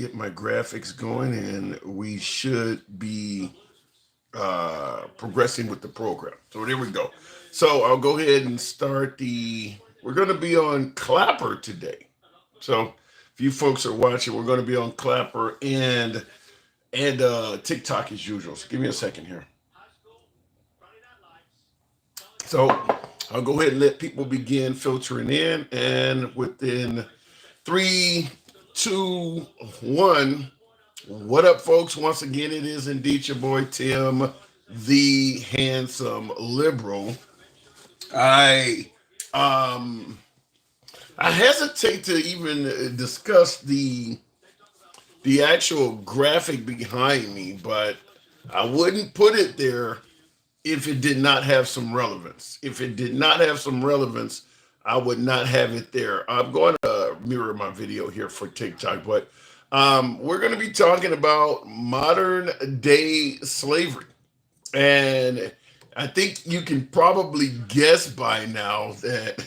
get my graphics going, and we should be progressing with the program. So there we go. So I'll go ahead and start the. We're going to be on Clapper today. So if you folks are watching, we're going to be on Clapper and TikTok as usual. So give me a second here. So I'll go ahead and let people begin filtering in, and within three, two, one. What up, folks? Once again, it is indeed your boy Tim, the handsome liberal. I um I hesitate to even discuss the actual graphic behind me, but I wouldn't put it there if it did not have some relevance. If it did not have some relevance, I would not have it there. I'm going to mirror my video here for TikTok, but we're going to be talking about modern day slavery. And I think you can probably guess by now that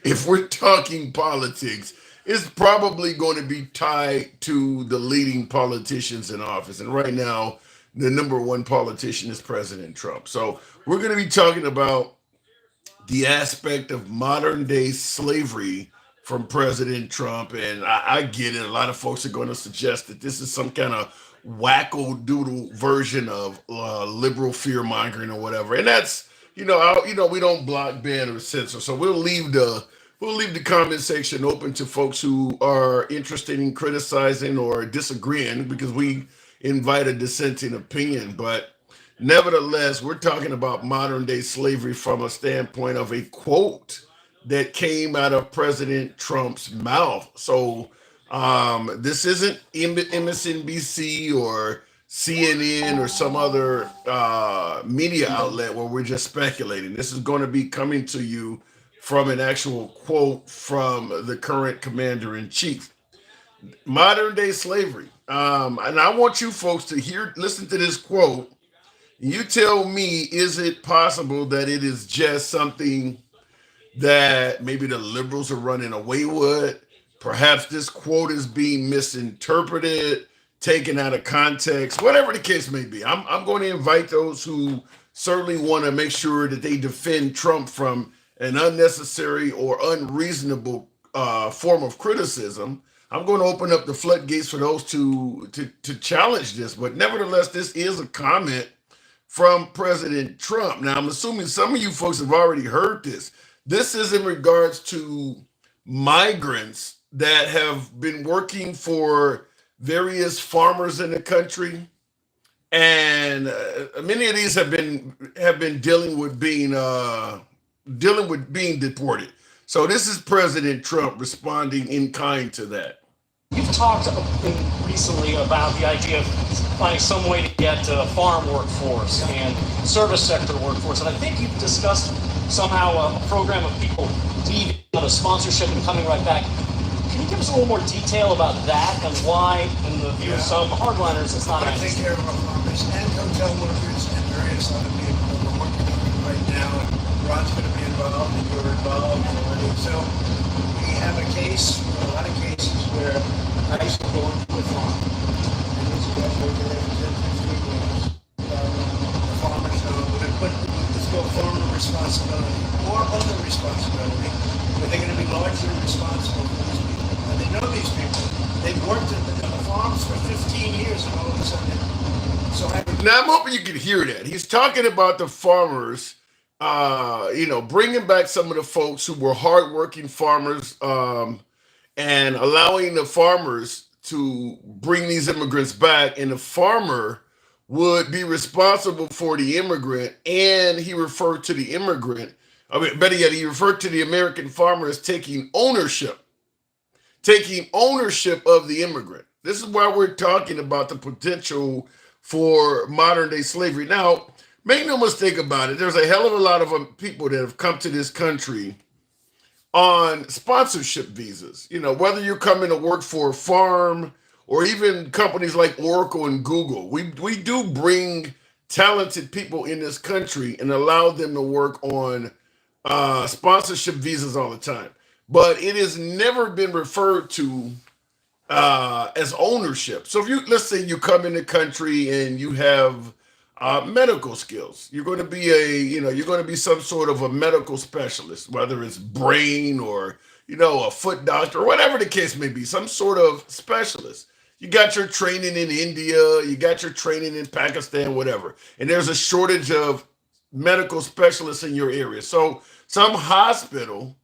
if we're talking politics, it's probably going to be tied to the leading politicians in office. And right now, the number one politician is President Trump. So we're going to be talking about the aspect of modern day slavery from President Trump. And I get it. A lot of folks are going to suggest that this is some kind of wacko doodle version of liberal fear mongering or whatever. And that's, we don't block, ban, or censor. So we'll leave the comment section open to folks who are interested in criticizing or disagreeing, because we invite a dissenting opinion. But nevertheless, we're talking about modern day slavery from a standpoint of a quote that came out of President Trump's mouth. So this isn't MSNBC or CNN or some other media outlet where we're just speculating. This is going to be coming to you from an actual quote from the current commander in chief. Modern day slavery. And I want you folks to listen to this quote. You tell me, is it possible that it is just something that maybe the liberals are running away with? Perhaps this quote is being misinterpreted, taken out of context, whatever the case may be. I'm going to invite those who certainly want to make sure that they defend Trump from an unnecessary or unreasonable form of criticism. I'm going to open up the floodgates for those to challenge this. But nevertheless, this is a comment from President Trump. Now, I'm assuming some of you folks have already heard this. This is in regards to migrants that have been working for various farmers in the country, and many of these have been dealing with being deported. So this is President Trump responding in kind to that. You've talked recently about the idea of finding some way to get farm workforce and service sector workforce, and I think you've discussed somehow a program of people leaving on a sponsorship and coming right back. Can you give us a little more detail about that and why, in the view of some hardliners, it's not I take care of our farmers and hotel workers and various other people that we're working on right now. And Rod's going to be involved, and you're involved. And so we have a lot of cases where I used to go into a farm, and this is what we're there for 10, 15 years. The farmers know that let's go farmer responsibility or other responsibility, but they're going to be largely responsible for these people. And they know these people. They've worked at the farms for 15 years, and all of a sudden, Now, I'm hoping you can hear that. He's talking about the farmers, bringing back some of the folks who were hardworking farmers, and allowing the farmers to bring these immigrants back, and the farmer would be responsible for the immigrant, and he referred to the immigrant, I mean, better yet, he referred to the American farmer as taking ownership of the immigrant. This is why we're talking about the potential for modern day slavery. Now, make no mistake about it, there's a hell of a lot of people that have come to this country on sponsorship visas. Whether you're coming to work for a farm or even companies like Oracle and Google, we do bring talented people in this country and allow them to work on sponsorship visas all the time. But it has never been referred to as ownership. So if you, let's say you come in the country and you have medical skills, you're going to be you're going to be some sort of a medical specialist, whether it's brain or, a foot doctor or whatever the case may be, some sort of specialist. You got your training in India, you got your training in Pakistan, whatever. And there's a shortage of medical specialists in your area. So some hospital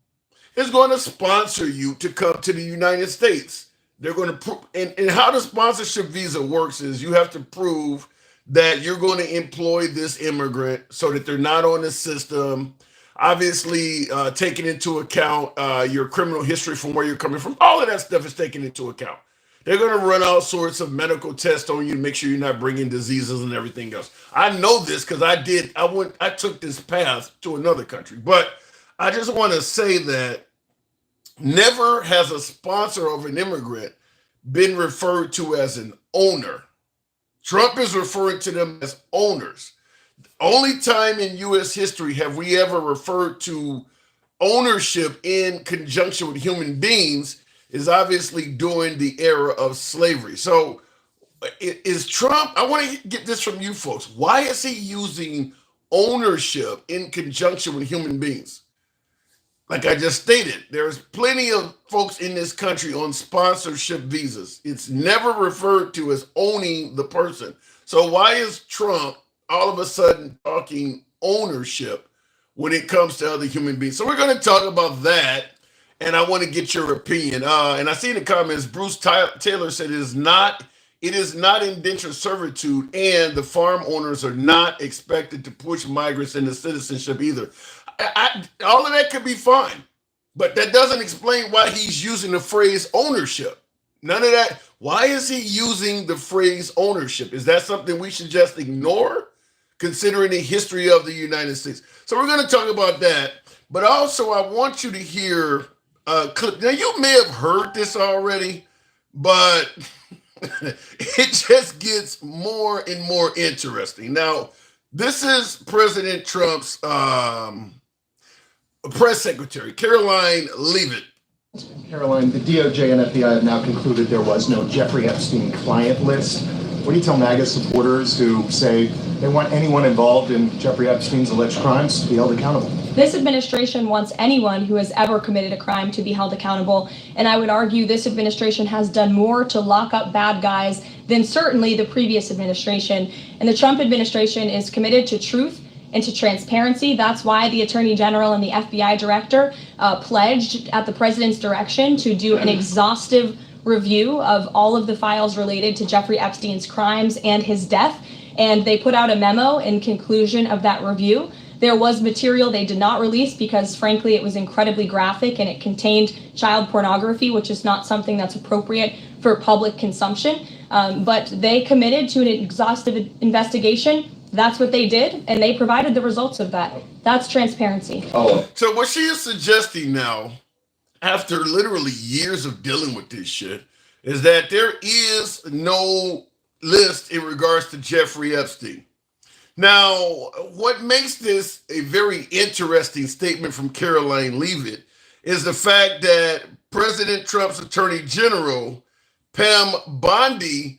is going to sponsor you to come to the United States. They're going to prove, and how the sponsorship visa works is you have to prove that you're going to employ this immigrant so that they're not on the system. Obviously, taking into account your criminal history from where you're coming from. All of that stuff is taken into account. They're going to run all sorts of medical tests on you to make sure you're not bringing diseases and everything else. I know this because I took this path to another country. But I just want to say that never has a sponsor of an immigrant been referred to as an owner. Trump is referring to them as owners. Only time in U.S. history have we ever referred to ownership in conjunction with human beings is obviously during the era of slavery. So is Trump, I want to get this from you folks. Why is he using ownership in conjunction with human beings? Like I just stated, there's plenty of folks in this country on sponsorship visas. It's never referred to as owning the person. So why is Trump all of a sudden talking ownership when it comes to other human beings? So we're going to talk about that, and I want to get your opinion. And I see in the comments, Bruce Taylor said it is not indentured servitude, and the farm owners are not expected to push migrants into citizenship either. All of that could be fine, but that doesn't explain why he's using the phrase ownership. None of that. Why is he using the phrase ownership? Is that something we should just ignore, considering the history of the United States? So we're going to talk about that, but also I want you to hear a clip. Now, you may have heard this already, but it just gets more and more interesting. Now, this is President Trump's press secretary, Caroline Leavitt. Caroline, the DOJ and FBI have now concluded there was no Jeffrey Epstein client list. What do you tell MAGA supporters who say they want anyone involved in Jeffrey Epstein's alleged crimes to be held accountable? This administration wants anyone who has ever committed a crime to be held accountable, and I would argue this administration has done more to lock up bad guys than certainly the previous administration. And the Trump administration is committed to truth and to transparency. That's why the Attorney General and the FBI Director pledged at the President's direction to do an exhaustive review of all of the files related to Jeffrey Epstein's crimes and his death. And they put out a memo in conclusion of that review. There was material they did not release because, frankly, it was incredibly graphic and it contained child pornography, which is not something that's appropriate for public consumption. But they committed to an exhaustive investigation. That's what they did, and they provided the results of that. That's transparency. So what she is suggesting now, after literally years of dealing with this shit, is that there is no list in regards to Jeffrey Epstein. Now, what makes this a very interesting statement from Caroline Leavitt is the fact that President Trump's Attorney General, Pam Bondi,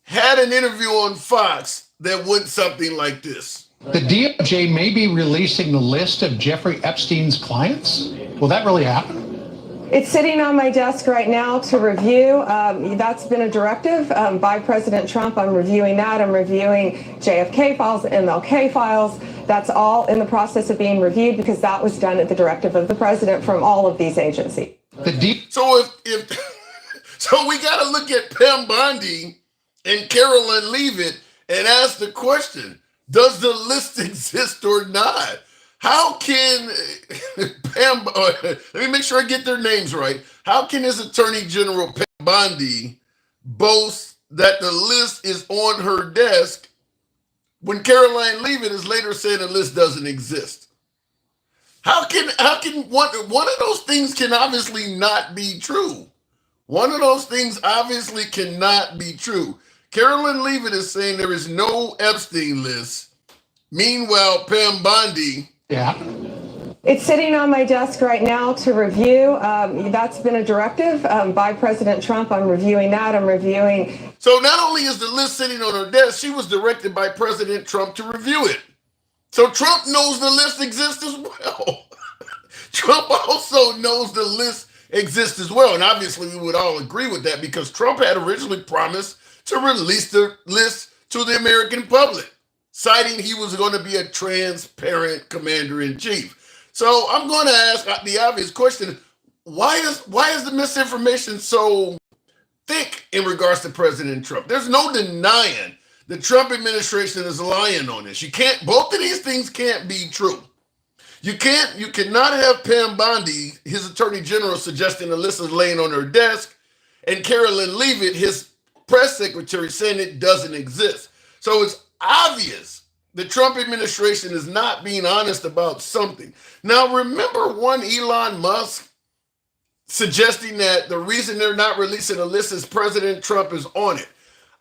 had an interview on Fox that went something like this. The DOJ may be releasing the list of Jeffrey Epstein's clients. Will that really happen? It's sitting on my desk right now to review. That's been a directive by President Trump. I'm reviewing that. I'm reviewing JFK files, MLK files. That's all in the process of being reviewed because that was done at the directive of the president from all of these agencies. So so we got to look at Pam Bondi and Caroline Leavitt and ask the question, does the list exist or not? How can Pam, let me make sure I get their names right. How can his Attorney General Pam Bondi boast that the list is on her desk when Caroline Leavitt is later saying the list doesn't exist? How can one of those things can obviously not be true? One of those things obviously cannot be true. Caroline Leavitt is saying there is no Epstein list. Meanwhile, Pam Bondi It's sitting on my desk right now to review. That's been a directive by President Trump. I'm reviewing that. I'm reviewing. So not only is the list sitting on her desk, she was directed by President Trump to review it. So Trump knows the list exists as well. Trump also knows the list exists as well. And obviously we would all agree with that because Trump had originally promised to release the list to the American public, citing he was going to be a transparent commander-in-chief. So I'm going to ask the obvious question: why is the misinformation so thick in regards to President Trump? There's no denying the Trump administration is lying on this. You can't. Both of these things can't be true. You cannot have Pam Bondi, his attorney general, suggesting the list is laying on her desk, and Carolyn Leavitt, his press secretary, saying it doesn't exist. So it's obvious the Trump administration is not being honest about something. Now, remember one Elon Musk suggesting that the reason they're not releasing a list is President Trump is on it.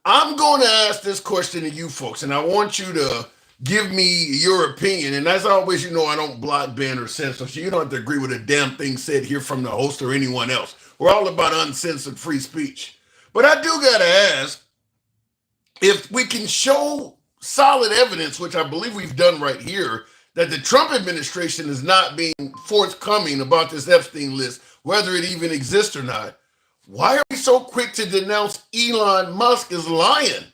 I'm going to ask this question to you folks, and I want you to give me your opinion. And as always, you know I don't block, ban, or censor, so you don't have to agree with a damn thing said here from the host or anyone else. We're all about uncensored free speech. But I do got to ask, if we can show solid evidence, which I believe we've done right here, that the Trump administration is not being forthcoming about this Epstein list, whether it even exists or not, why are we so quick to denounce Elon Musk as lying?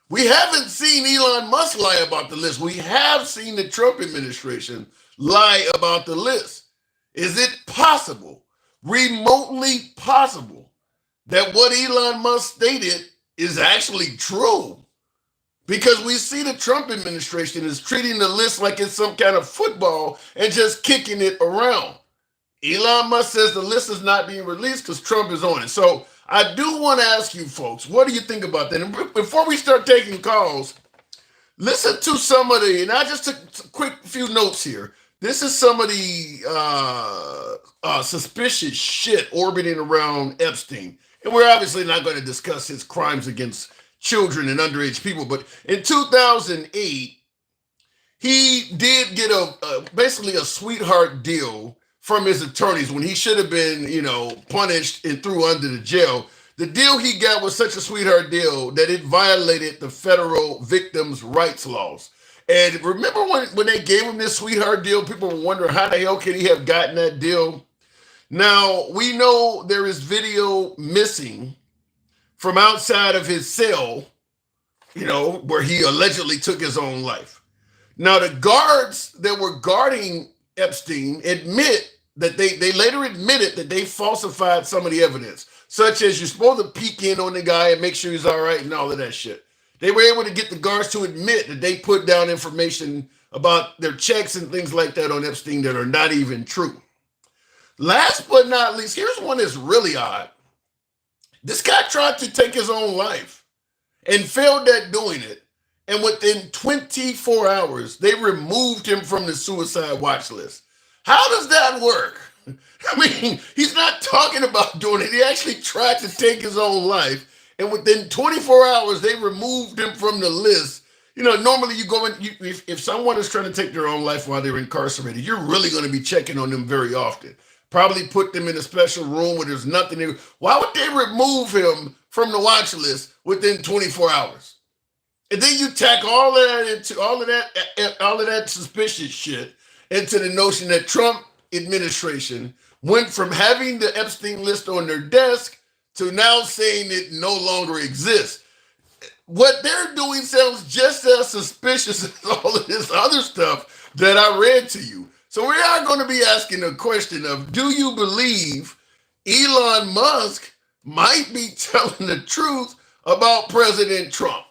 We haven't seen Elon Musk lie about the list. We have seen the Trump administration lie about the list. Is it possible, remotely possible, that what Elon Musk stated is actually true? Because we see the Trump administration is treating the list like it's some kind of football and just kicking it around. Elon Musk says the list is not being released because Trump is on it. So I do want to ask you folks, what do you think about that? And before we start taking calls, listen to some of the, and I just took a quick few notes here. This is some of the suspicious shit orbiting around Epstein. And we're obviously not going to discuss his crimes against children and underage people, but in 2008, he did get basically a sweetheart deal from his attorneys when he should have been, punished and threw under the jail. The deal he got was such a sweetheart deal that it violated the federal victims' rights laws. And remember when they gave him this sweetheart deal, people were wondering how the hell could he have gotten that deal? Now, we know there is video missing from outside of his cell, where he allegedly took his own life. Now, the guards that were guarding Epstein admit that they later admitted that they falsified some of the evidence, such as you're supposed to peek in on the guy and make sure he's all right and all of that shit. They were able to get the guards to admit that they put down information about their checks and things like that on Epstein that are not even true. Last but not least, here's one that's really odd. This guy tried to take his own life and failed at doing it. And within 24 hours, they removed him from the suicide watch list. How does that work? I mean, he's not talking about doing it. He actually tried to take his own life. And within 24 hours, they removed him from the list. Normally you go in, if someone is trying to take their own life while they're incarcerated, you're really going to be checking on them very often. Probably put them in a special room where there's nothing there. Why would they remove him from the watch list within 24 hours? And then you tack all of that suspicious shit into the notion that Trump administration went from having the Epstein list on their desk to now saying it no longer exists. What they're doing sounds just as suspicious as all of this other stuff that I read to you. So we are going to be asking the question of, do you believe Elon Musk might be telling the truth about President Trump?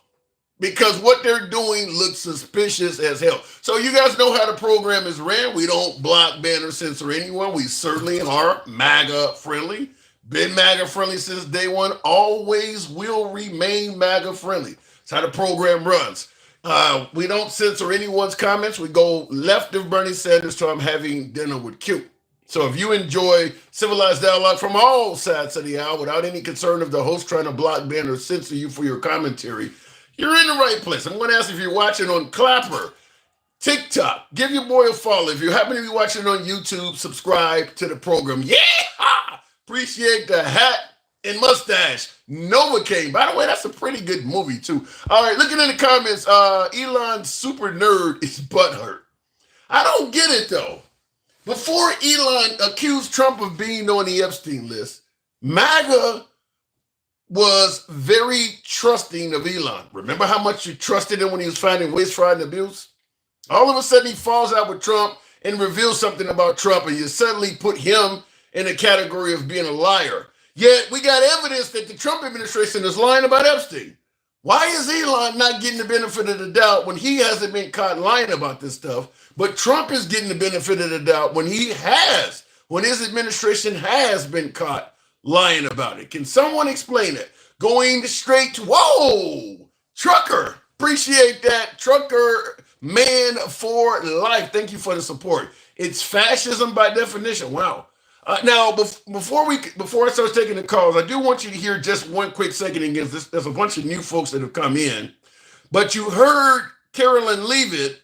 Because what they're doing looks suspicious as hell. So you guys know how the program is ran. We don't block, ban, or censor anyone. We certainly are MAGA friendly. Been MAGA friendly since day one. Always will remain MAGA friendly. That's how the program runs. We don't censor anyone's comments. We go left of Bernie Sanders till I'm having dinner with Q. So if you enjoy civilized dialogue from all sides of the aisle without any concern of the host trying to block, ban, or censor you for your commentary, you're in the right place. I'm going to ask if you're watching on Clapper. TikTok. Give your boy a follow. If you happen to be watching on YouTube, subscribe to the program. Yeah! Appreciate the hat and mustache. Novocaine. By the way, that's a pretty good movie, too. All right, looking in the comments, Elon super nerd is butthurt. I don't get it, though. Before Elon accused Trump of being on the Epstein list, MAGA was very trusting of Elon. Remember how much you trusted him when he was finding waste, fraud, and abuse? All of a sudden, he falls out with Trump and reveals something about Trump, and you suddenly put him in a category of being a liar. Yet, we got evidence that the Trump administration is lying about Epstein. Why is Elon not getting the benefit of the doubt when he hasn't been caught lying about this stuff, but Trump is getting the benefit of the doubt when his administration has been caught lying about it? Can someone explain it? Going straight to, whoa, trucker. Appreciate that. Trucker man for life. Thank you for the support. It's fascism by definition. Wow. Now, before I start taking the calls, I do want you to hear just one quick second again. There's a bunch of new folks that have come in, but you heard Carolyn Leavitt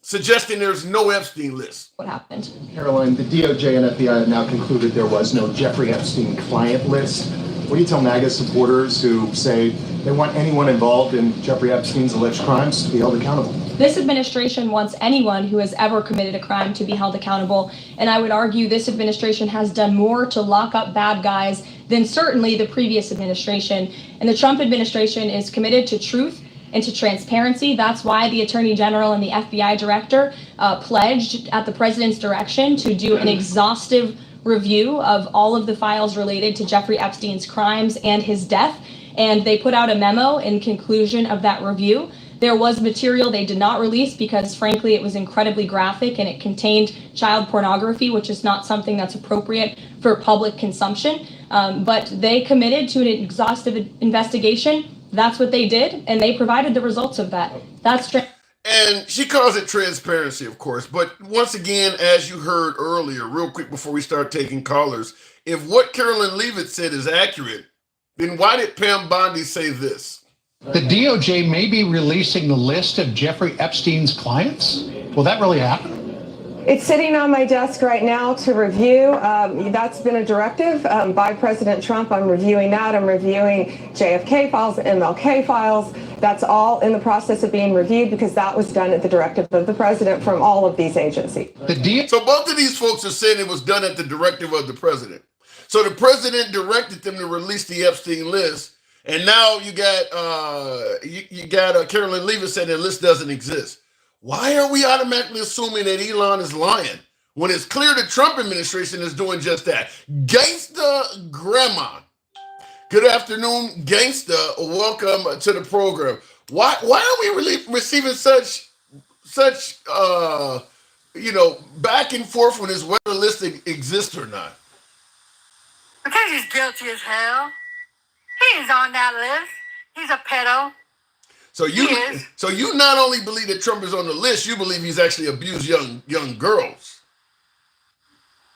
suggesting there's no Epstein list. What happened? Caroline, the DOJ and FBI have now concluded there was no Jeffrey Epstein client list. What do you tell MAGA supporters who say they want anyone involved in Jeffrey Epstein's alleged crimes to be held accountable? This administration wants anyone who has ever committed a crime to be held accountable, and I would argue this administration has done more to lock up bad guys than certainly the previous administration. And the Trump administration is committed to truth and to transparency. That's why the Attorney General and the FBI Director pledged at the president's direction to do an exhaustive review of all of the files related to Jeffrey Epstein's crimes and his death. And they put out a memo in conclusion of that review. There was material they did not release because, frankly, it was incredibly graphic and it contained child pornography, which is not something that's appropriate for public consumption. But they committed to an exhaustive investigation. That's what they did, and they provided the results of that. And she calls it transparency, of course. But once again, as you heard earlier, real quick before we start taking callers, if what Carolyn Leavitt said is accurate, then why did Pam Bondi say this? The DOJ may be releasing the list of Jeffrey Epstein's clients? Will that really happen? It's sitting on my desk right now to review. That's been a directive by President Trump. I'm reviewing that. I'm reviewing JFK files, MLK files. That's all in the process of being reviewed because that was done at the directive of the president from all of these agencies. So both of these folks are saying it was done at the directive of the president. So the president directed them to release the Epstein list. And now you got Carolyn Leavitt saying the list doesn't exist. Why are we automatically assuming that Elon is lying when it's clear the Trump administration is doing just that? Gangsta Grandma. Good afternoon, Gangsta. Welcome to the program. Why are we really receiving such back and forth on this whether the list exists or not? Because he's guilty as hell. He's on that list. He's a pedo. So you not only believe that Trump is on the list, you believe he's actually abused young girls.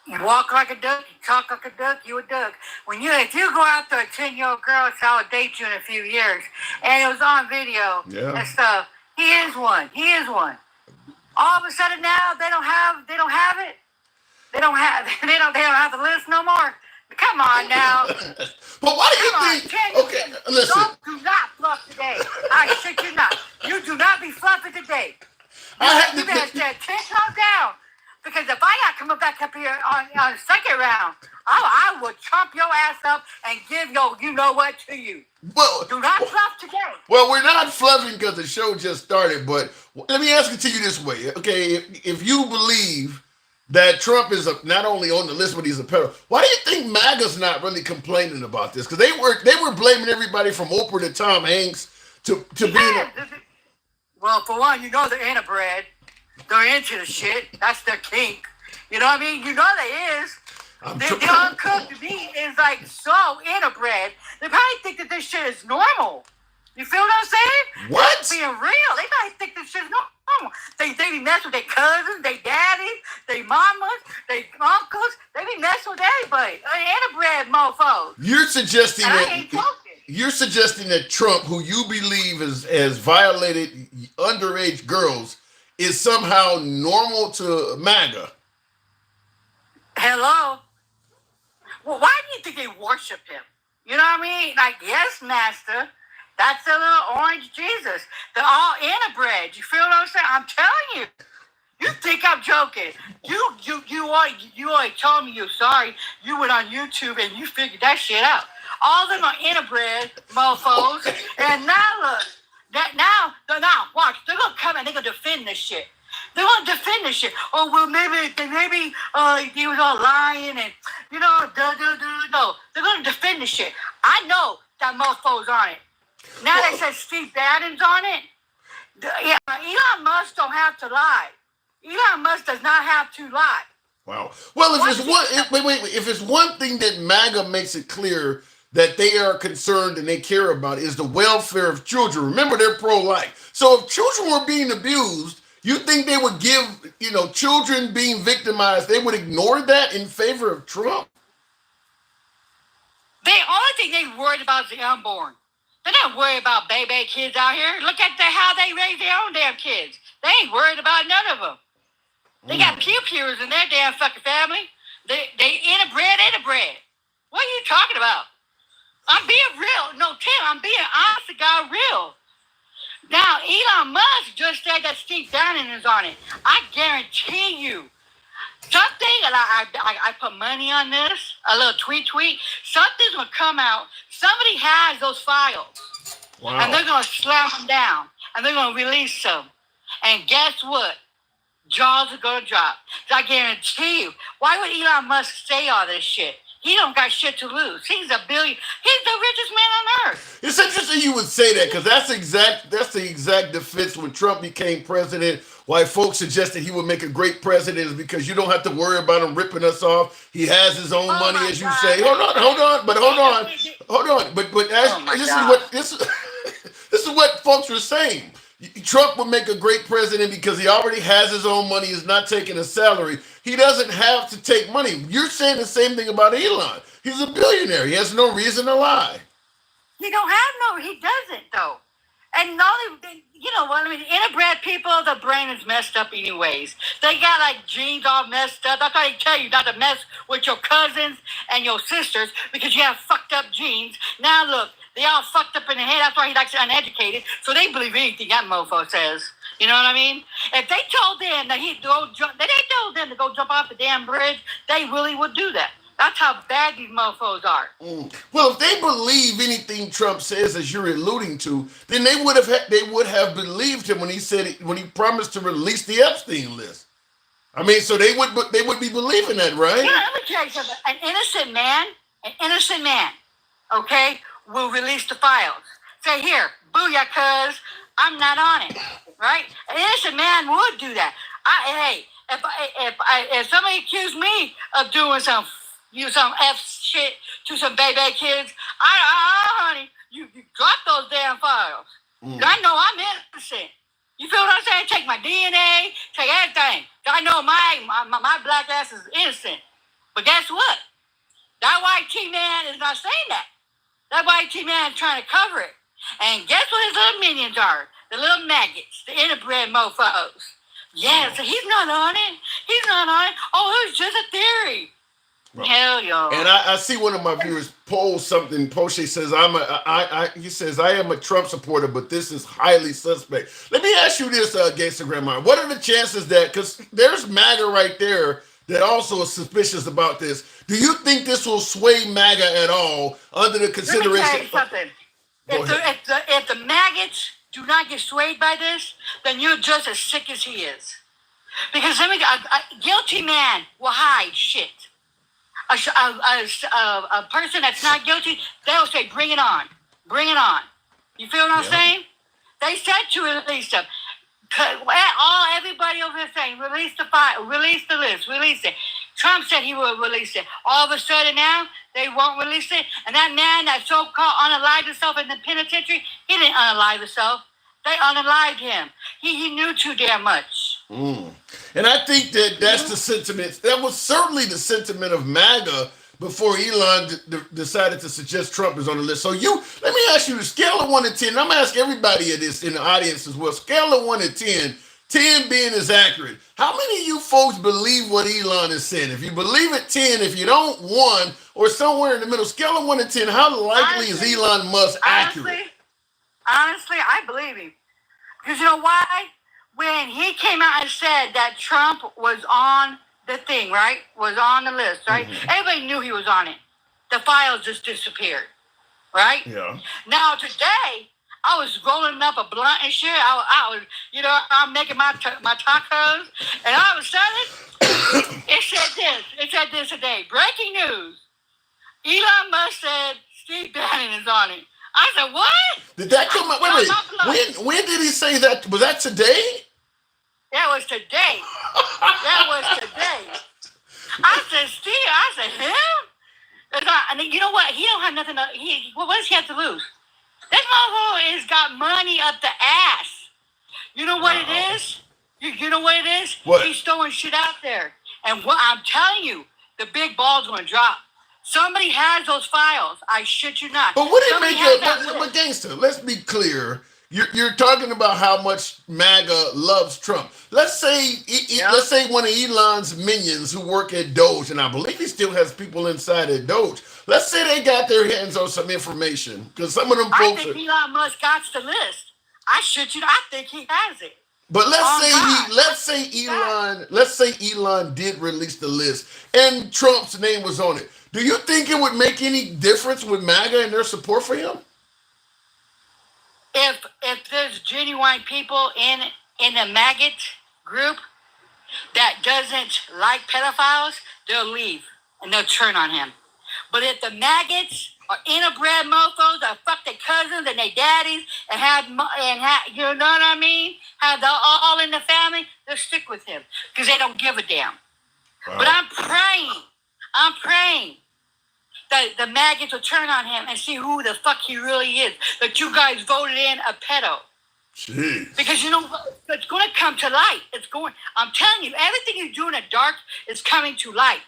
You walk like a duck, you talk like a duck, you a duck. If you go out to a 10-year-old girl, I'll date you in a few years, and it was on video and stuff. He is one. All of a sudden now they don't have it. They don't have the list no more. Come on now. But why do you think? Okay, listen. Do not fluff today. I shit you not. You do not be fluffing today. You better say 10 calm down. Because if I got coming back up here on the second round, I would chomp your ass up and give you know what to you. Well, do not fluff today. Well, we're not fluffing because the show just started. But let me ask it to you this way, okay? If you believe that Trump is not only on the list, but he's a pedo. Why do you think MAGA's not really complaining about this? Because they were blaming everybody from Oprah to Tom Hanks to being. Well, for one, they're interbred. They're into the shit. That's their kink. You know what I mean? You know they is. The uncooked meat is like so interbred. They probably think that this shit is normal. You feel what I'm saying? What? Being real. They might think this shit's normal. They be messing with their cousins, their daddies, their mamas, their uncles. They be messing with everybody. Interbred mofos. You're suggesting that Trump, who you believe has violated underage girls, is somehow normal to MAGA. Hello? Well, why do you think they worship him? You know what I mean? Like, yes, master. That's the little orange Jesus. They're all interbred. You feel what I'm saying? I'm telling you. You think I'm joking? You already told me you're sorry. You went on YouTube and you figured that shit out. All of them are interbred mofos. And now look, now watch. They're gonna come and they're gonna defend this shit. They're gonna defend this shit. Oh well, maybe he was all lying and no. They're gonna defend this shit. I know that mofo's on it. Now they said Steve Bannon's on it. Yeah, Elon Musk don't have to lie. Elon Musk does not have to lie. Wow. Well, if it's one thing that MAGA makes it clear that they are concerned and they care about is the welfare of children. Remember, they're pro-life. So if children were being abused, you think they would give, children being victimized, they would ignore that in favor of Trump? The only thing they're worried about is the unborn. They're not worried about baby kids out here. Look at how they raise their own damn kids. They ain't worried about none of them. They got pew-pewers in their damn fucking family. They interbred. What are you talking about? I'm being real. No, Tim, I'm being honest to God real. Now, Elon Musk just said that Steve Bannon is on it. I guarantee you, something, and I put money on this, a little tweet, something's going to come out. Somebody has those files. Wow. And they're going to slam them down. And they're going to release them. And guess what? Jaws are going to drop. So I guarantee you. Why would Elon Musk say all this shit? He don't got shit to lose. He's the richest man on earth. It's interesting you would say that because that's the exact defense when Trump became president. Why folks suggested he would make a great president is because you don't have to worry about him ripping us off. He has his own money, as you say. Hold on. But this is what folks were saying. Trump would make a great president because he already has his own money. He's not taking a salary. He doesn't have to take money. You're saying the same thing about Elon. He's a billionaire. He has no reason to lie. He doesn't though. And not only, interbred people, the brain is messed up anyways. They got like genes all messed up. That's why they tell you not to mess with your cousins and your sisters because you have fucked up genes. Now look, they all fucked up in the head. That's why he's actually uneducated. So they believe anything that mofo says. You know what I mean? If they told them that to go jump off the damn bridge, they really would do that. That's how bad these mofos are. Well, if they believe anything Trump says, as you're alluding to, then they would have believed him when he promised to release the Epstein list. I mean, so they would be believing that, right? Yeah, let me tell you something. An innocent man, okay, will release the files. Say here, booyah, cuz I'm not on it, right? An innocent man would do that. If somebody accused me of doing some F shit to some baby kids, honey, you drop those damn files. I know I'm innocent. You feel what I'm saying? Take my DNA, take everything. I know my black ass is innocent. But guess what? That white T-man is not saying that. That white T-man is trying to cover it. And guess what his little minions are? The little maggots, the interbred mofos. Yeah, so he's not on it. Oh, it was just a theory. Right. Hell yeah. And I see one of my viewers post something. Poche says, he says, I am a Trump supporter, but this is highly suspect. Let me ask you this, Gangsta Grandma. What are the chances that, because there's MAGA right there that also is suspicious about this. Do you think this will sway MAGA at all under the consideration? Let me tell you something. If the maggots do not get swayed by this, then you're just as sick as he is. Because a guilty man will hide shit. A person that's not guilty, they'll say, bring it on. Bring it on. You feel what I'm saying? They said to release them. Everybody over there saying, release the file, release the list, release it. Trump said he would release it. All of a sudden now, they won't release it. And that man that so-called unalived himself in the penitentiary, he didn't unalive himself. They unalived him. He knew too damn much. And I think that's the sentiment. That was certainly the sentiment of MAGA before Elon decided to suggest Trump is on the list. So let me ask you the scale of 1 to 10. And I'm going to ask everybody of this in the audience as well. Scale of 1 to 10. 10 being is accurate. How many of you folks believe what Elon is saying? If you believe it, 10. If you don't, 1, or somewhere in the middle. Scale of 1 to 10, how likely is Elon Musk accurate? Honestly, I believe him. Because you know why? When he came out and said that Trump was on the thing, right? Was on the list, right? Mm-hmm. Everybody knew he was on it. The files just disappeared, right? Yeah. Now today, I was rolling up a blunt and shit. I was, I'm making my tacos, and all of a sudden, it said this today. Breaking news: Elon Musk said Steve Bannon is on it. I said, what? Did that come up? Wait. When did he say that? Was that today? That was today. I said, Steve. I said, him? And you know what? He don't have nothing. What does he have to lose? This motherfucker has got money up the ass. You know what it is? You know what it is? What? He's throwing shit out there. And what I'm telling you, the big ball's going to drop. Somebody has those files. I shit you not. But what did it make you? But gangster, let's be clear. You're talking about how much MAGA loves Trump. Let's say one of Elon's minions who work at Doge, and I believe he still has people inside at Doge. Let's say they got their hands on some information, because some of them folks. I think Elon Musk got the list. I shit you. I think he has it. But let's say Elon did release the list, and Trump's name was on it. Do you think it would make any difference with MAGA and their support for him? If there's genuine people in the maggot group that doesn't like pedophiles, they'll leave and they'll turn on him. But if the maggots are interbred mofos that fuck their cousins and their daddies and have you know what I mean? Have the all in the family, they'll stick with him because they don't give a damn. Wow. But I'm praying that the maggots will turn on him and see who the fuck he really is. That you guys voted in a pedo. Jeez. Because it's going to come to light. I'm telling you, everything you do in the dark is coming to light.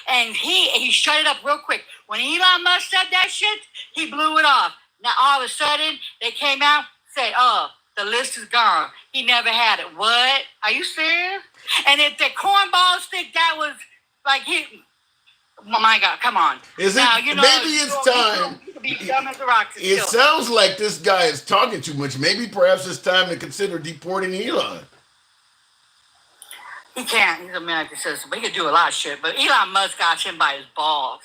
And he shut it up real quick. When Elon Musk said that shit, he blew it off. Now all of a sudden, they came out, said, oh, the list is gone. He never had it. What? Are you serious? And if the cornballs think that was like oh my God, come on. Maybe it's time. You can be dumb as a rock. It sounds like this guy is talking too much. Maybe perhaps it's time to consider deporting Elon. He can't. He's a American citizen, but he can do a lot of shit. But Elon Musk got him by his balls.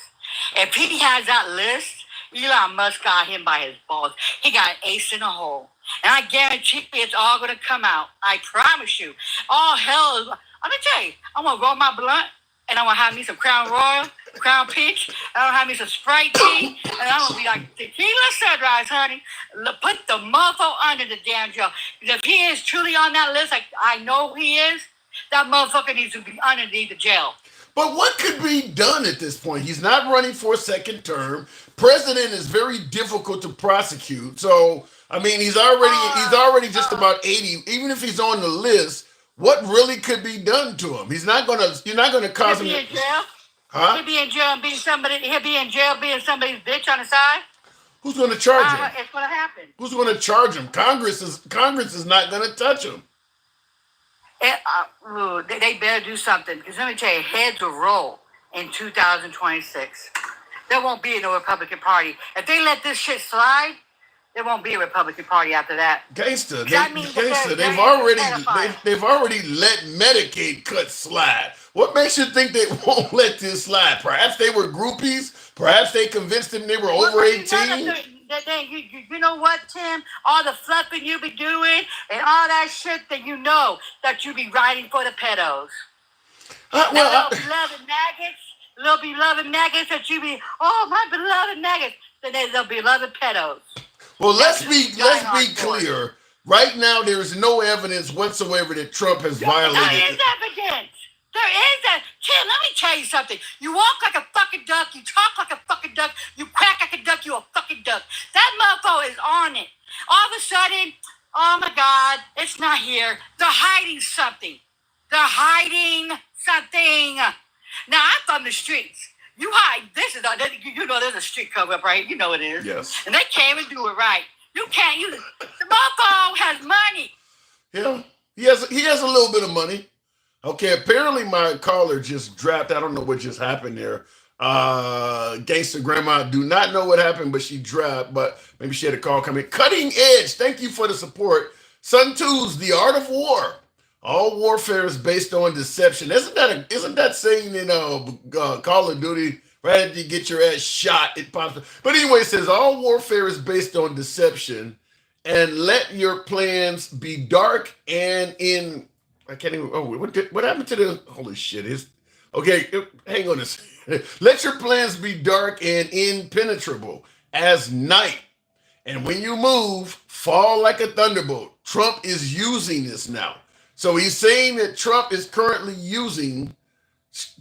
If he has that list, Elon Musk got him by his balls. He got an ace in the hole. And I guarantee it's all going to come out. I promise you. All hell is... Let me tell you, I'm going to roll my blunt, and I'm going to have me some Crown Royal, Crown Peach, and I'm going to have me some Sprite tea, and I'm going to be like, tequila sunrise, honey. Put the motherfucker under the damn jail. If he is truly on that list, like I know he is, that motherfucker needs to be underneath the jail. But what could be done at this point? He's not running for a second term. President is very difficult to prosecute. So, I mean, he's already just about 80. Even if he's on the list, what really could be done to him? You're not gonna cause him. He'll be in jail. Huh? He'll be in jail and he'll be in jail being somebody's bitch on the side. Who's gonna charge him? It's gonna happen. Who's gonna charge him? Congress is not gonna touch him. They better do something, because let me tell you, heads will roll in 2026. There won't be no Republican Party. If they let this shit slide, there won't be a Republican Party after that. Gangster, they've already let Medicaid cuts slide. What makes you think they won't let this slide? Perhaps they were groupies. Perhaps they convinced them they were over 18. You know what, Tim? All the fluffing you be doing and all that shit, that you know that you be writing for the pedos. Little beloved maggots that you be, oh, my beloved maggots. Then they'll be beloved pedos. Well, let's be clear. Right now, there is no evidence whatsoever that Trump has violated. There is evidence. Tim, let me tell you something. You walk like a fucking duck. You talk like a fucking duck. You quack like a duck. You a fucking duck. That mofo is on it. All of a sudden, oh my God, it's not here. They're hiding something. Now, I'm from the streets. You hide. There's a street cover up right. You know it is. Yes. And they can't even do it right. You can't. The mofo has money. Yeah. He has a little bit of money. Okay, apparently my caller just dropped. I don't know what just happened there. Gangster Grandma, do not know what happened, but she dropped. But maybe she had a call coming. Cutting Edge, thank you for the support. Sun Tzu's The Art of War. All warfare is based on deception. Isn't that saying in Call of Duty? Right, you get your ass shot, it pops up. But anyway, it says all warfare is based on deception, and let your plans be dark and in. I can't even. Oh, what happened to the? Holy shit! Okay. Hang on a second. Let your plans be dark and impenetrable as night, and when you move, fall like a thunderbolt. Trump is using this now, so he's saying that Trump is currently using.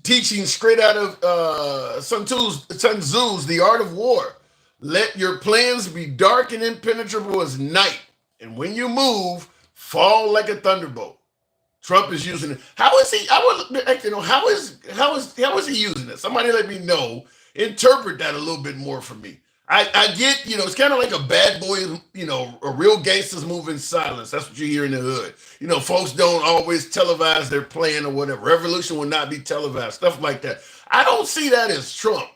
Teaching straight out of Sun Tzu's The Art of War. Let your plans be dark and impenetrable as night, and when you move, fall like a thunderbolt. Trump is using it. How is he? I would like to know how is he using it? Somebody let me know. Interpret that a little bit more for me. I get, it's kind of like a bad boy, a real gangster's move in silence. That's what you hear in the hood. Folks don't always televise their plan or whatever. Revolution will not be televised, stuff like that. I don't see that as Trump.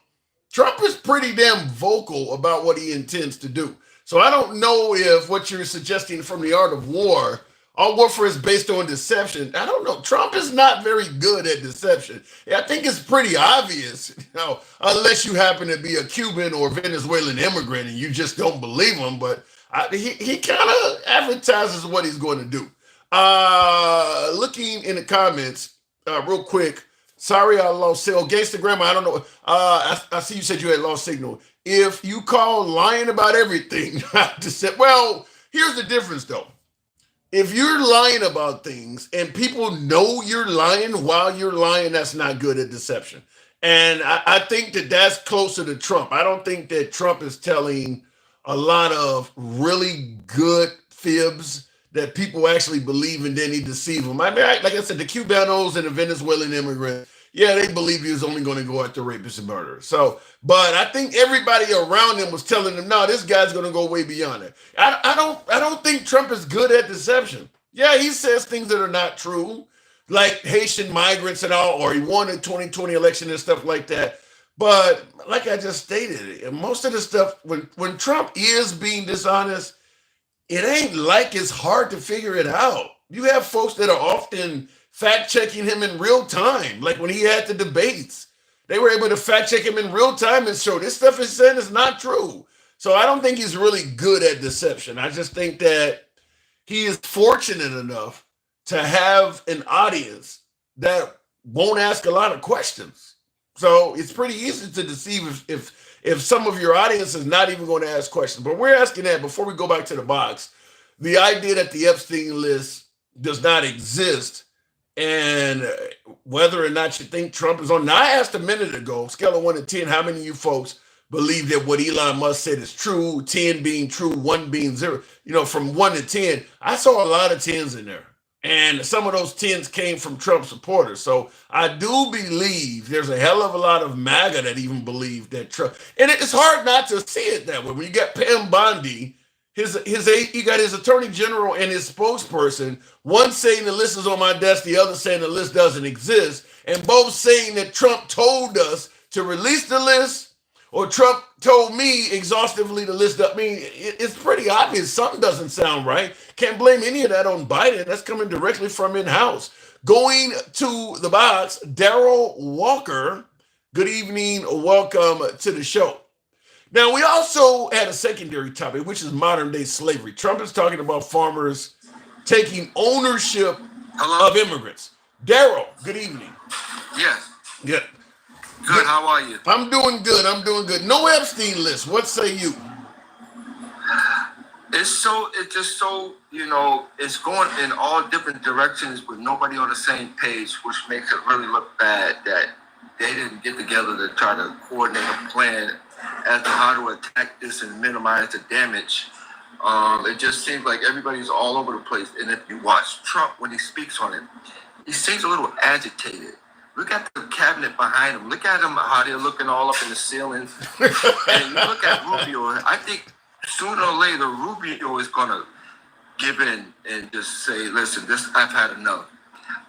Trump is pretty damn vocal about what he intends to do. So I don't know if what you're suggesting from The Art of War, all warfare is based on deception. I don't know. Trump is not very good at deception. I think it's pretty obvious, unless you happen to be a Cuban or Venezuelan immigrant and you just don't believe him. But he kind of advertises what he's going to do. Looking in the comments, real quick. Sorry, I lost signal. Gangsta Grandma, I don't know. I see you said you had lost signal. If you call lying about everything, well, here's the difference, though. If you're lying about things and people know you're lying while you're lying, that's not good at deception. And I think that that's closer to Trump. I don't think that Trump is telling a lot of really good fibs that people actually believe and then he deceive them. Like I said, the Cubanos and the Venezuelan immigrants, yeah, they believe he was only going to go after rapists and murderers. But I think everybody around him was telling him, no, this guy's going to go way beyond it. I don't think Trump is good at deception. Yeah, he says things that are not true, like Haitian migrants and all, or he won the 2020 election and stuff like that. But like I just stated, most of the stuff, when Trump is being dishonest, it ain't like it's hard to figure it out. You have folks that are often fact-checking him in real time, like when he had the debates. They were able to fact-check him in real time and show this stuff he's saying is not true. So I don't think he's really good at deception. I just think that he is fortunate enough to have an audience that won't ask a lot of questions. So it's pretty easy to deceive if some of your audience is not even going to ask questions. But we're asking that before we go back to the box. The idea that the Epstein list does not exist and whether or not you think Trump is on. Now, I asked a minute ago, scale of 1 to 10, how many of you folks believe that what Elon Musk said is true, 10 being true, 1 being 0? From 1 to 10, I saw a lot of 10s in there. And some of those 10s came from Trump supporters. So I do believe there's a hell of a lot of MAGA that even believe that Trump. And it's hard not to see it that way. When you got Pam Bondi, he got his attorney general and his spokesperson, one saying the list is on my desk, the other saying the list doesn't exist, and both saying that Trump told us to release the list or Trump told me exhaustively to list up. I mean, it's pretty obvious something doesn't sound right. Can't blame any of that on Biden. That's coming directly from in-house. Going to the box, Daryl Walker, good evening, welcome to the show. Now, we also had a secondary topic, which is modern-day slavery. Trump is talking about farmers taking ownership of immigrants. Daryl, good evening. Yes. Yeah. Good. How are you? I'm doing good. No Epstein list. What say you? It's just so, it's going in all different directions with nobody on the same page, which makes it really look bad that they didn't get together to try to coordinate a plan as to how to attack this and minimize the damage. It just seems like everybody's all over the place. And if you watch Trump when he speaks on it, he seems a little agitated. Look at the cabinet behind him. Look at them, how they're looking all up in the ceiling. And you look at Rubio, I think sooner or later Rubio is going to give in and just say, listen, I've had enough.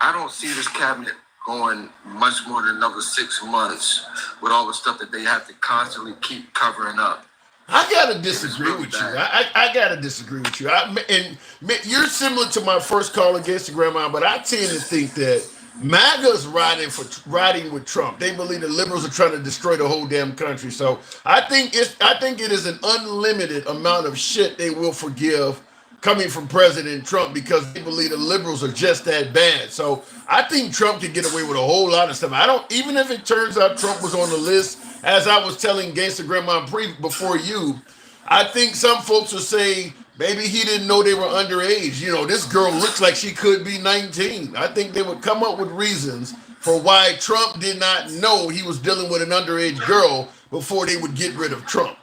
I don't see this cabinet going much more than another 6 months with all the stuff that they have to constantly keep covering up. I gotta disagree with you. I gotta disagree with you. And you're similar to my first call against the grandma, but I tend to think that MAGA's riding with Trump. They believe the liberals are trying to destroy the whole damn country. So I think it is an unlimited amount of shit they will forgive coming from President Trump because they believe the liberals are just that bad. So I think Trump can get away with a whole lot of stuff. Even if it turns out Trump was on the list, as I was telling Gangsta Grandma before you, I think some folks will say maybe he didn't know they were underage. You know, this girl looks like she could be 19. I think they would come up with reasons for why Trump did not know he was dealing with an underage girl before they would get rid of Trump.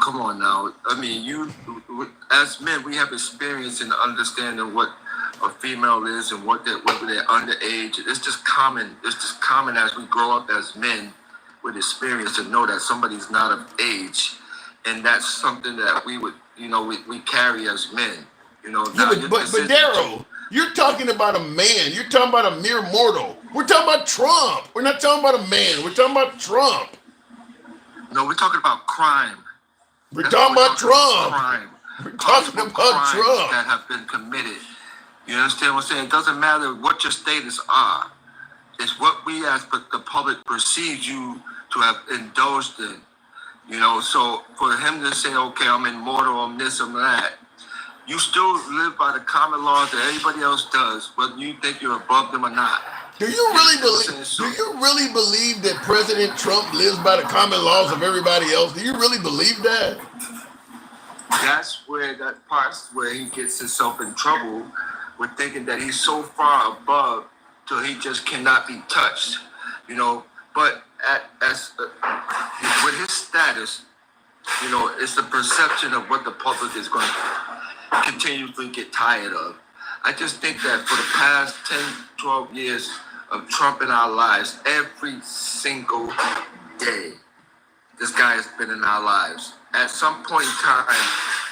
Come on now. I mean, as men, we have experience in understanding what a female is and whether they're underage. It's just common. It's just common as we grow up as men with experience to know that somebody's not of age, and that's something that we would, we carry as men. But Darryl, you're talking about a man. You're talking about a mere mortal. We're talking about Trump. We're not talking about a man. We're talking about Trump. No, we're talking about crime. We're talking about Trump. Crime. We're talking about Trump that have been committed. You understand what I'm saying? It doesn't matter what your status are. It's what we as the public perceives you to have indulged in. So for him to say, okay, I'm immortal, I'm this, I'm that, you still live by the common laws that everybody else does, whether you think you're above them or not. Do you really believe that President Trump lives by the common laws of everybody else? Do you really believe that? That's where he gets himself in trouble with thinking that he's so far above till he just cannot be touched. But with his status, it's the perception of what the public is going to continuously get tired of. I just think that for the past 10, 12 years of Trump in our lives, every single day, this guy has been in our lives. At some point in time,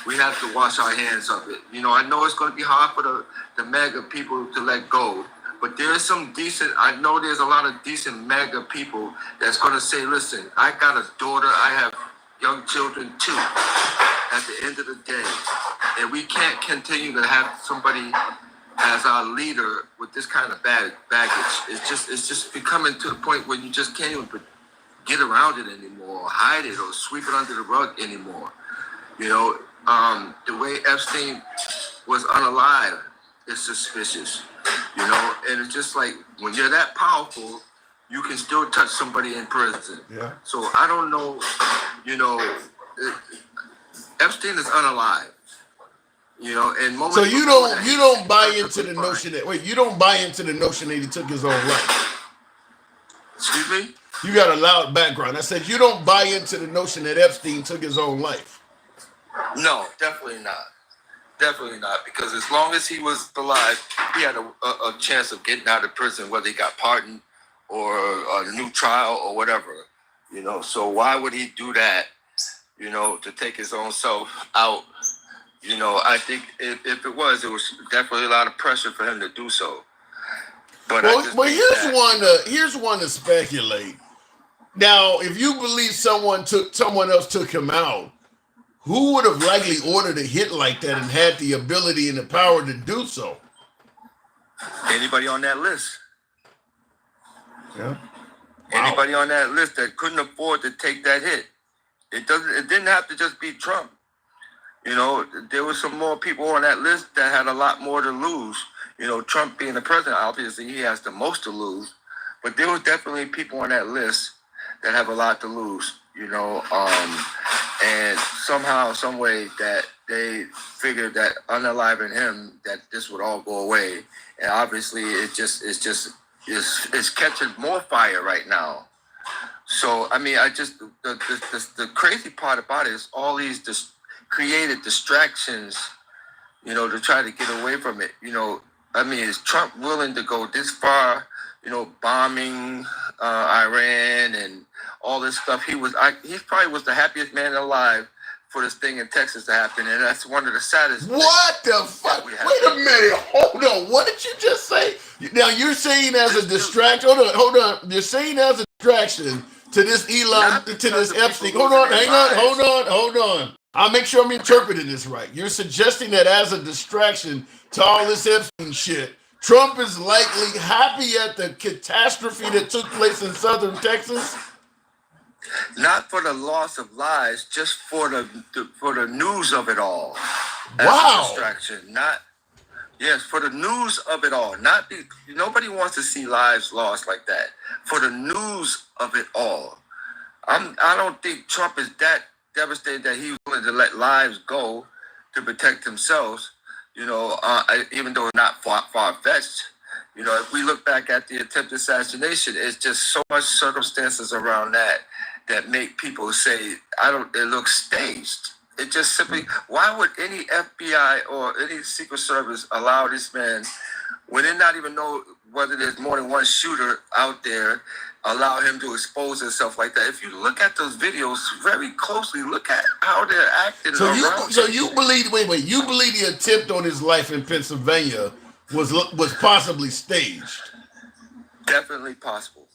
we have to wash our hands of it. I know it's going to be hard for the MAGA people to let go, but there's I know there's a lot of decent MAGA people that's going to say, listen, I got a daughter, I have young children too, at the end of the day. And we can't continue to have somebody as our leader with this kind of baggage. It's just becoming to the point where you just can't even get around it anymore, or hide it, or sweep it under the rug anymore. The way Epstein was unalive is suspicious. And it's just like when you're that powerful, you can still touch somebody in prison. Yeah. So I don't know, Epstein is unalive. And so you don't buy into the notion that you don't buy into the notion that he took his own life. Excuse me? You got a loud background. I said you don't buy into the notion that Epstein took his own life. No, definitely not. Definitely not. Because as long as he was alive, he had a chance of getting out of prison, whether he got pardoned or a new trial or whatever. So why would he do that? To take his own self out. I think if it was definitely a lot of pressure for him to do so. But here's one to speculate. Now, if you believe someone else took him out, who would have likely ordered a hit like that and had the ability and the power to do so? Anybody on that list. Yeah. Wow. Anybody on that list that couldn't afford to take that hit. It didn't have to just be Trump. There were some more people on that list that had a lot more to lose. Trump being the president, obviously he has the most to lose. But there was definitely people on that list that have a lot to lose, and somehow, some way that they figured that unaliving him, that this would all go away. And obviously it's catching more fire right now. So, the crazy part about it is all these created distractions, to try to get away from it. Is Trump willing to go this far, bombing Iran and all this stuff? He probably was the happiest man alive for this thing in Texas to happen, and that's one of the saddest. What the fuck? Wait a minute. Hold on. What did you just say? Now you're saying as a distraction. Hold on. You're saying as a distraction to this Elon, to this Epstein. Hold on. Hold on. I'll make sure I'm interpreting this right. You're suggesting that as a distraction to all this Epstein shit, Trump is likely happy at the catastrophe that took place in southern Texas? Not for the loss of lives, just for the news of it all. Wow. As a distraction, yes, for the news of it all. Nobody wants to see lives lost like that. For the news of it all. I don't think Trump is that devastated that he's willing to let lives go to protect themselves. Even though not far-fetched. If we look back at the attempted assassination, it's just so much circumstances around that make people say, it looks staged. It just simply, why would any FBI or any Secret Service allow this man, when they not even know whether there's more than one shooter out there, allow him to expose himself like that? If you look at those videos very closely, look at how they're acting. So you believe the attempt on his life in Pennsylvania was possibly staged? Definitely possible.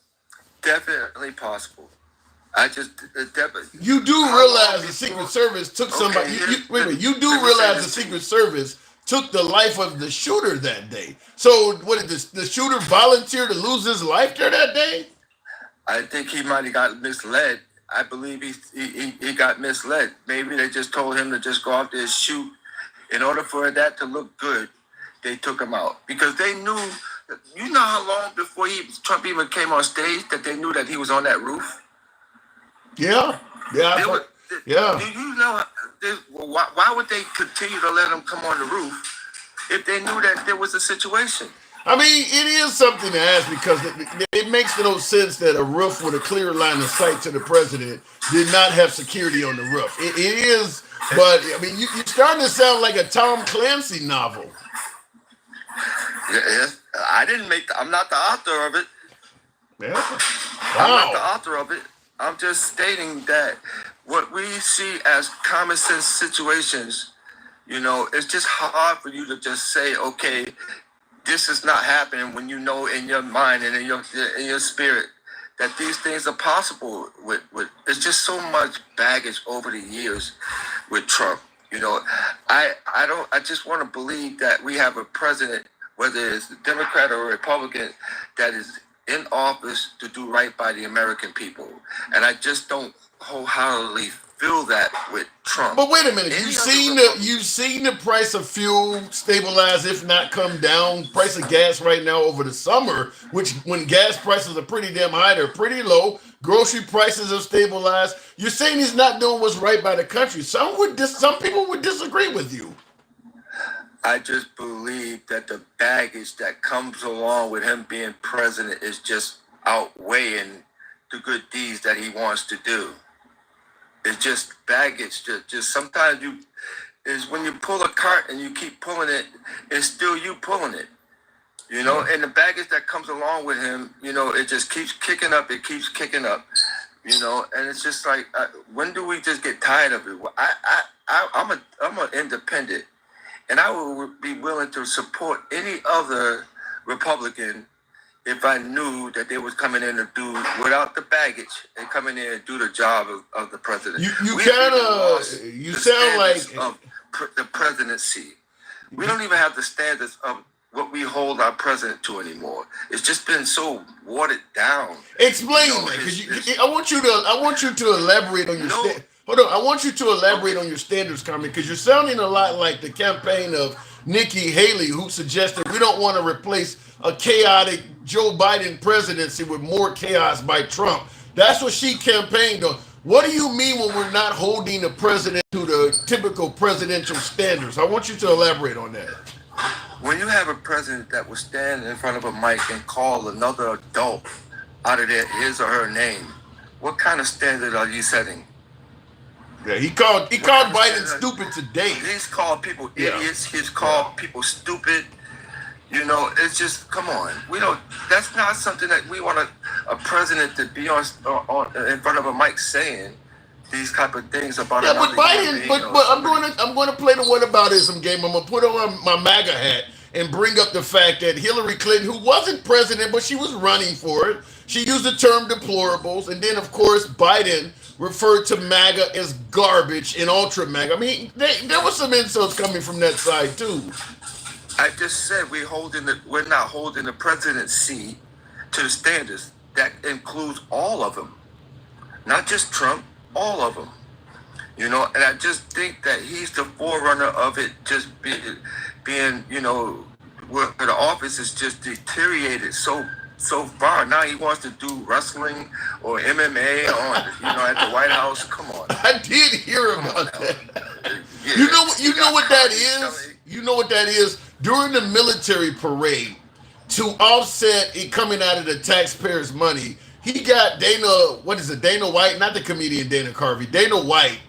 You do realize the Secret Service took somebody. You do realize the Secret Service took the life of the shooter that day. So what did the shooter volunteer to lose his life there that day? I think he might have got misled. I believe he got misled. Maybe they just told him to just go out there and shoot. In order for that to look good, they took him out because they knew. You know how long before Trump even came on stage that they knew that he was on that roof? Yeah. Do you know why would they continue to let him come on the roof if they knew that there was a situation? I mean, it is something to ask because it makes no sense that a roof with a clear line of sight to the president did not have security on the roof. It is, but I mean, you're starting to sound like a Tom Clancy novel. Yes, I'm not the author of it. Yeah. Wow. I'm not the author of it. I'm just stating that what we see as common sense situations, it's just hard for you to just say, okay, this is not happening when you know in your mind and in your spirit that these things are possible. With there's just so much baggage over the years with Trump. I just want to believe that we have a president, whether it's a Democrat or a Republican, that is in office to do right by the American people. And I just don't wholeheartedly feel that with Trump. But wait a minute, you've seen the price of fuel stabilize, if not come down. Price of gas right now over the summer, which when gas prices are pretty damn high, they're pretty low. Grocery prices have stabilized. You're saying he's not doing what's right by the country. Some people would disagree with you. I just believe that the baggage that comes along with him being president is just outweighing the good deeds that he wants to do. It's just baggage. Just sometimes is when you pull a cart and you keep pulling it, it's still you pulling it. And the baggage that comes along with him, it just keeps kicking up. It keeps kicking up. And it's just like, when do we just get tired of it? I'm an independent. And I would be willing to support any other Republican if I knew that they was coming in to do, without the baggage, and coming in and do the job of the president. You sound like of the presidency. We don't even have the standards of what we hold our president to anymore. It's just been so watered down. Explain that, because I want you to elaborate on your Hold on, I want you to elaborate on your standards, Carmen, because you're sounding a lot like the campaign of Nikki Haley, who suggested we don't want to replace a chaotic Joe Biden presidency with more chaos by Trump. That's what she campaigned on. What do you mean when we're not holding the president to the typical presidential standards? I want you to elaborate on that. When you have a president that will stand in front of a mic and call another adult out of his or her name, what kind of standard are you setting? Yeah, he called Biden stupid today. He's called people idiots. He's called people stupid. It's just, come on. That's not something that we want a president to be on in front of a mic saying. these type of things about yeah, but another Biden, human but, being or but somebody. I'm going to play the whataboutism game. I'm going to put on my MAGA hat and bring up the fact that Hillary Clinton, who wasn't president, but she was running for it, she used the term deplorables. And then, of course, Biden referred to MAGA as garbage and ultra MAGA. I mean, there was some insults coming from that side, too. I just said we're not holding the presidency to the standards. That includes all of them, not just Trump, all of them. You know, and I just think that he's the forerunner of it just being you know, where the office is just deteriorated so far. Now he wants to do wrestling or MMA on, at the White House. Come on. I did hear about that. Yeah. You know what that is? You know what that is? During the military parade, to offset it coming out of the taxpayers' money, he got Dana White, not the comedian Dana Carvey, Dana White,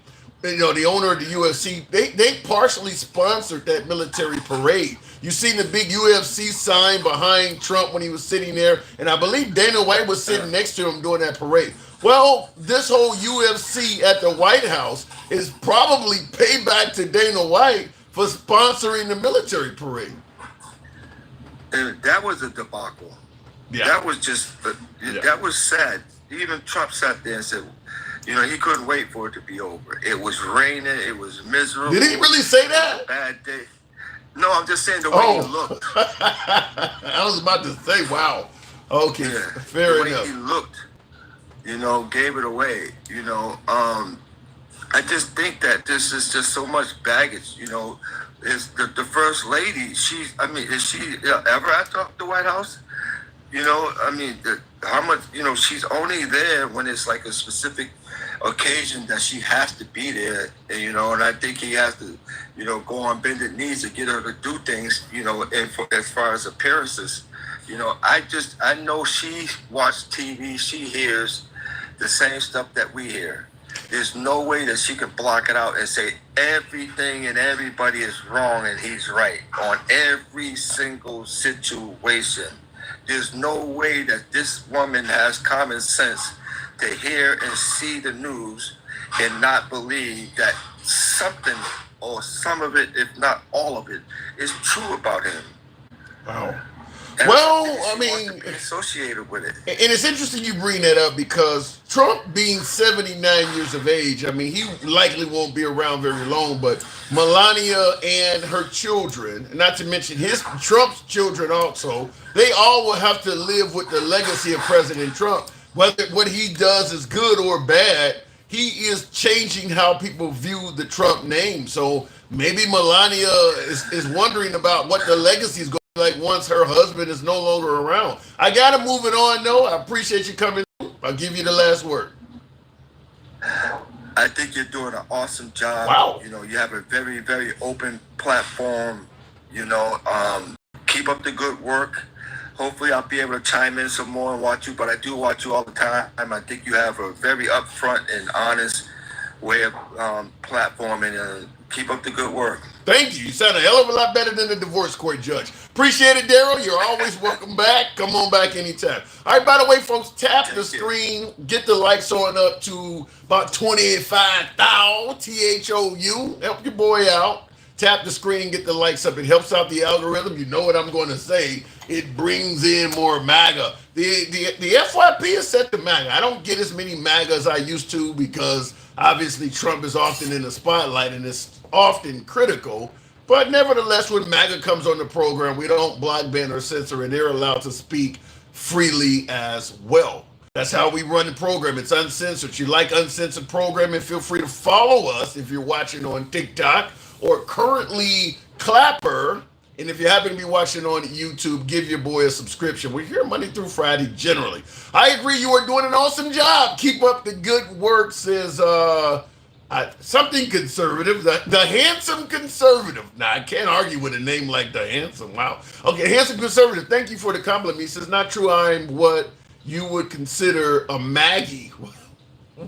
the owner of the UFC, they partially sponsored that military parade. You seen the big UFC sign behind Trump when he was sitting there, and I believe Dana White was sitting next to him during that parade. Well, this whole UFC at the White House is probably payback to Dana White for sponsoring the military parade. And that was a debacle. Yeah. That was just, that was sad. Even Trump sat there and said, he couldn't wait for it to be over. It was raining. It was miserable. Did he really say that? Bad day. No, I'm just saying the way he looked. I was about to say, wow. Okay, yeah, fair the way enough. He looked, gave it away. I just think that this is just so much baggage. Is the first lady? Is she ever at the White House? How much? She's only there when it's like a specific occasion that she has to be there, and I think he has to, go on bended knees to get her to do things, as far as appearances. I know she watched TV, she hears the same stuff that we hear. There's no way that she can block it out and say everything and everybody is wrong and he's right on every single situation. There's no way that this woman has common sense to hear and see the news and not believe that something or some of it, if not all of it, is true about him. Wow. And well, be associated with it. And it's interesting you bring that up because Trump being 79 years of age, he likely won't be around very long, but Melania and her children, not to mention Trump's children also, they all will have to live with the legacy of President Trump. Whether what he does is good or bad, he is changing how people view the Trump name. So maybe Melania is wondering about what the legacy is going to be like once her husband is no longer around. I got to move it on, though. I appreciate you coming. I'll give you the last word. I think you're doing an awesome job. Wow. You have a very, very open platform. Keep up the good work. Hopefully I'll be able to chime in some more and watch you, but I do watch you all the time. I think you have a very upfront and honest way of platforming, and keep up the good work. Thank you. You sound a hell of a lot better than the divorce court judge. Appreciate it, Daryl. You're always welcome back. Come on back anytime. All right, by the way, folks, tap the screen. Get the likes on up to about 25,000 THOU. Help your boy out. Tap the screen, get the likes up. It helps out the algorithm. You know what I'm going to say. It brings in more MAGA. The FYP is set to MAGA. I don't get as many MAGA as I used to because obviously Trump is often in the spotlight and is often critical. But nevertheless, when MAGA comes on the program, we don't block, ban, or censor, and they're allowed to speak freely as well. That's how we run the program. It's uncensored. If you like uncensored programming, feel free to follow us if you're watching on TikTok or currently Clapper. And if you happen to be watching on YouTube, give your boy a subscription. We're here Monday through Friday generally. I agree you are doing an awesome job. Keep up the good work, says something conservative. The handsome conservative. Now, I can't argue with a name like the handsome. Wow. Okay, handsome conservative. Thank you for the compliment. He says, not true, I'm what you would consider a Maggie.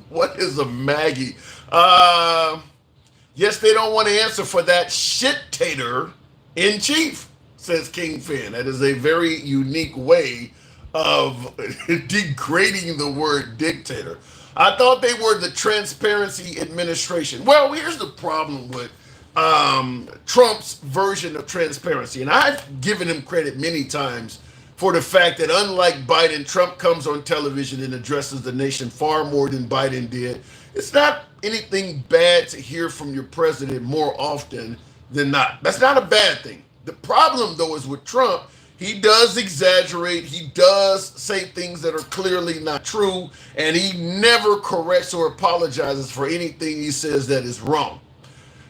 What is a Maggie? Yes, they don't want to answer for that shit-tater in chief, says King Fan. That is a very unique way of degrading the word dictator. I thought they were the transparency administration. Well, here's the problem with Trump's version of transparency. And I've given him credit many times for the fact that unlike Biden, Trump comes on television and addresses the nation far more than Biden did. It's not anything bad to hear from your president more often than not. That's not a bad thing. The problem, though, is with Trump, he does exaggerate. He does say things that are clearly not true, and he never corrects or apologizes for anything he says that is wrong.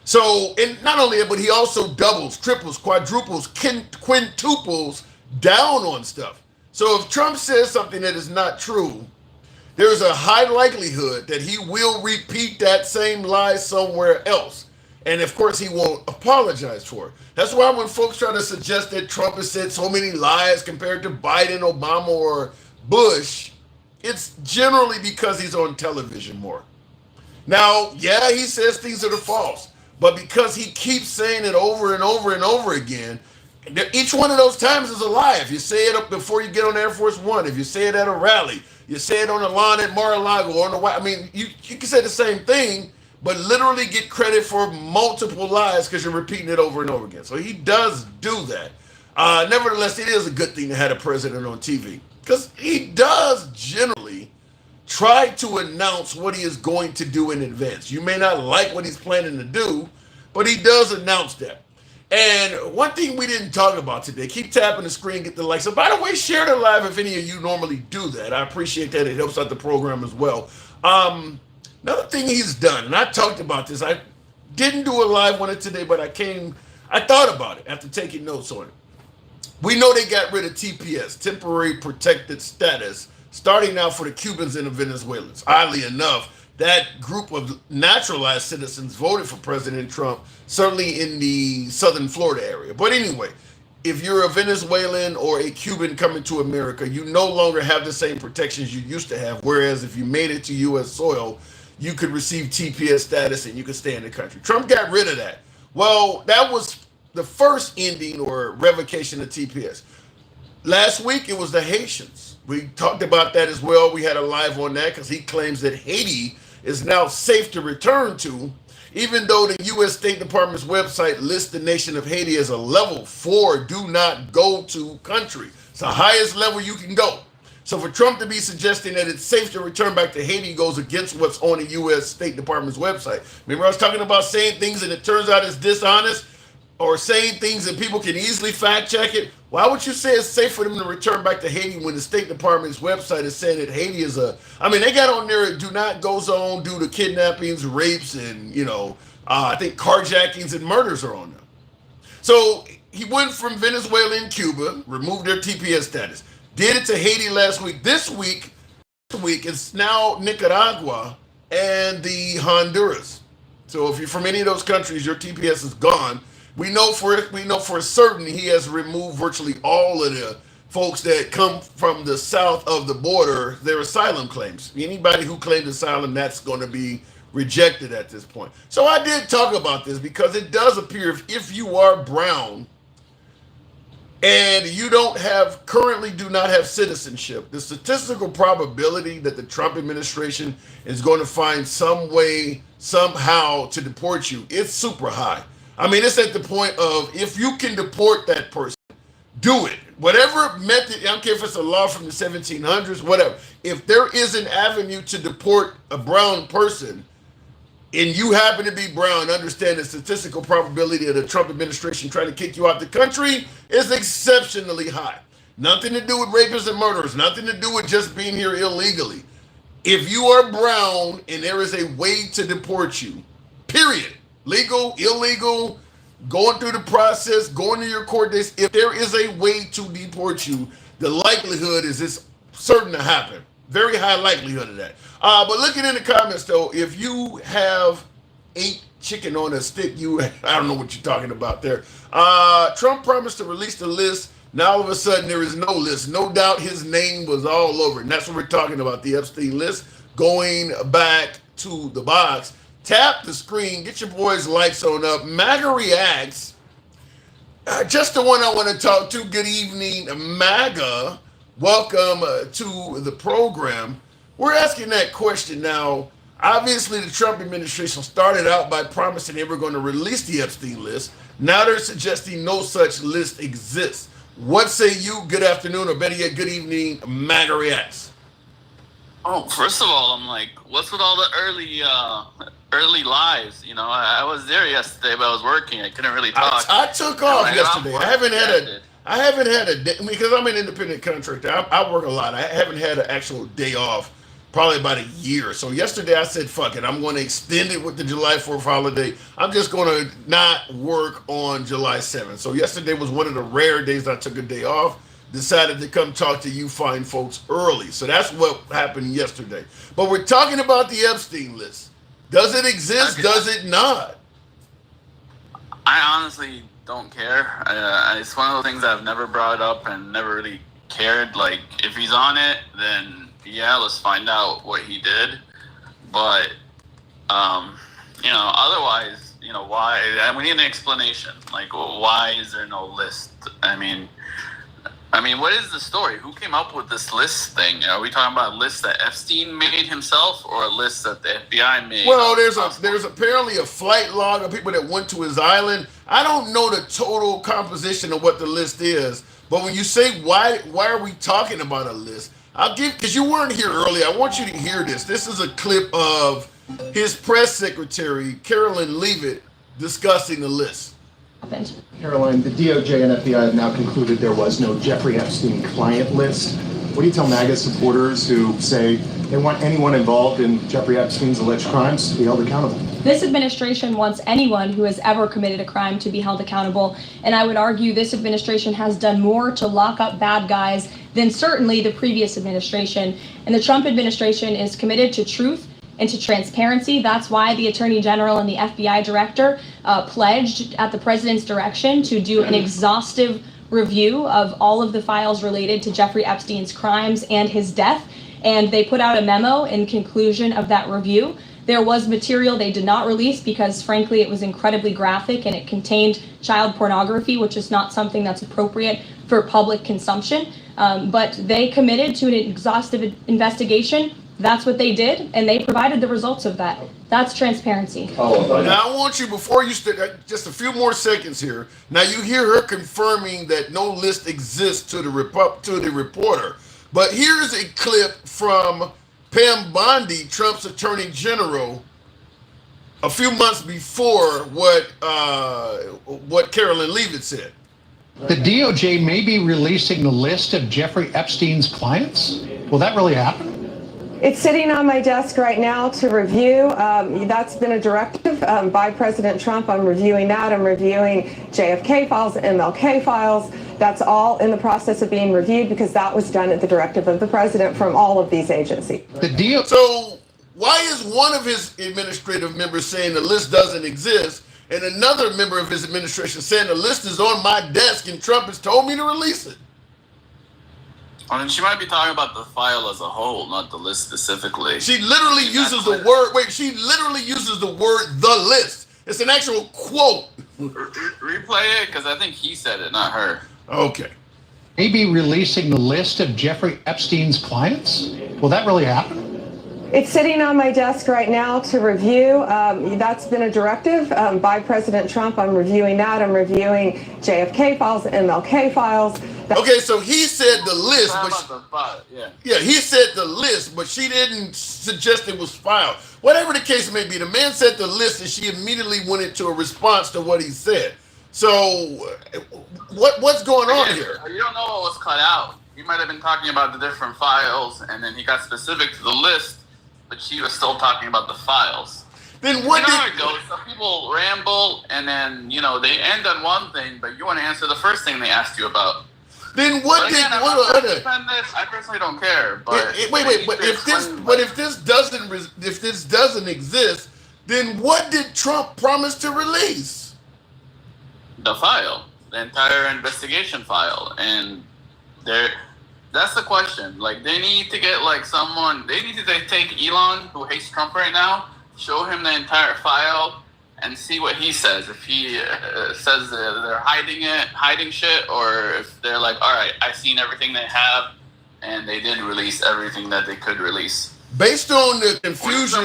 So, and not only that, but he also doubles, triples, quadruples, quintuples down on stuff. So if Trump says something that is not true, there's a high likelihood that he will repeat that same lie somewhere else. And of course, he won't apologize for it. That's why when folks try to suggest that Trump has said so many lies compared to Biden, Obama, or Bush, it's generally because he's on television more. Now, yeah, he says things that are false, but because he keeps saying it over and over and over again, each one of those times is a lie. If you say it up before you get on Air Force One, if you say it at a rally, you say it on the lawn at Mar-a-Lago or on the White, I mean, you can say the same thing, but literally get credit for multiple lies because you're repeating it over and over again. So he does do that. Nevertheless, it is a good thing to have a president on TV because he does generally try to announce what he is going to do in advance. You may not like what he's planning to do, but he does announce that. And one thing we didn't talk about today, keep tapping the screen, get the likes. So by the way, share the live if any of you normally do that. I appreciate that. It helps out the program as well. Another thing he's done, and I talked about this, I didn't do a live on it today, but I thought about it after taking notes on it. We know they got rid of TPS, temporary protected status, starting now for the Cubans and the Venezuelans. Oddly enough, that group of naturalized citizens voted for President Trump, certainly in the southern Florida area. But anyway, if you're a Venezuelan or a Cuban coming to America, you no longer have the same protections you used to have, whereas if you made it to U.S. soil, you could receive TPS status and you could stay in the country. Trump got rid of that. Well, that was the first ending or revocation of TPS. Last week, it was the Haitians. We talked about that as well. We had a live on that because he claims that Haiti is now safe to return to, even though the U.S. State Department's website lists the nation of Haiti as a level 4 do not go to country. It's the highest level you can go. So for Trump to be suggesting that it's safe to return back to Haiti goes against what's on the U.S. State Department's website. Remember I was talking about saying things and it turns out it's dishonest, or saying things that people can easily fact check it? Why would you say it's safe for them to return back to Haiti when the State Department's website is saying that Haiti is they got on there, do not go zone due to kidnappings, rapes, and, I think carjackings and murders are on there. So he went from Venezuela and Cuba, removed their TPS status, did it to Haiti last week. This week, it's now Nicaragua and the Honduras. So if you're from any of those countries, your TPS is gone. We know for certain he has removed virtually all of the folks that come from the south of the border, their asylum claims. Anybody who claimed asylum, that's going to be rejected at this point. So I did talk about this because it does appear if you are brown and you currently do not have citizenship, the statistical probability that the Trump administration is going to find some way, somehow to deport you, it's super high. I mean, it's at the point of if you can deport that person, do it. Whatever method, I don't care if it's a law from the 1700s, whatever. If there is an avenue to deport a brown person and you happen to be brown, understand the statistical probability of the Trump administration trying to kick you out the country is exceptionally high. Nothing to do with rapists and murderers, nothing to do with just being here illegally. If you are brown and there is a way to deport you, period, legal, illegal, going through the process, going to your court dates, if there is a way to deport you, the likelihood is it's certain to happen. Very high likelihood of that. But looking in the comments, though, if you have 8 chicken on a stick, I don't know what you're talking about there. Trump promised to release the list. Now, all of a sudden, there is no list. No doubt his name was all over it. And that's what we're talking about, the Epstein list. Going back to the box. Tap the screen. Get your boys' lights on up. MAGA reacts. Just the one I want to talk to. Good evening, MAGA. Welcome to the program. we're asking that question now. Obviously, the Trump administration started out by promising they were going to release the Epstein list. Now they're suggesting no such list exists. What say you? Good afternoon, or better yet, good evening, MAGA Reacts. Oh, first of all, I'm like, what's with all the early lies? You know, I was there yesterday, but I was working. I couldn't really talk. I took off yesterday. I haven't had a day, because I'm an independent contractor. I work a lot. I haven't had an actual day off probably about a year. So yesterday I said, fuck it. I'm going to extend it with the July 4th holiday. I'm just going to not work on July 7th. So yesterday was one of the rare days I took a day off. Decided to come talk to you fine folks early. So that's what happened yesterday. But we're talking about the Epstein list. Does it exist? Does it not? I honestly don't care. It's one of those things I've never brought up and never really cared. Like, if he's on it, then yeah, let's find out what he did. But, you know, otherwise, you know, why? We need an explanation. Like, why is there no list? I mean, what is the story? Who came up with this list thing? Are we talking about a list that Epstein made himself, or a list that the FBI made? Well, there's apparently a flight log of people that went to his island. I don't know the total composition of what the list is, but when you say why are we talking about a list? Because you weren't here earlier. I want you to hear this. This is a clip of his press secretary, Caroline Leavitt, discussing the list. Caroline, the DOJ and FBI have now concluded there was no Jeffrey Epstein client list. What do you tell MAGA supporters who say they want anyone involved in Jeffrey Epstein's alleged crimes to be held accountable? This administration wants anyone who has ever committed a crime to be held accountable, and I would argue this administration has done more to lock up bad guys than certainly the previous administration. And the Trump administration is committed to truth and to transparency. That's why the Attorney General and the FBI Director pledged at the President's direction to do an exhaustive review of all of the files related to Jeffrey Epstein's crimes and his death. And they put out a memo in conclusion of that review. There was material they did not release because, frankly, it was incredibly graphic and it contained child pornography, which is not something that's appropriate for public consumption. But they committed to an exhaustive investigation. That's what they did, and they provided the results of that. That's transparency. Now, I want you, before you start, just a few more seconds here. Now, you hear her confirming that no list exists to the reporter. But here's a clip from Pam Bondi, Trump's Attorney General, a few months before what Caroline Leavitt said. The DOJ may be releasing the list of Jeffrey Epstein's clients? Will that really happen? It's sitting on my desk right now to review. That's been a directive by President Trump. I'm reviewing that. I'm reviewing JFK files, MLK files. That's all in the process of being reviewed because that was done at the directive of the president from all of these agencies. So why is one of his administrative members saying the list doesn't exist and another member of his administration saying the list is on my desk and Trump has told me to release it? I mean, she might be talking about the file as a whole, not the list specifically. She literally uses the word, the list. It's an actual quote. Replay it, because I think he said it, not her. Okay. Maybe releasing the list of Jeffrey Epstein's clients? Will that really happen? It's sitting on my desk right now to review. That's been a directive by President Trump. I'm reviewing that. I'm reviewing JFK files, MLK files. Okay, so he said the list, he said the list, but she didn't suggest it was filed. Whatever the case may be, the man said the list, and she immediately went into a response to what he said. So, what's going on here? You don't know what was cut out. He might have been talking about the different files, and then he got specific to the list, but she was still talking about the files. Then what how it goes. Some people ramble, and then, they end on one thing, but you want to answer the first thing they asked you about. Then what did I personally don't care. But if this doesn't exist, then what did Trump promise to release? The file, the entire investigation file, and that's the question. Like, they need to get someone. They need to take Elon, who hates Trump right now, show him the entire file, and see what he says. If he says they're hiding shit, or if they're like, all right, I've seen everything they have, and they did release everything that they could release. Based on the confusion,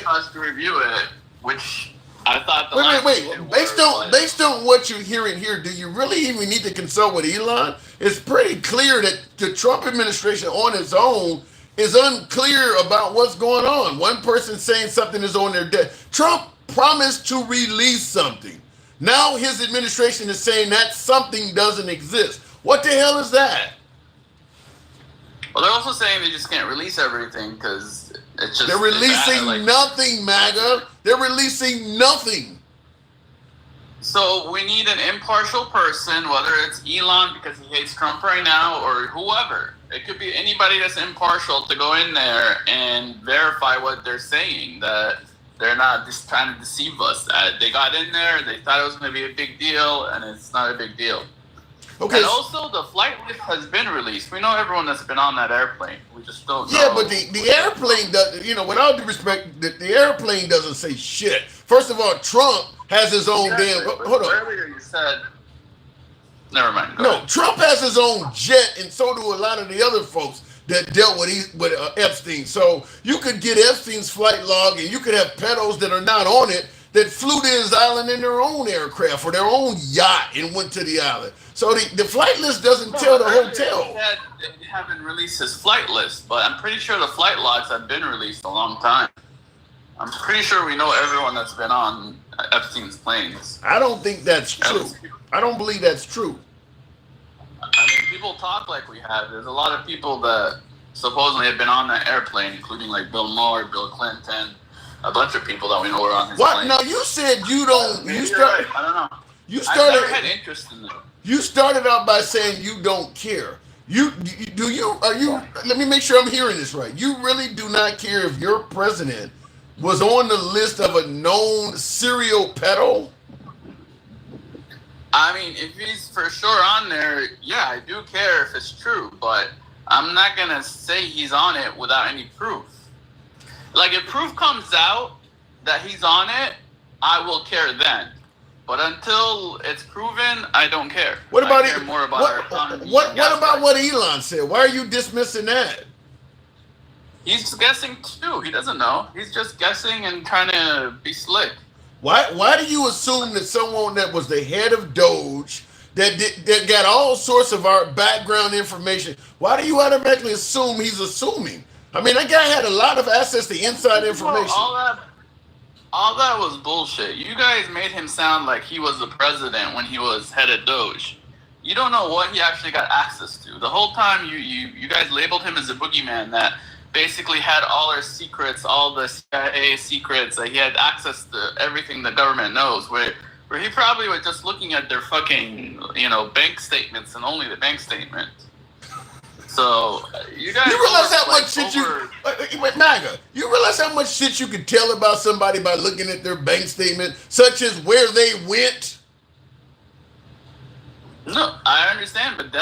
us to review it, which I thought. Wait. Based on what you're hearing here, do you really even need to consult with Elon? It's pretty clear that the Trump administration on its own is unclear about what's going on. One person saying something is on their desk. Trump promised to release something. Now his administration is saying that something doesn't exist. What the hell is that? Well, they're also saying they just can't release everything because it's just... They're releasing nothing, MAGA. They're releasing nothing. So we need an impartial person, whether it's Elon because he hates Trump right now or whoever. It could be anybody that's impartial to go in there and verify what they're saying, that they're not just trying to deceive us. They got in there, they thought it was going to be a big deal, and it's not a big deal. Okay. And also, the flight list has been released. We know everyone that's been on that airplane. We just don't know. Yeah, but the airplane doesn't, with all due respect, the airplane doesn't say shit. First of all, Trump has his own damn... Hold on. Earlier you said... Never mind. No, Trump has his own jet, and so do a lot of the other folks that dealt with Epstein. So you could get Epstein's flight log, and you could have pedos that are not on it that flew to his island in their own aircraft or their own yacht and went to the island. So the flight list doesn't tell the hotel. They haven't released his flight list, but I'm pretty sure the flight logs have been released a long time. I'm pretty sure we know everyone that's been on Epstein's planes. I don't think that's true. I don't believe that's true. I mean, people talk like we have. There's a lot of people that supposedly have been on that airplane, including like Bill Maher, Bill Clinton, a bunch of people that we know were on his plane. What? No, you said you don't. You started. I don't know. I've never had interest in them. You started out by saying you don't care. Let me make sure I'm hearing this right. You really do not care if your president was on the list of a known serial pedo? I mean, if he's for sure on there, yeah, I do care if it's true, but I'm not going to say he's on it without any proof. Like, if proof comes out that he's on it, I will care then. But until it's proven, I don't care. What about I care more about our economy. What about what Elon said? Why are you dismissing that? He's guessing too. He doesn't know. He's just guessing and trying to be slick. Why do you assume that someone that was the head of Doge, that got all sorts of our background information, why do you automatically assume he's assuming? I mean, that guy had a lot of access to inside information. All that was bullshit. You guys made him sound like he was the president when he was head of Doge. You don't know what he actually got access to. The whole time you guys labeled him as a boogeyman that basically had all our secrets, all the CIA secrets, that he had access to everything the government knows, where he probably was just looking at their fucking, bank statements and only the bank statement. So, you guys... You realize how much shit MAGA, you realize how much shit you can tell about somebody by looking at their bank statement, such as where they went? No, I understand, but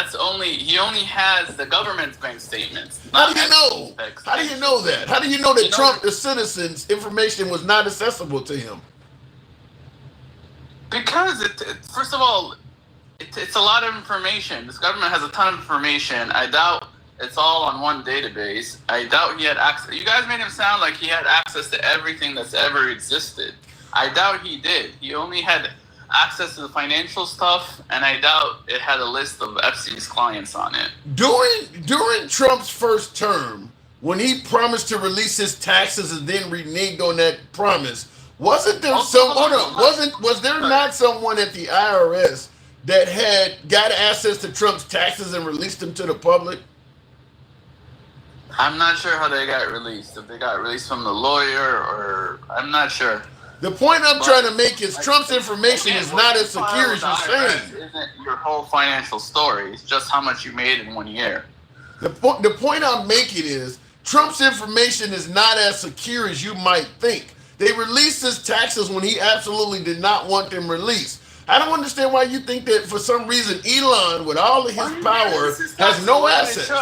he only has the government's bank statements. How do you know? How do you know that? How do you know that Trump, the citizens' information was not accessible to him? Because, first of all, it's a lot of information. This government has a ton of information. I doubt it's all on one database. I doubt he had access. You guys made him sound like he had access to everything that's ever existed. I doubt he did. He only had access to the financial stuff, and I doubt it had a list of Epstein's clients on it. During Trump's first term, when he promised to release his taxes and then reneged on that promise, wasn't there was there not someone at the IRS that had got access to Trump's taxes and released them to the public? I'm not sure how they got released. If they got released from the lawyer, or I'm not sure. The point I'm trying to make is Trump's information is not as secure as you're saying. Isn't your whole financial story. It's just how much you made in 1 year. The point I'm making is Trump's information is not as secure as you might think. They released his taxes when he absolutely did not want them released. I don't understand why you think that for some reason Elon, with all of his power, has no assets.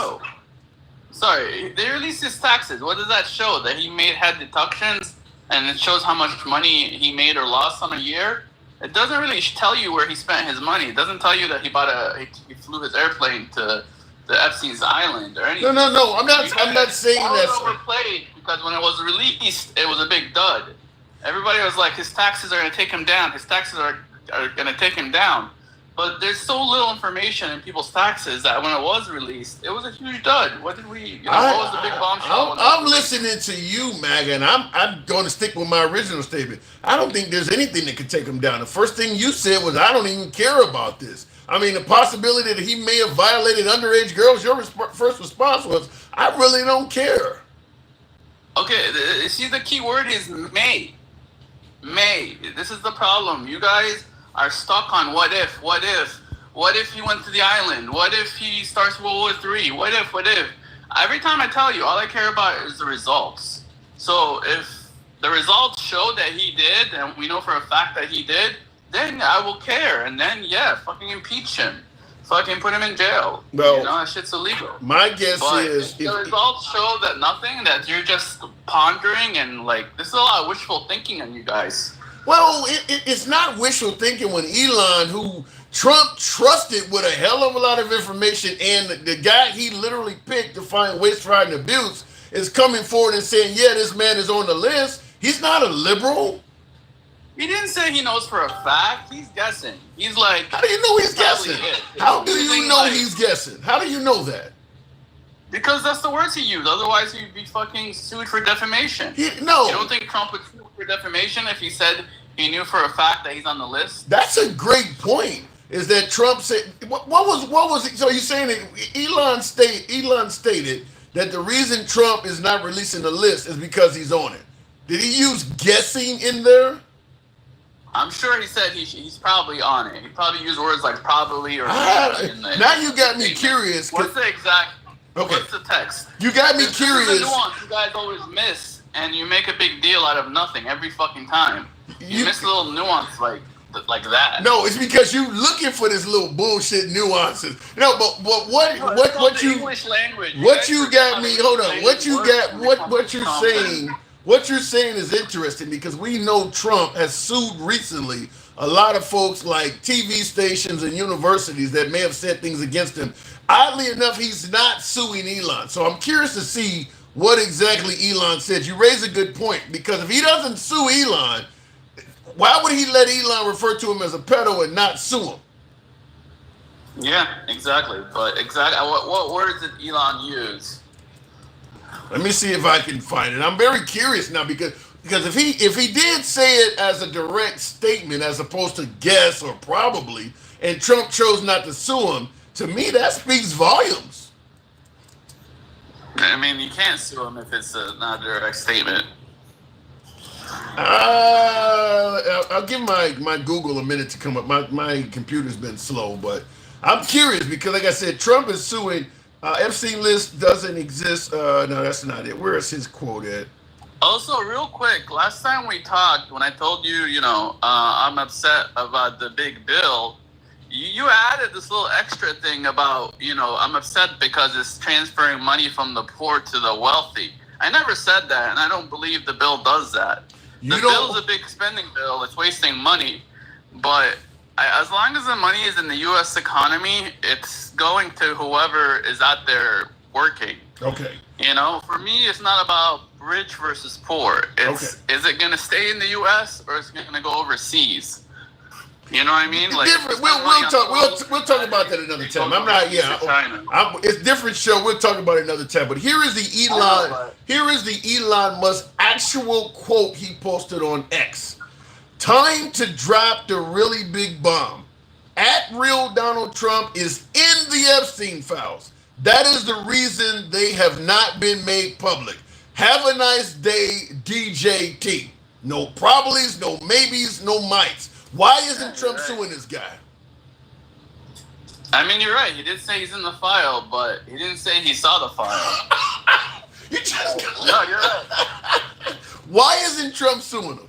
Sorry, they released his taxes. What does that show? That he had deductions, and it shows how much money he made or lost on a year? It doesn't really tell you where he spent his money. It doesn't tell you that he flew his airplane to the Epstein's Island or anything. No. I'm not saying that. It was overplayed because when it was released, it was a big dud. Everybody was like, his taxes are going to take him down. His taxes are going to take him down. But there's so little information in people's taxes that when it was released, it was a huge dud. What did we, what was the big bombshell? I'm listening to you, MAGA, and I'm going to stick with my original statement. I don't think there's anything that could take him down. The first thing you said was, I don't even care about this. I mean, the possibility that he may have violated underage girls, your first response was, I really don't care. Okay, see, the key word is may. May. This is the problem. You guys are stuck on what if. What if he went to the island? What if he starts World War III? What if? Every time I tell you, all I care about is the results. So if the results show that he did, and we know for a fact that he did, then I will care. And then, fucking impeach him. Fucking put him in jail. Well, that shit's illegal. My guess is... If the results show that nothing, that you're just pondering and, this is a lot of wishful thinking on you guys. Well, it's not wishful thinking when Elon, who Trump trusted with a hell of a lot of information, and the guy he literally picked to find waste, fraud, and abuse, is coming forward and saying, yeah, this man is on the list. He's not a liberal. He didn't say he knows for a fact. He's guessing. He's like... How do you know he's guessing? How do you know he's guessing? How do you know that? Because that's the words he used. Otherwise, he'd be fucking sued for defamation. No. You don't think Trump would sue for defamation if he said he knew for a fact that he's on the list? That's a great point. Is that Trump said... What was it? So you're saying that Elon stated that the reason Trump is not releasing the list is because he's on it. Did he use guessing in there? I'm sure he said he's probably on it. He probably used words like probably or... Now you got me curious. What's the exact... Okay. What's the text? You got me curious. This is the nuance you guys always miss, and you make a big deal out of nothing every fucking time. You miss a little nuance like that. No, it's because you looking for this little bullshit nuances. No, but what you English language. What you got me? Hold on. What you got? What you're saying? What you're saying is interesting because we know Trump has sued recently a lot of folks like TV stations and universities that may have said things against him. Oddly enough, he's not suing Elon. So I'm curious to see what exactly Elon said. You raise a good point because if he doesn't sue Elon, why would he let Elon refer to him as a pedo and not sue him? Yeah, exactly. But what words did Elon use? Let me see if I can find it. I'm very curious now because if he did say it as a direct statement as opposed to guess or probably, and Trump chose not to sue him, to me that speaks volumes. I mean, you can't sue him if it's not a direct statement. I'll give my Google a minute to come up. My computer's been slow, but I'm curious because, like I said, Trump is suing. Epstein list doesn't exist. No, that's not it. Where is his quote at? Also, real quick, last time we talked, when I told you, I'm upset about the big bill, you added this little extra thing about, I'm upset because it's transferring money from the poor to the wealthy. I never said that, and I don't believe the bill does that. The bill is a big spending bill. It's wasting money. But as long as the money is in the U.S. economy, it's going to whoever is out there working. Okay. For me, it's not about rich versus poor. Is it going to stay in the U.S. or is it going to go overseas? You know what I mean? We'll talk about that another time. I'm not. Yeah, it's a different show. We'll talk about it another time. But here is the Elon Musk actual quote he posted on X. Time to drop the really big bomb. @real Donald Trump is in the Epstein files. That is the reason they have not been made public. Have a nice day, DJT. No probablys, no maybes, no mights. Why isn't Trump suing this guy? I mean, you're right. He did say he's in the file, but he didn't say he saw the file. No, you're right. Why isn't Trump suing him?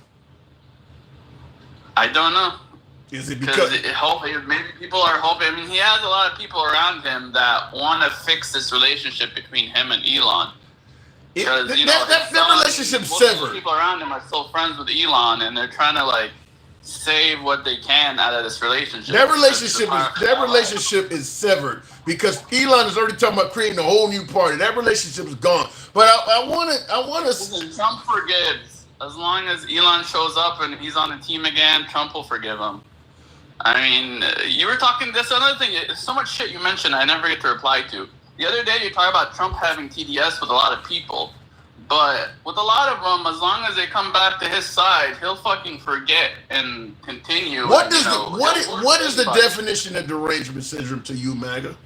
I don't know. Is it because maybe people are hoping? I mean, he has a lot of people around him that want to fix this relationship between him and Elon. Because that relationship's severed. People around him are still friends with Elon, and they're trying to save what they can out of this relationship. That relationship is severed because Elon is already talking about creating a whole new party. That relationship is gone. But I want to. Listen, Trump forgives as long as Elon shows up and he's on the team again. Trump will forgive him. I mean, you were talking. That's another thing. So much shit you mentioned I never get to reply to. The other day you talked about Trump having TDS with a lot of people. But with a lot of them, as long as they come back to his side, he'll fucking forget and continue. What is the definition of derangement syndrome to you, MAGA?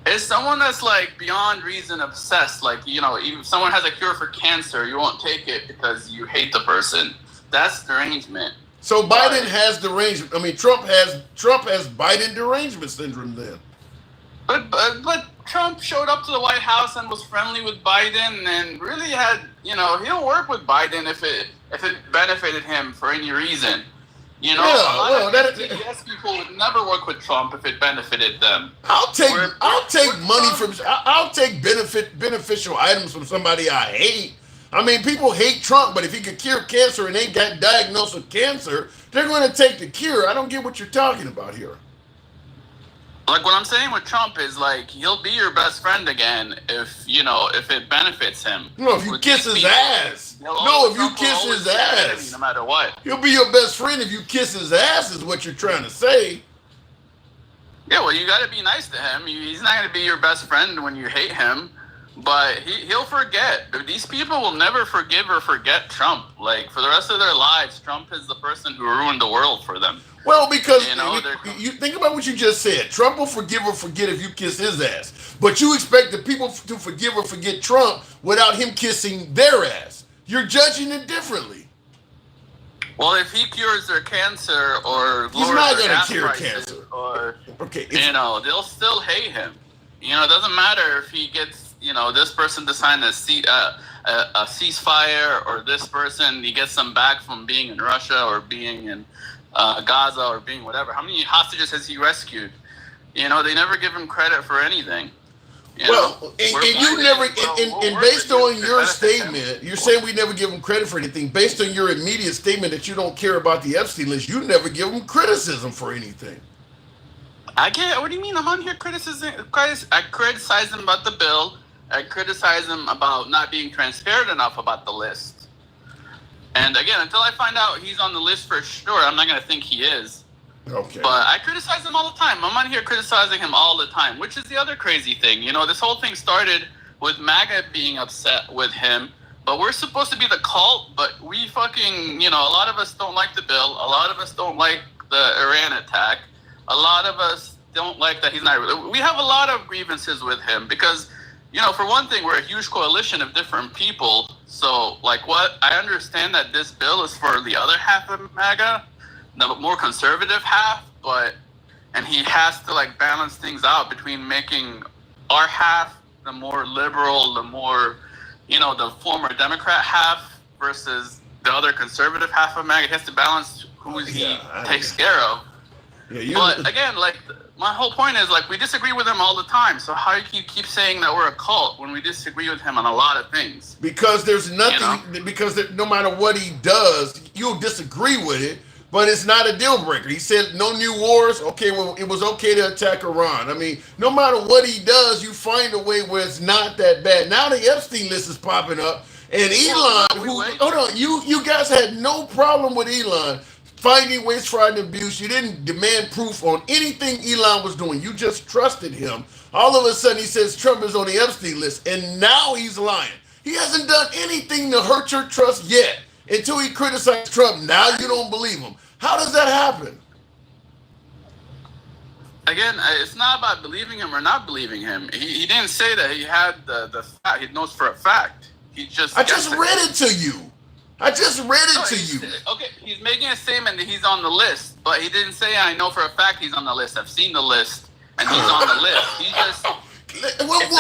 It's someone that's like beyond reason obsessed. Like, if someone has a cure for cancer, you won't take it because you hate the person. That's derangement. So Biden has derangement. I mean, Trump has Biden derangement syndrome then. But Trump showed up to the White House and was friendly with Biden and really had, he'll work with Biden if it benefited him for any reason. A lot of TDS people would never work with Trump if it benefited them. I'll take beneficial items from somebody I hate. I mean, people hate Trump, but if he could cure cancer and they got diagnosed with cancer, they're going to take the cure. I don't get what you're talking about here. Like what I'm saying with Trump is like he'll be your best friend again if it benefits him. No, if you kiss his ass. No, if you kiss his ass. No matter what. He'll be your best friend if you kiss his ass is what you're trying to say. Yeah, well, you got to be nice to him. He's not going to be your best friend when you hate him, but he'll forget. These people will never forgive or forget Trump. Like for the rest of their lives, Trump is the person who ruined the world for them. Well, because you think about what you just said. Trump will forgive or forget if you kiss his ass. But you expect the people to forgive or forget Trump without him kissing their ass. You're judging it differently. Well, if he cures their cancer or he's not going to cure cancer. Or, they'll still hate him. It doesn't matter if he gets, this person to sign a ceasefire or this person, he gets them back from being in Russia or being in Gaza or being whatever. How many hostages has he rescued? They never give him credit for anything. Based on your statement, you're saying we never give him credit for anything. Based on your immediate statement that you don't care about the Epstein list, you never give him criticism for anything. I can't. What do you mean? I'm on here criticizing. I criticize him about the bill. I criticize him about not being transparent enough about the list. And again, until I find out he's on the list for sure, I'm not going to think he is. Okay. But I criticize him all the time. I'm on here criticizing him all the time, which is the other crazy thing. This whole thing started with MAGA being upset with him, but we're supposed to be the cult, but we fucking, a lot of us don't like the bill. A lot of us don't like the Iran attack. A lot of us don't like that he's not. We have a lot of grievances with him because, for one thing, we're a huge coalition of different people. So, I understand that this bill is for the other half of MAGA, the more conservative half, and he has to, balance things out between making our half the more liberal, the more, the former Democrat half versus the other conservative half of MAGA. He has to balance who he takes care of. Yeah, but, again, my whole point is, we disagree with him all the time. So how do you keep saying that we're a cult when we disagree with him on a lot of things? Because there's nothing, because no matter what he does, you'll disagree with it, but it's not a deal breaker. He said no new wars. Okay, well, it was okay to attack Iran. I mean, no matter what he does, you find a way where it's not that bad. Now the Epstein list is popping up, and Elon, hold on, you guys had no problem with Elon finding waste, fraud, and abuse. You didn't demand proof on anything Elon was doing. You just trusted him. All of a sudden, he says Trump is on the Epstein list, and now he's lying. He hasn't done anything to hurt your trust yet until he criticized Trump. Now you don't believe him. How does that happen? Again, it's not about believing him or not believing him. He didn't say that he had the fact. He knows for a fact. I just read it to you. Okay, he's making a statement that he's on the list, but he didn't say, I know for a fact he's on the list. I've seen the list, and he's on the list. He just... Wait.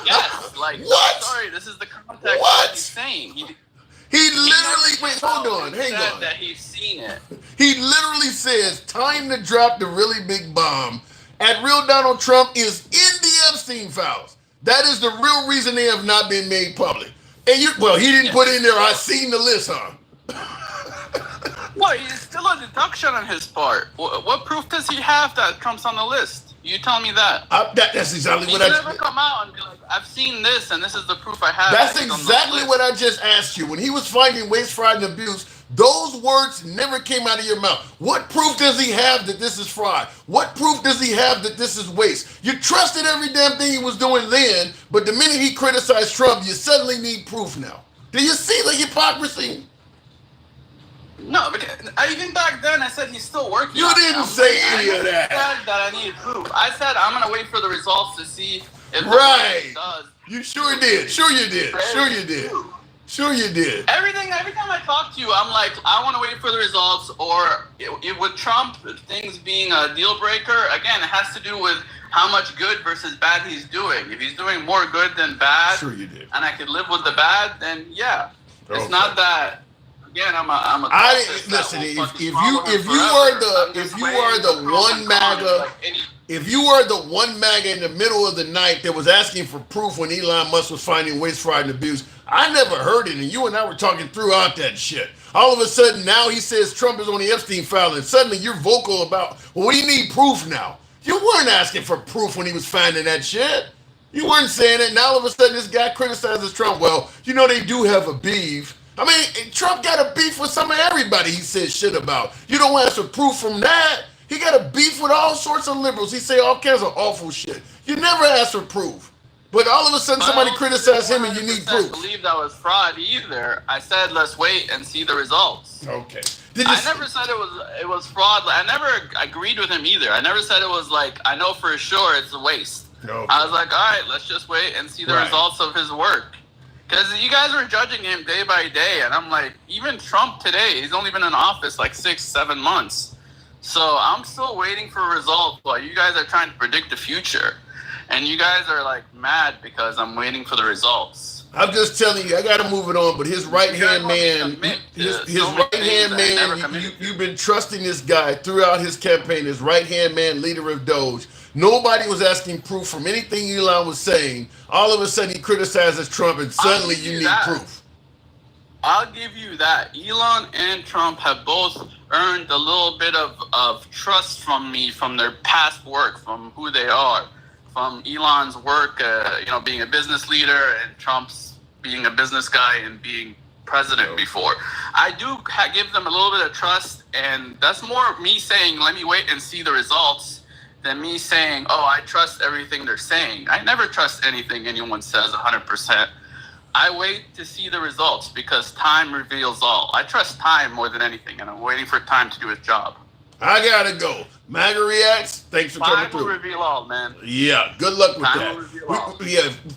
Yes, what? Sorry, this is the context of what he's saying. He literally... Wait, hold on, hang on. That he's seen it. He literally says, time to drop the really big bomb. At Real Donald Trump is in the Epstein files. That is the real reason they have not been made public. And he didn't put in there, I seen the list, huh? No, it's still a deduction on his part. What proof does he have that Trump's on the list? You tell me that. That's exactly what I never come out and be like, I've seen this, and this is the proof I have. That's exactly what I just asked you. When he was fighting waste, fraud, and abuse, those words never came out of your mouth. What proof does he have that this is fraud? What proof does he have that this is waste? You trusted every damn thing he was doing then, but the minute he criticized Trump, you suddenly need proof now. Do you see the hypocrisy? No, but even back then I said he's still working. You didn't say any of that. I said that I needed proof. I said I'm going to wait for the results to see if right. It does. You sure did. Sure you did. Sure you did. Sure you did. Every time I talk to you, I'm like, I want to wait for the results. Or with Trump, things being a deal breaker, again, it has to do with how much good versus bad he's doing. If he's doing more good than bad, sure you did, and I could live with the bad, then yeah. Okay. It's not that. Again, I'm a. Listen. If you are the one MAGA. If you are the one MAGA in the middle of the night that was asking for proof when Elon Musk was finding waste, fraud, and abuse, I never heard it, and you and I were talking throughout that shit. All of a sudden, now he says Trump is on the Epstein file, and suddenly you're vocal about, well, we need proof now. You weren't asking for proof when he was finding that shit. You weren't saying it, and all of a sudden this guy criticizes Trump. Well, they do have a beef. I mean, Trump got a beef with some of everybody he says shit about. You don't ask for proof from that. He got a beef with all sorts of liberals. He say all kinds of awful shit. You never ask for proof. But all of a sudden somebody criticized him and you need proof. I don't believe that was fraud either. I said let's wait and see the results. Okay. I never said it was fraud. I never agreed with him either. I never said it was like, I know for sure it's a waste. Okay. I was like, all right, let's just wait and see the results of his work. Because you guys were judging him day by day. And I'm like, even Trump today, he's only been in office like 6-7 months. So I'm still waiting for results while you guys are trying to predict the future. And you guys are like mad because I'm waiting for the results. I'm just telling you, I got to move it on, but his right-hand man, you've been trusting this guy throughout his campaign, his right-hand man, leader of Doge. Nobody was asking proof from anything Elon was saying. All of a sudden he criticizes Trump and suddenly you need proof. I'll give you that. Elon and Trump have both earned a little bit of trust from me, from their past work, from who they are, from Elon's work, being a business leader, and Trump's being a business guy and being president before. I do give them a little bit of trust, and that's more me saying, let me wait and see the results, than me saying, oh, I trust everything they're saying. I never trust anything anyone says 100%. I wait to see the results because time reveals all. I trust time more than anything, and I'm waiting for time to do its job. I gotta go. MAGA Reacts, thanks for coming through. Time will reveal all, man. Yeah, good luck with time that. Will reveal all.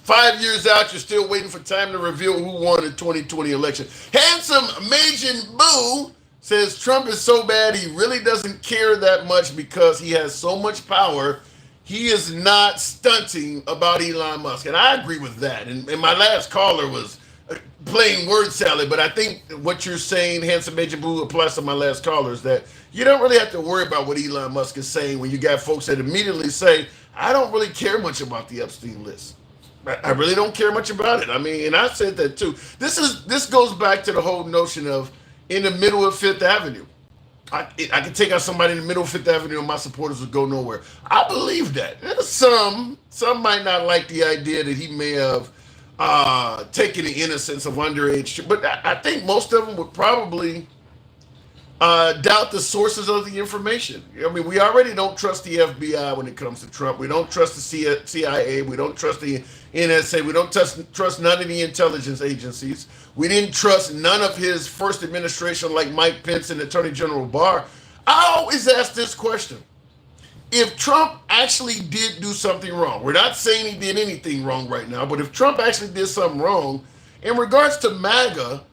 5 years out, you're still waiting for time to reveal who won the 2020 election. Handsome Majin Boo says Trump is so bad he really doesn't care that much because he has so much power. He is not stunting about Elon Musk. And I agree with that. And my last caller was playing word salad, but I think what you're saying, Handsome Major Boo, applies to my last caller, is that you don't really have to worry about what Elon Musk is saying when you got folks that immediately say, I don't really care much about the Epstein list. I really don't care much about it. I mean, and I said that too. This goes back to the whole notion of in the middle of Fifth Avenue. I can take out somebody in the middle of Fifth Avenue and my supporters would go nowhere. I believe that. Some might not like the idea that he may have taken the innocence of underage, but I think most of them would probably doubt the sources of the information. I mean, we already don't trust the FBI when it comes to Trump. We don't trust the CIA. We don't trust the NSA. We don't trust none of the intelligence agencies. We didn't trust none of his first administration like Mike Pence and Attorney General Barr. I always ask this question. If Trump actually did do something wrong, we're not saying he did anything wrong right now, but if Trump actually did something wrong, in regards to MAGA,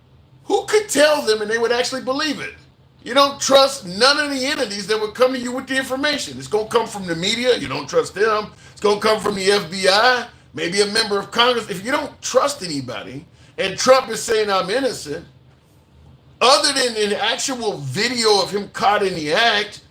who could tell them and they would actually believe it? You don't trust none of the entities that would come to you with the information. It's going to come from the media. You don't trust them. It's going to come from the FBI, maybe a member of Congress. If you don't trust anybody, and Trump is saying I'm innocent, other than an actual video of him caught in the act,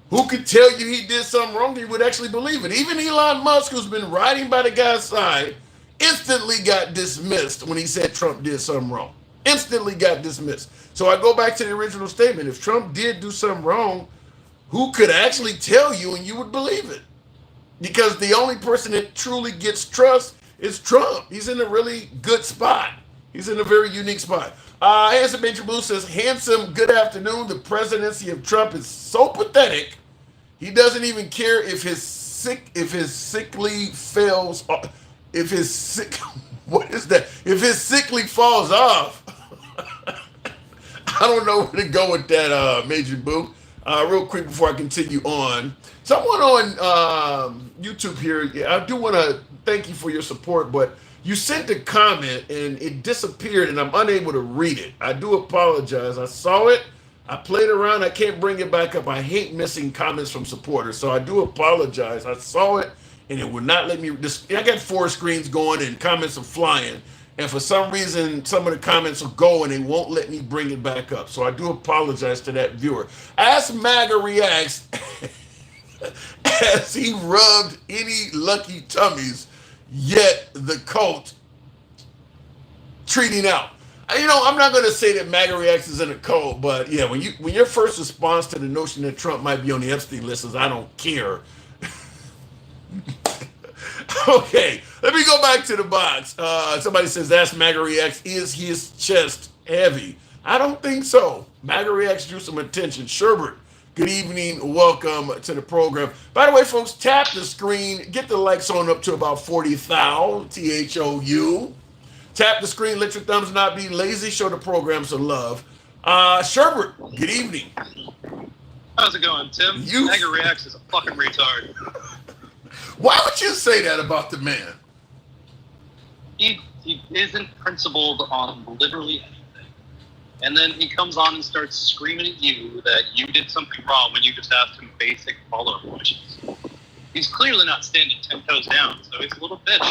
who could tell you he did something wrong? You would actually believe it. Even Elon Musk, who's been riding by the guy's side, instantly got dismissed when he said Trump did something wrong. Instantly got dismissed. So I go back to the original statement. If Trump did do something wrong, who could actually tell you and you would believe it? Because the only person that truly gets trust is Trump. He's in a really good spot. He's in a very unique spot. Handsome Major Blue says, handsome, good afternoon. The presidency of Trump is so pathetic. He doesn't even care if his sickly fails, if his sick, what is that? If his sickly falls off. I don't know where to go with that, Major Boo. Real quick before I continue on. Someone on YouTube here, I do want to thank you for your support, but you sent a comment and it disappeared and I'm unable to read it. I do apologize. I saw it. I played around. I can't bring it back up. I hate missing comments from supporters, so I do apologize. I saw it and it would not let me. I got 4 screens going and comments are flying. And for some reason, some of the comments will go and they won't let me bring it back up. So I do apologize to that viewer. As MAGA reacts, as he rubbed any lucky tummies, yet the cult treating out. You know, I'm not going to say that MAGA reacts is in a cult, but yeah, when your first response to the notion that Trump might be on the Epstein list is, I don't care. Okay, let me go back to the box. Somebody says, that's MAGA reacts. Is his chest heavy? I don't think so. MAGA reacts drew some attention. Sherbert, good evening. Welcome to the program. By the way, folks, tap the screen. Get the likes on up to about 40,000. THOU. Tap the screen. Let your thumbs not be lazy. Show the program some love. Sherbert, good evening. How's it going, Tim? MAGA reacts is a fucking retard. Why would you say that about the man? He isn't principled on literally anything. And then he comes on and starts screaming at you that you did something wrong when you just asked him basic follow-up questions. He's clearly not standing 10 toes down, so he's a little bitch.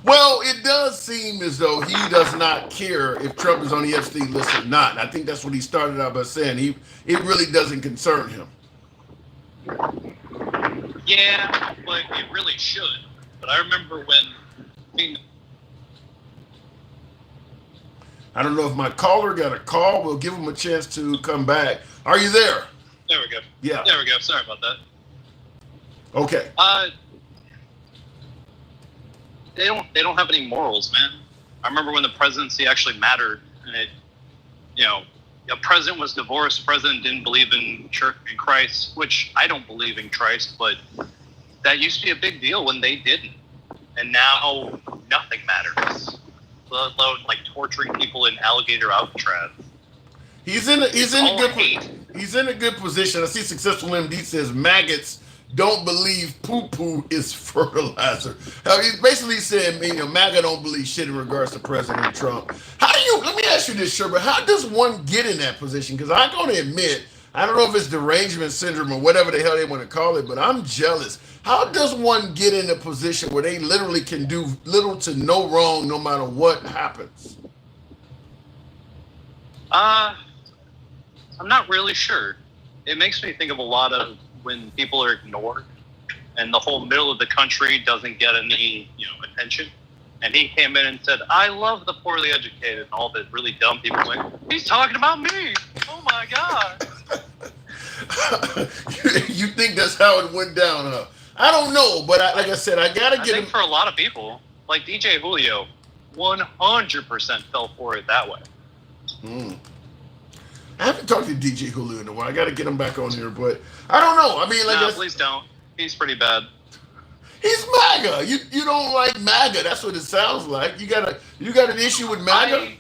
Well, it does seem as though he does not care if Trump is on the Epstein list or not. I think that's what he started out by saying. It really doesn't concern him. Yeah, but it really should. But I remember when... I don't know if my caller got a call. We'll give him a chance to come back. Are you there? There we go. Yeah. There we go. Sorry about that. Okay. They don't have any morals, man. I remember when the presidency actually mattered, and a president was divorced. The president didn't believe in church and Christ, which I don't believe in Christ, but that used to be a big deal when they didn't. And now nothing matters, let alone like torturing people in Alligator Alcatraz. He's in a good position. I see Successful MD says maggots don't believe poo-poo is fertilizer. He's basically saying, MAGA don't believe shit in regards to President Trump. Let me ask you this, Sherbert, how does one get in that position? Because I'm going to admit, I don't know if it's derangement syndrome or whatever the hell they want to call it, but I'm jealous. How does one get in a position where they literally can do little to no wrong no matter what happens? I'm not really sure. It makes me think of a lot of when people are ignored and the whole middle of the country doesn't get any attention. And he came in and said, I love the poorly educated, and all the really dumb people went, he's talking about me. Oh my God. You think that's how it went down, huh? I don't know, but like I said, I gotta get him. For a lot of people, like DJ Julio, 100% fell for it that way. I haven't talked to DJ Julio in a while. I gotta get him back on here, but I don't know. I mean, please don't. He's pretty bad. He's MAGA. You don't like MAGA. That's what it sounds like. You got an issue with MAGA?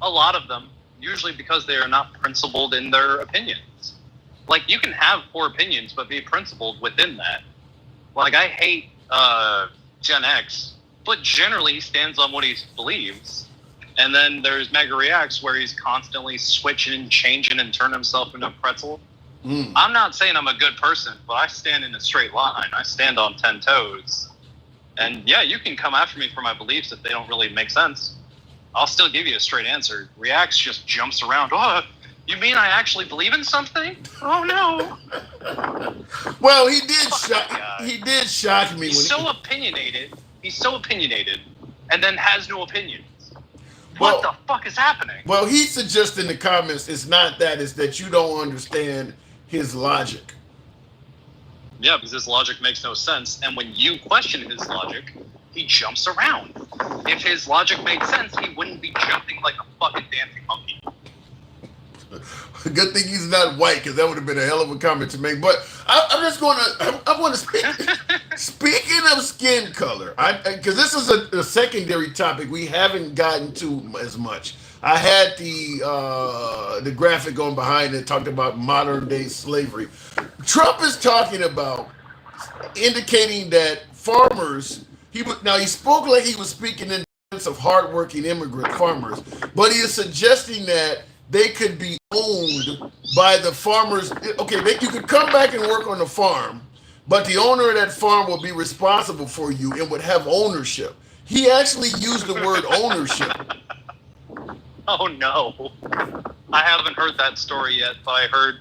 A lot of them, usually because they are not principled in their opinions. Like, you can have poor opinions, but be principled within that. Like, I hate Gen X, but generally he stands on what he believes. And then there's MAGA Reacts where he's constantly switching and changing and turning himself into a pretzel. I'm not saying I'm a good person, but I stand in a straight line. I stand on 10 toes. And yeah, you can come after me for my beliefs if they don't really make sense. I'll still give you a straight answer. Reacts just jumps around. Oh, you mean I actually believe in something? Oh no. Well, he did shock me. He's so opinionated, and then has no opinions. What the fuck is happening? Well, he suggests in the comments it's not that, it's that you don't understand his logic. Yeah, because his logic makes no sense. And when you question his logic, he jumps around. If his logic made sense, he wouldn't be jumping like a fucking dancing monkey. Good thing he's not white, because that would have been a hell of a comment to make. But I'm just going to, I want to speak. Speaking of skin color, because this is a secondary topic we haven't gotten to as much. I had the graphic on behind it, talked about modern day slavery. Trump is talking about indicating that farmers, he spoke like he was speaking in defense of hardworking immigrant farmers, but he is suggesting that they could be owned by the farmers. Okay, you could come back and work on the farm, but the owner of that farm will be responsible for you and would have ownership. He actually used the word ownership. Oh no. I haven't heard that story yet, but I heard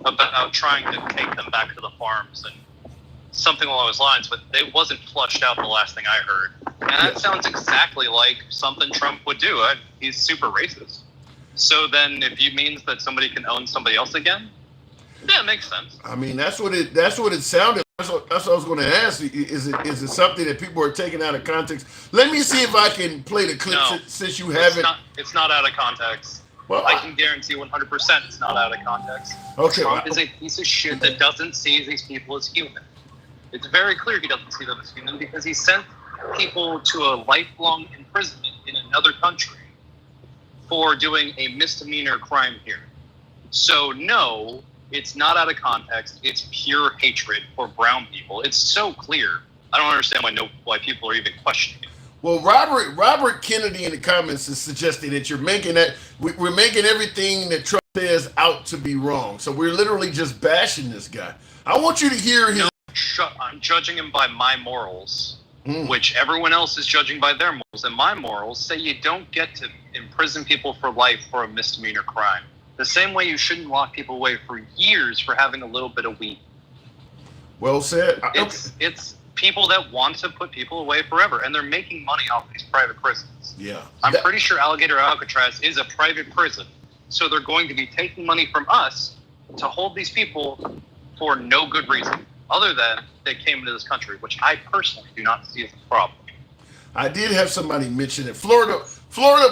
about trying to take them back to the farms and something along those lines, but it wasn't flushed out the last thing I heard. And that sounds exactly like something Trump would do. He's super racist. So then if it means that somebody can own somebody else again, yeah, it makes sense. I mean, that's what it sounded. That's what I was going to ask. Is it something that people are taking out of context? Let me see if I can play the clip since you haven't. It's not out of context. Well, I can guarantee 100% it's not out of context. Okay. Trump is a piece of shit that doesn't see these people as human. It's very clear he doesn't see them as human because he sent people to a lifelong imprisonment in another country for doing a misdemeanor crime here. So no, it's not out of context. It's pure hatred for brown people. It's so clear. I don't understand why people are even questioning it. Well, Robert Kennedy in the comments is suggesting that you're making that we're making everything that Trump says out to be wrong. So we're literally just bashing this guy. I want you to hear his. I'm judging him by my morals, which everyone else is judging by their morals. And my morals say you don't get to imprison people for life for a misdemeanor crime. The same way you shouldn't lock people away for years for having a little bit of weed. Well said. It's people that want to put people away forever, and they're making money off these private prisons. Yeah. I'm pretty sure Alligator Alcatraz is a private prison, so they're going to be taking money from us to hold these people for no good reason, other than they came into this country, which I personally do not see as a problem. I did have somebody mention it. Florida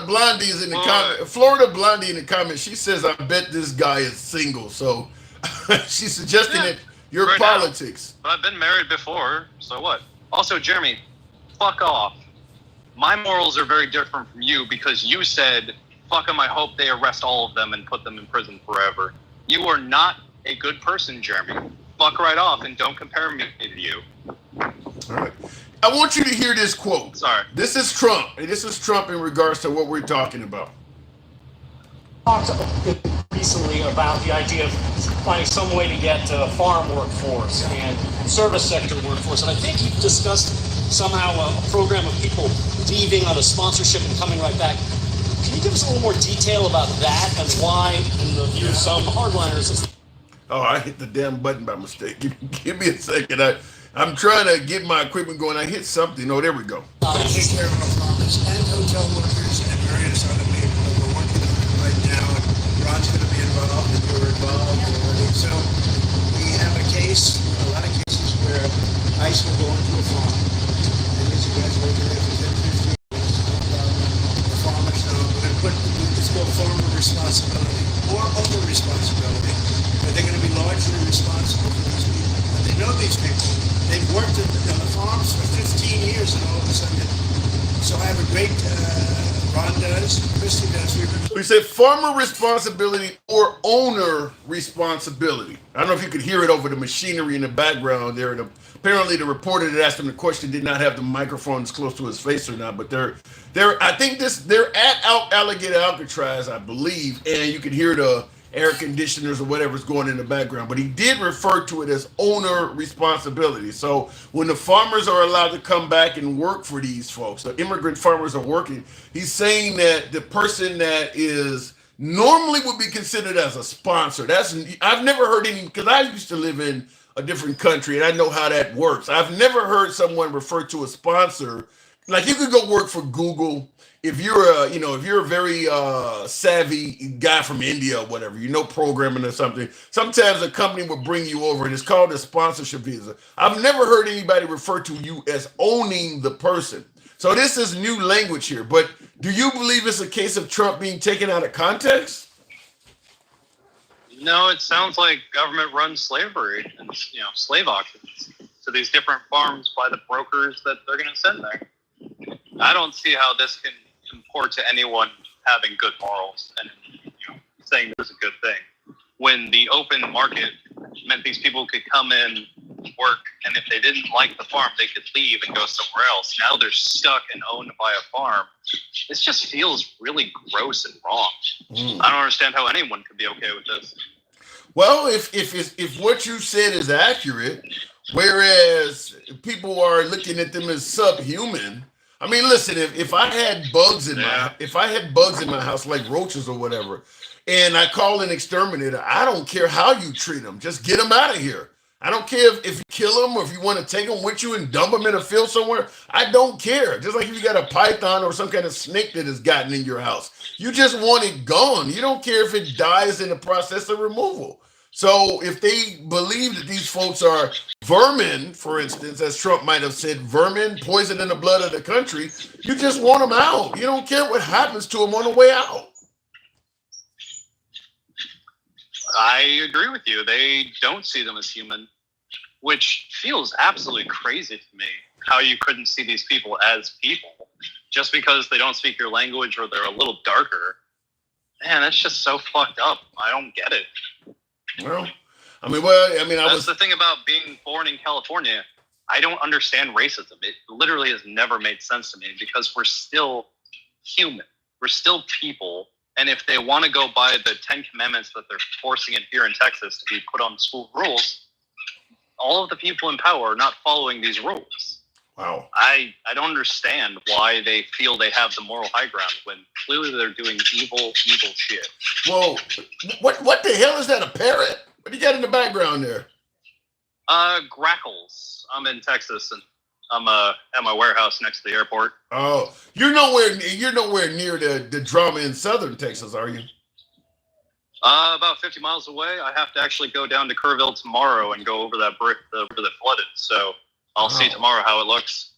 Blondie is in the comment. Florida Blondie in the comments. She says, "I bet this guy is single." So she's suggesting that your right politics. Now, but I've been married before, so what? Also, Jeremy, fuck off. My morals are very different from you because you said, "Fuck them. I hope they arrest all of them and put them in prison forever." You are not a good person, Jeremy. Fuck right off and don't compare me to you. All right. I want you to hear this quote. Sorry. This is Trump. This is Trump in regards to what we're talking about. Talked recently about the idea of finding some way to get farm workforce and service sector workforce. And I think you've discussed somehow a program of people leaving on a sponsorship and coming right back. Can you give us a little more detail about that and why, in the view of some hardliners? Oh, I hit the damn button by mistake. Give me a second. I'm trying to get my equipment going. I hit something. Oh, there we go. Take care of our farmers and hotel workers and various other people that we're working on right now. And Ron's going to be involved, and you're involved. And so we have a case, a lot of cases where ICE will go into a farm. And as you guys working there for 10, 15 years, the farmers know we're going to put it's called farmer responsibility or owner responsibility. But they're going to be largely responsible for these people. And they know these people. They've worked on the farms for 15 years, and all of a sudden, so I have a great, Ron does, Christy does. We said farmer responsibility or owner responsibility. I don't know if you could hear it over the machinery in the background there. And apparently the reporter that asked him the question did not have the microphones close to his face or not, but they're at Alligator Alcatraz, I believe, and you can hear the air conditioners or whatever's going in the background, but he did refer to it as owner responsibility. So when the farmers are allowed to come back and work for these folks, the immigrant farmers are working, he's saying that the person that is normally would be considered as a sponsor. I've never heard any, because I used to live in a different country and I know how that works. I've never heard someone refer to a sponsor Like you could go work for Google if you're if you're a very savvy guy from India or whatever, programming or something. Sometimes a company will bring you over, and it's called a sponsorship visa. I've never heard anybody refer to you as owning the person. So this is new language here. But do you believe it's a case of Trump being taken out of context? No, it sounds like government-run slavery and slave auctions to these different farms by the brokers that they're going to send there. I don't see how this can comport to anyone having good morals and saying this is a good thing. When the open market meant these people could come in, work, and if they didn't like the farm, they could leave and go somewhere else. Now they're stuck and owned by a farm. This just feels really gross and wrong. I don't understand how anyone could be okay with this. Well, if what you said is accurate, whereas people are looking at them as subhuman. I mean, listen, if I had bugs in my house like roaches or whatever, and I call an exterminator, I don't care how you treat them, just get them out of here. I don't care if you kill them or if you want to take them with you and dump them in a field somewhere. I don't care. Just like if you got a python or some kind of snake that has gotten in your house, you just want it gone. You don't care if it dies in the process of removal. So if they believe that these folks are vermin, for instance, as Trump might have said, vermin, poison in the blood of the country, you just want them out. You don't care what happens to them on the way out. I agree with you. They don't see them as human, which feels absolutely crazy to me, how you couldn't see these people as people just because they don't speak your language or they're a little darker. Man, that's just so fucked up. I don't get it. Well, That's the thing about being born in California. I don't understand racism. It literally has never made sense to me because we're still human. We're still people. And if they want to go by the 10 commandments that they're forcing in here in Texas to be put on school rules, all of the people in power are not following these rules. Wow. I don't understand why they feel they have the moral high ground when clearly they're doing evil shit. Whoa, what the hell is that, a parrot? What do you got in the background there? Grackles. I'm in Texas and I'm at my warehouse next to the airport. Oh, you're nowhere near the drama in southern Texas, are you? About 50 miles away. I have to actually go down to Kerrville tomorrow and go over the river that flooded. So I'll see tomorrow how it looks.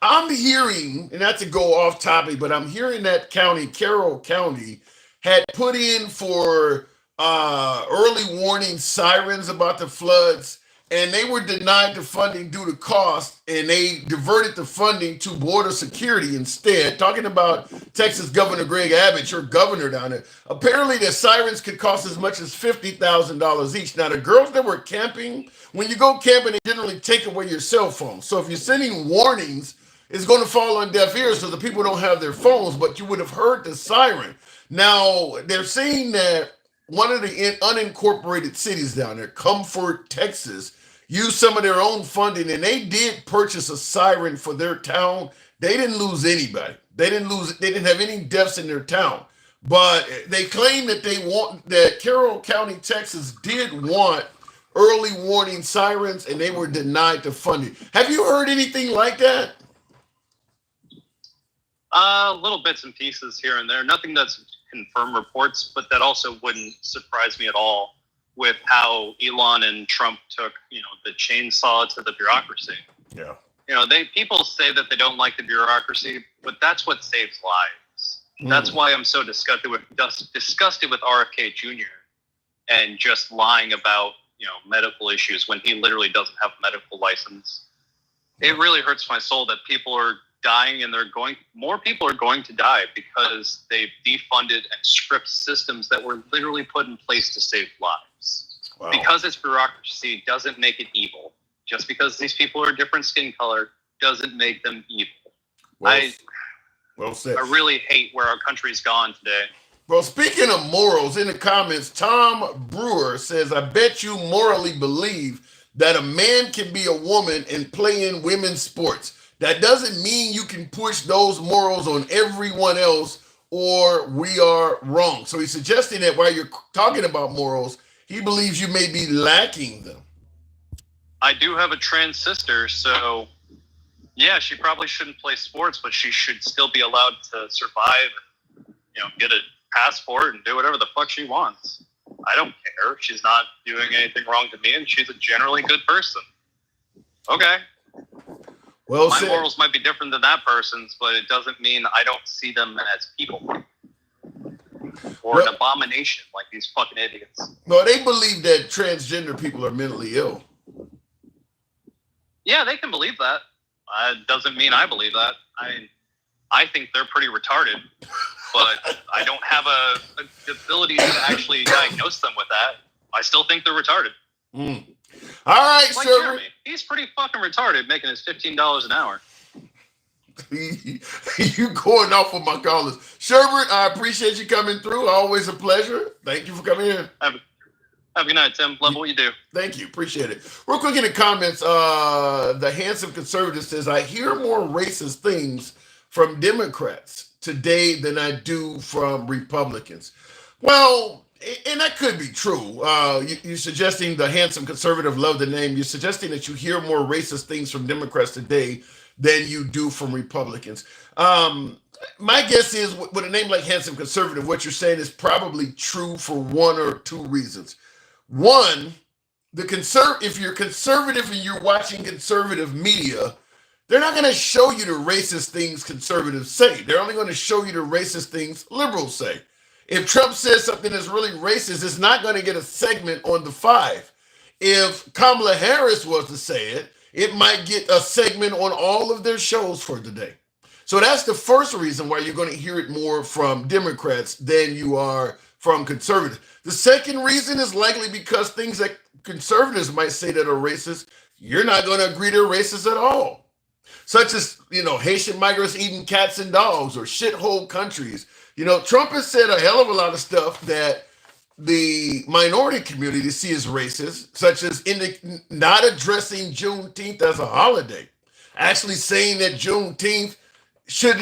I'm hearing, and not to go off topic, but I'm hearing that Carroll County, had put in for early warning sirens about the floods, and they were denied the funding due to cost, and they diverted the funding to border security instead. Talking about Texas Governor Greg Abbott, your governor down there. Apparently, the sirens could cost as much as $50,000 each. Now, the girls that were camping, when you go camping, they generally take away your cell phone. So if you're sending warnings, it's going to fall on deaf ears so the people don't have their phones, but you would have heard the siren. Now, they're saying that one of the unincorporated cities down there, Comfort, Texas, used some of their own funding, and they did purchase a siren for their town. They didn't lose anybody. They didn't have any deaths in their town. But they claim that Carroll County, Texas did want early warning sirens, and they were denied the funding. Have you heard anything like that? Little bits and pieces here and there. Nothing that's confirmed reports, but that also wouldn't surprise me at all with how Elon and Trump took, the chainsaw to the bureaucracy. Yeah. People say that they don't like the bureaucracy, but that's what saves lives. That's why I'm so disgusted with RFK Jr. and just lying about, medical issues when he literally doesn't have a medical license. It really hurts my soul that people are dying and more people are going to die because they've defunded and stripped systems that were literally put in place to save lives. Wow. Because it's bureaucracy doesn't make it evil. Just because these people are different skin color doesn't make them evil. Well said. I really hate where our country's gone today. Well, speaking of morals, in the comments, Tom Brewer says, I bet you morally believe that a man can be a woman and play in women's sports. That doesn't mean you can push those morals on everyone else or we are wrong. So he's suggesting that while you're talking about morals, he believes you may be lacking them. I do have a trans sister, so Yeah, she probably shouldn't play sports, but she should still be allowed to survive and, get a passport and do whatever the fuck she wants. I don't care. She's not doing anything wrong to me, and she's a generally good person. Okay. Well, my morals might be different than that person's, but it doesn't mean I don't see them as people or an abomination like these fucking idiots. No, they believe that transgender people are mentally ill. Yeah, they can believe that. Doesn't mean I believe that. I think they're pretty retarded, but I don't have the ability to actually diagnose them with that. I still think they're retarded. Mm. All right, like Sherbert. Jeremy, he's pretty fucking retarded making his $15 an hour. You going off with my callers. Sherbert, I appreciate you coming through. Always a pleasure. Thank you for coming in. Have a good night, Tim. Love what you do. Thank you. Appreciate it. Real quick in the comments, the handsome conservative says, I hear more racist things from Democrats today than I do from Republicans. Well, and that could be true. You're suggesting the handsome conservative, love the name. You're suggesting that you hear more racist things from Democrats today than you do from Republicans. My guess is with a name like handsome conservative, what you're saying is probably true for one or two reasons. One, if you're conservative and you're watching conservative media, they're not going to show you the racist things conservatives say. They're only going to show you the racist things liberals say. If Trump says something that's really racist, it's not going to get a segment on the 5. If Kamala Harris was to say it, it might get a segment on all of their shows for the day. So that's the first reason why you're going to hear it more from Democrats than you are from conservatives. The second reason is likely because things that conservatives might say that are racist, you're not going to agree they're racist at all. Such as, Haitian migrants eating cats and dogs or shithole countries. Trump has said a hell of a lot of stuff that the minority community see as racist, such as not addressing Juneteenth as a holiday, actually saying that Juneteenth should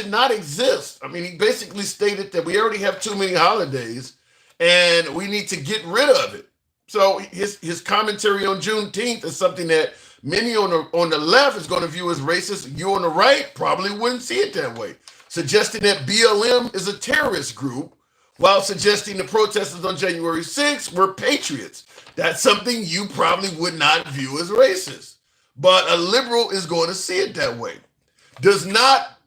not exist. I mean, he basically stated that we already have too many holidays and we need to get rid of it. So his commentary on Juneteenth is something that many on the left is going to view as racist. You on the right probably wouldn't see it that way, suggesting that BLM is a terrorist group while suggesting the protesters on January 6th were patriots. That's something you probably would not view as racist, but a liberal is going to see it that way. Does not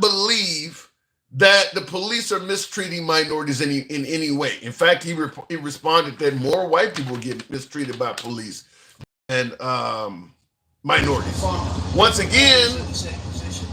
believe that the police are mistreating minorities in any way. In fact, he responded that more white people get mistreated by police than minorities. Once again,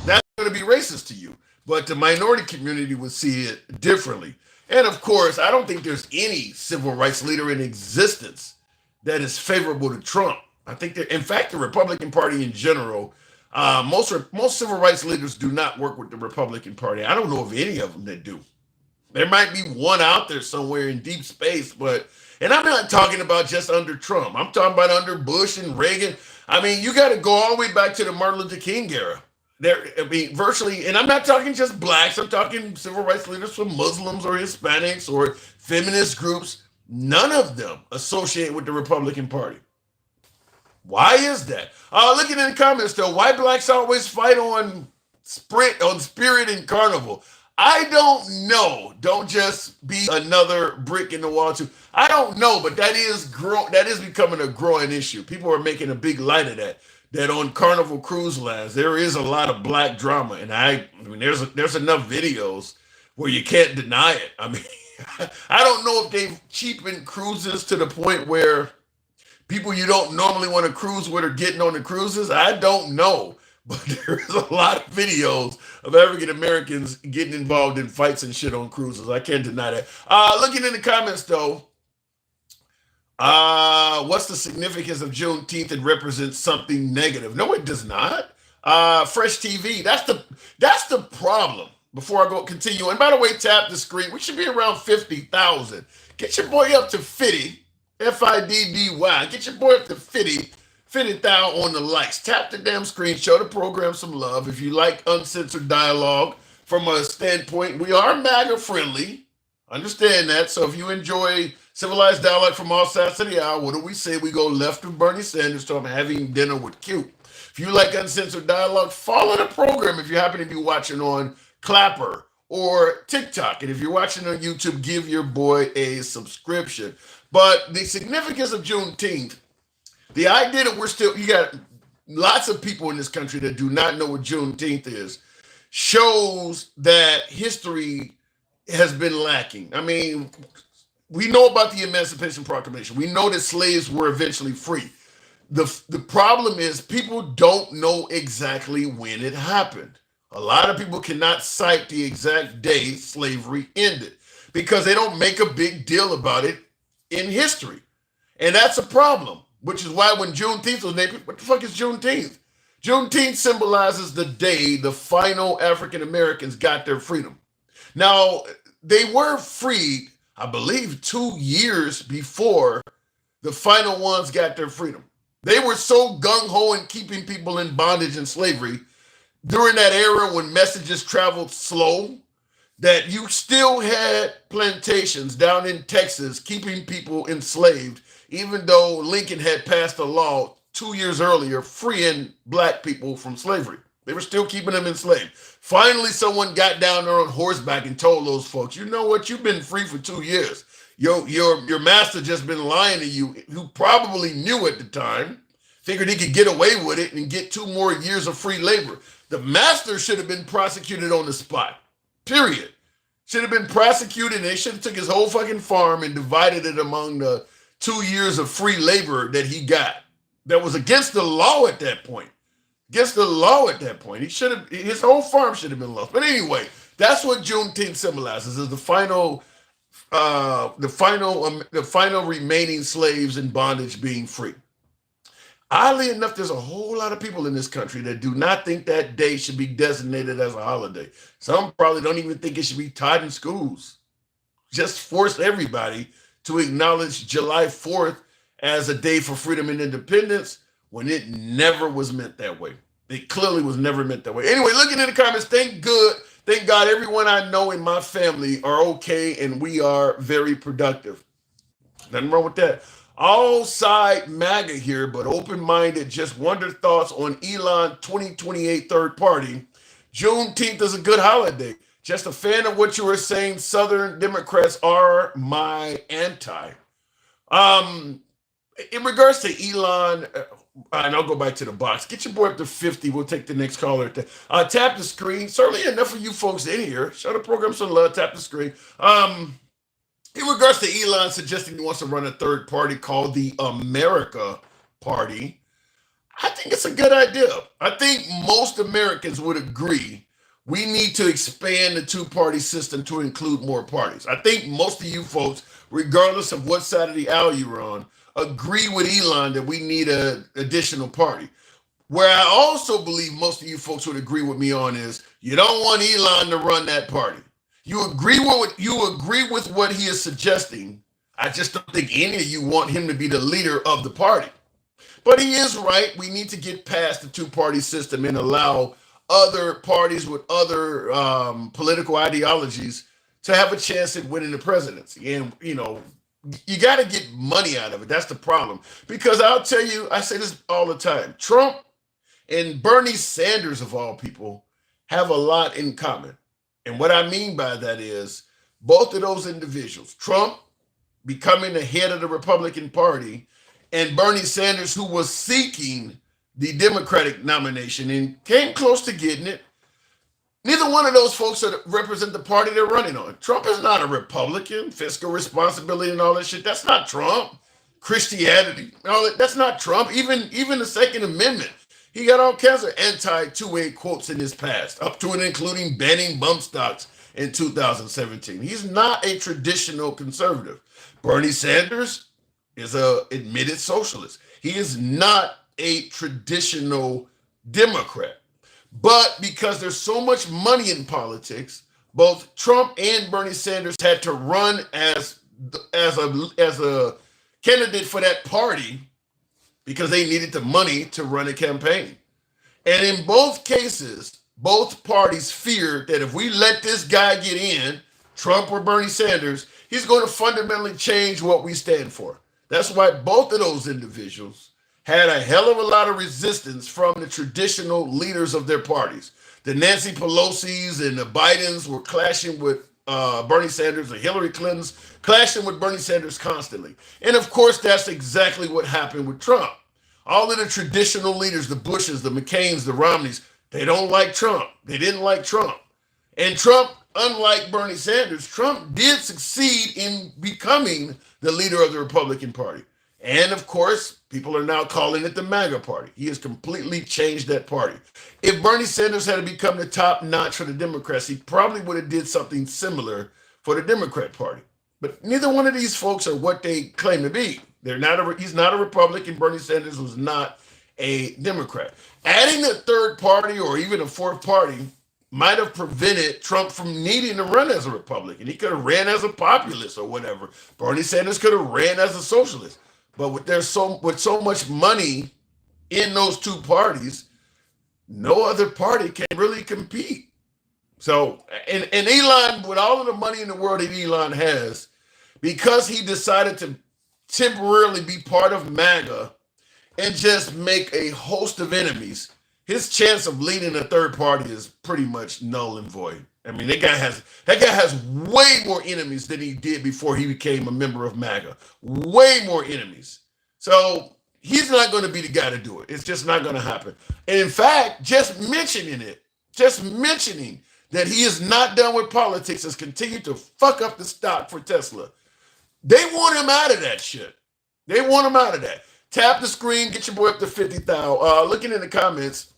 that's going to be racist to you, but the minority community would see it differently. And of course, I don't think there's any civil rights leader in existence that is favorable to Trump. I think that, in fact, the Republican Party in general, most civil rights leaders do not work with the Republican Party. I don't know of any of them that do. There might be one out there somewhere in deep space, and I'm not talking about just under Trump. I'm talking about under Bush and Reagan. I mean, you got to go all the way back to the Martin Luther King era. Virtually, and I'm not talking just blacks. I'm talking civil rights leaders from Muslims or Hispanics or feminist groups. None of them associate with the Republican Party. Why is that? Looking in the comments though, why blacks always fight on Spirit and Carnival? I don't know. Don't just be another brick in the wall too. I don't know, but that is becoming a growing issue. People are making a big light of that. That on Carnival Cruise Lines, there is a lot of black drama, and I mean, there's enough videos where you can't deny it. I mean, I don't know if they've cheapened cruises to the point where people you don't normally want to cruise with are getting on the cruises. I don't know, but there is a lot of videos of African Americans getting involved in fights and shit on cruises. I can't deny that. Looking in the comments though, what's the significance of Juneteenth? It represents something negative. No, it does not. Fresh TV. That's the problem. Before I continue, and by the way, tap the screen. We should be around 50,000. Get your boy up to 50. FIDDY. Get your boy up to 50,000 on the likes. Tap the damn screen. Show the program some love. If you like uncensored dialogue from a standpoint, we are MAGA friendly. Understand that. So if you enjoy civilized dialogue from all sides of the aisle, what do we say? We go left of Bernie Sanders to I'm having dinner with Q. If you like uncensored dialogue, follow the program if you happen to be watching on Clapper or TikTok. And if you're watching on YouTube, give your boy a subscription. But the significance of Juneteenth, the idea that you got lots of people in this country that do not know what Juneteenth is, shows that history has been lacking. I mean, we know about the Emancipation Proclamation. We know that slaves were eventually free. The problem is people don't know exactly when it happened. A lot of people cannot cite the exact day slavery ended because they don't make a big deal about it in history. And that's a problem, which is why when Juneteenth was named, what the fuck is Juneteenth? Juneteenth symbolizes the day the final African Americans got their freedom. Now, they were freed, I believe, 2 years before the final ones got their freedom. They were so gung-ho in keeping people in bondage and slavery during that era when messages traveled slow that you still had plantations down in Texas keeping people enslaved, even though Lincoln had passed a law 2 years earlier freeing black people from slavery. They were still keeping them enslaved. Finally, someone got down there on horseback and told those folks, you know what, you've been free for 2 years. Your master just been lying to you, who probably knew at the time, figured he could get away with it and get 2 more years of free labor. The master should have been prosecuted on the spot, period. Should have been prosecuted, and they should have took his whole fucking farm and divided it among the 2 years of free labor that he got. That was against the law at that point. Against the law at that point. His whole farm should have been lost. But anyway, that's what Juneteenth symbolizes, is the final remaining slaves in bondage being free. Oddly enough, there's a whole lot of people in this country that do not think that day should be designated as a holiday. Some probably don't even think it should be taught in schools. Just force everybody to acknowledge July 4th as a day for freedom and independence when it never was meant that way. It clearly was never meant that way. Anyway, looking in the comments, thank God everyone I know in my family are okay and we are very productive. Nothing wrong with that. All side MAGA here, but open-minded, just wonder thoughts on Elon 2028 third party. Juneteenth is a good holiday. Just a fan of what you were saying. Southern Democrats are my anti. In regards to Elon, and I'll go back to the box. Get your boy up to 50. We'll take the next caller. Tap the screen. Certainly enough of you folks in here. Show the program some love. Tap the screen. In regards to Elon suggesting he wants to run a third party called the America Party, I think it's a good idea. I think most Americans would agree we need to expand the two-party system to include more parties. I think most of you folks, regardless of what side of the aisle you're on, agree with Elon that we need an additional party. Where I also believe most of you folks would agree with me on is you don't want Elon to run that party. You agree with what he is suggesting. I just don't think any of you want him to be the leader of the party. But he is right. We need to get past the two-party system and allow other parties with other political ideologies to have a chance at winning the presidency. And, you know, you got to get money out of it. That's the problem. Because I'll tell you, I say this all the time. Trump and Bernie Sanders, of all people, have a lot in common. And what I mean by that is both of those individuals, Trump becoming the head of the Republican Party and Bernie Sanders, who was seeking the Democratic nomination and came close to getting it. Neither one of those folks represent the party they're running on. Trump is not a Republican. Fiscal responsibility and all that shit, that's not Trump. Christianity, all that, that's not Trump. Even the Second Amendment. He got all kinds of anti-2A quotes in his past, up to and including banning bump stocks in 2017. He's not a traditional conservative. Bernie Sanders is an admitted socialist. He is not a traditional Democrat. But because there's so much money in politics, both Trump and Bernie Sanders had to run as a candidate for that party because they needed the money to run a campaign. And in both cases, both parties feared that if we let this guy get in, Trump or Bernie Sanders, he's going to fundamentally change what we stand for. That's why both of those individuals had a hell of a lot of resistance from the traditional leaders of their parties. The Nancy Pelosi's and the Bidens were clashing with Bernie Sanders, the Hillary Clintons clashing with Bernie Sanders constantly. And of course, that's exactly what happened with Trump. All of the traditional leaders, the Bushes, the McCains, the Romneys, they don't like Trump. They didn't like Trump. And Trump, unlike Bernie Sanders, Trump did succeed in becoming the leader of the Republican Party. And of course, people are now calling it the MAGA Party. He has completely changed that party. If Bernie Sanders had to become the top notch for the Democrats, he probably would have did something similar for the Democrat Party. But neither one of these folks are what they claim to be. He's not a Republican. Bernie Sanders was not a Democrat. Adding a third party or even a fourth party might have prevented Trump from needing to run as a Republican. He could have ran as a populist or whatever. Bernie Sanders could have ran as a socialist. But with so much money in those two parties, no other party can really compete. So, and Elon, with all of the money in the world that Elon has, because he decided to temporarily be part of MAGA and just make a host of enemies, his chance of leading a third party is pretty much null and void. I mean, that guy has way more enemies than he did before he became a member of MAGA. Way more enemies. So he's not going to be the guy to do it. It's just not going to happen. And in fact, just mentioning that he is not done with politics has continued to fuck up the stock for Tesla. They want him out of that shit. They want him out of that. Tap the screen, get your boy up to 50,000. Looking in the comments,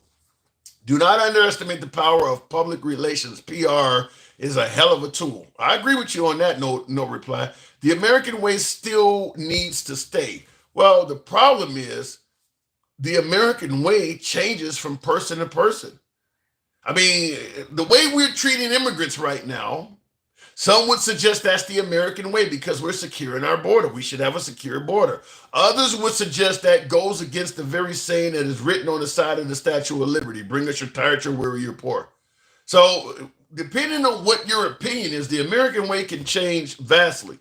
do not underestimate the power of public relations. PR is a hell of a tool. I agree with you on that, no reply. The American way still needs to stay. Well, the problem is the American way changes from person to person. I mean, the way we're treating immigrants right now, some would suggest that's the American way because we're securing our border. We should have a secure border. Others would suggest that goes against the very saying that is written on the side of the Statue of Liberty. Bring us your tired, your weary, your poor. So depending on what your opinion is, the American way can change vastly.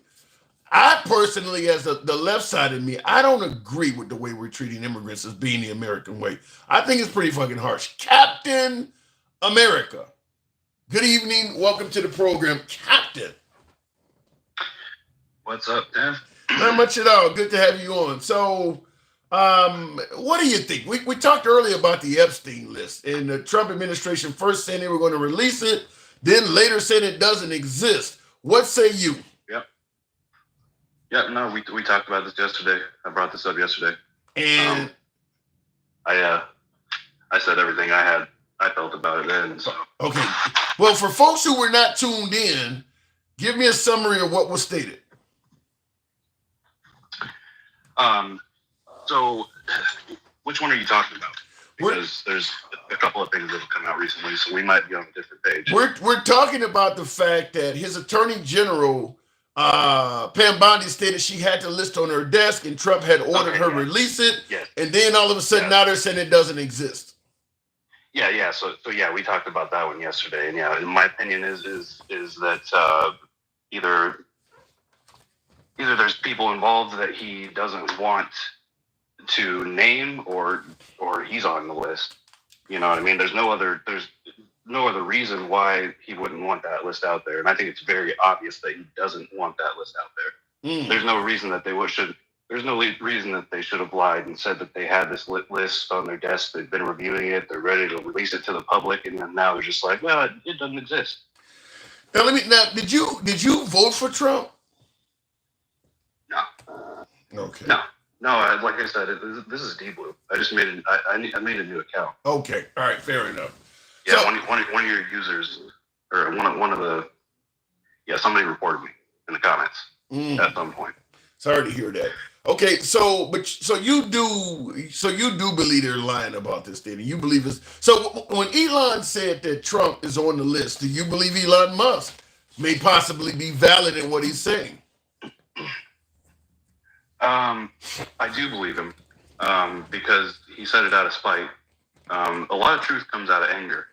I personally, as the left side of me, I don't agree with the way we're treating immigrants as being the American way. I think it's pretty fucking harsh. Captain America. Good evening. Welcome to the program, Captain. What's up, Dan? Not much at all. Good to have you on. So, what do you think? We talked earlier about the Epstein list, and the Trump administration first saying they were going to release it, then later said it doesn't exist. What say you? Yep. No, we talked about this yesterday. I brought this up yesterday. And I said everything I felt about it then. So. Okay. Well, for folks who were not tuned in, give me a summary of what was stated. So which one are you talking about? Because there's a couple of things that have come out recently, so we might be on a different page. We're talking about the fact that his attorney general, Pam Bondi, stated she had to list on her desk, and Trump had ordered her release it. Yes. And then all of a sudden now they're saying it doesn't exist. Yeah. So we talked about that one yesterday, and in my opinion is that either there's people involved that he doesn't want to name, or he's on the list. You know what I mean? There's no other reason why he wouldn't want that list out there, and I think it's very obvious that he doesn't want that list out there. There's no reason that There's no reason that they should have lied and said that they had this list on their desk. They've been reviewing it. They're ready to release it to the public, and then now they're just like, well, it doesn't exist. Now did you vote for Trump? No. Okay. No. Like I said, this is deep blue. I just made I made a new account. Okay. All right. Fair enough. Yeah. So, one of your users, or one of the somebody reported me in the comments at some point. Sorry to hear that. Okay, so you do believe they're lying about this thing, and you believe it's so. When Elon said that Trump is on the list, do you believe Elon Musk may possibly be valid in what he's saying? I do believe him because he said it out of spite. A lot of truth comes out of anger.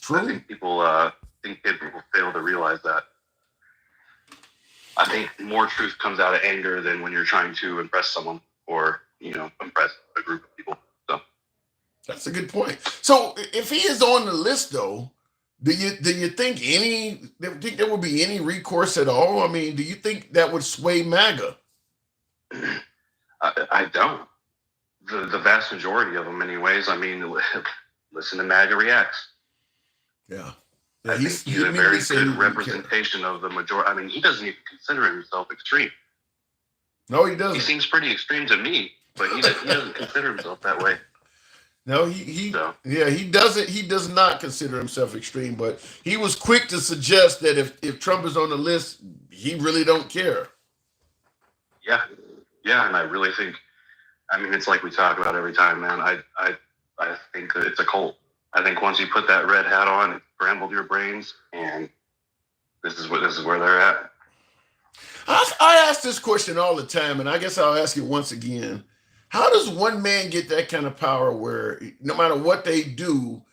True. I think people fail to realize that. I think more truth comes out of anger than when you're trying to impress someone or impress a group of people. So that's a good point. So if he is on the list, though, do you think there would be any recourse at all? I mean, do you think that would sway MAGA? I don't. The vast majority of them, anyways. I mean, listen to MAGA Reacts. Yeah. I think he's a very good representation of the majority. I mean, he doesn't even consider himself extreme. No, he doesn't. He seems pretty extreme to me, but he doesn't consider himself that way. No, he doesn't. He does not consider himself extreme, but he was quick to suggest that if Trump is on the list, he really don't care. Yeah, and I really think, I mean, it's like we talk about every time, man. I think that it's a cult. I think once you put that red hat on, it scrambled your brains, and this is where they're at. I ask this question all the time, and I guess I'll ask it once again. How does one man get that kind of power where no matter what they do,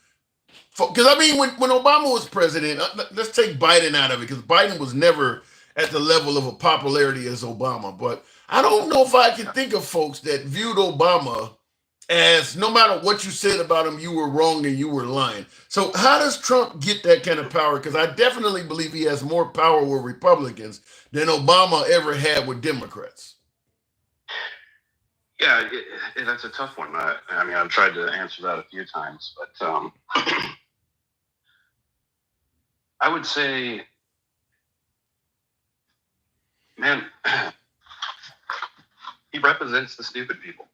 because I mean, when Obama was president, let's take Biden out of it, because Biden was never at the level of a popularity as Obama. But I don't know if I can think of folks that viewed Obama as no matter what you said about him, you were wrong and you were lying. So how does Trump get that kind of power? Because I definitely believe he has more power with Republicans than Obama ever had with Democrats. Yeah, that's a tough one. I mean, I've tried to answer that a few times, but I would say, man, he represents the stupid people.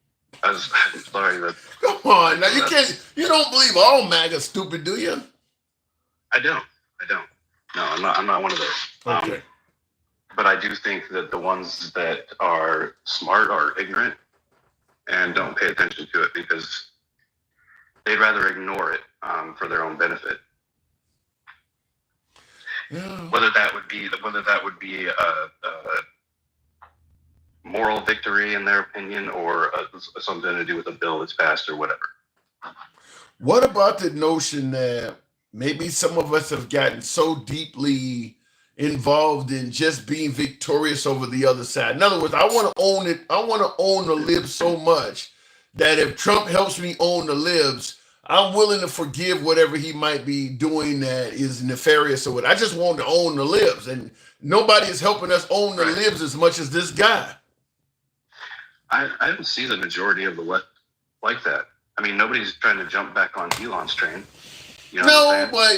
I'm sorry that. Come on, now you don't believe all MAGA stupid, do you? I don't. No, I'm not one of those. Okay. But I do think that the ones that are smart are ignorant and don't pay attention to it because they'd rather ignore it for their own benefit. Yeah. Whether that would be a moral victory in their opinion, or something to do with a bill that's passed or whatever. What about the notion that maybe some of us have gotten so deeply involved in just being victorious over the other side? In other words, I want to own it. I want to own the libs so much that if Trump helps me own the libs, I'm willing to forgive whatever he might be doing that is nefarious or what. I just want to own the libs, and nobody is helping us own the libs as much as this guy. I don't see the majority of the left like that. I mean, nobody's trying to jump back on Elon's train. You know no, but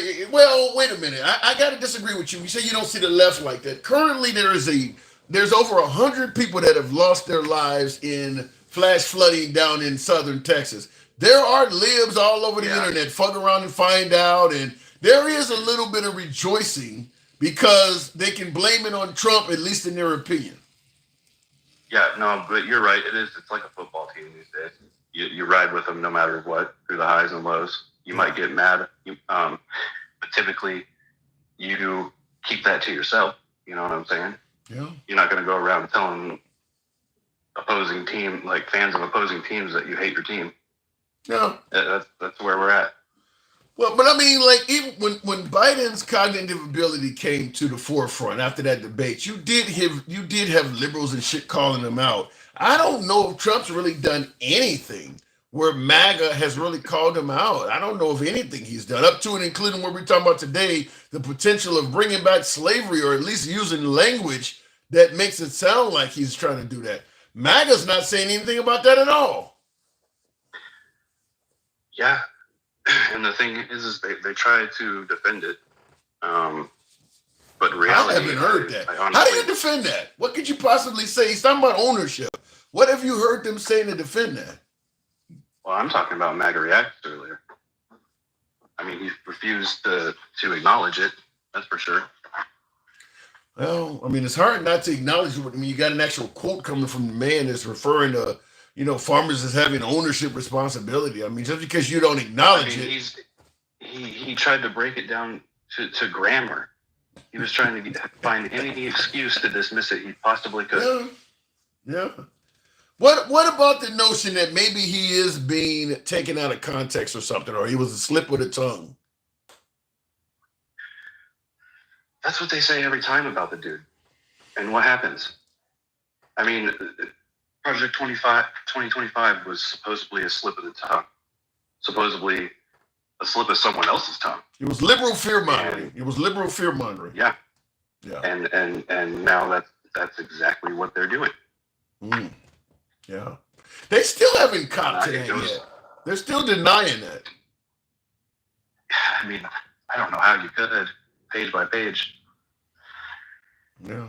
wait a minute. I got to disagree with you. You say you don't see the left like that. Currently, there's over 100 people that have lost their lives in flash flooding down in southern Texas. There are libs all over the internet. Fuck around and find out, and there is a little bit of rejoicing because they can blame it on Trump, at least in their opinion. Yeah, no, but you're right. It's like a football team these days. You ride with them no matter what, through the highs and lows. You might get mad, but typically you keep that to yourself. You know what I'm saying? Yeah. You're not going to go around telling opposing team, like fans of opposing teams, that you hate your team. No. That's where we're at. Well, but I mean, like, even when Biden's cognitive ability came to the forefront after that debate, you did have liberals and shit calling him out. I don't know if Trump's really done anything where MAGA has really called him out. I don't know if anything he's done, up to and including what we're talking about today, the potential of bringing back slavery, or at least using language that makes it sound like he's trying to do that. MAGA's not saying anything about that at all. Yeah. And the thing is they try to defend it. But reality, I haven't heard that. How do you defend that? What could you possibly say? He's talking about ownership. What have you heard them saying to defend that? Well, I'm talking about MAGA Reacts earlier. I mean, he refused to acknowledge it. That's for sure. Well, I mean, it's hard not to acknowledge it. I mean, you got an actual quote coming from the man that's referring to, farmers as having ownership responsibility. I mean, just because you don't acknowledge it. He tried to break it down to grammar. He was trying to find any excuse to dismiss it he possibly could. Yeah. What about the notion that maybe he is being taken out of context or something, or he was a slip of the tongue? That's what they say every time about the dude. And what happens? I mean, Project 2025 was supposedly a slip of the tongue, supposedly a slip of someone else's tongue. It was liberal fear mongering. It was liberal fear mongering. Yeah. Yeah. And now that's exactly what they're doing. Yeah. They still haven't copped to that yet. They're still denying that. I mean, I don't know how you could, page by page. Yeah.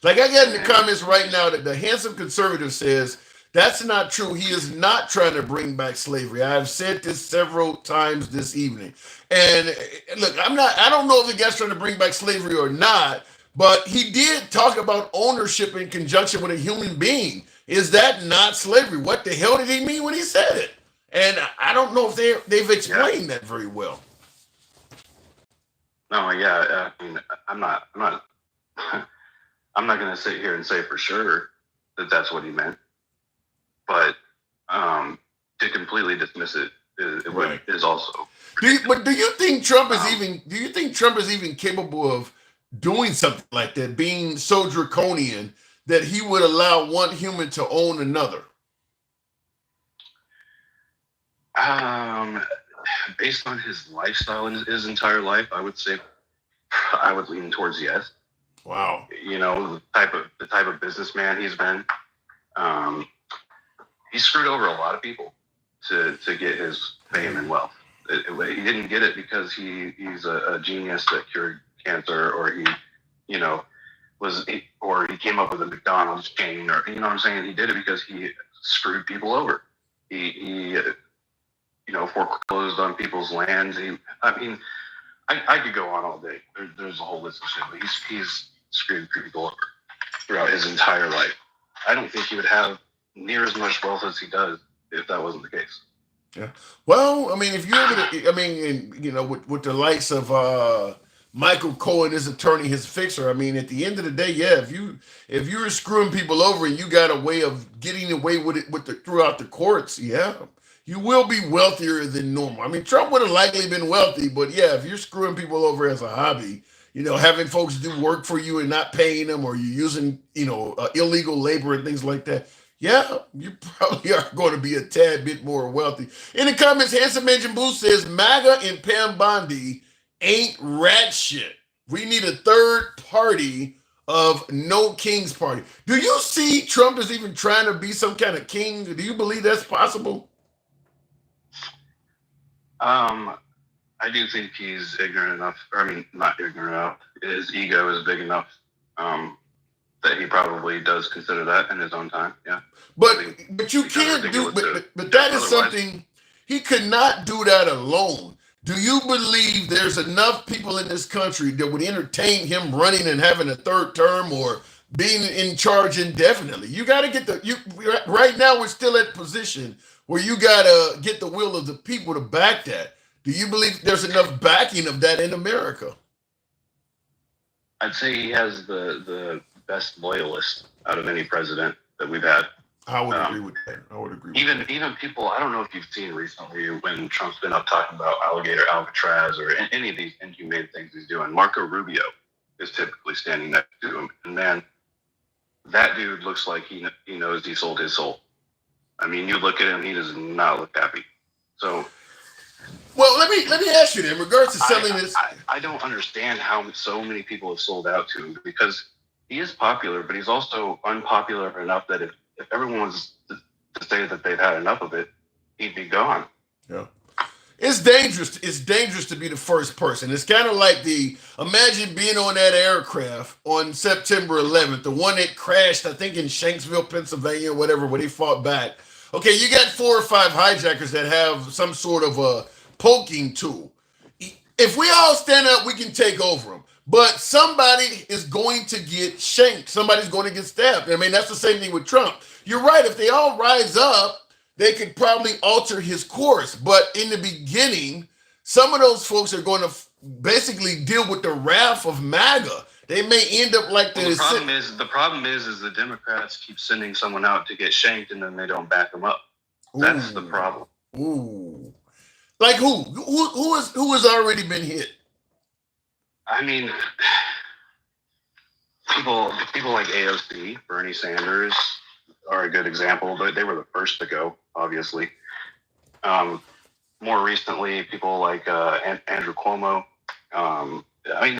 Like I got in the comments right now that the handsome conservative says that's not true. He is not trying to bring back slavery. I've said this several times this evening. And look, I don't know if the guy's trying to bring back slavery or not, but he did talk about ownership in conjunction with a human being. Is that not slavery? What the hell did he mean when he said it? And I don't know if they've explained that very well. No, yeah. I mean, I'm not going to sit here and say for sure that that's what he meant, but to completely dismiss it is also. Do you think Trump is even capable of doing something like that, being so draconian that he would allow one human to own another? Based on his lifestyle and his entire life, I would say I would lean towards yes. Wow. You know, the type of businessman he's been. He screwed over a lot of people to get his fame and wealth. He didn't get it because he's a genius that cured cancer, or he came up with a McDonald's chain, or you know what I'm saying. He did it because he screwed people over. He foreclosed on people's lands. I could go on all day. There's a whole list of shit, but he's screwed people over throughout his entire life. I don't think he would have near as much wealth as he does if that wasn't the case. Yeah. Well, I mean, if you're gonna, with the likes of Michael Cohen, his attorney, his fixer. I mean, at the end of the day, yeah, if you're screwing people over and you got a way of getting away with it throughout the courts, yeah, you will be wealthier than normal. I mean, Trump would have likely been wealthy, but yeah, if you're screwing people over as a hobby, having folks do work for you and not paying them, or you're using, illegal labor and things like that, yeah, you probably are going to be a tad bit more wealthy. In the comments, Handsome Engine Boost says, MAGA and Pam Bondi ain't rat shit. We need a third party of no king's party. Do you see Trump is even trying to be some kind of king? Do you believe that's possible? I do think he's ignorant enough, not ignorant enough. His ego is big enough that he probably does consider that in his own time. Yeah. But you can't do, but that is something, he could not do that alone. Do you believe there's enough people in this country that would entertain him running and having a third term or being in charge indefinitely? You got to get right now we're still at position where you got to get the will of the people to back that. Do you believe there's enough backing of that in America? I'd say he has the best loyalist out of any president that we've had. I would agree with that. Even people, I don't know if you've seen recently when Trump's been up talking about alligator Alcatraz or any of these inhumane things he's doing. Marco Rubio is typically standing next to him, and man, that dude looks like he knows he sold his soul. I mean, you look at him, he does not look happy. So, well, let me ask you in regards to selling this. I don't understand how so many people have sold out to him, because he is popular, but he's also unpopular enough that if everyone was to say that they've had enough of it, he'd be gone. Yeah. It's dangerous. It's dangerous to be the first person. It's kind of like imagine being on that aircraft on September 11th, the one that crashed, I think in Shanksville, Pennsylvania, or whatever, where they fought back. Okay, you got 4 or 5 hijackers that have some sort of a poking tool. If we all stand up, we can take over them. But somebody is going to get shanked. Somebody's going to get stabbed. I mean, that's the same thing with Trump. You're right. If they all rise up, they could probably alter his course. But in the beginning, some of those folks are going to basically deal with the wrath of MAGA. They may end up like the problem is the Democrats keep sending someone out to get shanked, and then they don't back them up. That's the problem. Ooh. Like who? Who has already been hit? I mean, people like AOC, Bernie Sanders, are a good example. They were the first to go, obviously. More recently, people like Andrew Cuomo. I mean,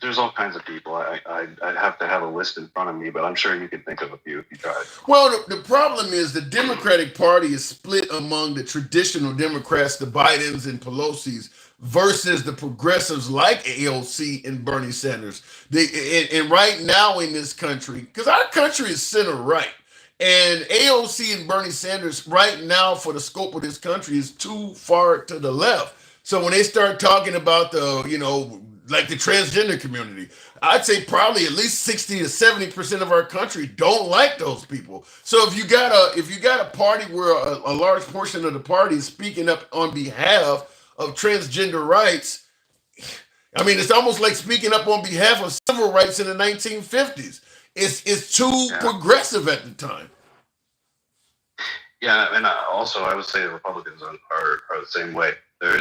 there's all kinds of people. I'd have to have a list in front of me, but I'm sure you could think of a few if you tried. Well, the problem is the Democratic Party is split among the traditional Democrats, the Bidens and Pelosi's, versus the progressives like AOC and Bernie Sanders. And right now in this country, because our country is center right, and AOC and Bernie Sanders right now for the scope of this country is too far to the left. So when they start talking about like the transgender community, I'd say probably at least 60 to 70% of our country don't like those people. So if you got a party where a large portion of the party is speaking up on behalf of transgender rights, I mean, it's almost like speaking up on behalf of civil rights in the 1950s. It's too progressive at the time. Yeah, and also I would say the Republicans are the same way. They're,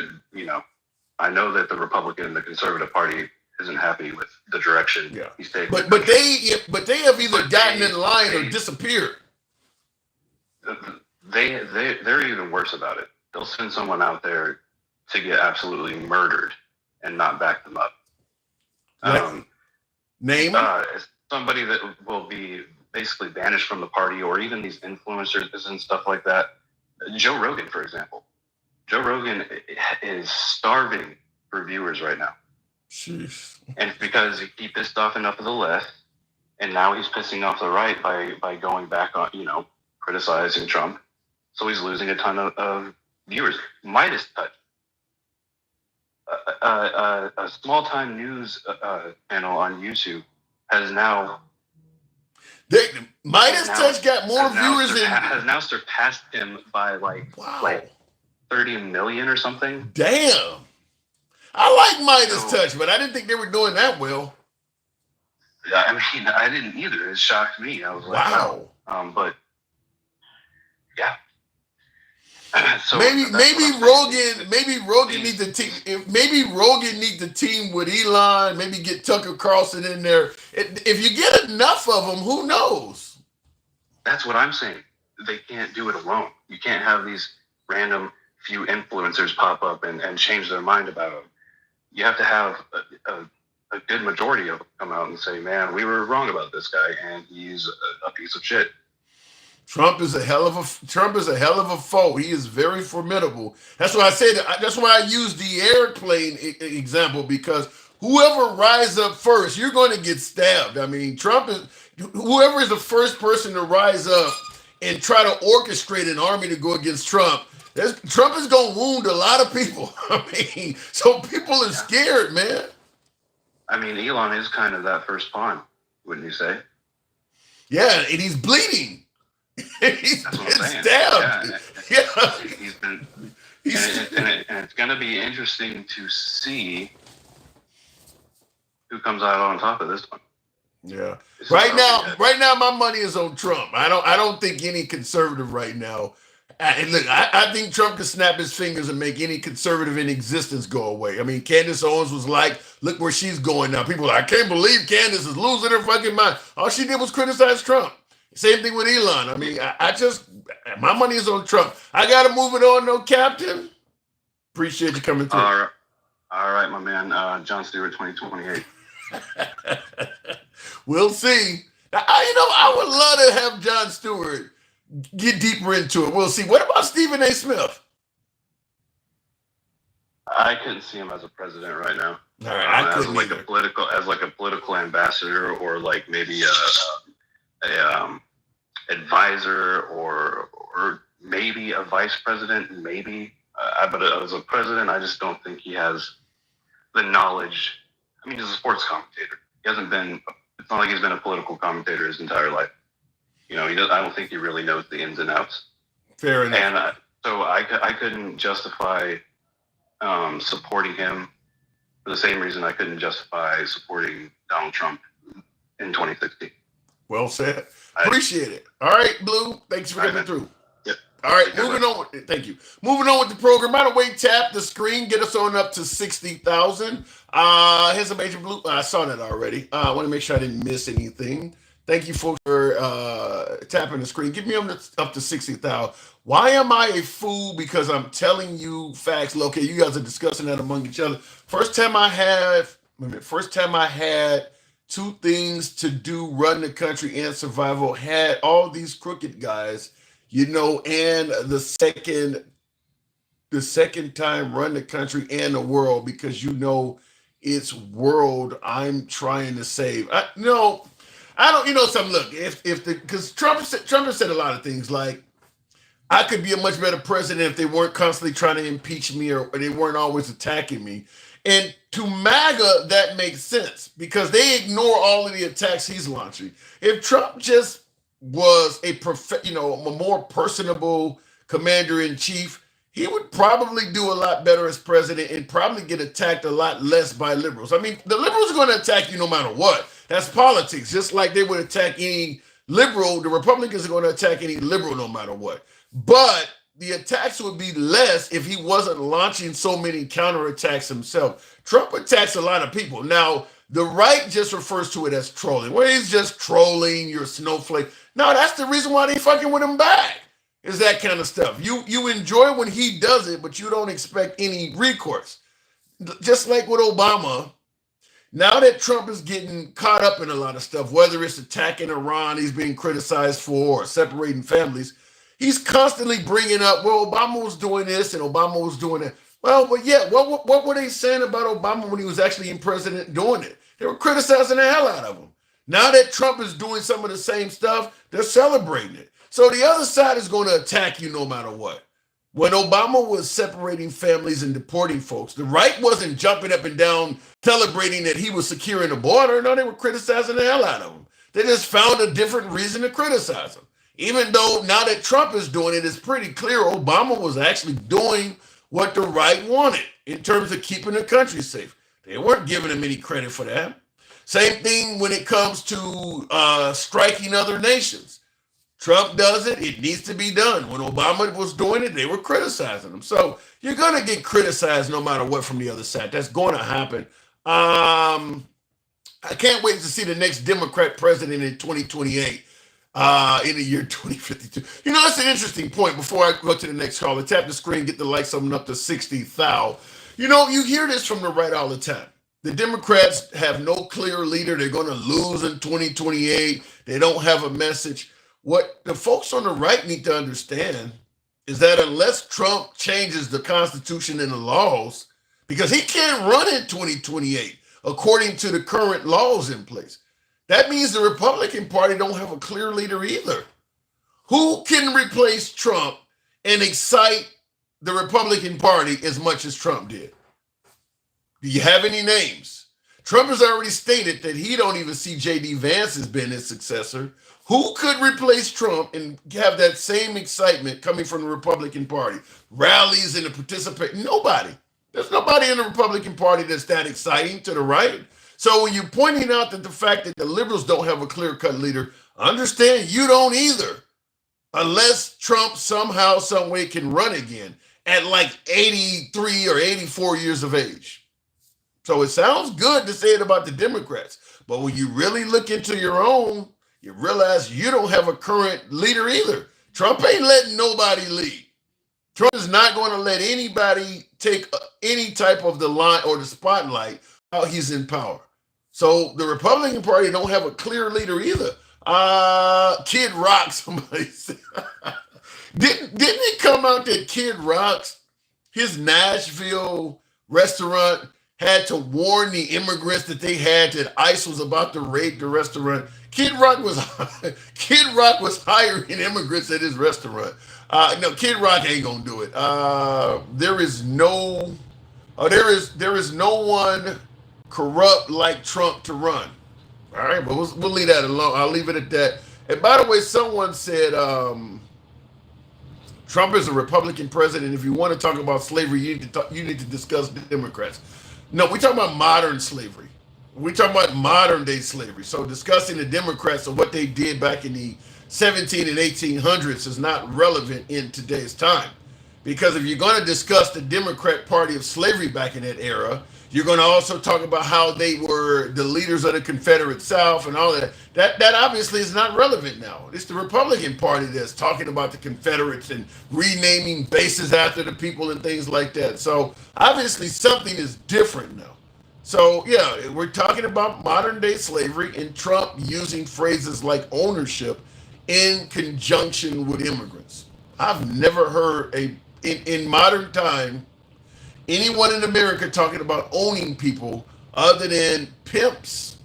I know that the Republican, the Conservative Party, isn't happy with the direction he's taking. But they have either gotten in line or disappeared. They're even worse about it. They'll send someone out there to get absolutely murdered and not back them up. Name somebody that will be basically banished from the party, or even these influencers and stuff like that. Joe Rogan, for example. Joe Rogan is starving for viewers right now. Jeez. And it's because he pissed off enough of the left, and now he's pissing off the right by going back on, criticizing Trump. So he's losing a ton of viewers. Midas Touch, a small-time news channel on YouTube, has now... Midas Touch got more viewers than... Has now surpassed him by like 30 million or something. Damn. I like Midas Touch, but I didn't think they were doing that well. Yeah, I mean, I didn't either. It shocked me. I was like, wow. But yeah. So maybe Rogan needs to team. Maybe Rogan needs to team with Elon. Maybe get Tucker Carlson in there. If you get enough of them, who knows? That's what I'm saying. They can't do it alone. You can't have these random few influencers pop up and change their mind about them. You have to have a good majority of them come out and say, "Man, we were wrong about this guy, and he's a piece of shit." Trump is a hell of a foe. He is very formidable. That's why I said. That's why I used the airplane example, because whoever rises up first, you're going to get stabbed. I mean, whoever is the first person to rise up and try to orchestrate an army to go against Trump. Trump is going to wound a lot of people. I mean, so people are scared, man. I mean, Elon is kind of that first pawn, wouldn't you say? Yeah, and he's bleeding. He's That's what been I'm saying. stabbed. Yeah. He's been, and it's going to be interesting to see who comes out on top of this one. Yeah. Right now, my money is on Trump. I don't think any conservative right now. And look, I think Trump can snap his fingers and make any conservative in existence go away. I mean, Candace Owens was like, look where she's going now. People are like, I can't believe Candace is losing her fucking mind. All she did was criticize Trump. Same thing with Elon. I mean, my money is on Trump. I got to move it on, though, Captain. Appreciate you coming through. All right, my man. Jon Stewart, 2028. We'll see. I would love to have Jon Stewart get deeper into it. We'll see. What about Stephen A. Smith? I couldn't see him as a president right now. All right, as a political ambassador, or like maybe a advisor, or maybe a vice president, maybe. But as a president, I just don't think he has the knowledge. I mean, he's a sports commentator. He hasn't been. It's not like he's been a political commentator his entire life. I don't think he really knows the ins and outs. Fair enough. And so I couldn't justify supporting him for the same reason I couldn't justify supporting Donald Trump in 2016. Well said. Appreciate it. All right, Blue. Thanks for coming through. Yep. All right, moving on. Thank you. Moving on with the program. By the way, tap the screen. Get us on up to 60,000. Here's a Major Blue. I saw that already. I want to make sure I didn't miss anything. Thank you folks for tapping the screen. Give me up to 60,000. Why am I a fool? Because I'm telling you facts. Okay, you guys are discussing that among each other. First time I had two things to do: run the country and survival. Had all these crooked guys, and the second time run the country and the world, because it's world I'm trying to save. I don't. Something. Look, because Trump has said a lot of things like, I could be a much better president if they weren't constantly trying to impeach me, or they weren't always attacking me. And to MAGA, that makes sense because they ignore all of the attacks he's launching. If Trump just was a more personable commander in chief, he would probably do a lot better as president and probably get attacked a lot less by liberals. I mean, the liberals are going to attack you no matter what. That's politics. Just like they would attack any liberal, the Republicans are going to attack any liberal no matter what. But the attacks would be less if he wasn't launching so many counterattacks himself. Trump attacks a lot of people. Now, the right just refers to it as trolling. Well, he's just trolling, your snowflake. No, that's the reason why they fucking with him back. Is that kind of stuff. You enjoy when he does it, but you don't expect any recourse. Just like with Obama, now that Trump is getting caught up in a lot of stuff, whether it's attacking Iran, he's being criticized for, or separating families, he's constantly bringing up, well, Obama was doing this and Obama was doing that. Well, but yeah, what were they saying about Obama when he was actually in president doing it? They were criticizing the hell out of him. Now that Trump is doing some of the same stuff, they're celebrating it. So the other side is going to attack you no matter what. When Obama was separating families and deporting folks, the right wasn't jumping up and down celebrating that he was securing the border. No, they were criticizing the hell out of him. They just found a different reason to criticize him. Even though now that Trump is doing it, it's pretty clear Obama was actually doing what the right wanted in terms of keeping the country safe. They weren't giving him any credit for that. Same thing when it comes to striking other nations. Trump does it, it needs to be done. When Obama was doing it, they were criticizing him. So you're going to get criticized no matter what from the other side. That's going to happen. I can't wait to see the next Democrat president in 2028, in the year 2052. That's an interesting point. Before I go to the next caller, tap the screen, get the like something up to 60,000. You hear this from the right all the time. The Democrats have no clear leader. They're going to lose in 2028. They don't have a message. What the folks on the right need to understand is that unless Trump changes the Constitution and the laws, because he can't run in 2028 according to the current laws in place, that means the Republican Party don't have a clear leader either. Who can replace Trump and excite the Republican Party as much as Trump did? Do you have any names? Trump has already stated that he don't even see J.D. Vance as being his successor. Who could replace Trump and have that same excitement coming from the Republican Party? Rallies and the participate? Nobody. There's nobody in the Republican Party that's that exciting to the right. So when you're pointing out that the fact that the liberals don't have a clear-cut leader, understand you don't either, unless Trump somehow, some way can run again at like 83 or 84 years of age. So it sounds good to say it about the Democrats, but when you really look into your own, you realize you don't have a current leader either. Trump ain't letting nobody lead. Trump is not going to let anybody take any type of the line or the spotlight while he's in power. So the Republican Party don't have a clear leader either. Kid Rock, somebody said. Didn't it come out that Kid Rock's, his Nashville restaurant had to warn the immigrants that that ICE was about to raid the restaurant? Kid Rock was hiring immigrants at his restaurant. No, Kid Rock ain't gonna do it. There is no one corrupt like Trump to run. All right, but we'll leave that alone. I'll leave it at that. And by the way, someone said Trump is a Republican president. If you want to talk about slavery, you need to discuss the Democrats. No, we're talking about modern slavery. We're talking about modern day slavery. So discussing the Democrats and what they did back in the 17 and 1800s is not relevant in today's time. Because if you're going to discuss the Democrat Party of slavery back in that era, you're going to also talk about how they were the leaders of the Confederate South and all that. That obviously is not relevant now. It's the Republican Party that's talking about the Confederates and renaming bases after the people and things like that. So obviously something is different now. So yeah, we're talking about modern day slavery and Trump using phrases like ownership in conjunction with immigrants. I've never heard in modern time anyone in America talking about owning people other than pimps,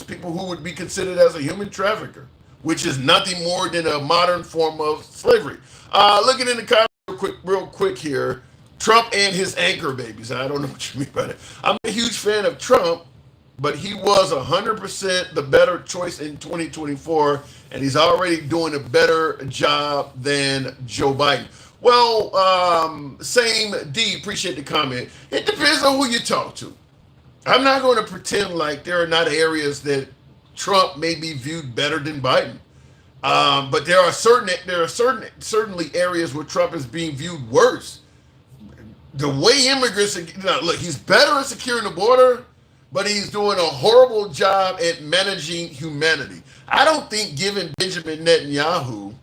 people who would be considered as a human trafficker, which is nothing more than a modern form of slavery. Looking in the comments real quick here, Trump and his anchor babies. I don't know what you mean by that. I'm a huge fan of Trump, but he was 100% the better choice in 2024, and he's already doing a better job than Joe Biden. Well, same D, appreciate the comment. It depends on who you talk to. I'm not going to pretend like there are not areas that Trump may be viewed better than Biden. But there are certainly areas where Trump is being viewed worse. The way immigrants look, he's better at securing the border, but he's doing a horrible job at managing humanity. I don't think giving Benjamin Netanyahu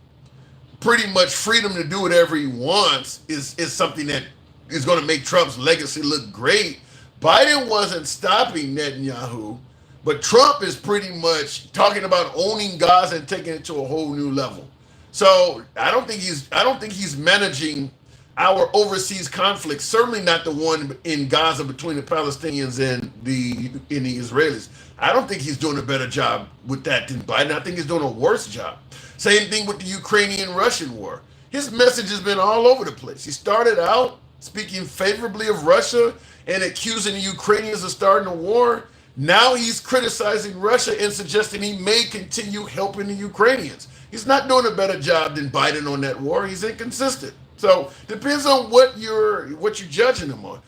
pretty much freedom to do whatever he wants is something that is going to make Trump's legacy look great. Biden wasn't stopping Netanyahu, but Trump is pretty much talking about owning Gaza and taking it to a whole new level. So I don't think he's managing our overseas conflict, certainly not the one in Gaza between the Palestinians and the Israelis. I don't think he's doing a better job with that than Biden. I think he's doing a worse job. Same thing with the Ukrainian-Russian war. His message has been all over the place. He started out speaking favorably of Russia and accusing the Ukrainians of starting a war. Now he's criticizing Russia and suggesting he may continue helping the Ukrainians. He's not doing a better job than Biden on that war. He's inconsistent. So depends on what you're judging him on.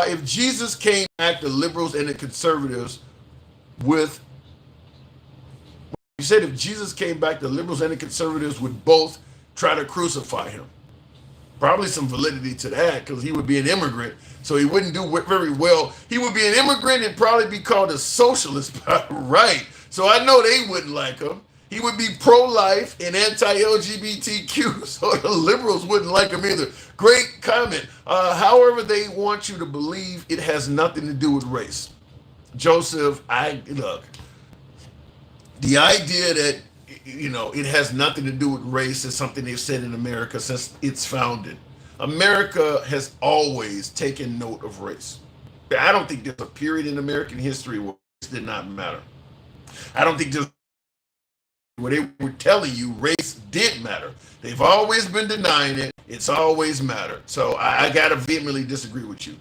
If Jesus came back, the liberals and the conservatives with, you said if Jesus came back, the liberals and the conservatives would both try to crucify him. Probably some validity to that because he would be an immigrant, so he wouldn't do very well. He would be an immigrant and probably be called a socialist by right. So I know they wouldn't like him. He would be pro-life and anti-LGBTQ, so the liberals wouldn't like him either. Great comment. However they want you to believe, it has nothing to do with race. Joseph, look, the idea that it has nothing to do with race is something they've said in America since it's founded. America has always taken note of race. I don't think there's a period in American history where race did not matter. I don't think there's where they were telling you race did matter. They've always been denying it. It's always mattered. So I gotta vehemently disagree with you.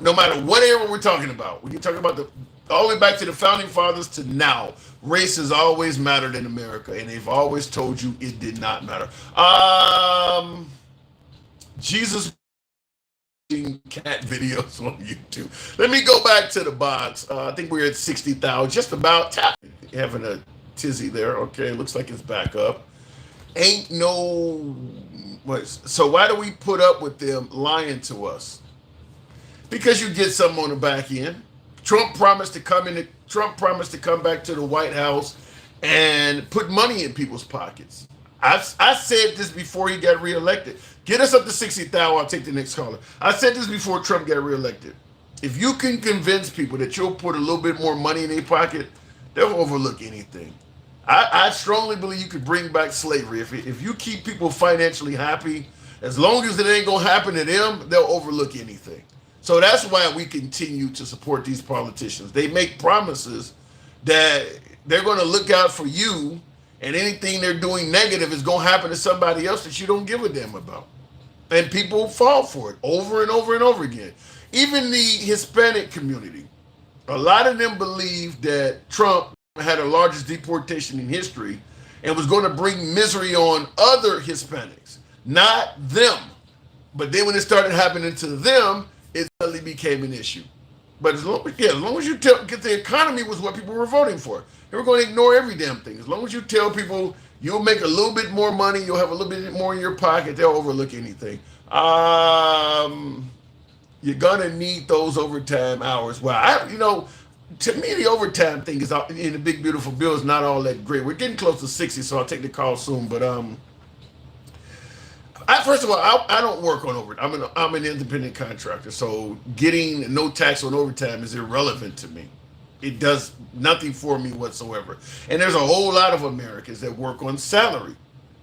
No matter what era we're talking about, we can talk about all the way back to the founding fathers to now, race has always mattered in America, and they've always told you it did not matter. Jesus cat videos on YouTube. Let me go back to the box. I think we're at 60,000, just about having a tizzy there. Okay, looks like it's back up. Ain't no. So why do we put up with them lying to us? Because you get something on the back end. Trump promised to come back to the White House and put money in people's pockets. I said this before he got reelected. Get us up to 60,000. I'll take the next caller. I said this before Trump got reelected. If you can convince people that you'll put a little bit more money in their pocket, they'll overlook anything. I strongly believe you could bring back slavery. If you keep people financially happy, as long as it ain't going to happen to them, they'll overlook anything. So that's why we continue to support these politicians. They make promises that they're going to look out for you, and anything they're doing negative is going to happen to somebody else that you don't give a damn about. And people fall for it over and over and over again. Even the Hispanic community, a lot of them believe that Trump had the largest deportation in history and was going to bring misery on other Hispanics, not them. But then when it started happening to them, it suddenly became an issue. But as long as you tell, because the economy was what people were voting for. They were going to ignore every damn thing. As long as you tell people You'll make a little bit more money. You'll have a little bit more in your pocket. They'll overlook anything. You're gonna need those overtime hours. Well, to me, the overtime thing is in the big beautiful bill is not all that great. We're getting close to 60, so I'll take the call soon. But first of all, I don't work on overtime. I'm an independent contractor, so getting no tax on overtime is irrelevant to me. It does nothing for me whatsoever. And there's a whole lot of Americans that work on salary.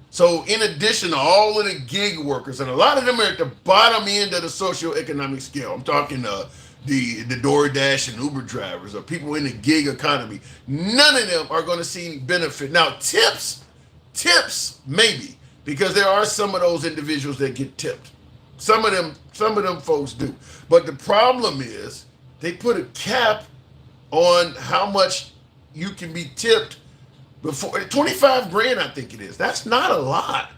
So in addition to all of the gig workers, and a lot of them are at the bottom end of the socioeconomic scale. I'm talking the DoorDash and Uber drivers or people in the gig economy. None of them are going to see benefit. Now tips, maybe, because there are some of those individuals that get tipped. Some of them folks do. But the problem is they put a cap on how much you can be tipped before 25 grand, I think it is. That's not a lot.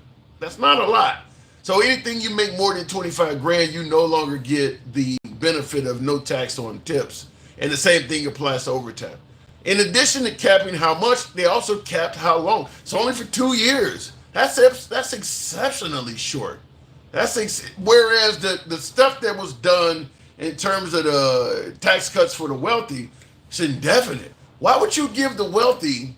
So anything you make more than 25 grand, you no longer get the benefit of no tax on tips. And the same thing applies to overtime. In addition to capping how much, they also capped how long. It's only for 2 years. That's exceptionally short. Whereas the stuff that was done in terms of the tax cuts for the wealthy, it's indefinite. Why would you give the wealthy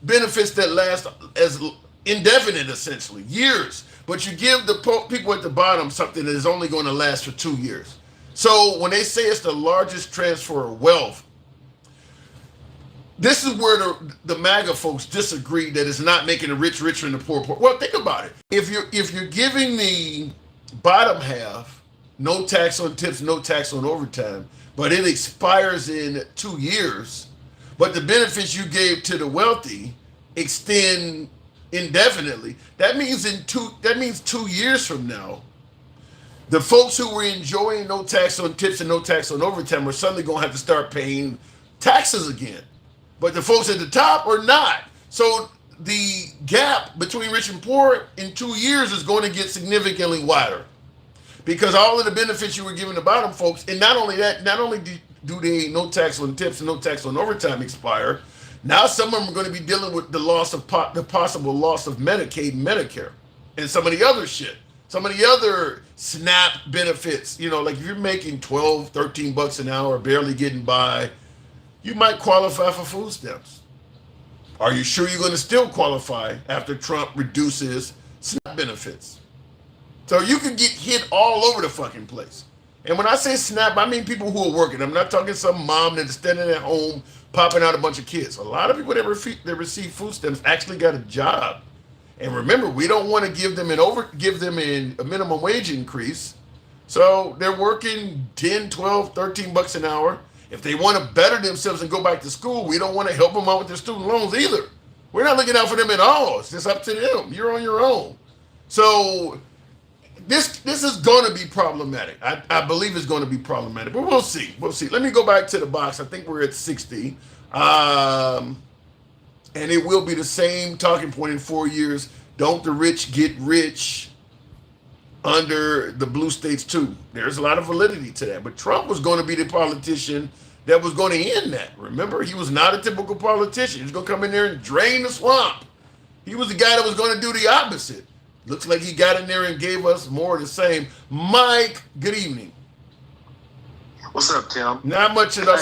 benefits that last as indefinite, essentially, years, but you give the people at the bottom something that is only going to last for 2 years? So when they say it's the largest transfer of wealth, this is where the MAGA folks disagree that it's not making the rich richer and the poor poor. Well, think about it. If you're giving the bottom half no tax on tips, no tax on overtime, but it expires in 2 years, but the benefits you gave to the wealthy extend indefinitely, that means 2 years from now, the folks who were enjoying no tax on tips and no tax on overtime are suddenly going to have to start paying taxes again. But the folks at the top are not. So the gap between rich and poor in 2 years is going to get significantly wider, because all of the benefits you were giving the bottom folks, and not only do they no tax on tips and no tax on overtime expire, now some of them are going to be dealing with the possible loss of Medicaid and Medicare and some of the other shit. Some of the other SNAP benefits, like if you're making 12, 13 bucks an hour, barely getting by, you might qualify for food stamps. Are you sure you're going to still qualify after Trump reduces SNAP benefits? So you could get hit all over the fucking place. And when I say SNAP, I mean people who are working. I'm not talking some mom that's standing at home popping out a bunch of kids. A lot of people that receive food stamps actually got a job. And remember, we don't want to give them a minimum wage increase. So they're working 10, 12, 13 bucks an hour. If they want to better themselves and go back to school, we don't want to help them out with their student loans either. We're not looking out for them at all. It's just up to them. You're on your own. So this is going to be problematic. I believe it's going to be problematic, but we'll see. Let me go back to the box. I think we're at 60. And it will be the same talking point in 4 years. Don't the rich get rich under the blue states too? There's a lot of validity to that. But Trump was going to be the politician that was going to end that. Remember, he was not a typical politician. He was going to come in there and drain the swamp. He was the guy that was going to do the opposite. Looks like he got in there and gave us more of the same. Mike, good evening. What's up, Tim? Not much at all.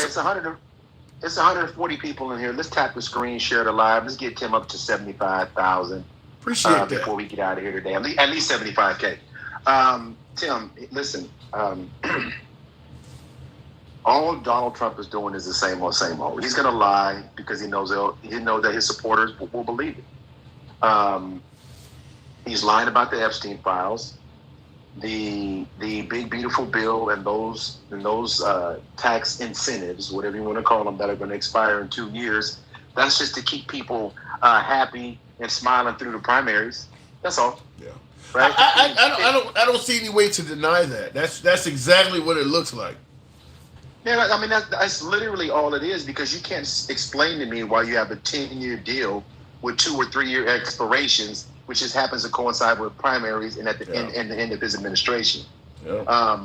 It's 140 people in here. Let's tap the screen, share it live. Let's get Tim up to 75,000. Appreciate that. Before we get out of here today. At least 75K. Tim, listen. All Donald Trump is doing is the same old, same old. He's going to lie because he knows that his supporters will believe it. He's lying about the Epstein files. The big beautiful bill and those tax incentives, whatever you want to call them, that are going to expire in 2 years. That's just to keep people happy and smiling through the primaries. That's all. Yeah. Right. I don't see any way to deny that. That's exactly what it looks like. Yeah, I mean that's literally all it is, because you can't explain to me why you have a 10-year deal with 2 or 3 year expirations, which just happens to coincide with primaries and at the end of his administration. Yeah.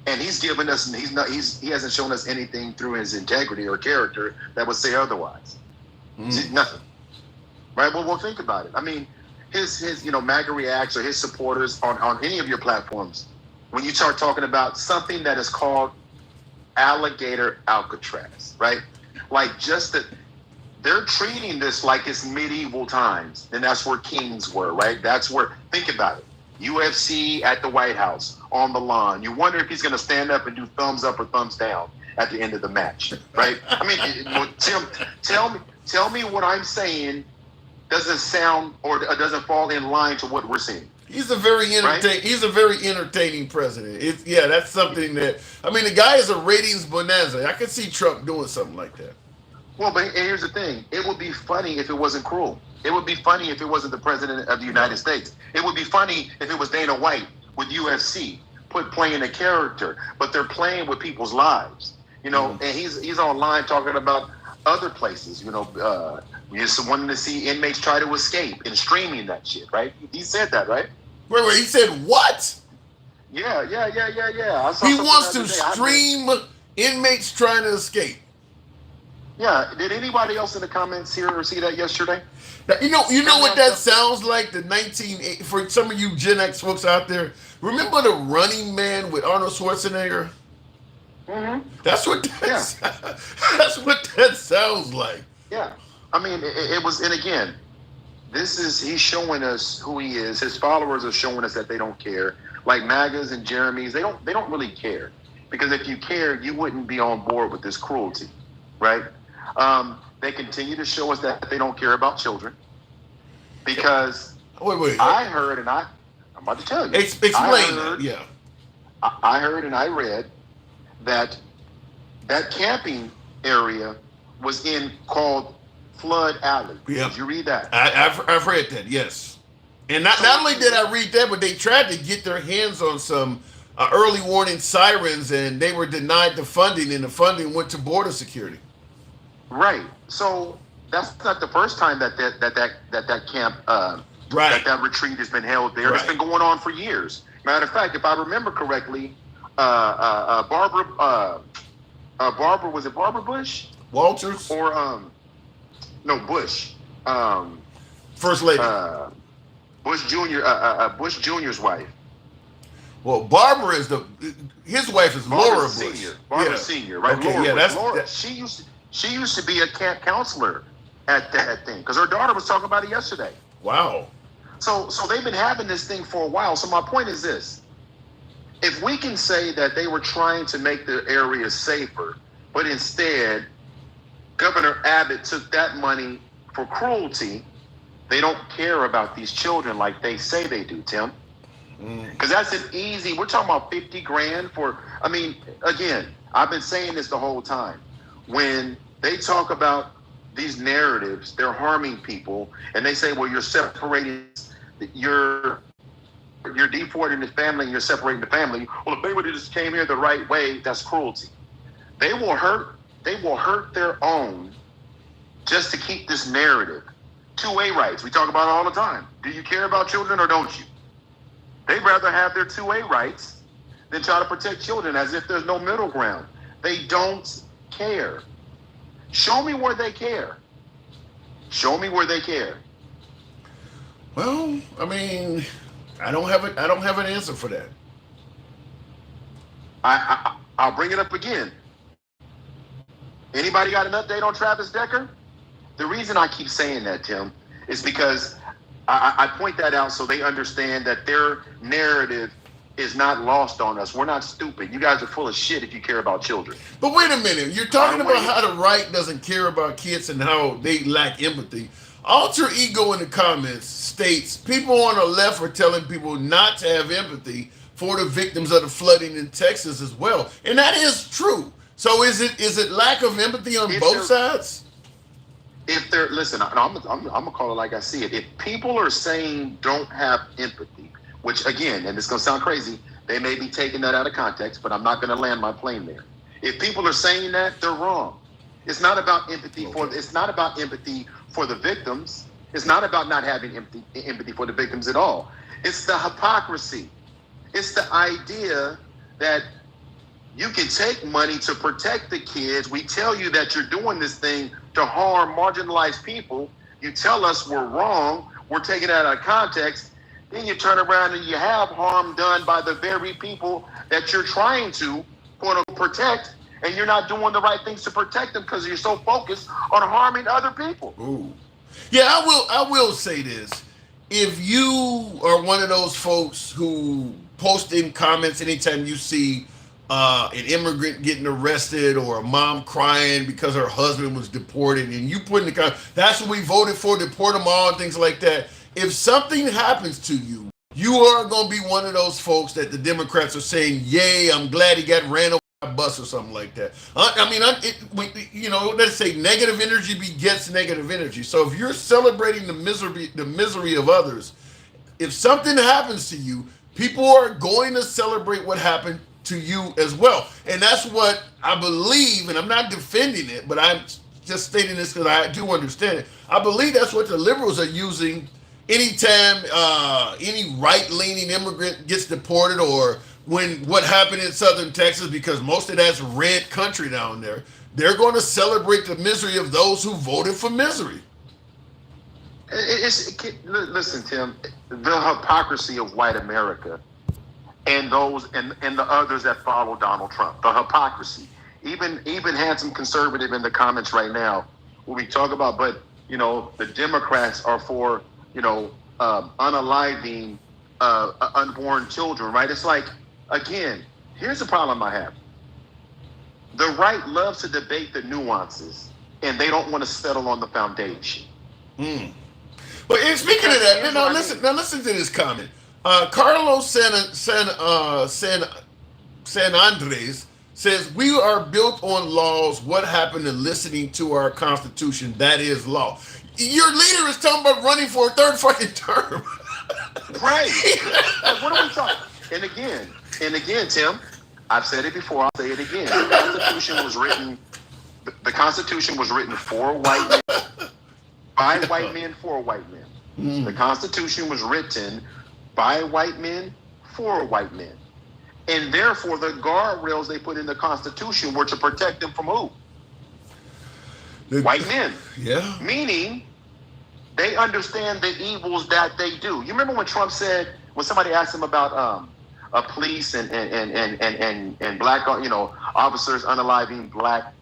And he's given us, he hasn't shown us anything through his integrity or character that would say otherwise. Nothing. right? Well, think about it. I mean, his MAGA reacts or his supporters on any of your platforms, when you start talking about something that is called alligator Alcatraz, right? Like just that they're treating this like it's medieval times, and that's where kings were, right? That's where, think about it. UFC at the White House on the lawn. You wonder if he's going to stand up and do thumbs up or thumbs down at the end of the match, right? I mean, Tim, tell me what I'm saying doesn't sound or doesn't fall in line to what we're seeing. He's a very entertaining president. That's something that, I mean, the guy is a ratings bonanza. I could see Trump doing something like that. Well, but here's the thing. It would be funny if it wasn't cruel. It would be funny if it wasn't the president of the United States. It would be funny if it was Dana White with UFC playing a character, but they're playing with people's lives, and he's online talking about other places, you're just wanting to see inmates try to escape and streaming that shit, right? He said that, right? Wait, he said what? Yeah. He wants to stream inmates trying to escape. Yeah. Did anybody else in the comments hear or see that yesterday? Now, you know what that sounds like? The 1980, for some of you Gen X folks out there, remember the Running Man with Arnold Schwarzenegger? Mm-hmm. That's what that's what that sounds like. Yeah. I mean, it was, and again, he's showing us who he is. His followers are showing us that they don't care. Like MAGAs and Jeremy's, they don't really care. Because if you cared, you wouldn't be on board with this cruelty, right? They continue to show us that they don't care about children. Because I heard, and I'm about to tell you. Explain that, yeah. I heard and I read that camping area was called Flood Alley. Yeah. Did you read that? I've read that, yes. And not only did I read that, but they tried to get their hands on some early warning sirens, and they were denied the funding, and the funding went to border security. Right. So that's not the first time that camp, that retreat has been held there. Right. It's been going on for years. Matter of fact, if I remember correctly, Barbara, was it Barbara Bush? Walters? Or, no, Bush. First Lady. Bush Jr., Bush Jr.'s wife. Well, Barbara is his wife is Laura Bush. Barbara Senior, right? Okay, Laura, she used to be a camp counselor at that thing because her daughter was talking about it yesterday. Wow. So they've been having this thing for a while. So my point is this. If we can say that they were trying to make the area safer, but instead Governor Abbott took that money for cruelty, they don't care about these children like they say they do, Tim. Because that's an easy, we're talking about 50 grand for, I mean, again, I've been saying this the whole time. When they talk about these narratives, they're harming people, and they say, well, you're separating, you're deporting the family and you're separating the family. Well, if they would have just came here the right way, that's cruelty. They will hurt their own just to keep this narrative. Two-way rights, we talk about it all the time. Do you care about children or don't you? They'd rather have their two-way rights than try to protect children as if there's no middle ground. They don't care. Show me where they care. Show me where they care. Well, I mean, I don't have an answer for that. I'll bring it up again. Anybody got an update on Travis Decker? The reason I keep saying that, Tim, is because I point that out so they understand that their narrative is not lost on us. We're not stupid. You guys are full of shit if you care about children. But wait a minute. You're talking about how the right doesn't care about kids and how they lack empathy. Alter Ego in the comments states people on the left are telling people not to have empathy for the victims of the flooding in Texas as well. And that is true. So is it lack of empathy on both sides? If they're, listen, I'm gonna call it like I see it. If people are saying don't have empathy, which again, and it's gonna sound crazy, they may be taking that out of context, but I'm not gonna land my plane there. If people are saying that, they're wrong. It's not about empathy it's not about empathy for the victims. It's not about not having empathy for the victims at all. It's the hypocrisy. It's the idea that you can take money to protect the kids. We tell you that you're doing this thing to harm marginalized people. You tell us we're wrong, we're taking it out of context, then you turn around and you have harm done by the very people that you're trying to, quote unquote, protect, and you're not doing the right things to protect them because you're so focused on harming other people. Ooh. Yeah, I will say this. If you are one of those folks who post in comments anytime you see an immigrant getting arrested or a mom crying because her husband was deported, and you put in the comment, that's what we voted for, deport them all, and things like that. If something happens to you, you are going to be one of those folks that the Democrats are saying, yay, I'm glad he got ran over by a bus or something like that. Let's say negative energy begets negative energy. So if you're celebrating the misery of others, if something happens to you, people are going to celebrate what happened to you as well. And that's what I believe, and I'm not defending it, but I'm just stating this because I do understand it. I believe that's what the liberals are using anytime any right-leaning immigrant gets deported, or when what happened in southern Texas, because most of that's red country down there, they're going to celebrate the misery of those who voted for misery. Listen, Tim, the hypocrisy of white America and those and the others that follow Donald Trump, the hypocrisy. Even handsome conservative in the comments right now, when we talk about, but the Democrats are for unaliving unborn children, right? It's like, again, here's the problem I have. The right loves to debate the nuances, and they don't want to settle on the foundation. But speaking of that, listen to this comment. Carlos San Andres says, we are built on laws. What happened to listening to our Constitution? That is law. Your leader is talking about running for a third fucking term. Right. What are we talking? And again, Tim, I've said it before, I'll say it again. The Constitution was written for white men, by white men, for white men. The Constitution was written by white men, for white men. And therefore, the guardrails they put in the Constitution were to protect them from who? White men. Yeah. Meaning, they understand the evils that they do. You remember when Trump said, when somebody asked him about police and black, officers unaliving black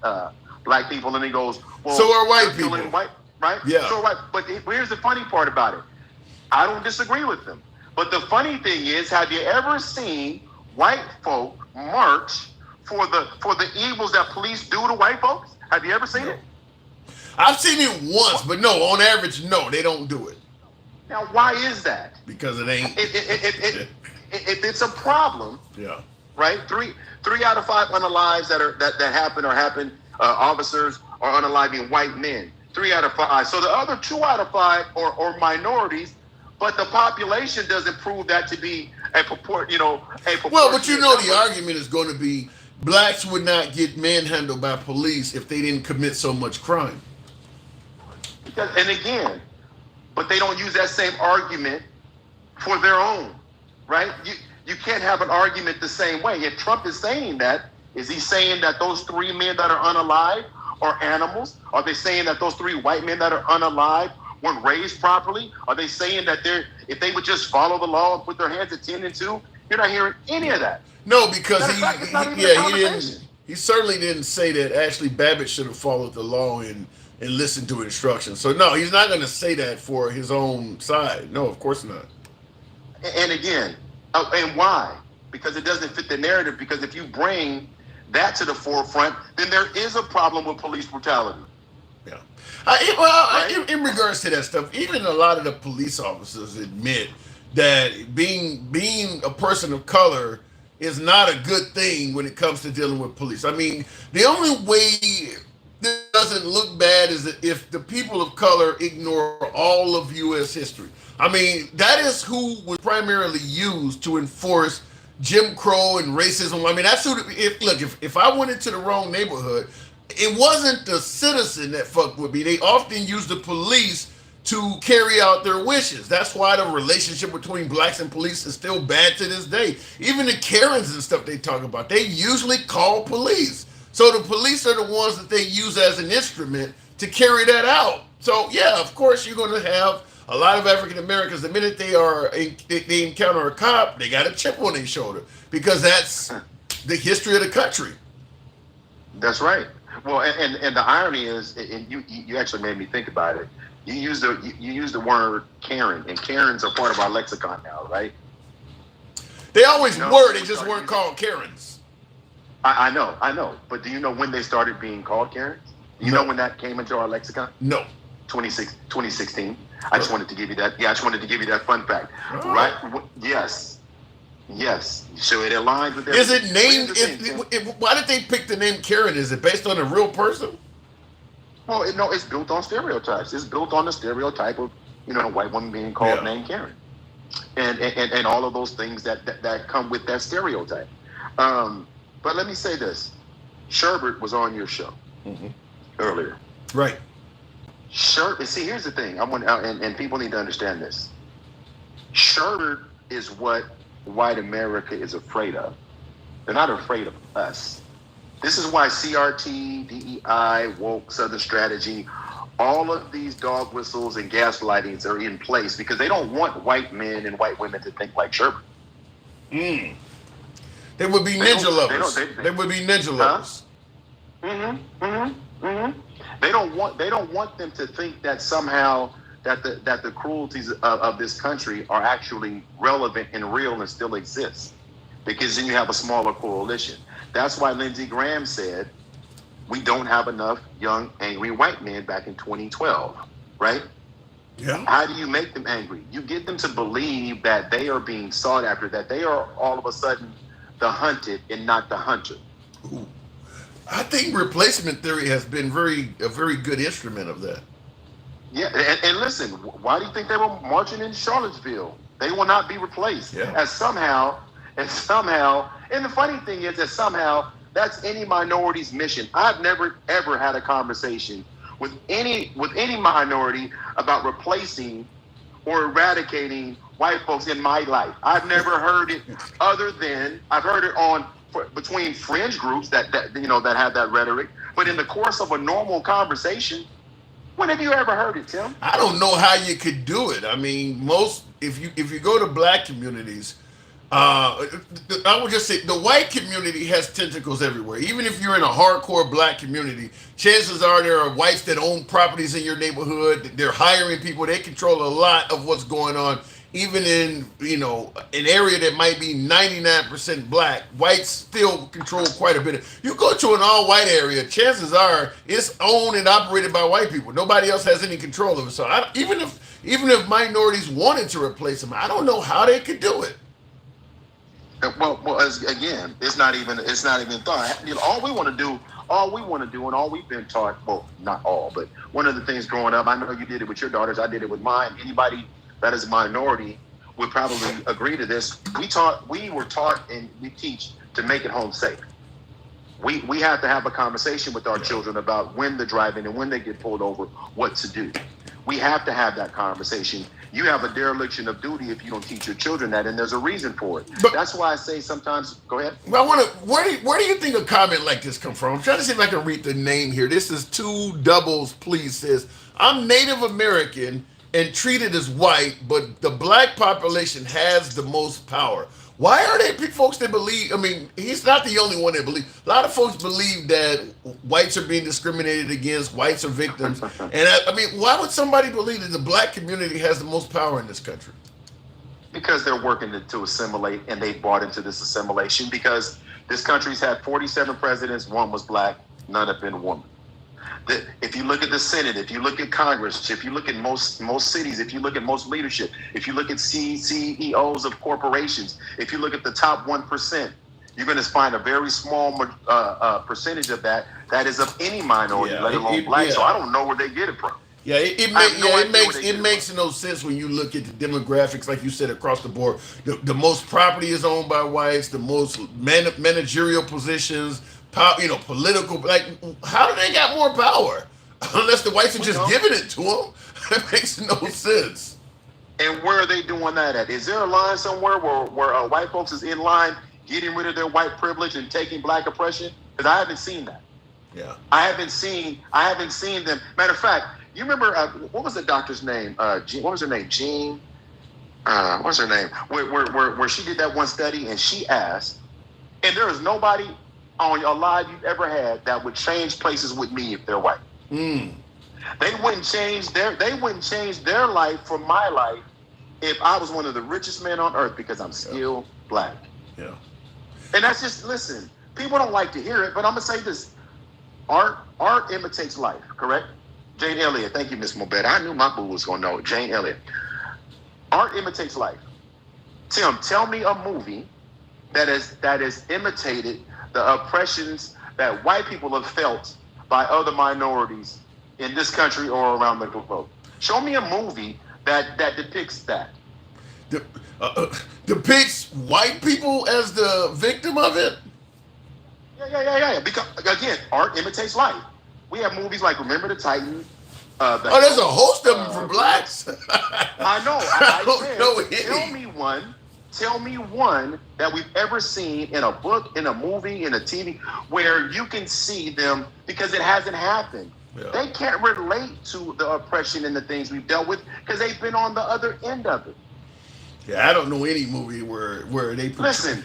people, and he goes, well, so are white people. White, right? Yeah. So white. But here's the funny part about it. I don't disagree with them. But the funny thing is, have you ever seen white folk march for the evils that police do to white folks? Have you ever seen it? I've seen it once, but no, on average, no, they don't do it. Now, why is that? Because it ain't. It's a problem. Yeah. Right. Three out of 5 unalives that happen. Officers are unaliving white men. 3 out of 5. So the other 2 out of 5 are minorities, but the population doesn't prove that to be a proportion. Well, but the argument is going to be blacks would not get manhandled by police if they didn't commit so much crime. And again, but they don't use that same argument for their own, right? You can't have an argument the same way. If Trump is saying that, is he saying that those 3 men that are unalive are animals? Are they saying that those 3 white men that are unalive weren't raised properly? Are they saying that if they would just follow the law and put their hands at 10 and 2? You're not hearing any of that. No, because he certainly didn't say that Ashley Babbitt should have followed the law and listened to instructions. So no, he's not going to say that for his own side. No, of course not. And again, and why? Because it doesn't fit the narrative. Because if you bring that to the forefront, then there is a problem with police brutality. Yeah. In regards to that stuff, even a lot of the police officers admit that being a person of color is not a good thing when it comes to dealing with police. I mean, the only way this doesn't look bad is if the people of color ignore all of U.S. history. I mean, that is who was primarily used to enforce Jim Crow and racism. I mean, that's who. If I went into the wrong neighborhood, it wasn't the citizen that fucked with me. They often use the police to carry out their wishes. That's why the relationship between blacks and police is still bad to this day. Even the Karens and stuff they talk about, they usually call police. So the police are the ones that they use as an instrument to carry that out. So yeah, of course you're going to have a lot of African Americans. The minute they encounter a cop, they got a chip on their shoulder because that's the history of the country. That's right. Well, and the irony is, and you actually made me think about it. You use the word Karen, and Karens are part of our lexicon now, right? They always were. They just weren't called Karens. I know. But do you know when they started being called Karens? Do you know when that came into our lexicon? No. 2016. I just wanted to give you that. Yeah, I just wanted to give you that fun fact. Oh. Right? Yes. So it aligns with. Is it named? Why did they pick the name Karen? Is it based on a real person? Well, it's built on stereotypes. It's built on the stereotype of a white woman being called named Karen, and all of those things that come with that stereotype. But let me say this: Sherbert was on your show earlier, right? See, here's the thing. And people need to understand this. Sherbert is what white America is afraid of. They're not afraid of us. This is why CRT, DEI, woke, Southern strategy, all of these dog whistles and gaslightings are in place because they don't want white men and white women to think like Sherbert. They would be ninja lovers. They would be ninja lovers. They don't want them to think that somehow that the cruelties of this country are actually relevant and real and still exist, because then you have a smaller coalition. That's why Lindsey Graham said we don't have enough young angry white men back in 2012, right? Yeah. How do you make them angry? You get them to believe that they are being sought after, that they are all of a sudden the hunted and not the hunter. Ooh. I think replacement theory has been a very good instrument of that. Yeah, and listen, why do you think they were marching in Charlottesville? They will not be replaced. Yeah. And somehow, and the funny thing is that somehow that's any minority's mission. I've never ever had a conversation with any minority about replacing or eradicating white folks in my life. I've never heard it other than I've heard it between fringe groups that have that rhetoric. But in the course of a normal conversation, when have you ever heard it, Tim? I don't know how you could do it. I mean, if you go to black communities, I would just say the white community has tentacles everywhere. Even if you're in a hardcore black community, chances are there are whites that own properties in your neighborhood. They're hiring people. They control a lot of what's going on. Even in an area that might be 99% black, whites still control quite a bit. You go to an all-white area, chances are it's owned and operated by white people. Nobody else has any control of it. So even if minorities wanted to replace them, I don't know how they could do it. Well, again, it's not even thought. All we want to do, and all we've been taught. Well, not all, but one of the things growing up, I know you did it with your daughters. I did it with mine. Anybody that is a minority would probably agree to this. We were taught, and we teach to make it home safe. We have to have a conversation with our children about when they're driving and when they get pulled over, what to do. We have to have that conversation. You have a dereliction of duty if you don't teach your children that, and there's a reason for it. But that's why I say sometimes. Go ahead. Well, where do you think a comment like this come from? I'm trying to see if I can read the name here. This is Two Doubles, please. Says, I'm Native American and treated as white, but the black population has the most power. Why are there folks that believe? I mean, he's not the only one that believes. A lot of folks believe that whites are being discriminated against, whites are victims. And I mean, why would somebody believe that the black community has the most power in this country? Because they're working to assimilate, and they bought into this assimilation because this country's had 47 presidents, one was black, none have been women. If you look at the Senate, if you look at Congress, if you look at most cities, if you look at most leadership, if you look at CEOs of corporations, if you look at the top 1%, you're going to find a very small percentage of that is of any minority, let alone black. So I don't know where they get it from. Yeah, it makes no sense when you look at the demographics, like you said, across the board. The most property is owned by whites, the most managerial positions, political. Like, how do they got more power? Unless the whites are just giving it to them. That makes no sense. And where are they doing that at? Is there a line somewhere where white folks is in line getting rid of their white privilege and taking black oppression? Because I haven't seen that. Yeah. I haven't seen them. Matter of fact, You remember what was the doctor's name? Jean, what was her name? Jean. What's her name? Where she did that one study and she asked, and there is nobody on your life you've ever had that would change places with me if they're white. Mm. They wouldn't change their life from my life if I was one of the richest men on earth because I'm still black. Yeah. And that's just, listen, people don't like to hear it, but I'm gonna say this. Art imitates life, correct? Jane Elliott, thank you, Miss Mobet. I knew my boo was gonna know it. Jane Elliott. Art imitates life. Tim, tell me a movie that is imitated the oppressions that white people have felt by other minorities in this country or around the globe. Show me a movie that depicts that. Depicts white people as the victim of it? Yeah. Because, again, art imitates life. We have movies like Remember the Titan. There's a host of them for blacks. I know. I don't know any. Tell me one that we've ever seen in a book, in a movie, in a TV, where you can see them, because it hasn't happened. Yeah. They can't relate to the oppression and the things we've dealt with because they've been on the other end of it. Yeah, I don't know any movie where they listen.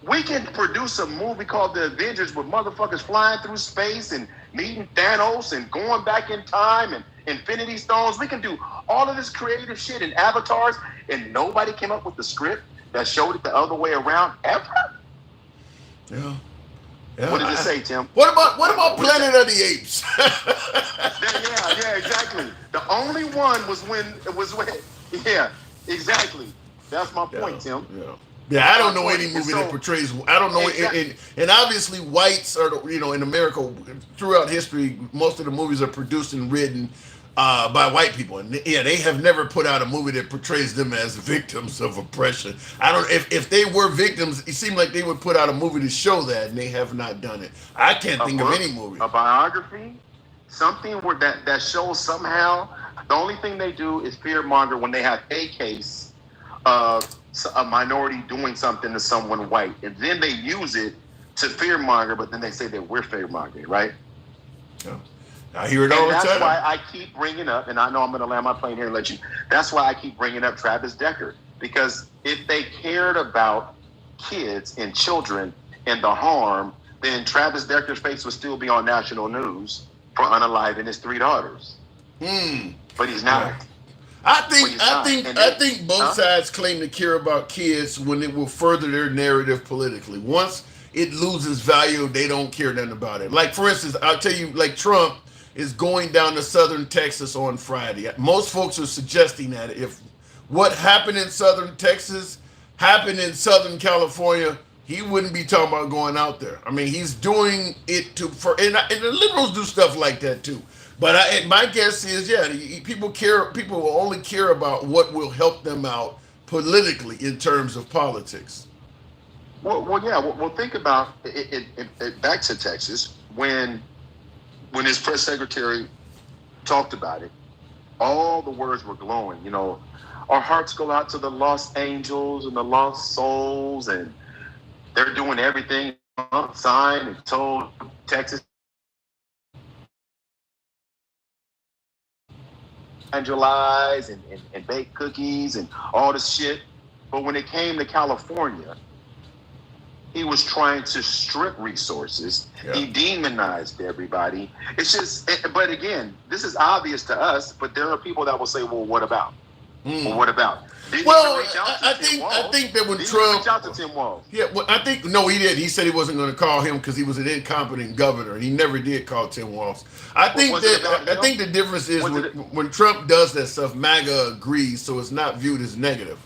We can produce a movie called The Avengers with motherfuckers flying through space and meeting Thanos and going back in time and Infinity Stones. We can do all of this creative shit and avatars, and nobody came up with the script that showed it the other way around ever. Yeah. What did it say, Tim? What about Planet of the Apes? yeah, exactly. The only one was when yeah, exactly. That's my point, Tim. Yeah, I don't know any movie that portrays. I don't know, and obviously whites are, in America throughout history, most of the movies are produced and written by white people, and they have never put out a movie that portrays them as victims of oppression. I don't. If they were victims, it seemed like they would put out a movie to show that, and they have not done it. I can't think of any movie. A biography, something where that shows somehow. The only thing they do is fearmonger when they have a case of a minority doing something to someone white, and then they use it to fearmonger, but then they say that we're fearmongering, right? Yeah. I hear it all the time. That's why I keep bringing up, and I know I'm going to land my plane here and let you. That's why I keep bringing up Travis Decker, because if they cared about kids and children and the harm, then Travis Decker's face would still be on national news for unaliving his 3 daughters. But he's not. Yeah. I think both sides claim to care about kids when it will further their narrative politically. Once it loses value, they don't care nothing about it. Like, for instance, I'll tell you, like, Trump is going down to southern Texas on Friday. Most folks are suggesting that if what happened in southern Texas happened in southern California, he wouldn't be talking about going out there. I mean, he's doing it and the liberals do stuff like that too. But my guess is, people will only care about what will help them out politically in terms of politics. Well, think about it back to Texas when his press secretary talked about it. All the words were glowing. Our hearts go out to the lost angels and the lost souls, and they're doing everything signed and told Texas. Evangelize and bake cookies and all this shit. But when it came to California, he was trying to strip resources. Yeah. He demonized everybody. It's just, but again, this is obvious to us, but there are people that will say, well, what about? Well, what about? I think that when Trump reach out to Tim Walz. Yeah, well, no, he did. He said he wasn't going to call him because he was an incompetent governor, and he never did call Tim Walz. I think the difference is when Trump does that stuff, MAGA agrees, so it's not viewed as negative.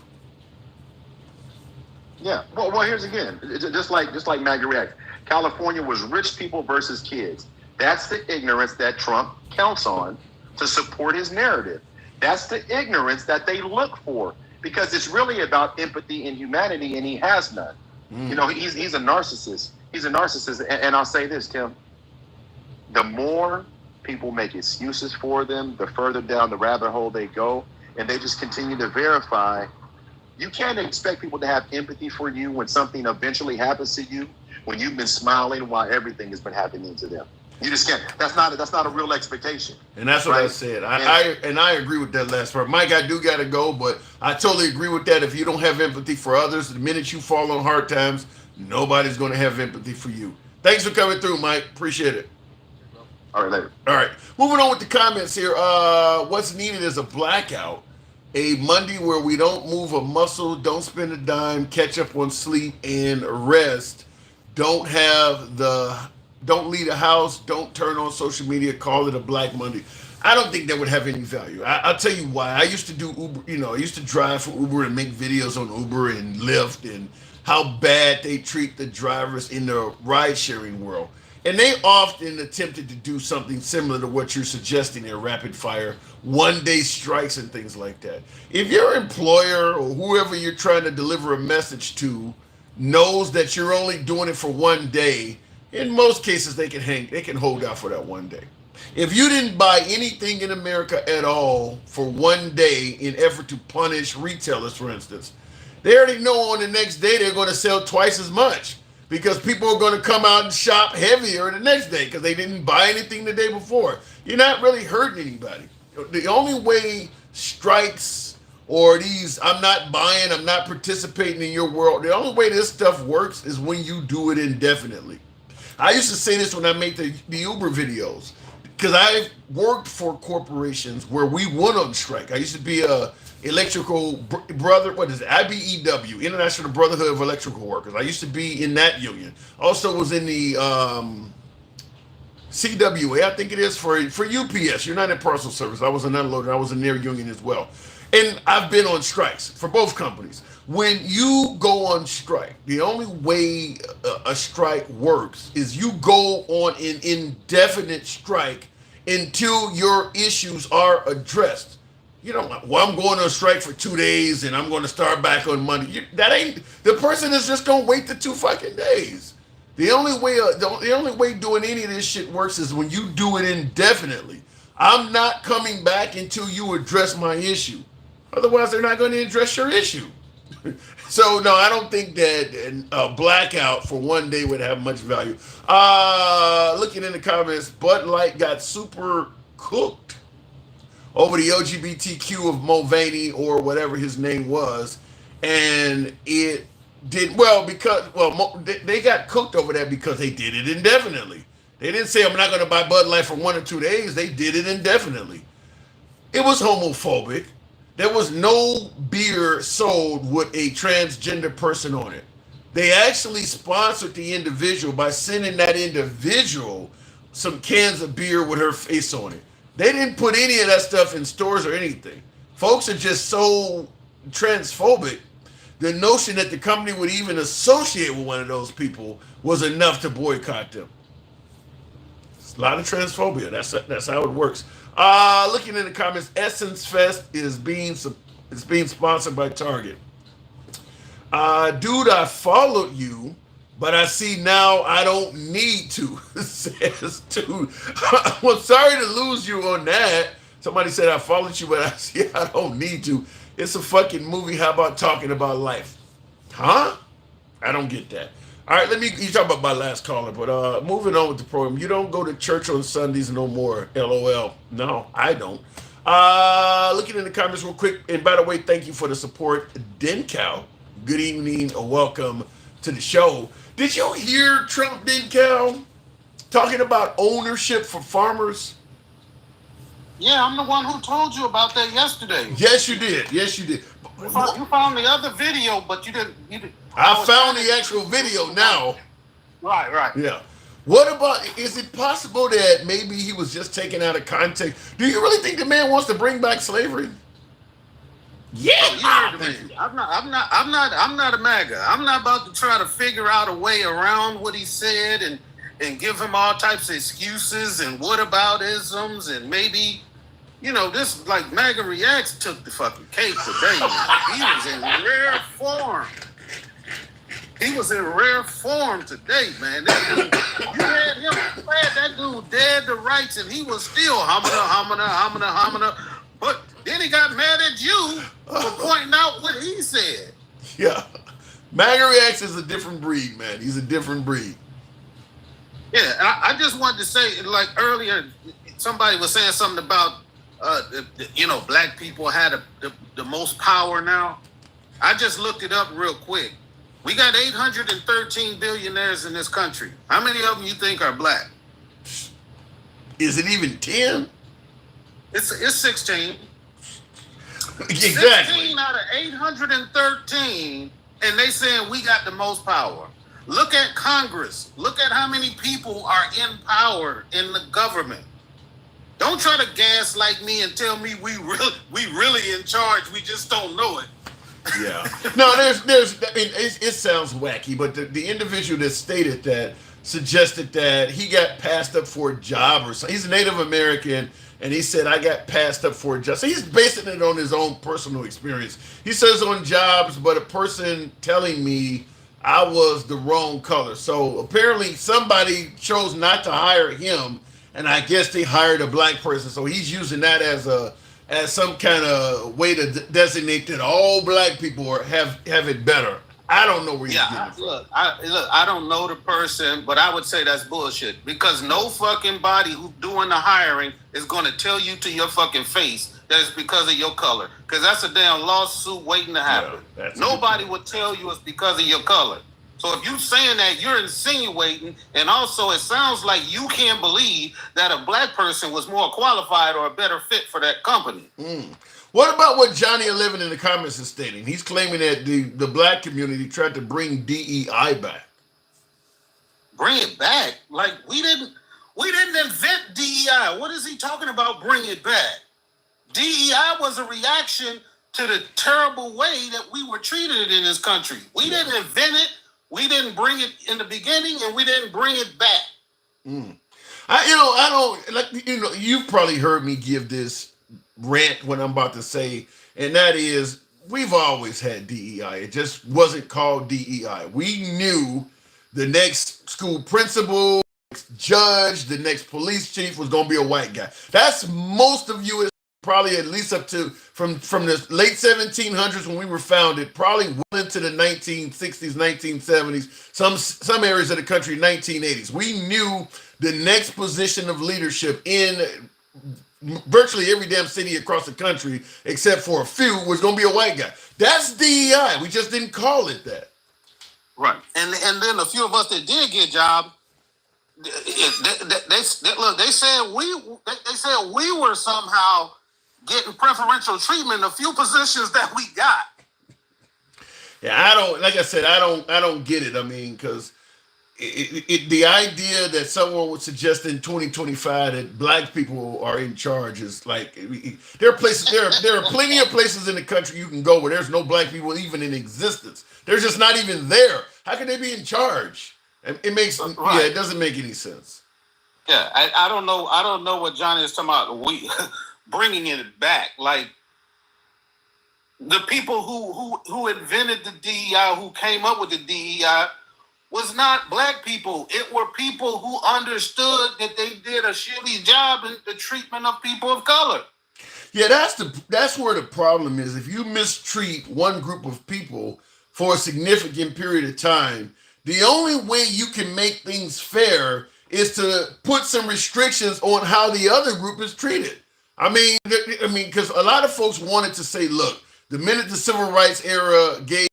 Yeah. Well, here's again, just like MAGA reacts. California was rich people versus kids. That's the ignorance that Trump counts on to support his narrative. That's the ignorance that they look for, because it's really about empathy and humanity, and he has none. He's a narcissist. He's a narcissist, and I'll say this, Tim. The more people make excuses for them, the further down the rabbit hole they go, and they just continue to verify. You can't expect people to have empathy for you when something eventually happens to you, when you've been smiling while everything has been happening to them. You just can't. That's not a real expectation. And that's what I said. I agree with that last part. Mike, I do got to go, but I totally agree with that. If you don't have empathy for others, the minute you fall on hard times, nobody's going to have empathy for you. Thanks for coming through, Mike. Appreciate it. All right, later. All right. Moving on with the comments here. What's needed is a blackout. A Monday where we don't move a muscle, don't spend a dime, catch up on sleep and rest. Don't leave the house, don't turn on social media, call it a Black Monday. I don't think that would have any value. I'll tell you why. I used to do Uber, I used to drive for Uber and make videos on Uber and Lyft and how bad they treat the drivers in the ride sharing world. And they often attempted to do something similar to what you're suggesting there, rapid fire, one-day strikes and things like that. If your employer or whoever you're trying to deliver a message to knows that you're only doing it for one day, in most cases they can hold out for that one day. If you didn't buy anything in America at all for one day in effort to punish retailers, for instance, they already know on the next day they're going to sell twice as much because people are going to come out and shop heavier the next day because they didn't buy anything the day before. You're not really hurting anybody. The only way strikes or these I'm not buying, I'm not participating in your world, the only way this stuff works is when you do it indefinitely. I used to say this when I made the Uber videos because I worked for corporations where we went on strike. I used to be a electrical brother, what is it? IBEW, International Brotherhood of Electrical Workers. I used to be in that union. Also was in the CWA, I think it is, for UPS, United Parcel Service. I was an unloader. I was in their union as well. And I've been on strikes for both companies. When you go on strike, the only way a strike works is you go on an indefinite strike until your issues are addressed. Well, I'm going on strike for 2 days and I'm going to start back on Monday. The person is just going to wait the 2 fucking days. The only way doing any of this shit works is when you do it indefinitely. I'm not coming back until you address my issue. Otherwise, they're not going to address your issue. So, no, I don't think that a blackout for one day would have much value. Looking in the comments, Bud Light got super cooked over the LGBTQ of Mulvaney or whatever his name was. And it did well because, they got cooked over that because they did it indefinitely. They didn't say, I'm not going to buy Bud Light for 1 or 2 days. They did it indefinitely. It was homophobic. There was no beer sold with a transgender person on it. They actually sponsored the individual by sending that individual some cans of beer with her face on it. They didn't put any of that stuff in stores or anything. Folks are just so transphobic. The notion that the company would even associate with one of those people was enough to boycott them. It's a lot of transphobia. That's how it works. Looking in the comments, Essence Fest is being sponsored by Target. Dude, I followed you, but I see now I don't need to. Says dude. I'm sorry to lose you on that. Somebody said I followed you, but I see I don't need to. It's a fucking movie. How about talking about life? Huh? I don't get that. All right, you talk about my last caller, but moving on with the program. You don't go to church on Sundays no more, LOL. No, I don't. Looking in the comments real quick, and by the way, thank you for the support. Dencow, good evening, welcome to the show. Did you hear Trump, Dencow, talking about ownership for farmers? Yeah, I'm the one who told you about that yesterday. Yes, you did. You found the other video, but you didn't. I found the actual video now. Right. Yeah. What about, is it possible that maybe he was just taken out of context? Do you really think the man wants to bring back slavery? Yeah. I'm not a MAGA. I'm not about to try to figure out a way around what he said and give him all types of excuses and whataboutisms and maybe, this like MAGA Reacts took the fucking cake today. He was in rare form. He was in rare form today, man. You had that dude dead to rights, and he was still homina. But then he got mad at you for pointing out what he said. Yeah. MAGA Reacts is a different breed, man. He's a different breed. Yeah, I just wanted to say, like earlier, somebody was saying something about, black people had the most power now. I just looked it up real quick. We got 813 billionaires in this country. How many of them you think are black? Is it even 10? It's 16. Exactly. 16 out of 813, and they saying we got the most power. Look at Congress. Look at how many people are in power in the government. Don't try to gaslight me and tell me we really in charge. We just don't know it. Yeah. No, there's. I mean, it sounds wacky, but the individual that stated that suggested that he got passed up for a job or something. He's a Native American, and he said I got passed up for a job. So he's basing it on his own personal experience. He says on jobs, but a person telling me I was the wrong color. So apparently somebody chose not to hire him, and I guess they hired a black person. So he's using that as some kind of way to designate that all black people have it better. I don't know where you're getting it from. Look, I don't know the person, but I would say that's bullshit because no fucking body who's doing the hiring is going to tell you to your fucking face that it's because of your color, because that's a damn lawsuit waiting to happen. Yeah, nobody would tell you it's because of your color. So if you're saying that, you're insinuating, and also it sounds like you can't believe that a black person was more qualified or a better fit for that company. What about what Johnny 11 in the comments is stating? He's claiming that the black community tried to bring DEI back. Bring it back? Like we didn't invent DEI. What is he talking about? Bring it back? DEI was a reaction to the terrible way that we were treated in this country. We didn't invent it. We didn't bring it in the beginning, and we didn't bring it back. I don't like. You've probably heard me give this rant what I'm about to say, and that is we've always had DEI. It just wasn't called DEI. We knew the next school principal, next judge, the next police chief was going to be a white guy. That's most of you, probably at least up to from the late 1700s when we were founded, probably well into the 1960s, 1970s, some areas of the country, 1980s. We knew the next position of leadership in virtually every damn city across the country, except for a few, was going to be a white guy. That's DEI. We just didn't call it that. Right. And then a few of us that did get jobs, they said we were somehow getting preferential treatment in a few positions that we got. Yeah, I don't get it. I mean, because the idea that someone would suggest in 2025 that black people are in charge is like there are plenty of places in the country you can go where there's no black people even in existence. They're just not even there. How can they be in charge? It makes it doesn't make any sense. Yeah, I don't know what Johnny is talking about. We bringing it back, like the people who invented the DEI, who came up with the DEI, was not black people. It were people who understood that they did a shitty job in the treatment of people of color. Yeah, that's where the problem is. If you mistreat one group of people for a significant period of time, the only way you can make things fair is to put some restrictions on how the other group is treated. I mean, because a lot of folks wanted to say, look, the minute the civil rights era gave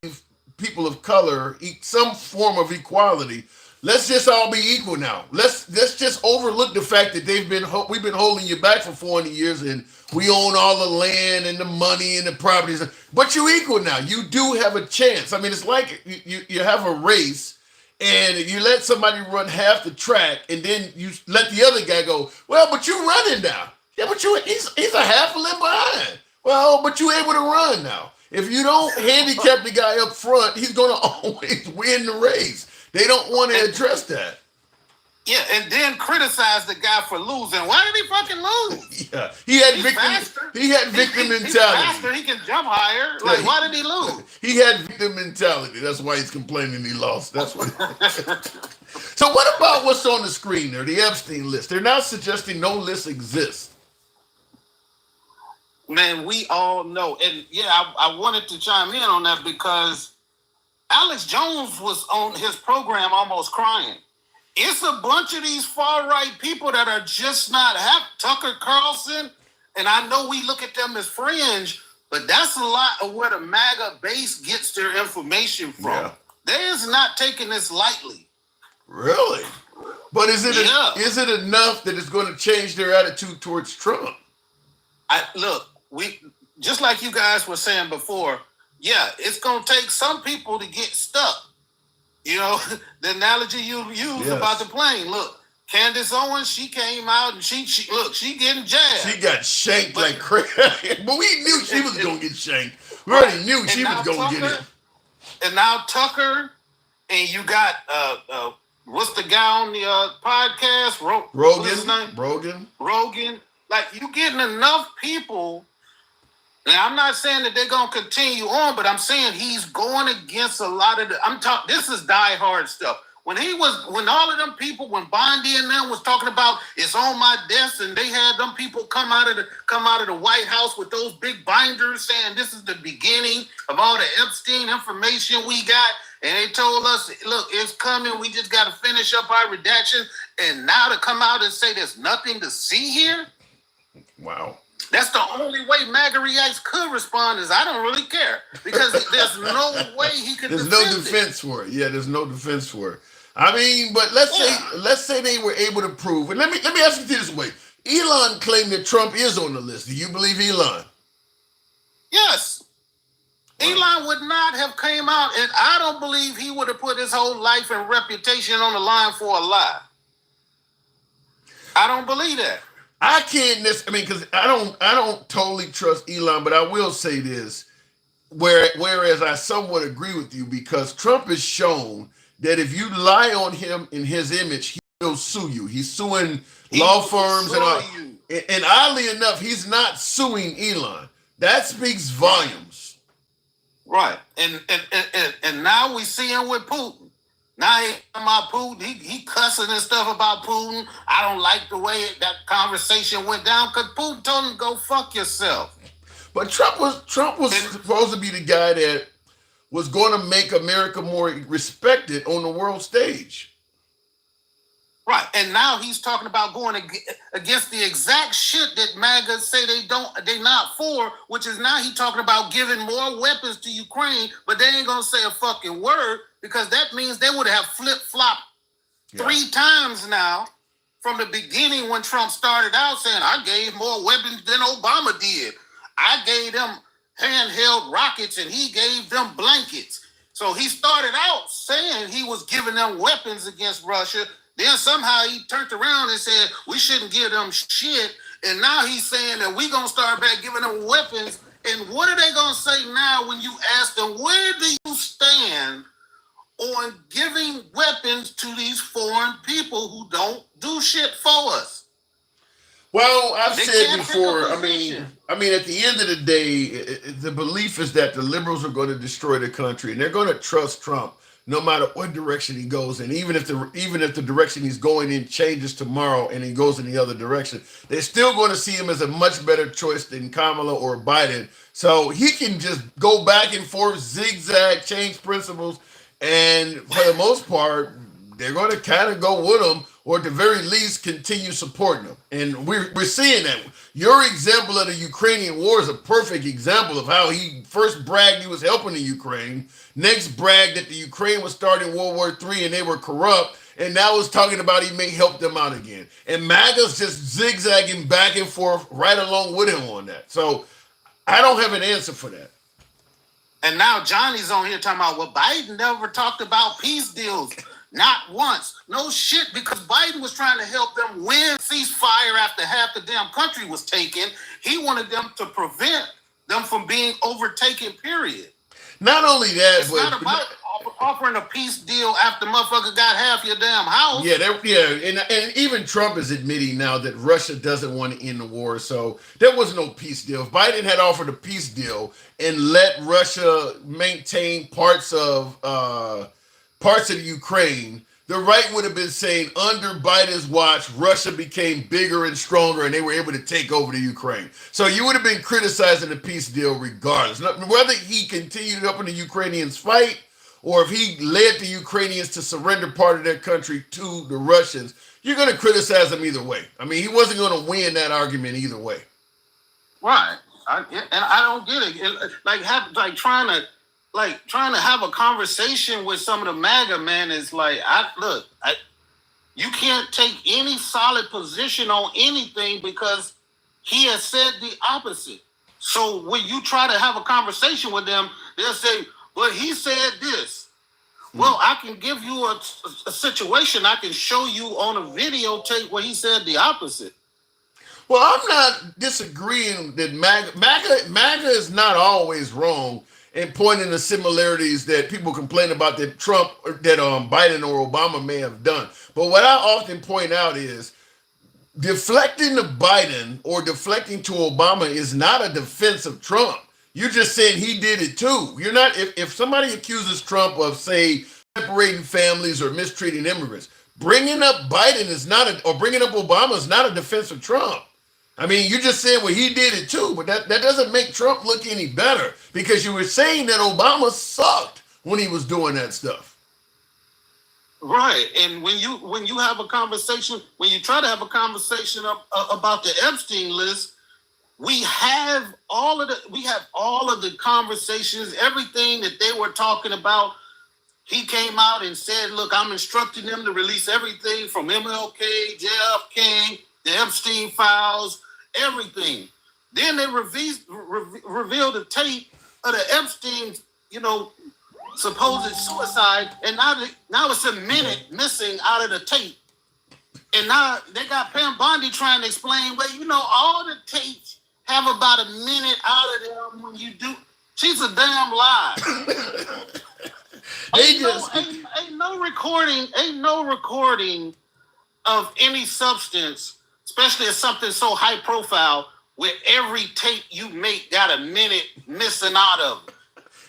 people of color some form of equality, let's just all be equal now. Let's just overlook the fact that we've been holding you back for 400 years and we own all the land and the money and the properties, but you're equal now. You do have a chance. I mean, it's like you have a race and you let somebody run half the track and then you let the other guy go, well, but you're running now. Yeah, but he's a half a length behind. Well, but you're able to run now. If you don't handicap the guy up front, he's going to always win the race. They don't want to address that. Yeah, and then criticize the guy for losing. Why did he fucking lose? Yeah, he had victim mentality. He's faster. He can jump higher. Like, why did he lose? He had victim mentality. That's why he's complaining he lost. That's what. So what about what's on the screen there? The Epstein list. They're now suggesting no list exists. Man, we all know. And yeah, I wanted to chime in on that because Alex Jones was on his program almost crying. it's a bunch of these far-right people that are just not happy. Tucker Carlson, and I know we look at them as fringe, but that's a lot of where the MAGA base gets their information from. Yeah. They're not taking this lightly. Really? But is it enough that it's going to change their attitude towards Trump? We just like you guys were saying before, yeah, it's going to take some people to get stuck. You know, the analogy you used about the plane. Look, Candace Owens, she came out and she getting jabbed. She got shanked like crazy. But we knew she was going to get shanked. We already knew she was going to get it. And now Tucker, and you got, what's the guy on the podcast? Rogan. What's his name? Rogan. Like, you getting enough people. Now, I'm not saying that they're going to continue on, but I'm saying he's going against a lot of this is diehard stuff. When all of them people, when Bondi and them was talking about it's on my desk, and they had them people come out of the White House with those big binders saying this is the beginning of all the Epstein information we got, and they told us, look, it's coming, we just got to finish up our redaction, and now to come out and say there's nothing to see here? Wow. That's the only way MAGA-ites could respond is I don't really care, because there's no way he could. There's no defense for it. Yeah, there's no defense for it. I mean, but let's say they were able to prove. And let me ask you this way: Elon claimed that Trump is on the list. Do you believe Elon? Yes. Elon would not have came out, and I don't believe he would have put his whole life and reputation on the line for a lie. I don't believe that. I can't. Because I don't totally trust Elon, but I will say this. Whereas I somewhat agree with you, because Trump has shown that if you lie on him in his image, he'll sue you. He's suing law firms and all. And oddly enough, he's not suing Elon. That speaks volumes. Right. And now we see him with Putin. Now he about Putin. He cussing and stuff about Putin. I don't like the way that conversation went down because Putin told him go fuck yourself. But Trump was supposed to be the guy that was going to make America more respected on the world stage. Right. And now he's talking about going against the exact shit that MAGA say they're not for, which is now he's talking about giving more weapons to Ukraine, but they ain't going to say a fucking word because that means they would have flip-flopped 3 times now from the beginning when Trump started out saying, I gave more weapons than Obama did. I gave them handheld rockets and he gave them blankets. So he started out saying he was giving them weapons against Russia. Then somehow he turned around and said, we shouldn't give them shit. And now he's saying that we're going to start back giving them weapons. And what are they going to say now when you ask them, where do you stand on giving weapons to these foreign people who don't do shit for us? Well, I've said before, I mean, at the end of the day, the belief is that the liberals are going to destroy the country and they're going to trust Trump no matter what direction he goes. And even if the direction he's going in changes tomorrow and he goes in the other direction, they're still going to see him as a much better choice than Kamala or Biden. So he can just go back and forth, zigzag, change principles. And for the most part, they're going to kind of go with him, or at the very least continue supporting them. And we're seeing that. Your example of the Ukrainian war is a perfect example of how he first bragged he was helping the Ukraine, next bragged that the Ukraine was starting World War III and they were corrupt, and now is talking about he may help them out again. And MAGA's just zigzagging back and forth right along with him on that. So I don't have an answer for that. And now Johnny's on here talking about, well, Biden never talked about peace deals. Not once. No shit, because Biden was trying to help them win ceasefire after half the damn country was taken. He wanted them to prevent them from being overtaken, period. Not only that, it's not about offering a peace deal after motherfucker got half your damn house. And even Trump is admitting now that Russia doesn't want to end the war, so there was no peace deal. If Biden had offered a peace deal and let Russia maintain parts of the Ukraine, the right would have been saying under Biden's watch, Russia became bigger and stronger and they were able to take over the Ukraine. So you would have been criticizing the peace deal regardless. Whether he continued up in the Ukrainians' fight or if he led the Ukrainians to surrender part of their country to the Russians, you're going to criticize him either way. I mean, he wasn't going to win that argument either way. Right. And I don't get it. Trying to have a conversation with some of the MAGA men is like, you can't take any solid position on anything because he has said the opposite. So when you try to have a conversation with them, they'll say, well, he said this. Well, I can give you a situation. I can show you on a videotape where he said the opposite. Well, I'm not disagreeing that MAGA is not always wrong in pointing to similarities that people complain about that Biden or Obama may have done. But what I often point out is deflecting to Biden or deflecting to Obama is not a defense of Trump. You're just saying he did it too. You're not. If somebody accuses Trump of, say, separating families or mistreating immigrants, bringing up Biden is not, or bringing up Obama is not a defense of Trump. I mean, you're just saying, well, he did it too, but that doesn't make Trump look any better because you were saying that Obama sucked when he was doing that stuff. Right, and when you have a conversation, when you try to have a conversation about the Epstein list, we have all of the conversations, everything that they were talking about. He came out and said, "Look, I'm instructing them to release everything from MLK, JFK, the Epstein files, everything." Then they revealed the tape of the Epstein, supposed suicide, and now it's a minute missing out of the tape. And now they got Pam Bondi trying to explain, well, all the tapes have about a minute out of them when you do. She's a damn lie. Ain't no recording of any substance, especially of something so high profile, where every tape you make got a minute missing out of it.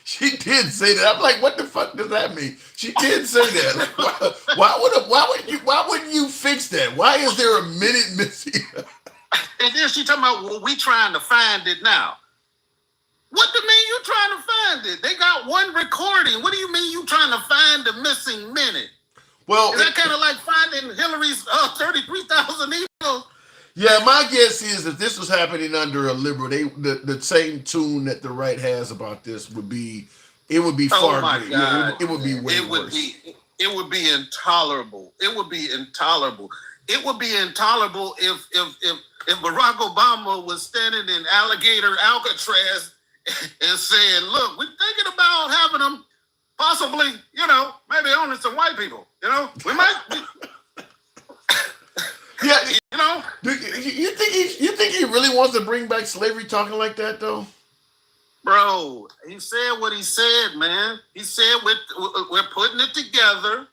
She did say that. I'm like, what the fuck does that mean? She did say that. Like, why wouldn't you fix that? Why is there a minute missing? And then she talking about, well, we trying to find it now. What do you mean you trying to find it? They got one recording. What do you mean you trying to find the missing minute? Well, is that kind of like finding Hillary's 33,000 emails? Yeah, my guess is that this was happening under a liberal. The same tune that the right has about this would be far greater. Yeah, it would be way worse. It would be intolerable. It would be intolerable. It would be intolerable if Barack Obama was standing in Alligator Alcatraz and saying, "Look, we're thinking about having them possibly, maybe owning some white people. We might." Yeah, you think he really wants to bring back slavery talking like that though? Bro, he said what he said, man. He said we're putting it together.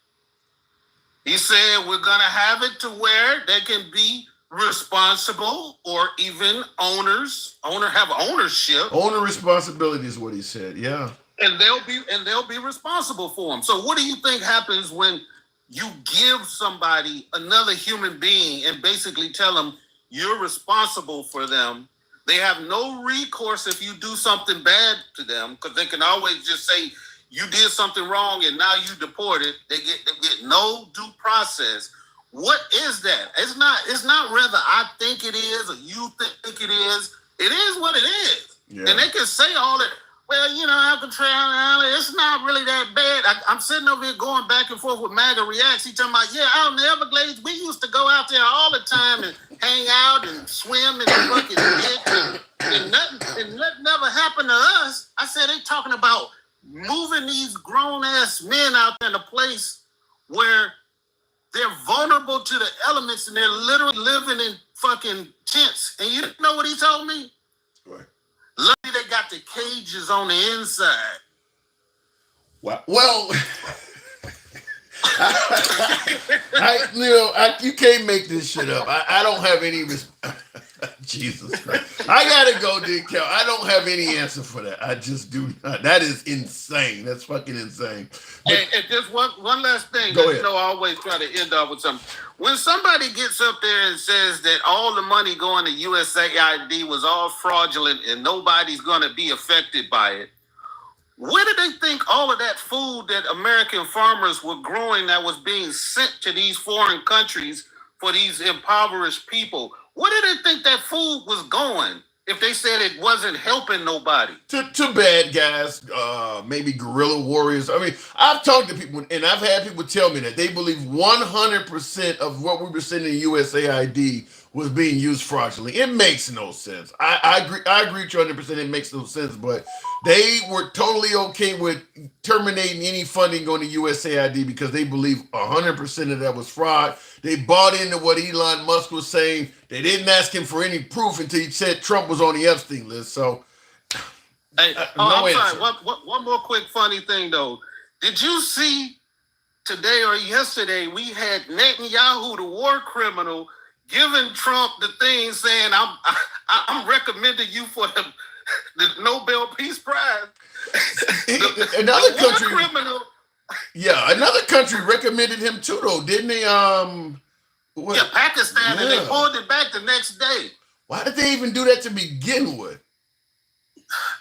He said we're gonna have it to where they can be responsible or even have ownership. Owner responsibility is what he said. Yeah, and they'll be responsible for them. So what do you think happens when you give somebody, another human being, and basically tell them you're responsible for them? They have no recourse if you do something bad to them, because they can always just say you did something wrong and now you deported. They get no due process. What is that? It's not whether I think it is or you think it is. It is what it is. Yeah. And they can say all that. Well, Alcatraz, it's not really that bad. I'm sitting over here going back and forth with MAGA Reacts. He talking about, out in the Everglades, we used to go out there all the time and hang out and swim in the fucking ditch, and nothing never happened to us. I said, they talking about moving these grown-ass men out there in a place where they're vulnerable to the elements and they're literally living in fucking tents. And you know what he told me? Lucky they got the cages on the inside. Well, you can't make this shit up. I don't have any. Jesus Christ. I gotta go, Dick Cal. I don't have any answer for that. I just do not. That is insane. That's fucking insane. And just one last thing. Go ahead. I always try to end off with something. When somebody gets up there and says that all the money going to USAID was all fraudulent and nobody's going to be affected by it, Where did they think all of that food that American farmers were growing that was being sent to these foreign countries for these impoverished people? Where did they think that food was going if they said it wasn't helping nobody? To bad guys, maybe guerrilla warriors. I mean, I've talked to people and I've had people tell me that they believe 100% of what we were sending USAID was being used fraudulently. It makes no sense. I agree. I agree with you 100%. It makes no sense, but they were totally okay with terminating any funding going to USAID because they believe 100% of that was fraud. They bought into what Elon Musk was saying. They didn't ask him for any proof until he said Trump was on the Epstein list. So, hey, no I'm answer. sorry. One more quick funny thing though. Did you see today or yesterday we had Netanyahu, the war criminal, giving Trump the thing saying I'm recommending you for the Nobel Peace Prize. Another the war country, criminal. Yeah, another country recommended him too, though, didn't they? Yeah, Pakistan, and they pulled it back the next day. Why did they even do that to begin with?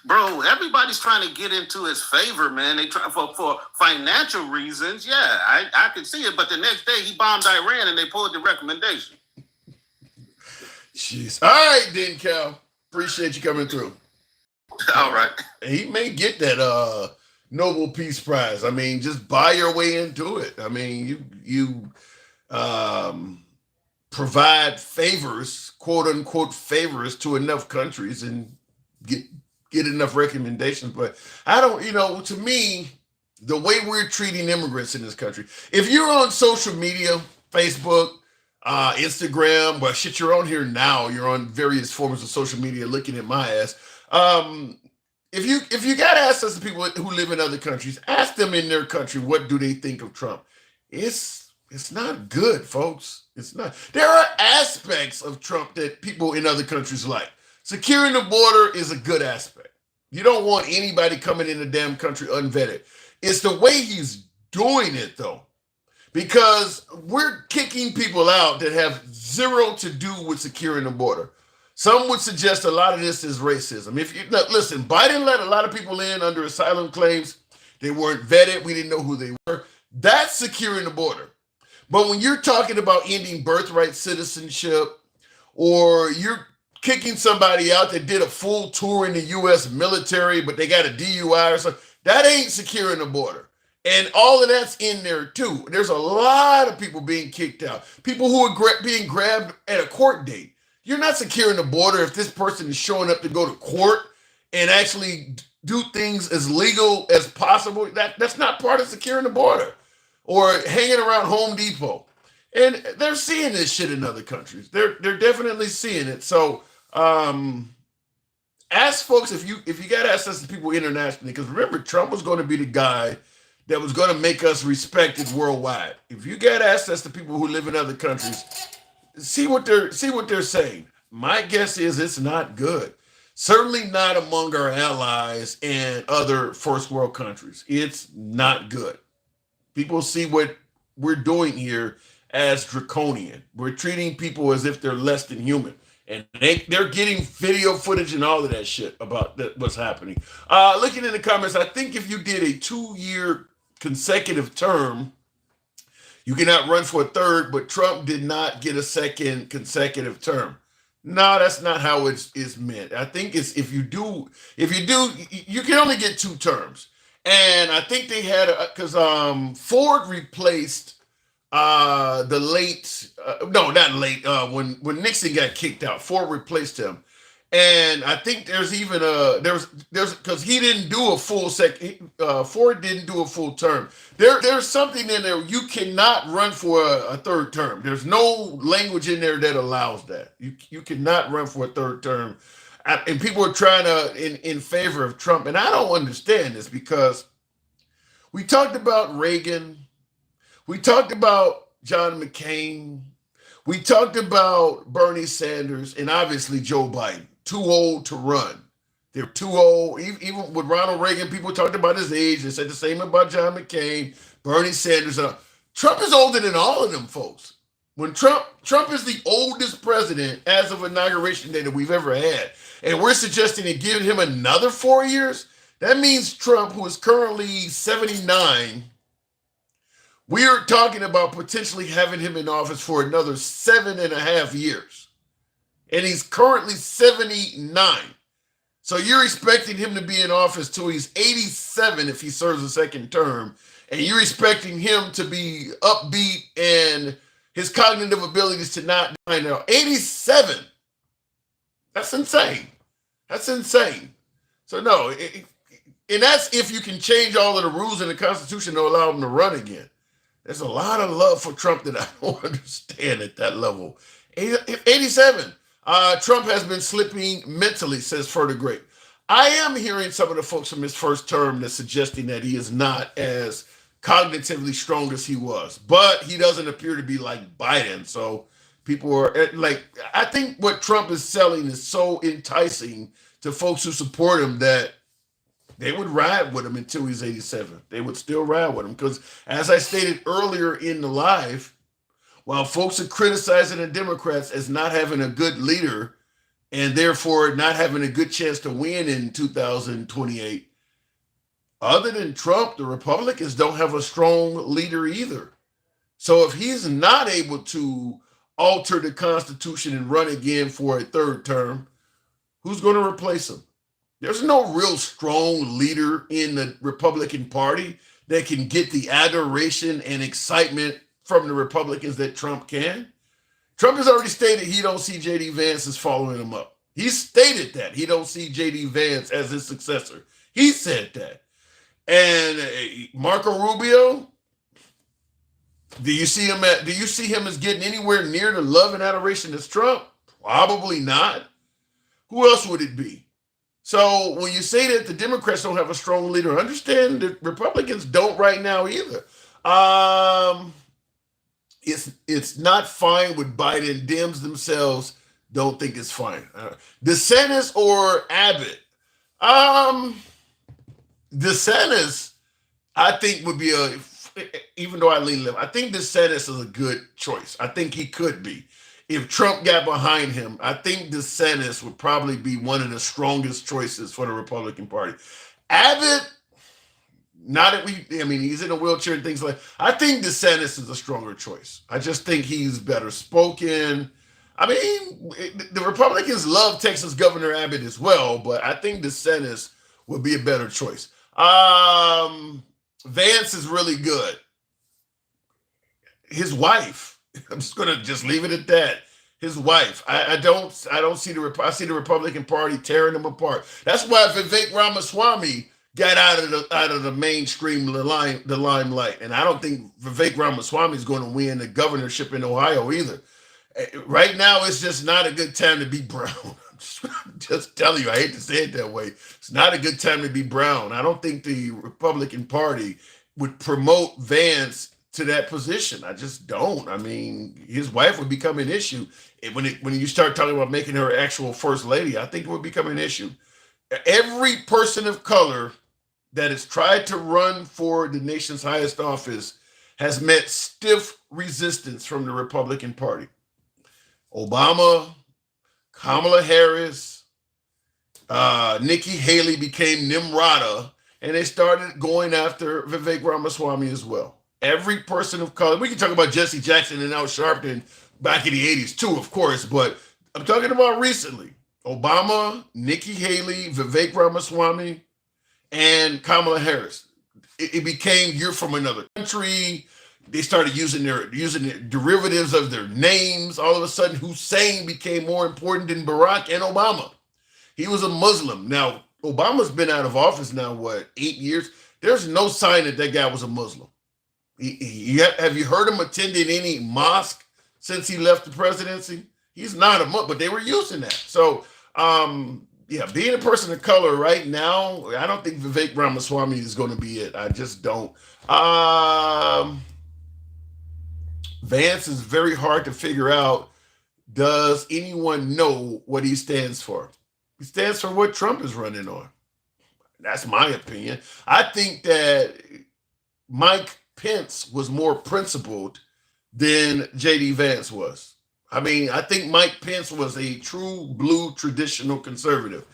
Bro, everybody's trying to get into his favor, man. They try for financial reasons. Yeah, I could see it, but the next day he bombed Iran and they pulled the recommendation. Jeez. All right, then, Cal. Appreciate you coming through. All right. He may get that Nobel Peace Prize. I mean, just buy your way into it. I mean, you provide favors, quote unquote favors, to enough countries and get enough recommendations. But I don't, to me, the way we're treating immigrants in this country, if you're on social media, Facebook, Instagram, well, shit, you're on here now. You're on various forms of social media looking at my ass. If you got access to people who live in other countries, ask them in their country what do they think of Trump. It's not good, folks. It's not. There are aspects of Trump that people in other countries like. Securing the border is a good aspect. You don't want anybody coming in the damn country unvetted. It's the way he's doing it, though, because we're kicking people out that have zero to do with securing the border. Some would suggest a lot of this is racism. If you listen, Biden let a lot of people in under asylum claims. They weren't vetted. We didn't know who they were. That's securing the border. But when you're talking about ending birthright citizenship, or you're kicking somebody out that did a full tour in the U.S. military, but they got a DUI or something, that ain't securing the border. And all of that's in there too. There's a lot of people being kicked out. People who are being grabbed at a court date. You're not securing the border if this person is showing up to go to court and actually do things as legal as possible. That's not part of securing the border. Or hanging around Home Depot. And they're seeing this shit in other countries. They're definitely seeing it. So ask folks if you got access to people internationally, because remember, Trump was going to be the guy that was going to make us respected worldwide. If you got access to people who live in other countries, see what they're saying. My guess is it's not good. Certainly not among our allies and other first world countries. It's not good. People see what we're doing here as draconian. We're treating people as if they're less than human. And they're getting video footage and all of that shit about what's happening. Looking in the comments, I think if you did a 2-year consecutive term, you cannot run for a third, but Trump did not get a second consecutive term. No, that's not how it's meant. I think it's if you do, you can only get 2 terms. And I think they had because Ford replaced the late when Nixon got kicked out. Ford replaced him, and I think there's even there's because he didn't do a full Ford didn't do a full term. There's something in there. You cannot run for a third term. There's no language in there that allows that. You cannot run for a third term. And people are trying to in favor of Trump, and I don't understand this because we talked about Reagan, we talked about John McCain, we talked about Bernie Sanders, and obviously Joe Biden. Too old to run. They're too old. Even with Ronald Reagan, people talked about his age. They said the same about John McCain, Bernie Sanders. Trump is older than all of them folks. When Trump is the oldest president as of inauguration day that we've ever had. And we're suggesting to give him another 4 years. That means Trump, who is currently 79, we are talking about potentially having him in office for another 7.5 years. And he's currently 79. So you're expecting him to be in office till he's 87 if he serves a second term. And you're expecting him to be upbeat and his cognitive abilities to not die now. 87. That's insane. That's insane. So no, and that's if you can change all of the rules in the Constitution to allow him to run again. There's a lot of love for Trump that I don't understand at that level. 87. Trump has been slipping mentally, says Further Great. I am hearing some of the folks from his first term that's suggesting that he is not as cognitively strong as he was, but he doesn't appear to be like Biden. So people are like, I think what Trump is selling is so enticing to folks who support him that they would ride with him until he's 87. They would still ride with him because, as I stated earlier in the live, while folks are criticizing the Democrats as not having a good leader and therefore not having a good chance to win in 2028, other than Trump, the Republicans don't have a strong leader either. So if he's not able to alter the Constitution and run again for a third term, who's going to replace him? There's no real strong leader in the Republican Party that can get the adoration and excitement from the Republicans that Trump can. Trump has already stated he don't see J.D. Vance as following him up. He stated that he don't see J.D. Vance as his successor. He said that. And Marco Rubio, do you see him as getting anywhere near the love and adoration as Trump? Probably not. Who else would it be? So when you say that the Democrats don't have a strong leader, understand that Republicans don't right now either. It's not fine with Biden. Dems themselves don't think it's fine. DeSantis or Abbott? DeSantis, I think would be even though I lean left, I think DeSantis is a good choice. I think he could be. If Trump got behind him, I think DeSantis would probably be one of the strongest choices for the Republican Party. Abbott, he's in a wheelchair and things like. I think DeSantis is a stronger choice. I just think he's better spoken. I mean, the Republicans love Texas Governor Abbott as well, but I think DeSantis would be a better choice. Vance is really good. His wife. I'm just gonna leave it at that. His wife. I don't see I see the Republican Party tearing them apart. That's why Vivek Ramaswamy got out of the mainstream, the limelight. And I don't think Vivek Ramaswamy is going to win the governorship in Ohio either. Right now, it's just not a good time to be brown. Just telling you, I hate to say it that way. It's not a good time to be brown. I don't think the Republican Party would promote Vance to that position. I just don't. I mean, his wife would become an issue. When you start talking about making her actual first lady, I think it would become an issue. Every person of color that has tried to run for the nation's highest office has met stiff resistance from the Republican Party. Obama, Kamala Harris, Nikki Haley became Nimrata, and they started going after Vivek Ramaswamy as well. Every person of color, we can talk about Jesse Jackson and Al Sharpton back in the 80s too, of course, but I'm talking about recently. Obama, Nikki Haley, Vivek Ramaswamy, and Kamala Harris. It became you're from another country. They started using the derivatives of their names. All of a sudden, Hussein became more important than Barack and Obama. He was a Muslim. Now, Obama's been out of office now, 8 years? There's no sign that guy was a Muslim. Have you heard him attending any mosque since he left the presidency? He's not a Muslim, but they were using that. So, being a person of color right now, I don't think Vivek Ramaswamy is going to be it. I just don't. Vance is very hard to figure out. Does anyone know what he stands for? He stands for what Trump is running on. That's my opinion. I think that Mike Pence was more principled than J.D. Vance was. I mean, I think Mike Pence was a true blue traditional conservative.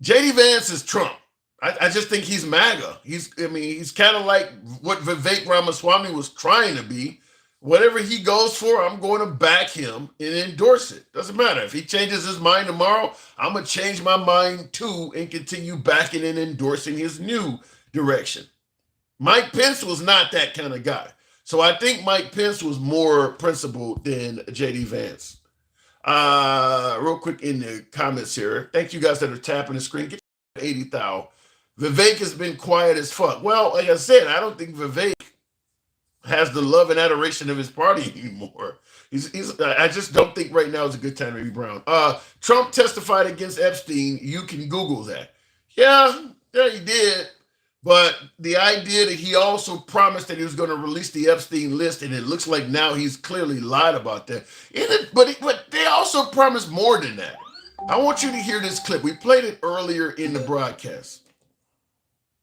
J.D. Vance is Trump. I just think he's MAGA. He's kind of like what Vivek Ramaswamy was trying to be. Whatever he goes for, I'm going to back him and endorse it. Doesn't matter. If he changes his mind tomorrow, I'm going to change my mind too and continue backing and endorsing his new direction. Mike Pence was not that kind of guy. So I think Mike Pence was more principled than J.D. Vance. Real quick in the comments here. Thank you guys that are tapping the screen. Get 80,000. Vivek has been quiet as fuck. Well, like I said, I don't think Vivek has the love and adoration of his party anymore. I just don't think right now is a good time to be Brown. Trump testified against Epstein. You can Google that. Yeah, he did. But the idea that he also promised that he was going to release the Epstein list, and it looks like now he's clearly lied about that. But they also promised more than that. I want you to hear this clip. We played it earlier in the broadcast.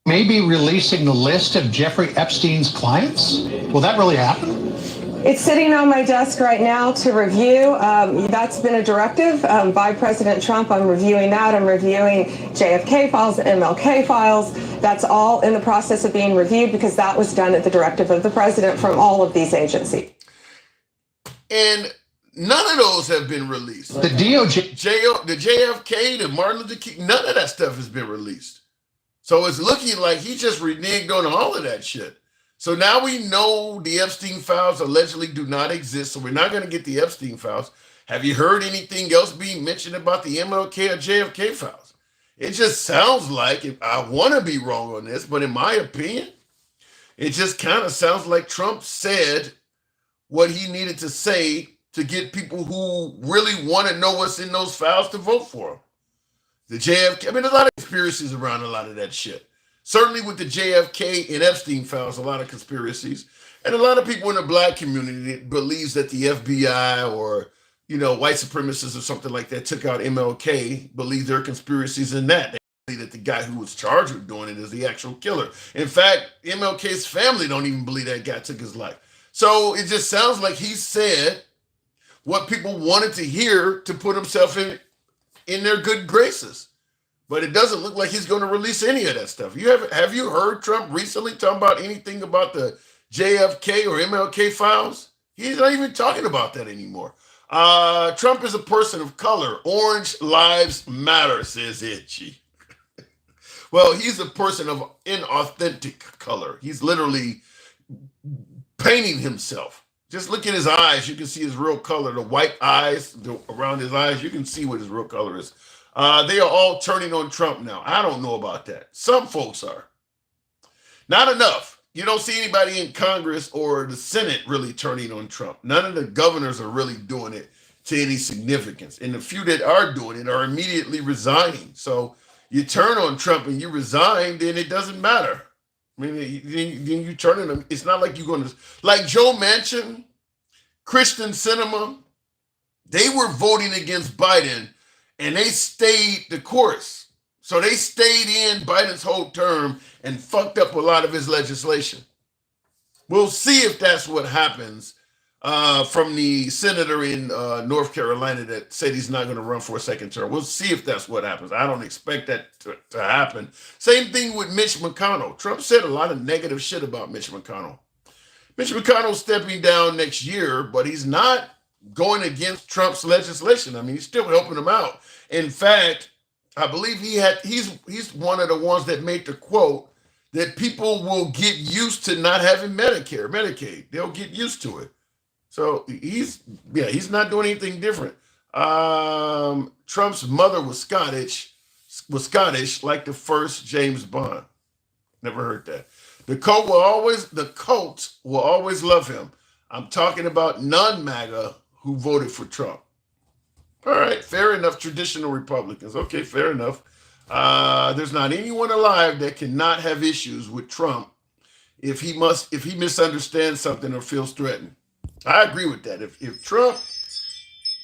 Maybe releasing the list of Jeffrey Epstein's clients? Will that really happen? It's sitting on my desk right now to review. That's been a directive by President Trump. I'm reviewing that. I'm reviewing JFK files, MLK files. That's all in the process of being reviewed because that was done at the directive of the president from all of these agencies. And none of those have been released. The DOJ, the JFK, the Martin Luther King, none of that stuff has been released. So it's looking like he just reneged on all of that shit. So now we know the Epstein files allegedly do not exist. So we're not going to get the Epstein files. Have you heard anything else being mentioned about the MLK or JFK files? It just sounds like, if I want to be wrong on this, but in my opinion, it just kind of sounds like Trump said what he needed to say to get people who really want to know what's in those files to vote for him. The JFK, there's a lot of conspiracies around a lot of that shit. Certainly with the JFK and Epstein files, a lot of conspiracies. And a lot of people in the black community believes that the FBI or, white supremacists or something like that took out MLK, believe there are conspiracies in that. They believe that the guy who was charged with doing it is the actual killer. In fact, MLK's family don't even believe that guy took his life. So it just sounds like he said what people wanted to hear to put himself in their good graces. But it doesn't look like he's going to release any of that stuff. Have you heard Trump recently talk about anything about the JFK or MLK files? He's not even talking about that anymore. Trump is a person of color. Orange lives matter, says Itchy. Well, he's a person of inauthentic color. He's literally painting himself. Just look at his eyes. You can see his real color. The white eyes around his eyes, you can see what his real color is. They are all turning on Trump now. I don't know about that. Some folks are. Not enough. You don't see anybody in Congress or the Senate really turning on Trump. None of the governors are really doing it to any significance. And the few that are doing it are immediately resigning. So you turn on Trump and you resign, then it doesn't matter. Then you turn on him. It's not like you're going to, like Joe Manchin, Christian Sinema, they were voting against Biden and they stayed the course. So they stayed in Biden's whole term and fucked up a lot of his legislation. We'll see if that's what happens from the senator in North Carolina that said he's not going to run for a second term. We'll see if that's what happens. I don't expect that to happen. Same thing with Mitch McConnell. Trump said a lot of negative shit about Mitch McConnell. Mitch McConnell's stepping down next year, but he's not going against Trump's legislation. He's still helping him out. In fact, I believe he's one of the ones that made the quote that people will get used to not having Medicare, Medicaid. They'll get used to it. So he's not doing anything different. Trump's mother was Scottish like the first James Bond. Never heard that. The cult will always love him. I'm talking about non-MAGA who voted for Trump. All right, fair enough. Traditional Republicans. Okay, fair enough. There's not anyone alive that cannot have issues with Trump if he misunderstands something or feels threatened. I agree with that. If Trump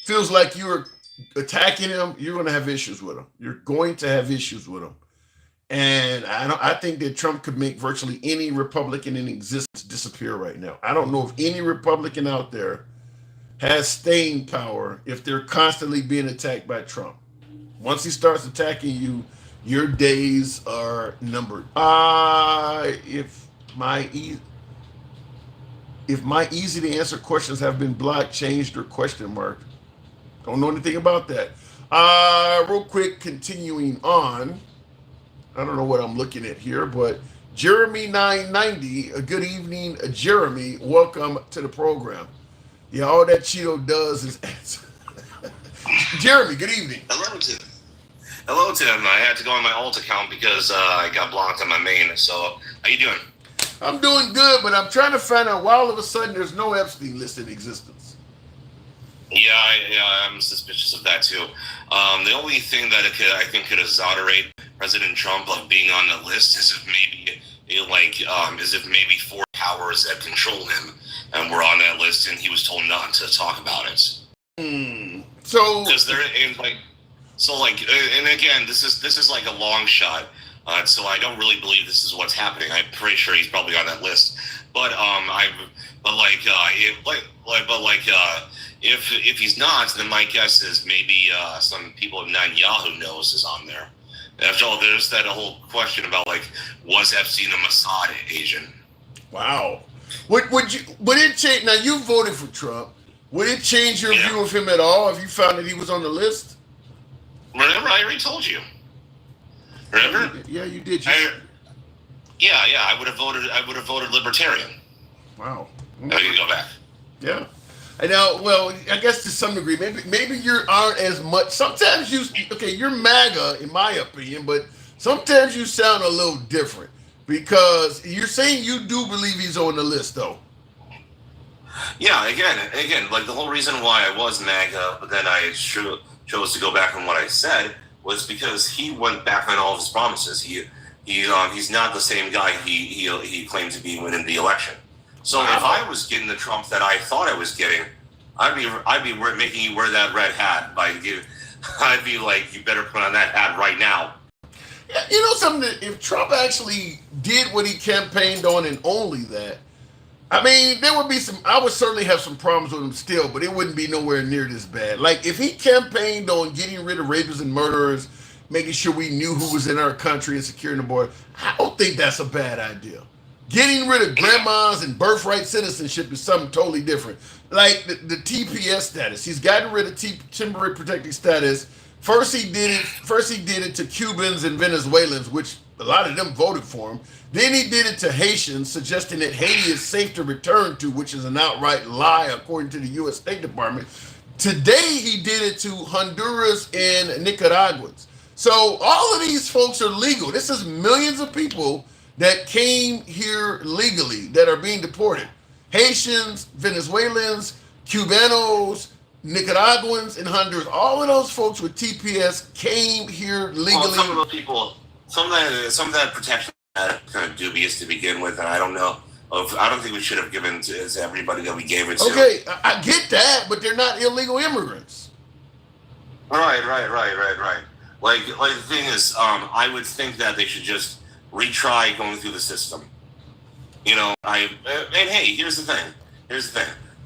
feels like you're attacking him, you're going to have issues with him. You're going to have issues with him. And I think that Trump could make virtually any Republican in existence disappear right now. I don't know if any Republican out there has staying power if they're constantly being attacked by Trump. Once he starts attacking you, Your days are numbered. If my easy to answer questions have been blocked, changed, or question marked, don't know anything about that. Real quick, continuing on. I don't know what I'm looking at here, but Jeremy 990, a good evening, Jeremy. Welcome to the program. Yeah, all that Cheeto does is answer. Jeremy, good evening. Hello, Tim. Hello, Tim. I had to go on my alt account because I got blocked on my main. So, how you doing? I'm doing good, but I'm trying to find out why all of a sudden there's no Epstein list in existence. Yeah, I'm suspicious of that too. The only thing that I think could exonerate President Trump of being on the list is if maybe four powers that control him and were on that list, and he was told not to talk about it. So, because they're in and again, this is like a long shot. So I don't really believe this is what's happening. I'm pretty sure he's probably on that list. But if he's not, then my guess is maybe some people at Netanyahu knows is on there. After all, there's that whole question about was Epstein a Mossad agent? Wow. Would it change? Now you voted for Trump. Would it change your view of him at all if you found that he was on the list? Remember, I already told you. Remember? Yeah, you did. I would have voted. I would have voted Libertarian. Wow. Now you can go back. Yeah. I know. Well, I guess to some degree, maybe you aren't as much. Sometimes you're MAGA in my opinion, but sometimes you sound a little different because you're saying you do believe he's on the list, though. Yeah. Again, like the whole reason why I was MAGA, but then I chose to go back on what I said was because he went back on all of his promises. He's not the same guy he claimed to be winning the election. So if I was getting the Trump that I thought I was getting, I'd be making you wear that red hat. I'd be like, you better put on that hat right now. Yeah, you know something? If Trump actually did what he campaigned on and only that, I mean, there would be I would certainly have some problems with him still, but it wouldn't be nowhere near this bad. Like, if he campaigned on getting rid of rapists and murderers, making sure we knew who was in our country and securing the border, I don't think that's a bad idea. Getting rid of grandmas and birthright citizenship is something totally different. Like the TPS status. He's gotten rid of temporary protected status. First he did it to Cubans and Venezuelans, which a lot of them voted for him. Then he did it to Haitians, suggesting that Haiti is safe to return to, which is an outright lie, according to the U.S. State Department. Today, he did it to Honduras and Nicaraguans. So all of these folks are legal. This is millions of people that came here legally that are being deported. Haitians, Venezuelans, Cubanos, Nicaraguans, and Honduras. All of those folks with TPS came here legally. Well, some of those people, some of that protection kind of dubious to begin with, and I don't know. I don't think we should have given to everybody that we gave it to. Okay, I get that, but they're not illegal immigrants. Right. Like the thing is, I would think that they should just retry going through the system. You know, and hey, here's the thing.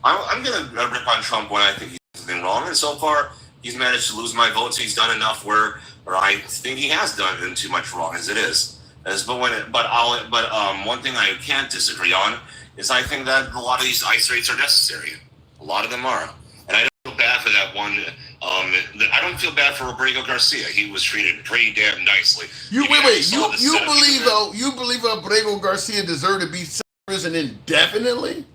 I'm gonna rip on Trump when I think he's something wrong, and so far he's managed to lose my vote. So he's done enough where I think he has done too much wrong as it is. One thing I can't disagree on is I think that a lot of these ICE raids are necessary. A lot of them are, and I don't feel bad for that one. I don't feel bad for Rodrigo Garcia. He was treated pretty damn nicely. You believe Rodrigo Garcia deserved to be sent to prison indefinitely?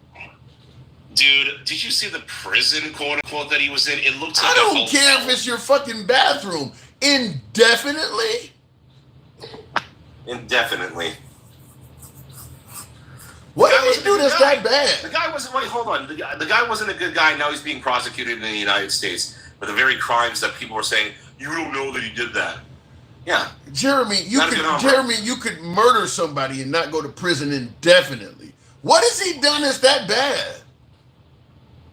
Dude, did you see the prison, quote unquote, that he was in? It looks like I don't care if it's your fucking bathroom. Indefinitely? Indefinitely. What did he do that's that bad? The guy wasn't. Wait, hold on. The guy wasn't a good guy. Now he's being prosecuted in the United States for the very crimes that people were saying you don't know that he did that. Yeah, Jeremy, you could murder somebody and not go to prison indefinitely. What has he done that's that bad?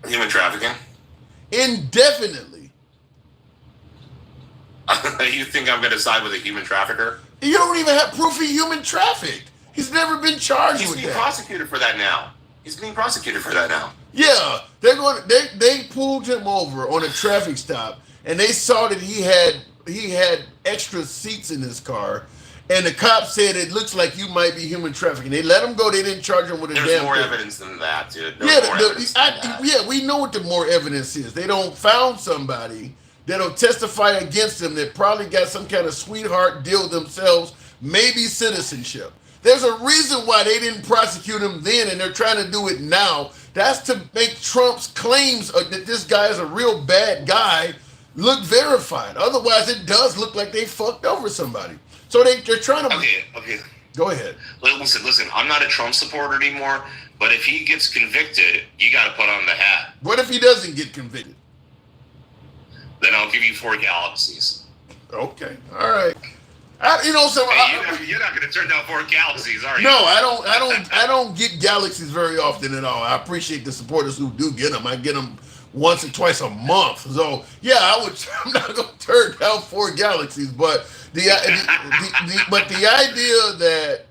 Human trafficking. Indefinitely. You think I'm going to side with a human trafficker? You don't even have proof he human trafficked. He's never been charged with that. He's being prosecuted for that now. Yeah, they pulled him over on a traffic stop, and they saw that he he had extra seats in his car, and the cop said it looks like you might be human trafficking. They let him go. They didn't charge him with a damn thing. There's more evidence than that, dude. Yeah, we know what the more evidence is. They don't found somebody that'll testify against them that probably got some kind of sweetheart deal themselves, maybe citizenship. There's a reason why they didn't prosecute him then, and they're trying to do it now. That's to make Trump's claims that this guy is a real bad guy look verified. Otherwise, it does look like they fucked over somebody. So they're trying to... Okay. Go ahead. Listen, I'm not a Trump supporter anymore, but if he gets convicted, you got to put on the hat. What if he doesn't get convicted? Then I'll give you 4 galaxies. Okay. All right. You're not going to turn down 4 galaxies, are you? No, I don't get galaxies very often at all. I appreciate the supporters who do get them. I get them once or twice a month. So yeah, I'm not going to turn down 4 galaxies, but the idea that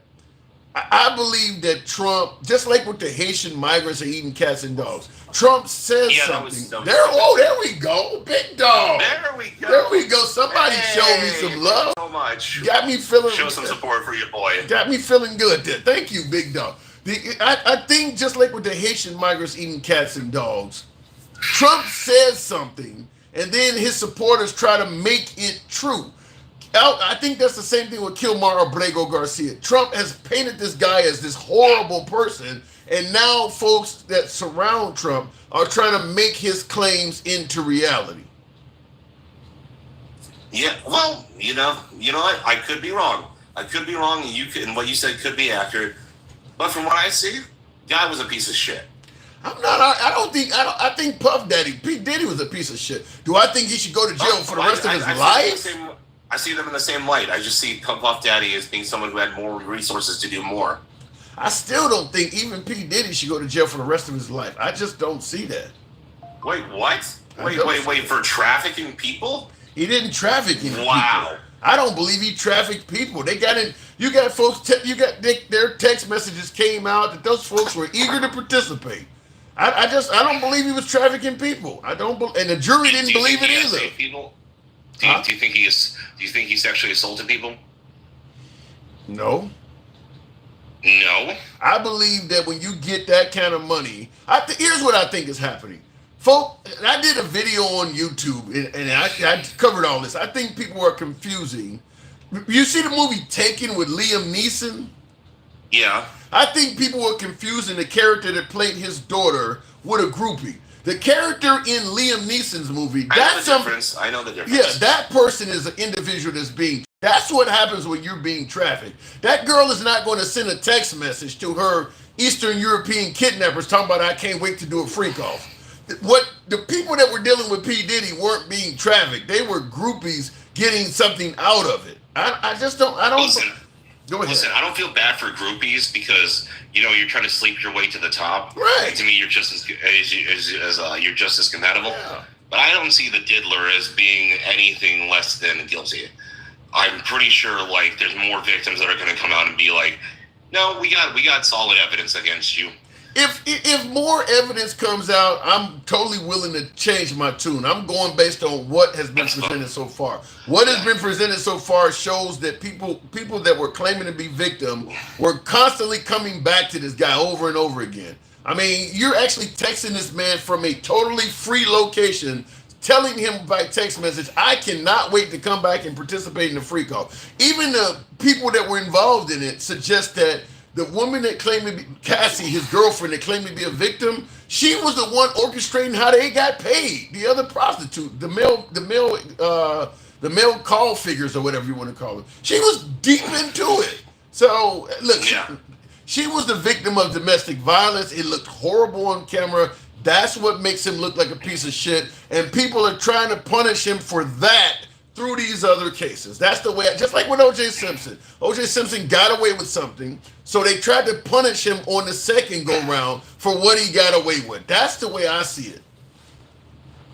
I believe that Trump, just like with the Haitian migrants are eating cats and dogs, Trump says something. There we go, big dog. There we go. Somebody show me some love. So much. Got me feeling. Show some support for your boy. Got me feeling good there. Thank you, big dog. I think just like with the Haitian migrants eating cats and dogs, Trump says something, and then his supporters try to make it true. I think that's the same thing with Kilmar Abrego Garcia. Trump has painted this guy as this horrible person, and now folks that surround Trump are trying to make his claims into reality. Yeah, well, you know what? I could be wrong. And what you said could be accurate. But from what I see, the guy was a piece of shit. I think Puff Daddy, P. Diddy was a piece of shit. Do I think he should go to jail for the rest of his life? I see them in the same light. I just see Puff Daddy as being someone who had more resources to do more. I still don't think even P. Diddy should go to jail for the rest of his life. I just don't see that. Wait, what? Wait, for trafficking people? He didn't traffic any people. Wow. I don't believe he trafficked people. They got in. You got folks. Their text messages came out that those folks were eager to participate. I don't believe he was trafficking people. I don't. And the jury didn't believe it either. People? Do you think he sexually assaulted people? No. No. I believe that when you get that kind of money, here's what I think is happening. Folks, I did a video on YouTube, and I covered all this. I think people are confusing. You see the movie Taken with Liam Neeson? Yeah. I think people were confusing the character that played his daughter with a groupie. The character in Liam Neeson's movie, I know the difference. Yeah, that person is an individual that's what happens when you're being trafficked. That girl is not going to send a text message to her Eastern European kidnappers talking about, I can't wait to do a freak off. What the people that were dealing with P. Diddy weren't being trafficked. They were groupies getting something out of it. I don't. Listen, go ahead. Listen, I don't feel bad for groupies because you're trying to sleep your way to the top. Right. And to me, you're just as compatible. Yeah. But I don't see the diddler as being anything less than guilty. I'm pretty sure there's more victims that are going to come out and be like, no, we got solid evidence against you. If more evidence comes out, I'm totally willing to change my tune. I'm going based on what has been presented so far. What has been presented so far shows that people that were claiming to be victim were constantly coming back to this guy over and over again. I mean, you're actually texting this man from a totally free location, telling him by text message, I cannot wait to come back and participate in the freak off. Even the people that were involved in it suggest that the woman that claimed to be Cassie, his girlfriend that claimed to be a victim, she was the one orchestrating how they got paid. The other prostitute, the male call figures or whatever you want to call them, she was deep into it. So look, she was the victim of domestic violence. It looked horrible on camera. That's what makes him look like a piece of shit. And people are trying to punish him for that through these other cases. That's the way, just like with O.J. Simpson. O.J. Simpson got away with something, so they tried to punish him on the second go-round for what he got away with. That's the way I see it.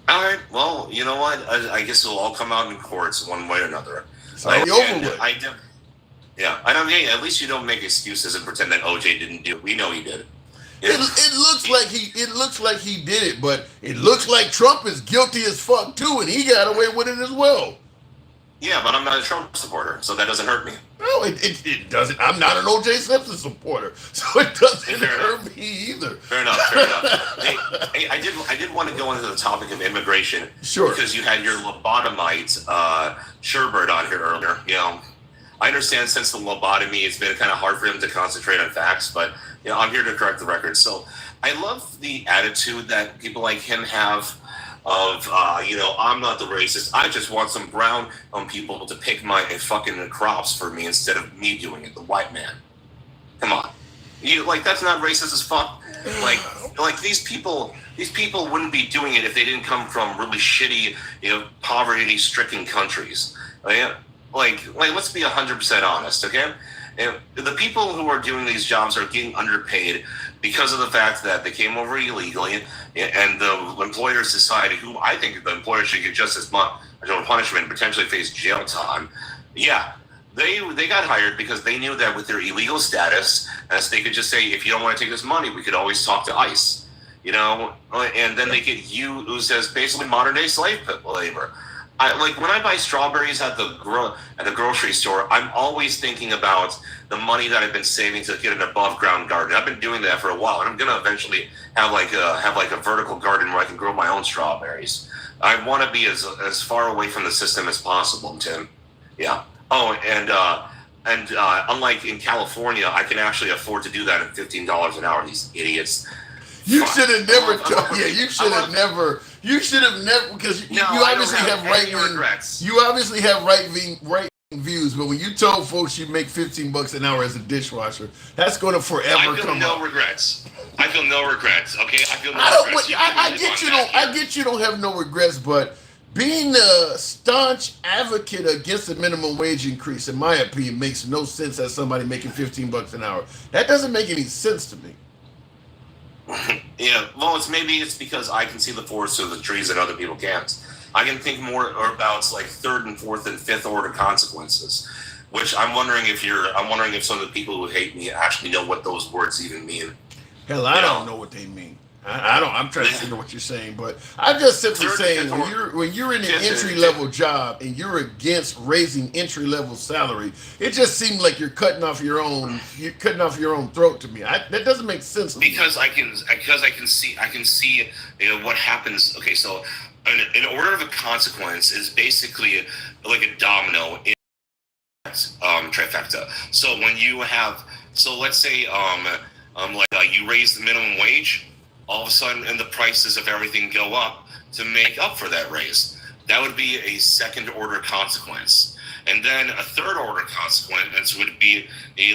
All right, well, you know what? I guess it'll all come out in courts one way or another. It's over with. At least you don't make excuses and pretend that O.J. didn't do it. We know he did. It looks like he did it, but it looks like Trump is guilty as fuck too, and he got away with it as well. Yeah, but I'm not a Trump supporter, so that doesn't hurt me. No, it doesn't. I'm not an O.J. Simpson supporter, so it doesn't hurt me either. Fair enough. Hey, I did want to go into the topic of immigration. Sure. Because you had your lobotomite, Sherbert, on here earlier. You know, I understand since the lobotomy, it's been kind of hard for him to concentrate on facts, but you know, I'm here to correct the record. So I love the attitude that people like him have of, you know, I'm not the racist. I just want some brown people to pick my fucking crops for me instead of me doing it, the white man. Come on. You like that's not racist as fuck. Like these people wouldn't be doing it if they didn't come from really shitty, you know, poverty-stricken countries. Like let's be 100% honest, okay? And the people who are doing these jobs are getting underpaid because of the fact that they came over illegally, and the employers decided, who I think the employer should get just as much punishment, potentially face jail time. Yeah, they got hired because they knew that with their illegal status, as they could just say, if you don't want to take this money, we could always talk to ICE, you know, and then they get used as basically modern day slave labor. Like when I buy strawberries at the grocery store, I'm always thinking about the money that I've been saving to get an above ground garden. I've been doing that for a while, and I'm gonna eventually have like a vertical garden where I can grow my own strawberries. I want to be as far away from the system as possible, Tim. Yeah. Oh, and unlike in California, I can actually afford to do that at $15 an hour. These idiots. You should have never. You should have never. You should have never, because you obviously have right regrets. You obviously have right views, but when you told folks you make $15 an hour as a dishwasher, that's going to forever come up. I feel no regrets. Okay, I feel no regrets. I get you don't have no regrets, but being a staunch advocate against the minimum wage increase, in my opinion, makes no sense as somebody making $15 an hour. That doesn't make any sense to me. Yeah, well, it's because I can see the forest through the trees and other people can't. I can think more about like third and fourth and fifth order consequences, which I'm wondering if some of the people who hate me actually know what those words even mean. Hell, I don't know what they mean. I'm trying to figure what you're saying, but I'm just simply saying when you're in an entry level job and you're against raising entry level salary, it just seems like you're cutting off your own throat to me. That doesn't make sense to me. I can see you know what happens. Okay, so an order of a consequence is basically like a domino in trifecta. So when you have, let's say you raise the minimum wage, all of a sudden, and the prices of everything go up to make up for that raise. That would be a second order consequence. And then a third order consequence would be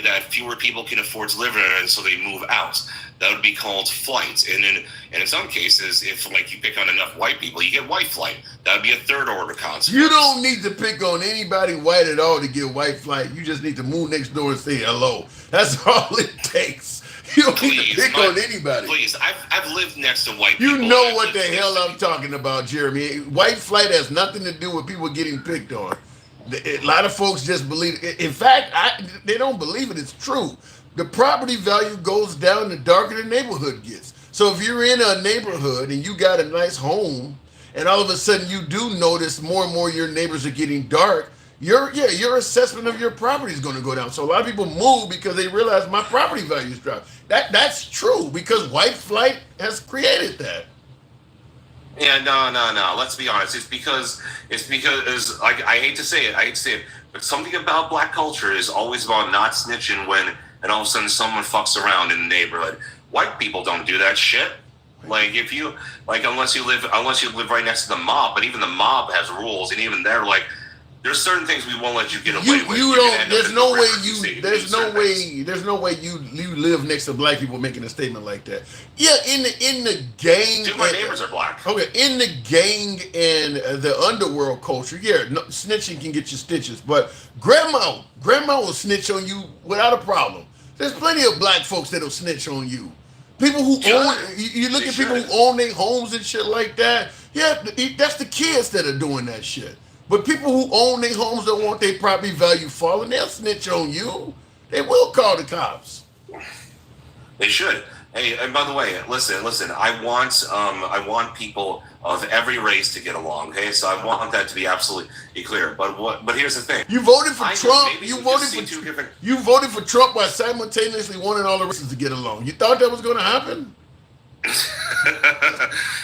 that fewer people can afford to live in it, and so they move out. That would be called flight. And in some cases, if like you pick on enough white people, you get white flight. That would be a third order consequence. You don't need to pick on anybody white at all to get white flight. You just need to move next door and say hello. That's all it takes. You don't need to pick on anybody. Please, I've lived next to white people. You know what the hell I'm talking about, Jeremy. White flight has nothing to do with people getting picked on. A lot of folks just believe it. In fact, they don't believe it. It's true. The property value goes down the darker the neighborhood gets. So if you're in a neighborhood and you got a nice home, and all of a sudden you do notice more and more your neighbors are getting dark, your assessment of your property is going to go down. So a lot of people move because they realize my property values drop. That's true because white flight has created that. Yeah, no. Let's be honest. It's because I hate to say it, but something about black culture is always about not snitching when and all of a sudden someone fucks around in the neighborhood. White people don't do that shit. Like if you unless you live right next to the mob, but even the mob has rules, and even they're like, there's certain things we won't let you get away with. There's no way you live next to black people making a statement like that. Yeah, in the gang. Dude, my neighbors are black. Okay, in the gang and the underworld culture, snitching can get you stitches, but grandma will snitch on you without a problem. There's plenty of black folks that'll snitch on you. People who own, you look at people who own their homes and shit like that. Yeah, that's the kids that are doing that shit. But people who own their homes don't want their property value falling. They'll snitch on you. They will call the cops. They should. Hey, and by the way, listen. I want people of every race to get along. Okay, so I want that to be absolutely clear. But here's the thing: you voted for Trump. You voted for Trump while simultaneously wanting all the races to get along. You thought that was going to happen?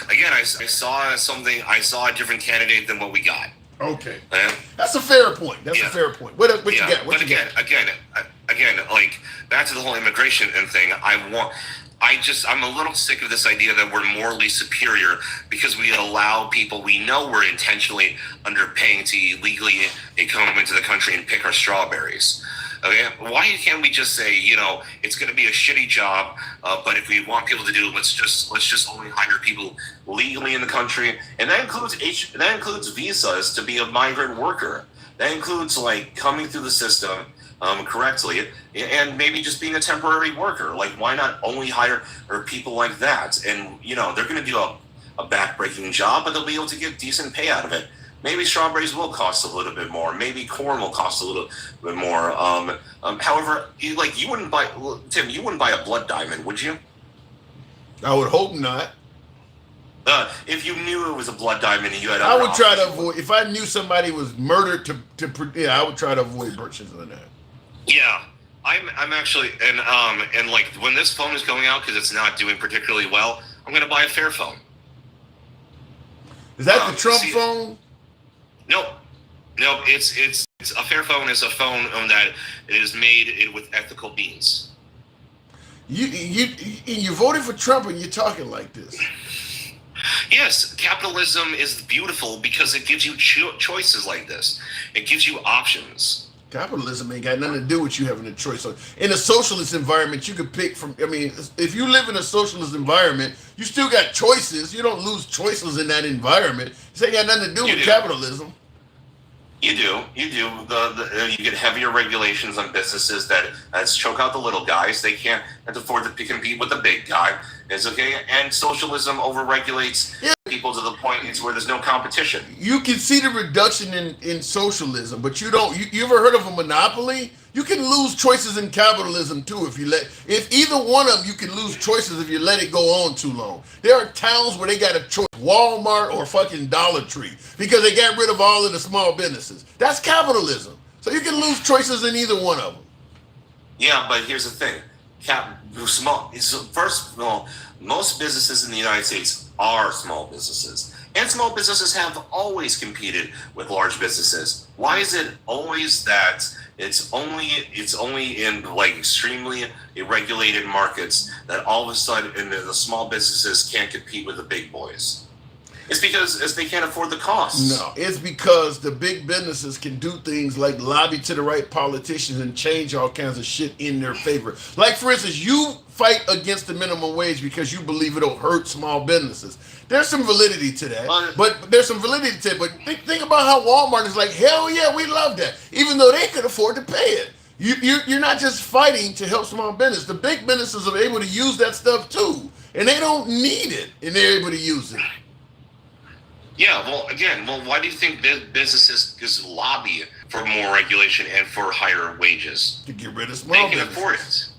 Again, I saw something. I saw a different candidate than what we got. Okay, that's a fair point. That's a fair point. What you got? But again, like back to the whole immigration thing. I'm a little sick of this idea that we're morally superior because we allow people we know we're intentionally underpaying to illegally come into the country and pick our strawberries. Okay, why can't we just say, it's going to be a shitty job, but if we want people to do it, let's just only hire people legally in the country, and that includes visas to be a migrant worker. That includes like coming through the system correctly, and maybe just being a temporary worker. Like, why not only hire people like that? And they're going to do a backbreaking job, but they'll be able to get decent pay out of it. Maybe strawberries will cost a little bit more. Maybe corn will cost a little bit more. However, you wouldn't buy, Tim, you wouldn't buy a blood diamond, would you? I would hope not. If you knew it was a blood diamond and you had, I would try to avoid. If I knew somebody was murdered I would try to avoid purchasing that. Yeah, I'm actually, and like when this phone is going out because it's not doing particularly well, I'm gonna buy a Fairphone. Is that the Trump phone? Nope. It's a Fairphone is a phone that is made with ethical means. You voted for Trump and you're talking like this. Yes, capitalism is beautiful because it gives you choices like this. It gives you options. Capitalism ain't got nothing to do with you having a choice. So in a socialist environment, you could pick from. I mean, if you live in a socialist environment, you still got choices. You don't lose choices in that environment. This ain't got nothing to do with capitalism. You do. You get heavier regulations on businesses that choke out the little guys. They can't afford to compete with the big guy. It's okay. And socialism overregulates people to the point where there's no competition. You can see the reduction in socialism, but you don't. You ever heard of a monopoly? You can lose choices in capitalism too if either one of them, you can lose choices if you let it go on too long. There are towns where they got a choice, Walmart or fucking Dollar Tree, because they got rid of all of the small businesses. That's capitalism. So you can lose choices in either one of them. Yeah, but here's the thing. First of all, most businesses in the United States are small businesses. And small businesses have always competed with large businesses. Why is it always that it's only in like extremely irregulated markets that all of a sudden the small businesses can't compete with the big boys? It's because they can't afford the costs. No, it's because the big businesses can do things like lobby to the right politicians and change all kinds of shit in their favor. Like, for instance, you fight against the minimum wage because you believe it'll hurt small businesses. There's some validity to that, but think about how Walmart is like, hell yeah, we love that, even though they could afford to pay it. You're not just fighting to help small business. The big businesses are able to use that stuff too, and they don't need it, and they're able to use it. Yeah, why do you think businesses just lobby for more regulation and for higher wages? To get rid of small businesses. They can afford it.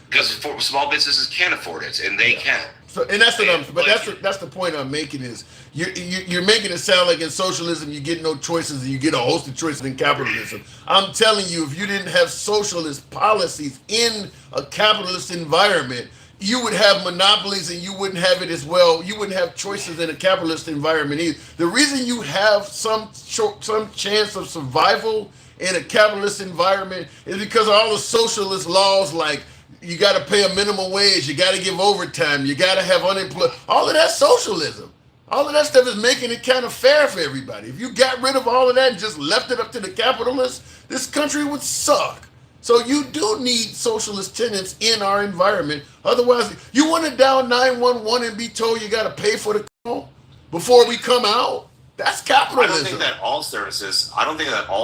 Because small businesses can't afford it, and they can. So, and that's that's the point I'm making is you're making it sound like in socialism you get no choices and you get a host of choices in capitalism. I'm telling you, if you didn't have socialist policies in a capitalist environment, you would have monopolies and you wouldn't have it as well. You wouldn't have choices in a capitalist environment either. The reason you have some chance of survival in a capitalist environment is because of all the socialist laws, like you got to pay a minimum wage, you got to give overtime, you got to have unemployment. All of that's socialism. All of that stuff is making it kind of fair for everybody. If you got rid of all of that and just left it up to the capitalists, this country would suck. So you do need socialist tenants in our environment. Otherwise, you want to dial 911 and be told you got to pay for the call before we come out? That's capitalism. I don't think that all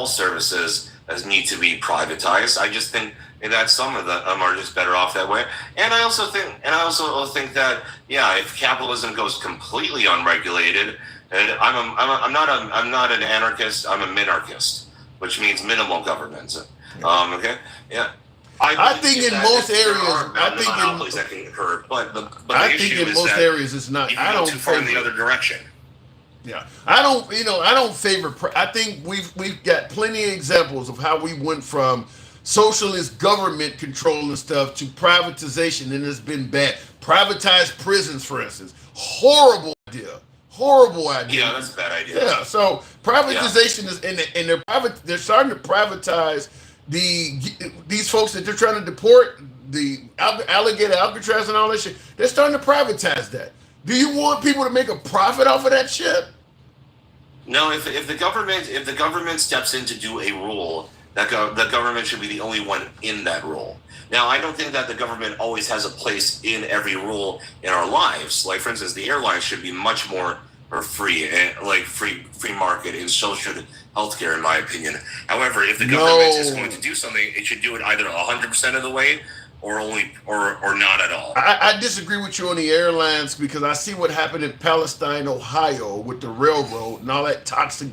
services need to be privatized. I just think that some of them are just better off that way. And I also think that if capitalism goes completely unregulated, and I'm not an anarchist. I'm a minarchist, which means minimal government. Okay, yeah. I think in most areas, I think monopolies that can occur, but the issue in is most that areas it's not. I don't too far in the other direction. Yeah, I don't favor. I think we've got plenty of examples of how we went from socialist government control and stuff to privatization, and it's been bad. Privatized prisons, for instance, horrible idea. Horrible idea. Yeah, that's a bad idea. Yeah, so privatization is and they're starting to privatize these folks that they're trying to deport, the alligator Alcatraz and all that shit. They're starting to privatize that. Do you want people to make a profit off of that shit? No, if the government steps in to do a rule, the government should be the only one in that rule. Now, I don't think that the government always has a place in every rule in our lives. Like, for instance, the airlines should be much more free, like free market, and so should healthcare, in my opinion. However, if the government is going to do something, it should do it either 100% of the way or not at all. I disagree with you on the airlines because I see what happened in Palestine, Ohio, with the railroad and all that toxic.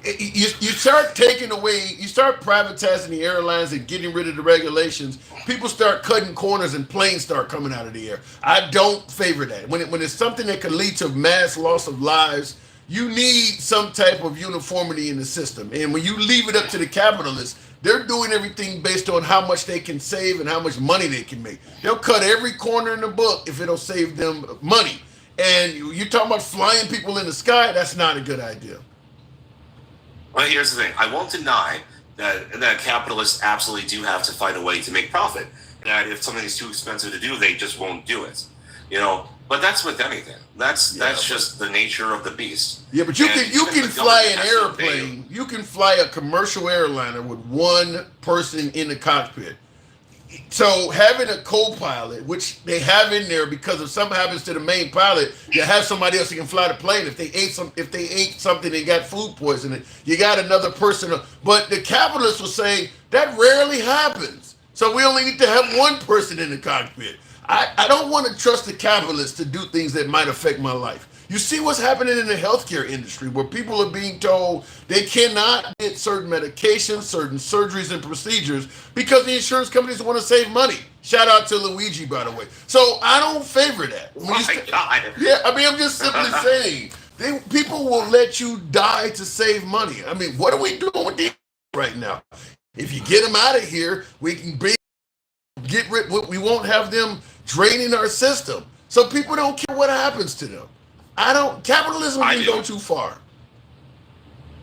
You start taking away, you start privatizing the airlines and getting rid of the regulations. People start cutting corners and planes start coming out of the air. I don't favor that. When it's something that can lead to mass loss of lives, you need some type of uniformity in the system. And when you leave it up to the capitalists, they're doing everything based on how much they can save and how much money they can make. They'll cut every corner in the book if it'll save them money. And you're talking about flying people in the sky, that's not a good idea. Well, here's the thing. I won't deny that capitalists absolutely do have to find a way to make profit. That if something is too expensive to do, they just won't do it. But that's with anything. That's just the nature of the beast. Yeah, but you can fly an airplane. You can fly a commercial airliner with one person in the cockpit. So having a co-pilot, which they have in there because if something happens to the main pilot, you have somebody else who can fly the plane. If they ate something, they got food poisoning, you got another person. But the capitalists will say that rarely happens. So we only need to have one person in the cockpit. I don't want to trust the capitalists to do things that might affect my life. You see what's happening in the healthcare industry where people are being told they cannot get certain medications, certain surgeries and procedures because the insurance companies want to save money. Shout out to Luigi, by the way. So I don't favor that. Yeah, I'm just simply saying, people will let you die to save money. I mean, what are we doing with these right now? If you get them out of here, we can get rid. We won't have them draining our system. So people don't care what happens to them. Capitalism can go too far.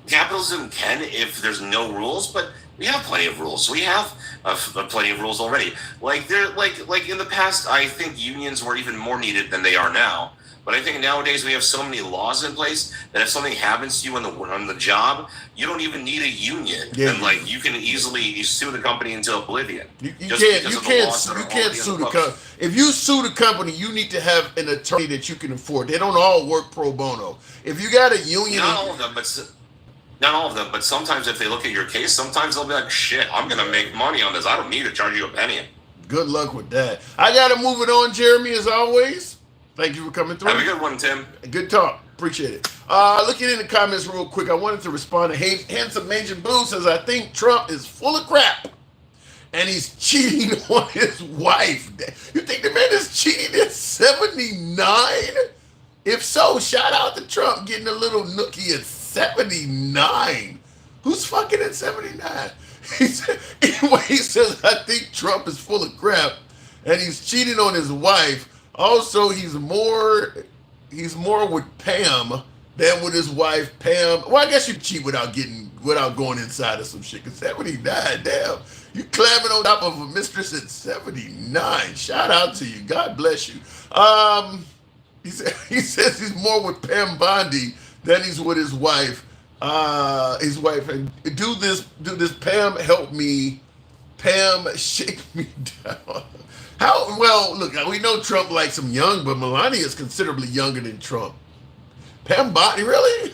Capitalism can if there's no rules, but we have plenty of rules. We have plenty of rules already. Like in the past, I think unions were even more needed than they are now. But I think nowadays we have so many laws in place that if something happens to you on the job, you don't even need a union. Yeah. And you can easily sue the company into oblivion. You can't sue the company. If you sue the company, you need to have an attorney that you can afford. They don't all work pro bono. If you got a union, not all of them, but sometimes if they look at your case, sometimes they'll be like, "Shit, I'm gonna make money on this. I don't need to charge you a penny." Good luck with that. I gotta move it on, Jeremy, as always. Thank you for coming through. Have a good one, Tim. Good talk. Appreciate it. Looking in the comments real quick, I wanted to respond to Handsome Major Blue says, I think Trump is full of crap and he's cheating on his wife. You think the man is cheating at 79? If so, shout out to Trump getting a little nookie at 79. Who's fucking at 79? He says, I think Trump is full of crap and he's cheating on his wife. Also, he's more with Pam than with his wife, Pam. Well, I guess you cheat without going inside of some shit. Cause 79, damn, you clamming on top of a mistress at 79. Shout out to you. God bless you. He says he's more with Pam Bondi than he's with his wife. And do this. Pam, help me. Pam, shake me down. Look, we know Trump likes him young, but Melania is considerably younger than Trump. Pam Bondi, really?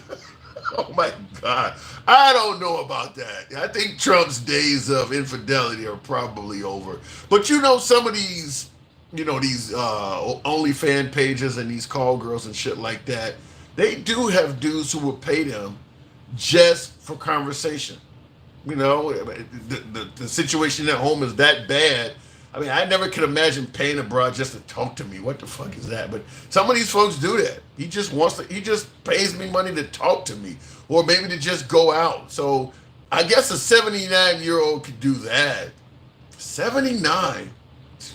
Oh my God. I don't know about that. I think Trump's days of infidelity are probably over. But some of these, these OnlyFans pages and these call girls and shit like that, they do have dudes who will pay them just for conversation. You know, the situation at home is that bad. I mean, I never could imagine paying a broad just to talk to me. What the fuck is that? But some of these folks do that. He just wants to. He just pays me money to talk to me, or maybe to just go out. So I guess a 79-year-old could do that. 79.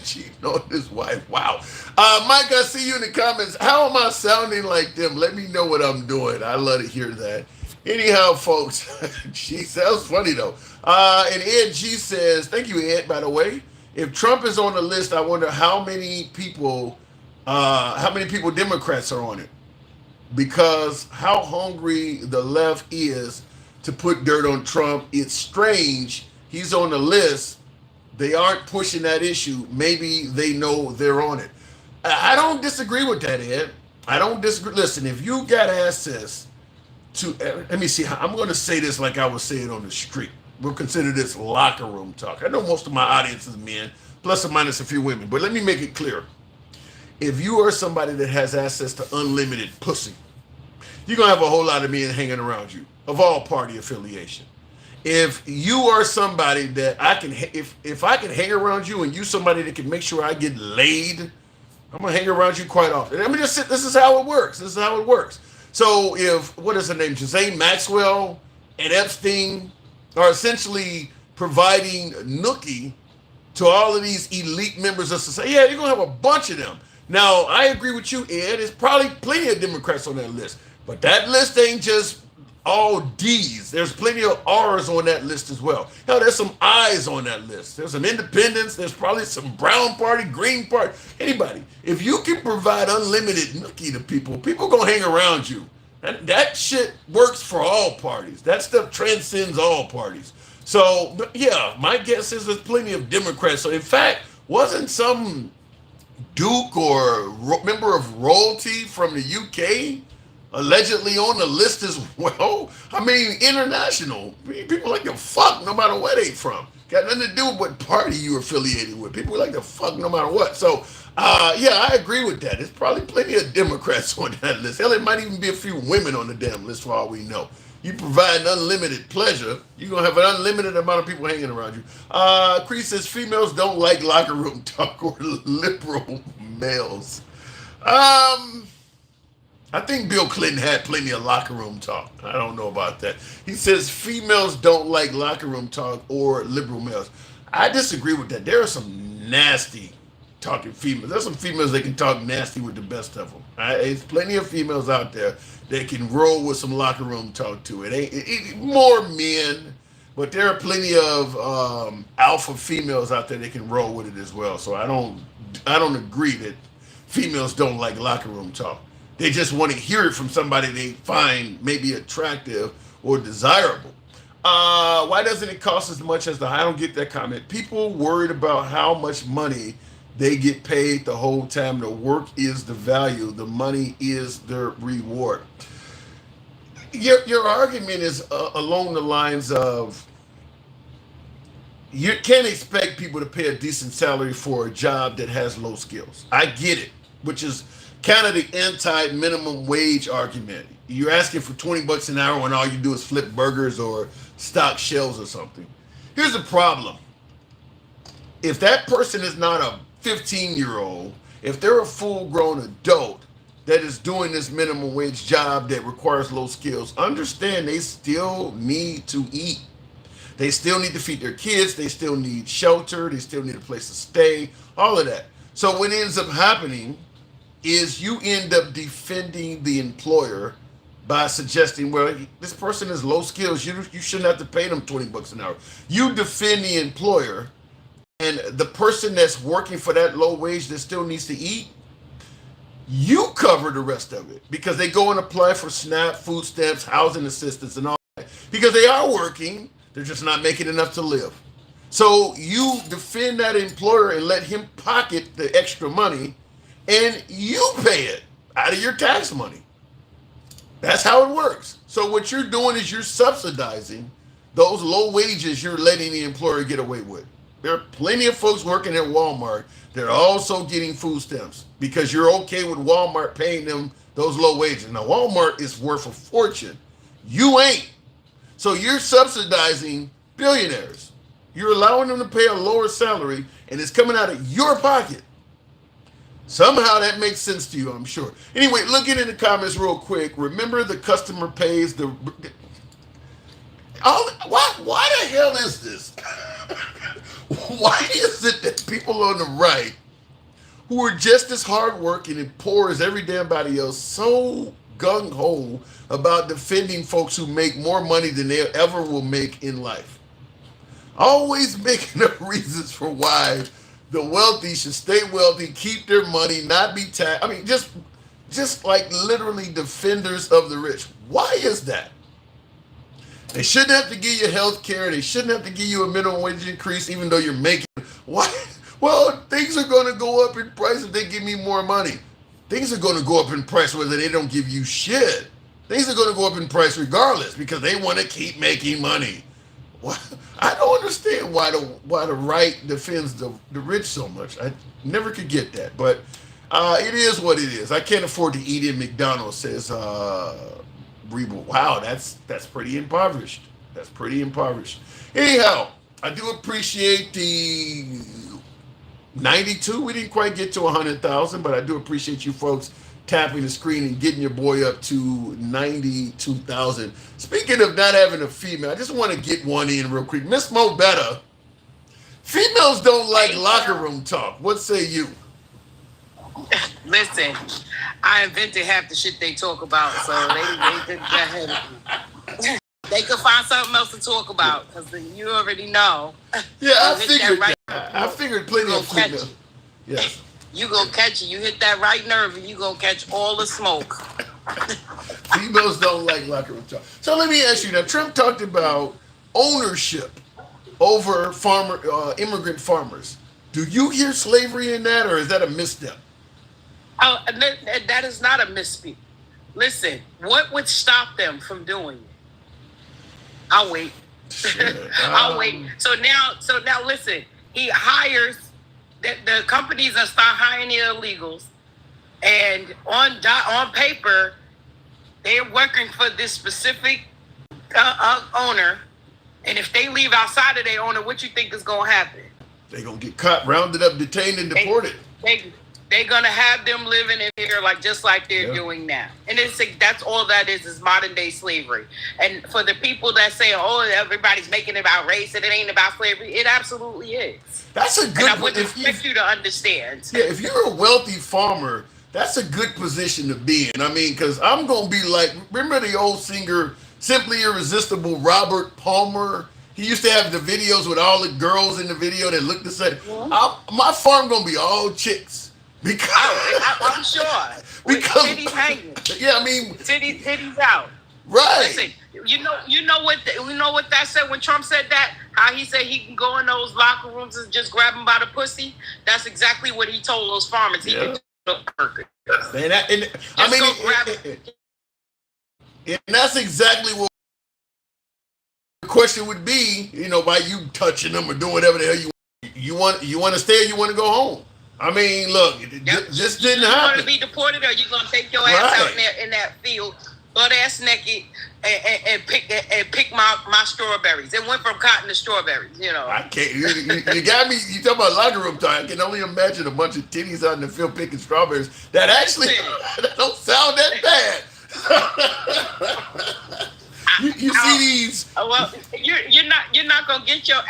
Cheating on his wife. Wow. Mike, I see you in the comments. How am I sounding like them? Let me know what I'm doing. I love to hear that. Anyhow, folks, she sounds funny though. And Ed G says, thank you, Ed, by the way. If Trump is on the list, I wonder how many people Democrats are on it. Because how hungry the left is to put dirt on Trump, it's strange. He's on the list. They aren't pushing that issue. Maybe they know they're on it. I don't disagree with that, Ed. I don't disagree. Listen, if you got access to, let me see, I'm going to say this like I would say it on the street. We'll consider this locker room talk. I know most of my audience is men, plus or minus a few women, but let me make it clear. If you are somebody that has access to unlimited pussy, you're going to have a whole lot of men hanging around you of all party affiliation. If you are somebody that if I can hang around you and you somebody that can make sure I get laid, I'm gonna hang around you quite often. I mean, this is how it works. This is how it works. So if, what is her name, Ghislaine Maxwell and Epstein are essentially providing nookie to all of these elite members of society, yeah, you're gonna have a bunch of them. Now, I agree with you, Ed. There's probably plenty of Democrats on that list, but that list ain't just all D's. There's plenty of R's on that list as well. Hell, there's some I's on that list. There's some independents. There's probably some Brown Party, Green Party, anybody. If you can provide unlimited nookie to people, people gonna hang around you. That shit works for all parties. That stuff transcends all parties. So, yeah, my guess is there's plenty of Democrats. So, in fact, wasn't some Duke or member of royalty from the UK allegedly on the list as well? I mean, international. People like to fuck no matter where they from. Got nothing to do with what party you're affiliated with. People like to fuck no matter what. So, yeah, I agree with that. There's probably plenty of Democrats on that list. Hell, there might even be a few women on the damn list for all we know. You provide unlimited pleasure, you're going to have an unlimited amount of people hanging around you. Chris says females don't like locker room talk or liberal males. I think Bill Clinton had plenty of locker room talk. I don't know about that. He says females don't like locker room talk or liberal males. I disagree with that. There are some nasty talking females. There's some females that can talk nasty with the best of them. There's plenty of females out there that can roll with some locker room talk too. It ain't more men, but there are plenty of alpha females out there that can roll with it as well. So I don't agree that females don't like locker room talk. They just want to hear it from somebody they find maybe attractive or desirable. Why doesn't it cost as much as I don't get that comment. People worried about how much money they get paid the whole time. The work is the value. The money is their reward. Your argument is along the lines of you can't expect people to pay a decent salary for a job that has low skills. I get it, which is kind of the anti-minimum wage argument. You're asking for $20 an hour when all you do is flip burgers or stock shelves or something. Here's the problem. If that person is not a 15-year-old, if they're a full-grown adult that is doing this minimum wage job that requires low skills, understand they still need to eat. They still need to feed their kids. They still need shelter. They still need a place to stay, all of that. So what ends up happening is you end up defending the employer by suggesting, well, this person is low skills. You shouldn't have to pay them $20 an hour. You defend the employer, and the person that's working for that low wage that still needs to eat, you cover the rest of it because they go and apply for SNAP, food stamps, housing assistance, and all that because they are working. They're just not making enough to live. So you defend that employer and let him pocket the extra money, and you pay it out of your tax money. That's how it works. So what you're doing is you're subsidizing those low wages you're letting the employer get away with. There are plenty of folks working at Walmart that are also getting food stamps because you're okay with Walmart paying them those low wages. Now, Walmart is worth a fortune. You ain't. So you're subsidizing billionaires. You're allowing them to pay a lower salary, and it's coming out of your pocket. Somehow that makes sense to you, I'm sure. Anyway, looking in the comments real quick. Remember, the customer pays the. Why the hell is this? Why is it that people on the right, who are just as hardworking and poor as every damn body else, so gung ho about defending folks who make more money than they ever will make in life? Always making up reasons for why the wealthy should stay wealthy, keep their money, not be taxed. I mean, just like literally defenders of the rich. Why is that? They shouldn't have to give you health care. They shouldn't have to give you a minimum wage increase, even though you're making. Why? Well, things are going to go up in price if they give me more money. Things are going to go up in price whether they don't give you shit. Things are going to go up in price regardless because they want to keep making money. I don't understand why the right defends the rich so much. I never could get that, but it is what it is. I can't afford to eat in McDonald's, says Reba. Wow, that's pretty impoverished. That's pretty impoverished. Anyhow, I do appreciate the 92. We didn't quite get to 100,000, but I do appreciate you folks tapping the screen and getting your boy up to 92,000. Speaking of not having a female, I just want to get one in real quick. Miss Mo Better, females don't like locker room talk. What say you? Listen, I invented half the shit they talk about, so they could find something else to talk about because you already know. Yeah, I figured that. I figured plenty of females. Yes. You gonna catch it. You hit that right nerve, and you gonna catch all the smoke. Females don't like locker room talk. So let me ask you now. Trump talked about ownership over immigrant farmers. Do you hear slavery in that, or is that a misstep? Oh, that is not a misspeak. Listen, what would stop them from doing it? I'll wait. I'll wait. So now, listen. He hires. The companies that start hiring the illegals, and on paper, they're working for this specific owner. And if they leave outside of their owner, what you think is going to happen? They're going to get caught, rounded up, detained, and deported. They're going to have them living in here just like they're doing now. And that's all that is modern day slavery. And for the people that say, oh, everybody's making it about race and it ain't about slavery, it absolutely is. That's a good. And I would expect you to understand. Yeah, if you're a wealthy farmer, that's a good position to be in. I mean, because I'm going to be like, remember the old singer, Simply Irresistible, Robert Palmer? He used to have the videos with all the girls in the video that looked the same. My farm going to be all chicks. Because I'm sure. Because titties hanging. Yeah, I mean titties out. Right. Listen, you know what that said when Trump said that? How he said he can go in those locker rooms and just grab them by the pussy? That's exactly what he told those farmers. He could do. And that's exactly what the question would be, by you touching them or doing whatever the hell you want to stay or you want to go home. I mean, look, this didn't happen. You want to be deported, or you going to take your ass out in that field, butt ass naked, and pick my strawberries? It went from cotton to strawberries, I can't. You got me. You talking about locker room time? I can only imagine a bunch of titties out in the field picking strawberries. That actually that don't sound that bad. you see these? Well, you're not gonna get your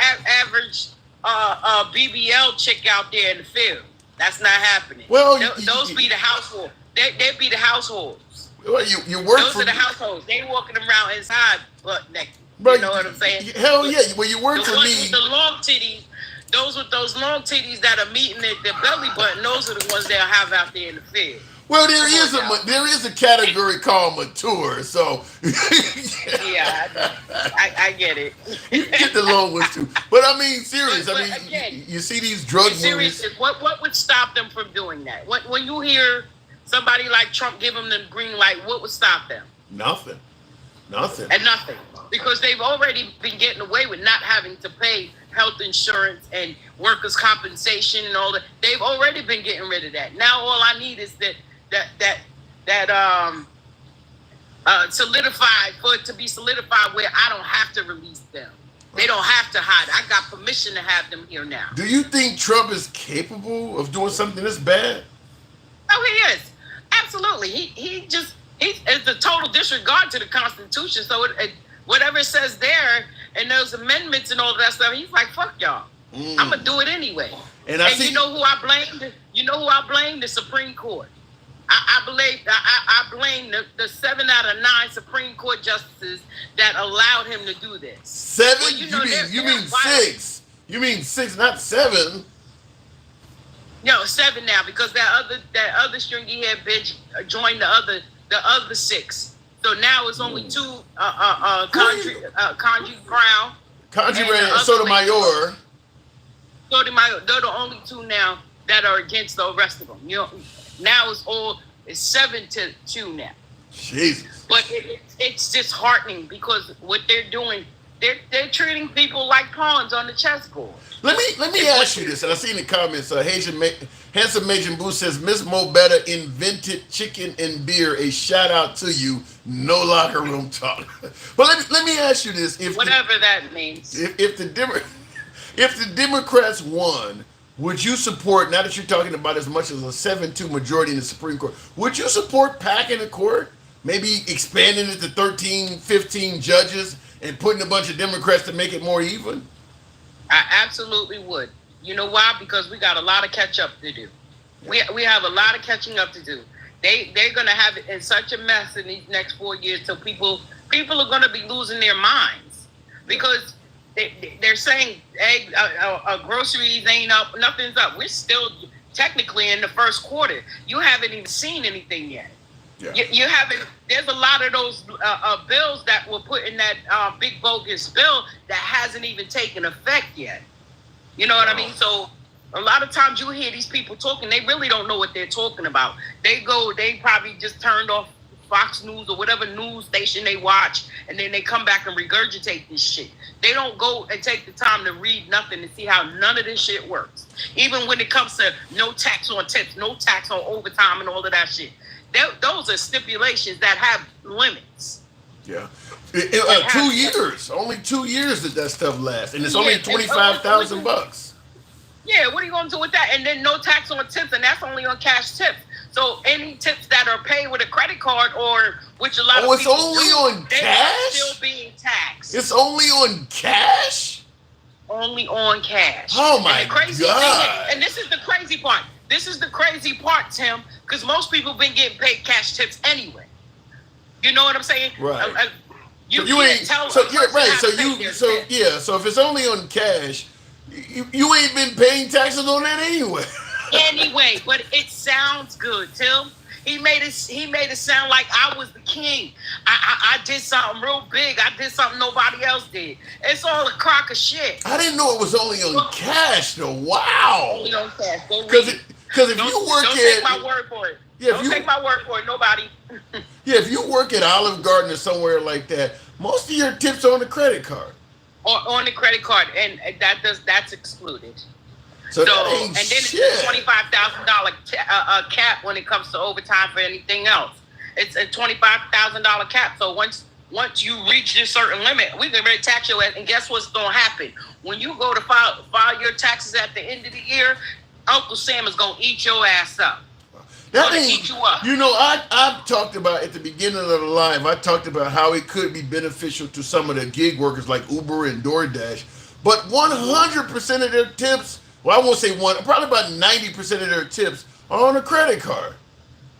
average BBL chick out there in the field. That's not happening. Well, those be the household. They be the households. Well, you work. Those are the households. They walking around inside butt naked. But you know what I'm saying? Hell yeah. Well, you work for me. With the long titties. Those with those long titties that are meeting at the belly button. Those are the ones they'll have out there in the field. Well, there is a category called mature, so yeah, I get it. You get the long ones too, but I mean, serious. I mean, again, you see these drug movies. What would stop them from doing that? When you hear somebody like Trump give them the green light, what would stop them? Nothing. And nothing, because they've already been getting away with not having to pay health insurance and workers' compensation and all that. They've already been getting rid of that. Now all I need is that solidified, for it to be solidified where I don't have to release them. They don't have to hide. I got permission to have them here now. Do you think Trump is capable of doing something this bad? Oh, he is. Absolutely. He's a total disregard to the Constitution. So whatever it says there and those amendments and all of that stuff, he's like, fuck y'all. I'm gonna do it anyway. And you know who I blame? You know who I blame? The Supreme Court. I blame the 7 out of 9 Supreme Court justices that allowed him to do this. 7? Well, you mean 6? You mean 6, not 7? No, 7 now, because that other stringy head bitch joined the other 6. So now it's only 2. Conjure Brown, and Sotomayor. Sotomayor. They're the only 2 now that are against the rest of them. You know, now it's 7-2 now. Jesus. But it's disheartening because what they're doing, they're treating people like pawns on the chessboard. Let me ask you this, and I see in the comments, Handsome Major Boo says, Miss Mobetta invented chicken and beer. A shout out to you. No locker room talk. But let me ask you this: whatever that means. If the Democrats won, would you support? Now that you're talking about as much as a 7-2 majority in the Supreme Court, would you support packing the court? Maybe expanding it to 13, 15 judges and putting a bunch of Democrats to make it more even? I absolutely would. You know why? Because we got a lot of catch up to do. We have a lot of catching up to do. They're gonna have it in such a mess in these next 4 years till people are gonna be losing their minds because they're saying, hey, groceries ain't up, nothing's up. We're still technically in the first quarter. You haven't even seen anything yet. Yeah. You haven't. There's a lot of those bills that were put in that big bogus bill that hasn't even taken effect yet. You know what I mean? So a lot of times you hear these people talking, they really don't know what they're talking about. They probably just turned off Fox News or whatever news station they watch, and then they come back and regurgitate this shit. They don't go and take the time to read nothing and see how none of this shit works. Even when it comes to no tax on tips, no tax on overtime and all of that shit. Those are stipulations that have limits. Yeah. 2 years. Only 2 years that stuff lasts. And it's only $25,000. Yeah, what are you going to do with that? And then no tax on tips, and that's only on cash tips. So any tips that are paid with a credit card or which a lot of people on cash? Still being taxed. It's only on cash? Only on cash. Oh my God. And this is the crazy part. This is the crazy part, Tim, because most people been getting paid cash tips anyway. You know what I'm saying? Right. You can't tell. So if it's only on cash, you ain't been paying taxes on that anyway. Anyway, but it sounds good, Tim. He made it sound like I was the king. I did something real big. I did something nobody else did. It's all a crock of shit. I didn't know it was only on cash though. Wow. Only on cash. Because if you work don't take my word for it. Yeah, don't take my word for it. Nobody. Yeah, if you work at Olive Garden or somewhere like that, most of your tips are on the credit card. Or on the credit card, and that's excluded. So and then it's a $25,000 cap when it comes to overtime for anything else. It's a $25,000 cap. So once you reach this certain limit, we can really tax your ass. And guess what's going to happen? When you go to file your taxes at the end of the year, Uncle Sam is going to eat your ass up. That ain't, you know, I talked about at the beginning of the live, I talked about how it could be beneficial to some of the gig workers like Uber and DoorDash, but 100% of their tips, well, I won't say one, probably about 90% of their tips are on a credit card.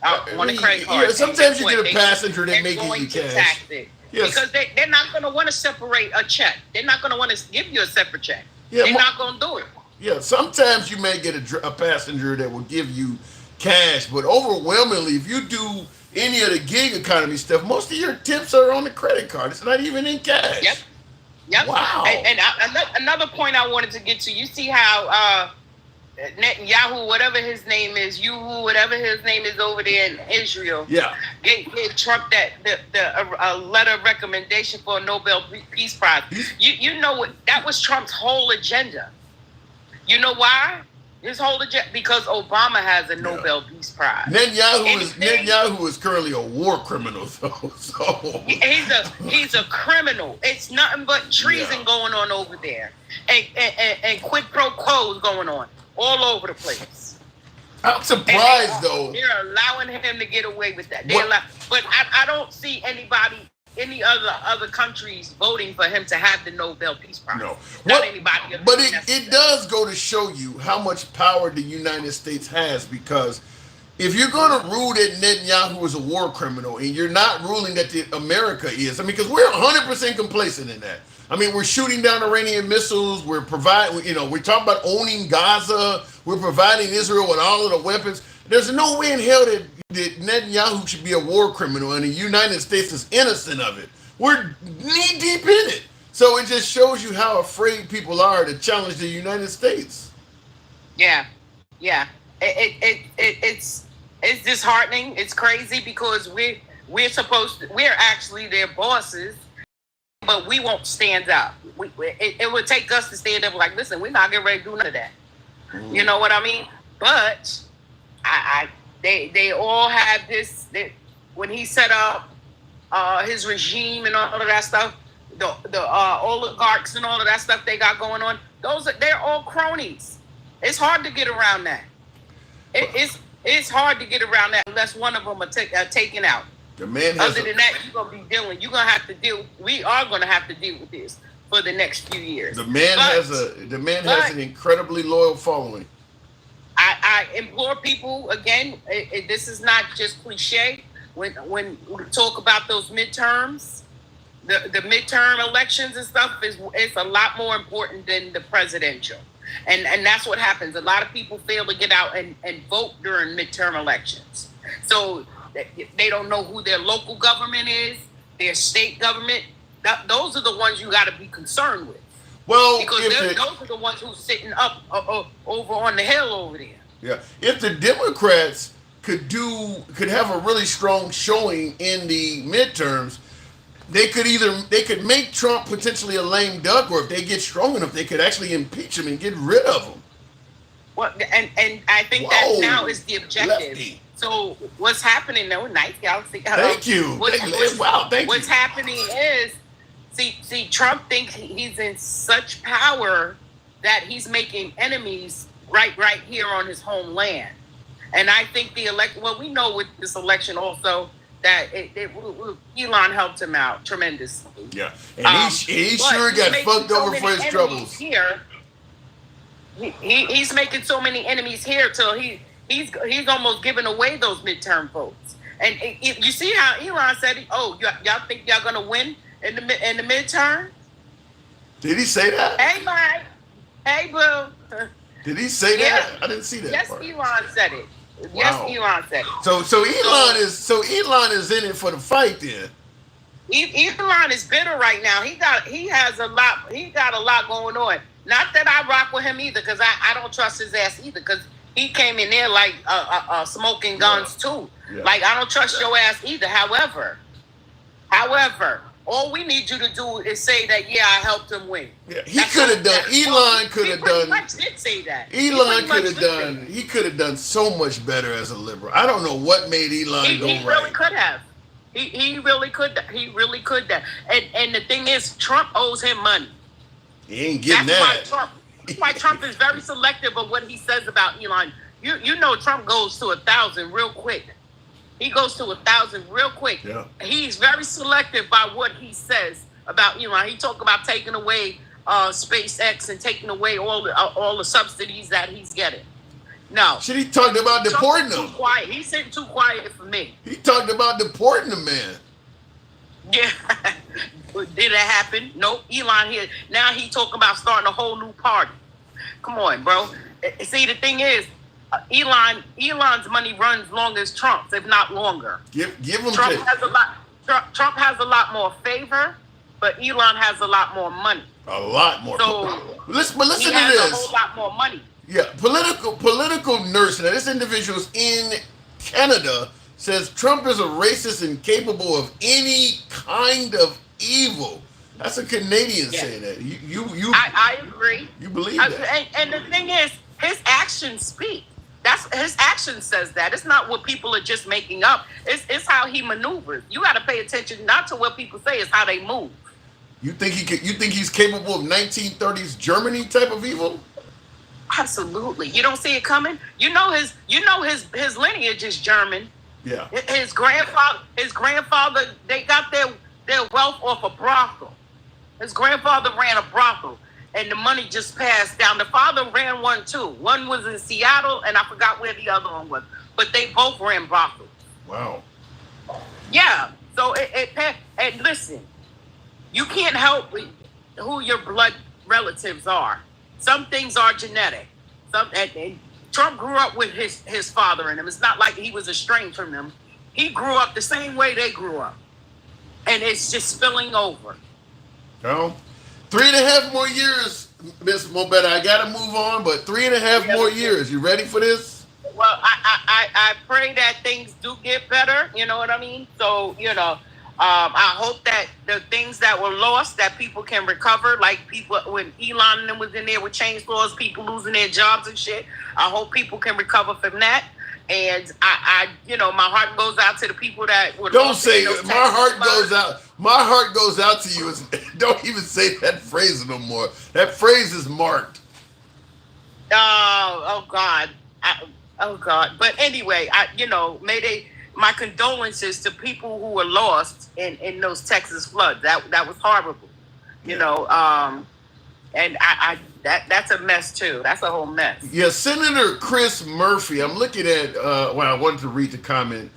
On a credit card. Yeah, sometimes you get a passenger that may give you cash. Tax it. Yes. Because they're not going to want to separate a check. They're not going to want to give you a separate check. Yeah, they're not going to do it. Yeah, sometimes you may get a passenger that will give you cash, but overwhelmingly, if you do any of the gig economy stuff, most of your tips are on the credit card. It's not even in cash. Yep. Wow. And another point I wanted to get to, you see how Netanyahu, whatever his name is, whatever his name is over there in Israel, gave Trump a letter of recommendation for a Nobel Peace Prize. You know what? That was Trump's whole agenda. You know why? His whole agenda, because Obama has a Nobel Peace Prize. Netanyahu is currently a war criminal, though. So he's a criminal. It's nothing but treason going on over there, and quid pro quos going on all over the place. I'm surprised though. They're allowing him to get away with that. But I don't see any other countries voting for him to have the Nobel Peace Prize. No, not anybody. But it does go to show you how much power the United States has, because if you're going to rule that Netanyahu is a war criminal and you're not ruling that America is, I mean, because we're 100% complacent in that. I mean, we're shooting down Iranian missiles. We're providing, we're talking about owning Gaza. We're providing Israel with all of the weapons. There's no way in hell that Netanyahu should be a war criminal and the United States is innocent of it. We're knee deep in it. So it just shows you how afraid people are to challenge the United States. Yeah. It's disheartening. It's crazy because we're actually their bosses, but we won't stand up. It would take us to stand up like, listen, we're not getting ready to do none of that. You know what I mean? But they all have this. When he set up his regime and all of that stuff, the oligarchs and all of that stuff they got going on, they're all cronies. It's hard to get around that. It's hard to get around that unless one of them are taken out. The man has Other than that, we are going to have to deal with this for the next few years. The man has an incredibly loyal following. I implore people again. This is not just cliche. When we talk about those midterms, the midterm elections and stuff is a lot more important than the presidential, and that's what happens. A lot of people fail to get out and vote during midterm elections, so they don't know who their local government is, their state government. Those are the ones you got to be concerned with. Well, because those are the ones who's sitting up over on the hill over there. Yeah, if the Democrats could have a really strong showing in the midterms, they could make Trump potentially a lame duck, or if they get strong enough, they could actually impeach him and get rid of him. Well, and I think that now is the objective. Lefty. So what's happening now? Nice, y'all. Thank you. Thank what's happening is, see, Trump thinks he's in such power that he's making enemies right here on his homeland. And I think we know with this election also that Elon helped him out tremendously. Yeah, and he sure got fucked over for his troubles. Here, he's making so many enemies here till he's almost giving away those midterm votes. And you see how Elon said, "Oh, y'all think y'all gonna win in the midterm?" Did he say that? Hey, Mike. Hey, boo. Did he say that? I didn't see that. Yes, part. Elon said it. Wow. Yes, Elon said it. So Elon is in it for the fight then. Elon is bitter right now. He got a lot going on. Not that I rock with him either, because I don't trust his ass either, because he came in there like smoking guns too. Yeah. Like, I don't trust your ass either. However, all we need you to do is say that, yeah, I helped him win. Yeah, he could have done. Elon could have done. He much did say that. Elon could have done. He could have done so much better as a liberal. I don't know what made Elon go right. He really could have. He really could. He really could have. And the thing is, Trump owes him money. He ain't getting that. That's why Trump is very selective of what he says about Elon. You know, Trump goes to 1,000 real quick. He goes to 1,000 real quick. Yeah. He's very selective by what he says about Elon. He talked about taking away SpaceX and taking away all the subsidies that he's getting. No. Shit, he talked about deporting him. Too quiet. He's sitting too quiet for me. He talked about deporting the man. Yeah. Did it happen? Nope. Elon here. Now he talking about starting a whole new party. Come on, bro. See, the thing is, Elon's money runs long as Trump's, if not longer. Give him Trump has a lot more favor, but Elon has a lot more money. A lot more. So listen to this. A whole lot more money. Yeah, political nurse. Now, this individual's in Canada, says Trump is a racist and capable of any kind of evil. That's a Canadian saying that. I agree. You believe that? And the thing is, his actions speak. That's his action says that. It's not what people are just making up. It's how he maneuvers. You got to pay attention not to what people say, it's how they move. You think you think he's capable of 1930s Germany type of evil? Absolutely. You don't see it coming. You know his lineage is German. Yeah. His grandfather, they got their wealth off a brothel. His grandfather ran a brothel, and the money just passed down. The father ran one too. One was in Seattle, and I forgot where the other one was. But they both ran brothels. Wow. Yeah. So and listen, you can't help who your blood relatives are. Some things are genetic. And Trump grew up with his father in him. It's not like he was estranged from them. He grew up the same way they grew up. And it's just spilling over. Well, 3.5 more years, Miss Mobetta. I got to move on, but 3.5 more years. You ready for this? Well, I pray that things do get better. You know what I mean? So, I hope that the things that were lost, that people can recover. Like people, when Elon and them was in there with chainsaws, people losing their jobs and shit. I hope people can recover from that. And I my heart goes out to the people that were. Don't say my heart goes out. My heart goes out to you. Don't even say that phrase no more. That phrase is marked. Oh God. Oh God. But anyway, my condolences to people who were lost in those Texas floods. That was horrible. And that's a mess too. That's a whole mess. Yeah, Senator Chris Murphy. I'm looking at. I wanted to read the comment.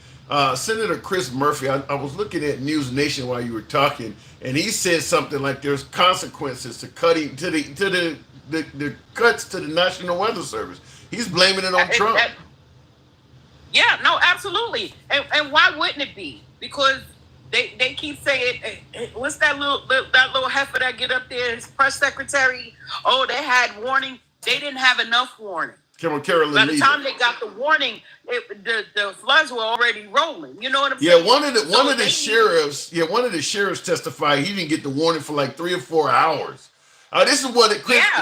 Senator Chris Murphy. I was looking at News Nation while you were talking, and he said something like, "There's consequences to cutting to the cuts to the National Weather Service." He's blaming it on Trump. Yeah, no, absolutely. And why wouldn't it be? Because they keep saying, what's that little heifer that get up there, his press secretary? Oh, they had warning. They didn't have enough warning. Carolyn By the time they got the warning, the floods were already rolling. You know what I'm saying? Yeah, one of the sheriffs testified he didn't get the warning for like 3 or 4 hours. This is what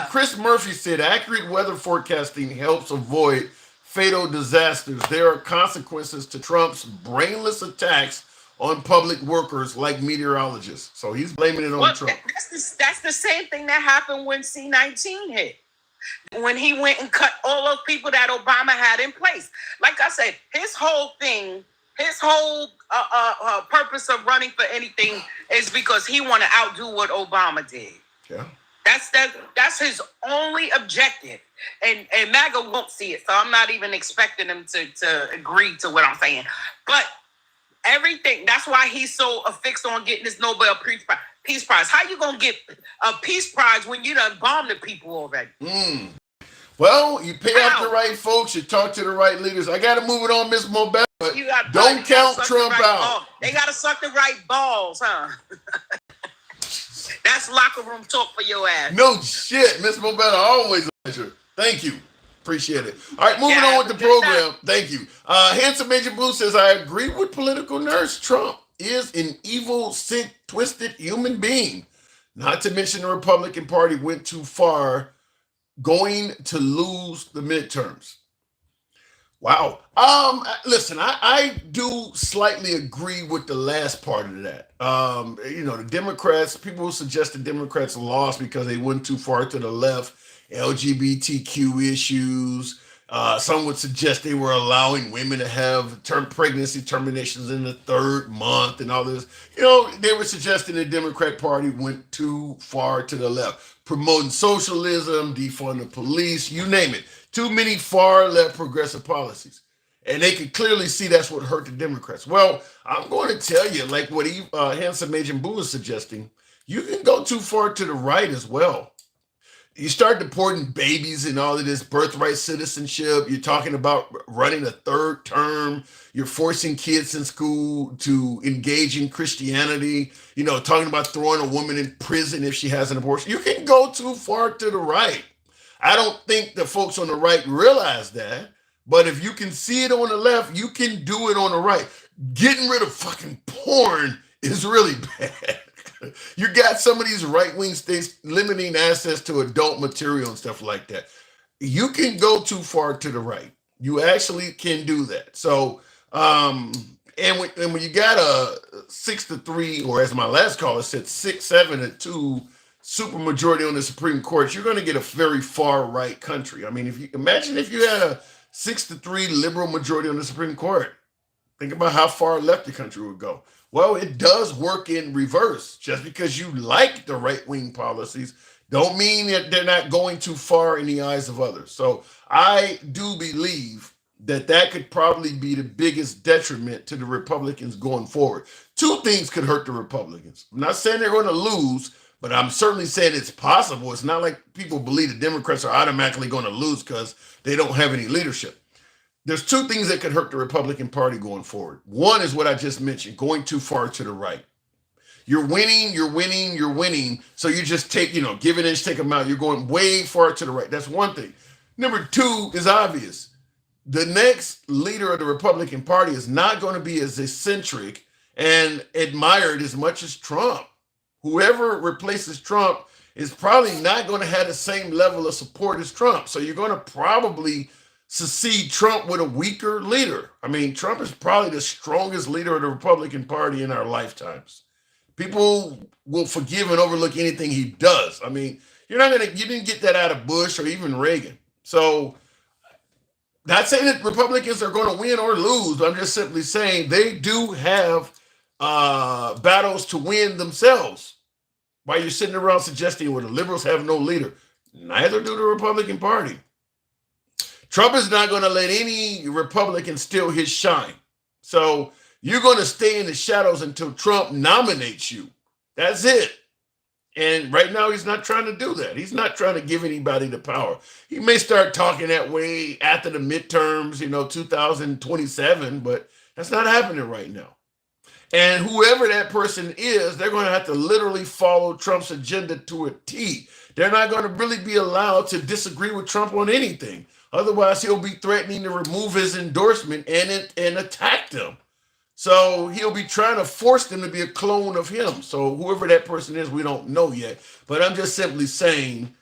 Chris Murphy said. Accurate weather forecasting helps avoid fatal disasters. There are consequences to Trump's brainless attacks on public workers like meteorologists. So he's blaming it on Trump. That's the same thing that happened when C-19 hit. When he went and cut all those people that Obama had in place. Like I said, his whole purpose of running for anything is because he want to outdo what Obama did. Yeah. That's his only objective. And MAGA won't see it. So I'm not even expecting him to agree to what I'm saying. But everything, that's why he's so affixed on getting this Nobel Peace Prize. How you gonna get a peace prize when you done bombed the people already? Well, you pay off the right folks, you talk to the right leaders. I gotta move it on, Miss Mobetta, but don't count Trump out. They gotta suck the right balls, huh? That's locker room talk for your ass. No shit, Miss Mobetta, always a pleasure. Thank you. Appreciate it. All right, moving on with the program. Thank you. Handsome Major Blue says, I agree with political nurse. Trump is an evil, sick, twisted human being. Not to mention the Republican Party went too far, going to lose the midterms. Wow. Listen, I do slightly agree with the last part of that. The Democrats, people suggest the Democrats lost because they went too far to the left. LGBTQ issues. Some would suggest they were allowing women to have pregnancy terminations in the 3rd month and all this. They were suggesting the Democrat Party went too far to the left, promoting socialism, defund the police, you name it. Too many far left progressive policies. And they could clearly see that's what hurt the Democrats. Well, I'm going to tell you, like what Handsome Agent Boo is suggesting, you can go too far to the right as well. You start deporting babies and all of this birthright citizenship. You're talking about running a 3rd term. You're forcing kids in school to engage in Christianity. Talking about throwing a woman in prison if she has an abortion. You can go too far to the right. I don't think the folks on the right realize that. But if you can see it on the left, you can do it on the right. Getting rid of fucking porn is really bad. You got some of these right-wing states limiting access to adult material and stuff like that. you can go too far to the right. You actually can do that. So, and when you got a 6-3, or as my last caller said, 6-7-2 super majority on the Supreme Court, you're going to get a very far right country. I mean, if you imagine if you had a 6-3 liberal majority on the Supreme Court, think about how far left the country would go. Well, it does work in reverse. Just because you like the right-wing policies don't mean that they're not going too far in the eyes of others. So I do believe that that could probably be the biggest detriment to the Republicans going forward. Two things could hurt the Republicans. I'm not saying they're going to lose, but I'm certainly saying it's possible. It's not like people believe the Democrats are automatically going to lose because they don't have any leadership. There's two things that could hurt the Republican Party going forward. One is what I just mentioned, going too far to the right. You're winning. So you just take, give an inch, take them out. You're going way far to the right. That's one thing. Number two is obvious. The next leader of the Republican Party is not going to be as eccentric and admired as much as Trump. Whoever replaces Trump is probably not going to have the same level of support as Trump. So you're going to probably succeed Trump with a weaker leader. I mean, Trump is probably the strongest leader of the Republican Party in our lifetimes. People will forgive and overlook anything he does. I mean, you didn't get that out of Bush or even Reagan. So, not saying that Republicans are going to win or lose. I'm just simply saying they do have battles to win themselves. While you're sitting around suggesting, well, the liberals have no leader. Neither do the Republican Party. Trump is not going to let any Republican steal his shine. So you're going to stay in the shadows until Trump nominates you. That's it. And right now, he's not trying to do that. He's not trying to give anybody the power. He may start talking that way after the midterms, 2027, but that's not happening right now. And whoever that person is, they're going to have to literally follow Trump's agenda to a T. They're not going to really be allowed to disagree with Trump on anything. Otherwise, he'll be threatening to remove his endorsement and attack them. So he'll be trying to force them to be a clone of him. So whoever that person is, we don't know yet. But I'm just simply saying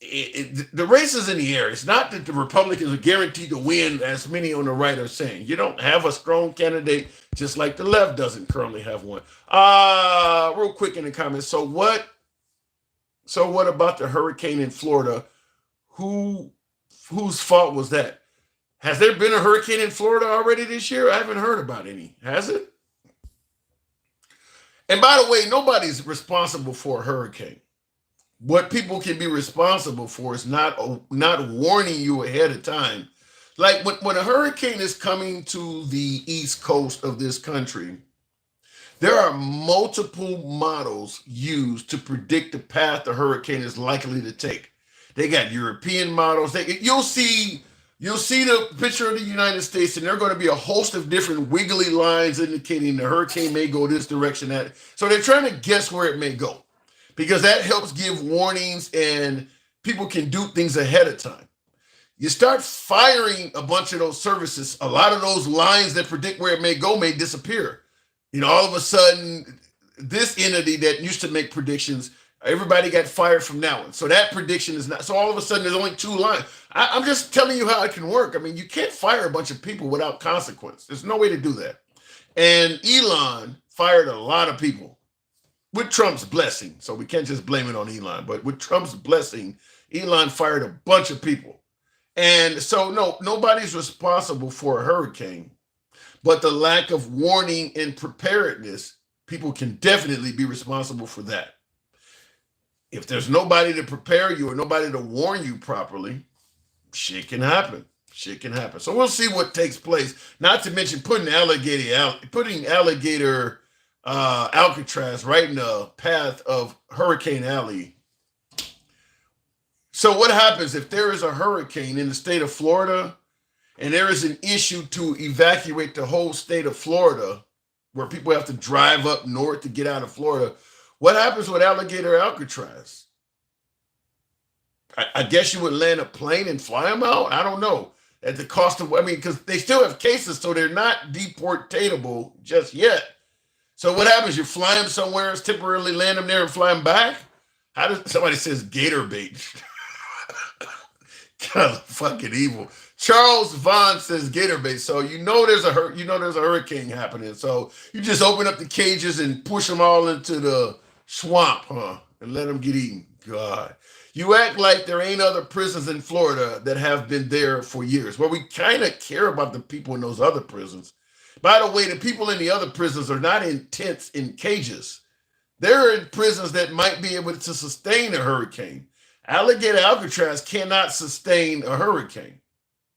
the race is in the air. It's not that the Republicans are guaranteed to win, as many on the right are saying. You don't have a strong candidate, just like the left doesn't currently have one. Real quick in the comments. So what about the hurricane in Florida? Whose fault was that? Has there been a hurricane in Florida already this year? I haven't heard about any. Has it? And by the way, nobody's responsible for a hurricane. What people can be responsible for is not warning you ahead of time. Like when a hurricane is coming to the east coast of this country, there are multiple models used to predict the path the hurricane is likely to take. They got European models. You'll see the picture of the United States, and there are going to be a host of different wiggly lines indicating the hurricane may go this direction. So they're trying to guess where it may go, because that helps give warnings and people can do things ahead of time. You start firing a bunch of those services, a lot of those lines that predict where it may go may disappear. All of a sudden, this entity that used to make predictions, everybody got fired from that one. So that prediction is not. So all of a sudden, there's only two lines. I'm just telling you how it can work. I mean, you can't fire a bunch of people without consequence. There's no way to do that. And Elon fired a lot of people with Trump's blessing. So we can't just blame it on Elon. But with Trump's blessing, Elon fired a bunch of people. And so, no, nobody's responsible for a hurricane. But the lack of warning and preparedness, people can definitely be responsible for that. If there's nobody to prepare you or nobody to warn you properly, shit can happen. So we'll see what takes place. Not to mention putting alligator Alcatraz right in the path of Hurricane Alley. So what happens if there is a hurricane in the state of Florida and there is an issue to evacuate the whole state of Florida, where people have to drive up north to get out of Florida? What happens with alligator Alcatraz? I guess you would land a plane and fly them out? I don't know. At the cost of, because they still have cases, so they're not deportatable just yet. So what happens? You fly them somewhere, temporarily land them there and fly them back? Somebody says gator bait. Kind of fucking evil. Charles Vaughn says Gator bait. So there's a hurricane happening. So you just open up the cages and push them all into the swamp, huh? And let them get eaten. God. You act like there ain't other prisons in Florida that have been there for years. Well, we kind of care about the people in those other prisons. By the way, the people in the other prisons are not in tents in cages. They're in prisons that might be able to sustain a hurricane. Alligator Alcatraz cannot sustain a hurricane.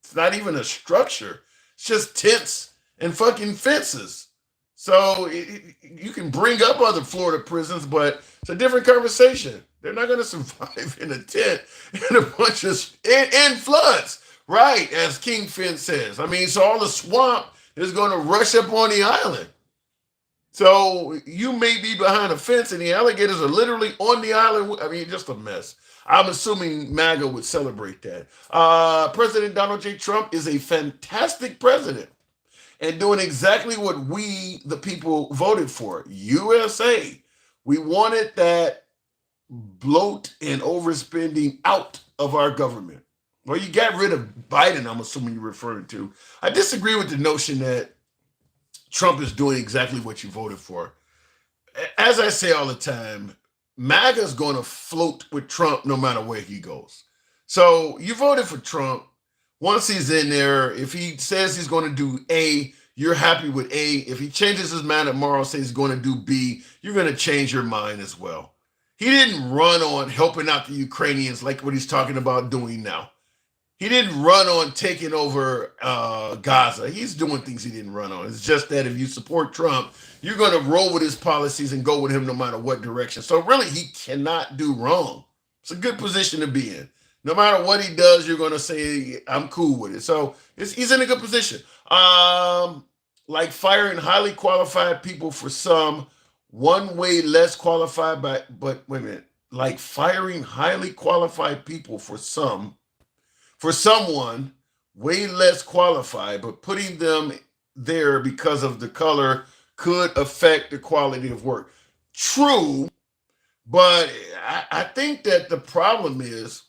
It's not even a structure. It's just tents and fucking fences. So you can bring up other Florida prisons, but it's a different conversation. They're not going to survive in a tent and a bunch of and floods, right? As King Finn says. I mean, so all the swamp is going to rush up on the island. So you may be behind a fence and the alligators are literally on the island. I mean, just a mess. I'm assuming MAGA would celebrate that. President Donald J. Trump is a fantastic president and doing exactly what we, the people, voted for. USA. We wanted that bloat and overspending out of our government. Well, you got rid of Biden, I'm assuming you're referring to. I disagree with the notion that Trump is doing exactly what you voted for. As I say all the time, MAGA is going to float with Trump no matter where he goes. So you voted for Trump. Once he's in there, if he says he's going to do A, you're happy with A. If he changes his mind tomorrow, says he's going to do B, you're going to change your mind as well. He didn't run on helping out the Ukrainians like what he's talking about doing now. He didn't run on taking over Gaza. He's doing things he didn't run on. It's just that if you support Trump, you're going to roll with his policies and go with him no matter what direction. So really, he cannot do wrong. It's a good position to be in. No matter what he does, you're going to say, I'm cool with it. So he's in a good position. Like firing highly qualified people for some, one way less qualified, but wait a minute. Like firing highly qualified people for someone way less qualified, but putting them there because of the color could affect the quality of work. True, but I think that the problem is,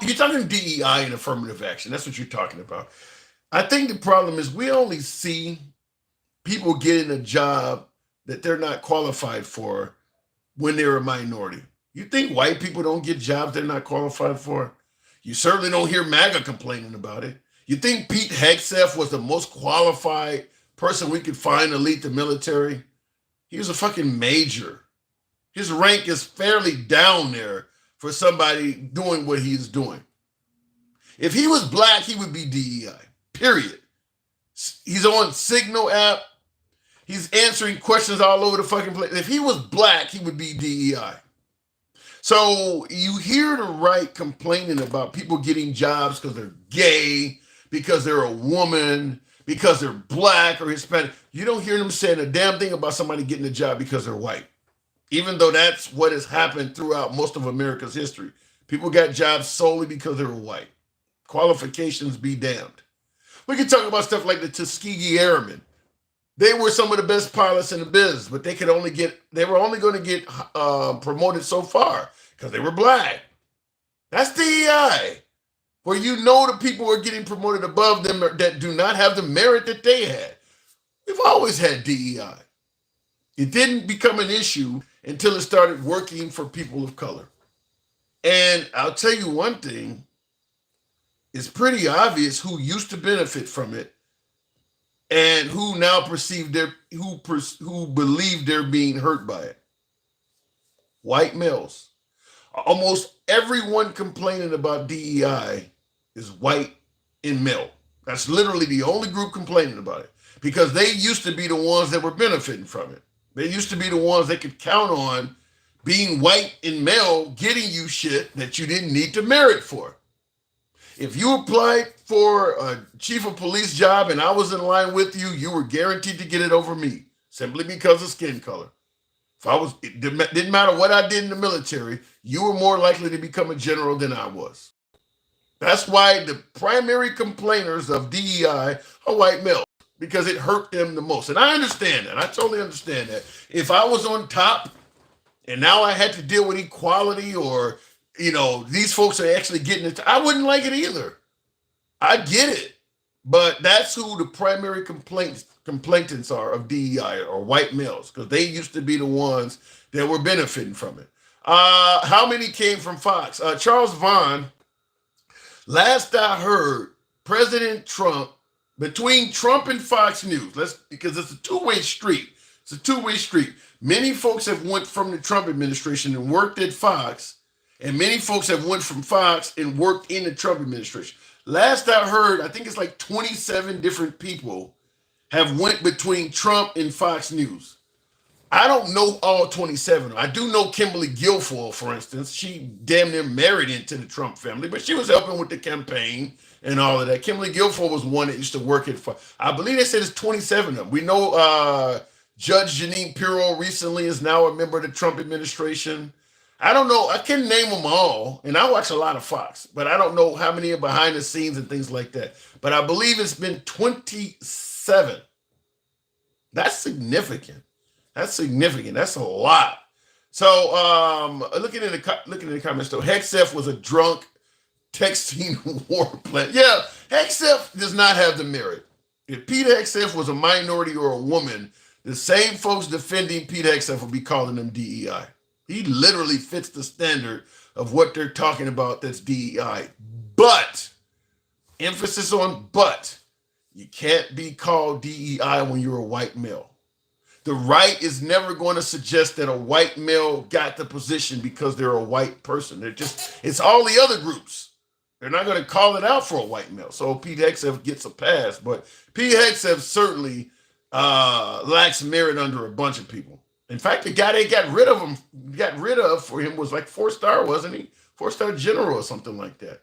you're talking DEI and affirmative action. That's what you're talking about. I think the problem is we only see people getting a job that they're not qualified for when they're a minority. You think white people don't get jobs they're not qualified for? You certainly don't hear MAGA complaining about it. You think Pete Hegseth was the most qualified person we could find to lead the military? He was a fucking major. His rank is fairly down there for somebody doing what he's doing. If he was black, he would be DEI, period. He's on Signal app. He's answering questions all over the fucking place. If he was black, he would be DEI. So you hear the right complaining about people getting jobs because they're gay, because they're a woman, because they're black or Hispanic. You don't hear them saying a damn thing about somebody getting a job because they're white, even though that's what has happened throughout most of America's history. People got jobs solely because they were white. Qualifications be damned. We can talk about stuff like the Tuskegee Airmen. They were some of the best pilots in the business, but they were only going to get promoted so far because they were black. That's DEI, where the people are getting promoted above them that do not have the merit that they had. We've always had DEI. It didn't become an issue until it started working for people of color. And I'll tell you one thing, it's pretty obvious who used to benefit from it and who now who believe they're being hurt by it. White males. Almost everyone complaining about DEI is white and male. That's literally the only group complaining about it because they used to be the ones that were benefiting from it. They used to be the ones that could count on being white and male getting you shit that you didn't need to merit for. If you applied for a chief of police job and I was in line with you, you were guaranteed to get it over me simply because of skin color. It didn't matter what I did in the military, you were more likely to become a general than I was. That's why the primary complainers of DEI are white males, because it hurt them the most. And I understand that. I totally understand that. If I was on top and now I had to deal with equality or these folks are actually getting it. I wouldn't like it either. I get it. But that's who the primary complainants are of DEI, or white males, because they used to be the ones that were benefiting from it. How many came from Fox? Charles Vaughn, last I heard, President Trump, between Trump and Fox News, because it's a two-way street. It's a two-way street. Many folks have went from the Trump administration and worked at Fox, and many folks have went from Fox and worked in the Trump administration. Last I heard, I think it's like 27 different people have went between Trump and Fox News. I don't know all 27. I do know Kimberly Guilfoyle, for instance. She damn near married into the Trump family, but she was helping with the campaign and all of that. Kimberly Guilfoyle was one that used to work at Fox. I believe they said it's 27 of them. We know Judge Jeanine Pirro recently is now a member of the Trump administration. I don't know. I can name them all, and I watch a lot of Fox, but I don't know how many are behind the scenes and things like that. But I believe it's been 27. That's significant. That's significant. That's a lot. So looking at the comments though, Hexef was a drunk texting war plan. Yeah, Hexef does not have the merit. If Pete Hexef was a minority or a woman, the same folks defending Pete Hexef would be calling him DEI. He literally fits the standard of what they're talking about that's DEI. But, emphasis on but, you can't be called DEI when you're a white male. The right is never going to suggest that a white male got the position because they're a white person. It's all the other groups. They're not going to call it out for a white male. So Pete Hexef gets a pass. But Pete Hexef certainly lacks merit under a bunch of people. In fact, the guy they got rid of for him was like 4-star, wasn't he? 4-star general or something like that.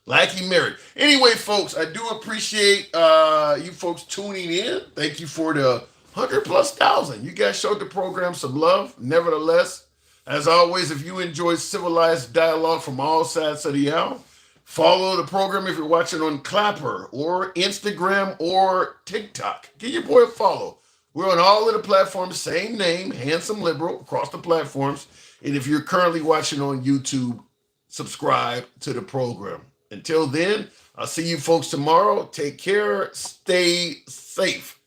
Lacking merit. Anyway, folks, I do appreciate you folks tuning in. Thank you for the 100,000+. You guys showed the program some love. Nevertheless, as always, if you enjoy civilized dialogue from all sides of the aisle, follow the program if you're watching on Clapper or Instagram or TikTok. Give your boy a follow. We're on all of the platforms, same name, Handsome Liberal, across the platforms. And if you're currently watching on YouTube, subscribe to the program. Until then, I'll see you folks tomorrow. Take care. Stay safe.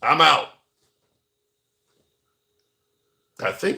I'm out. I think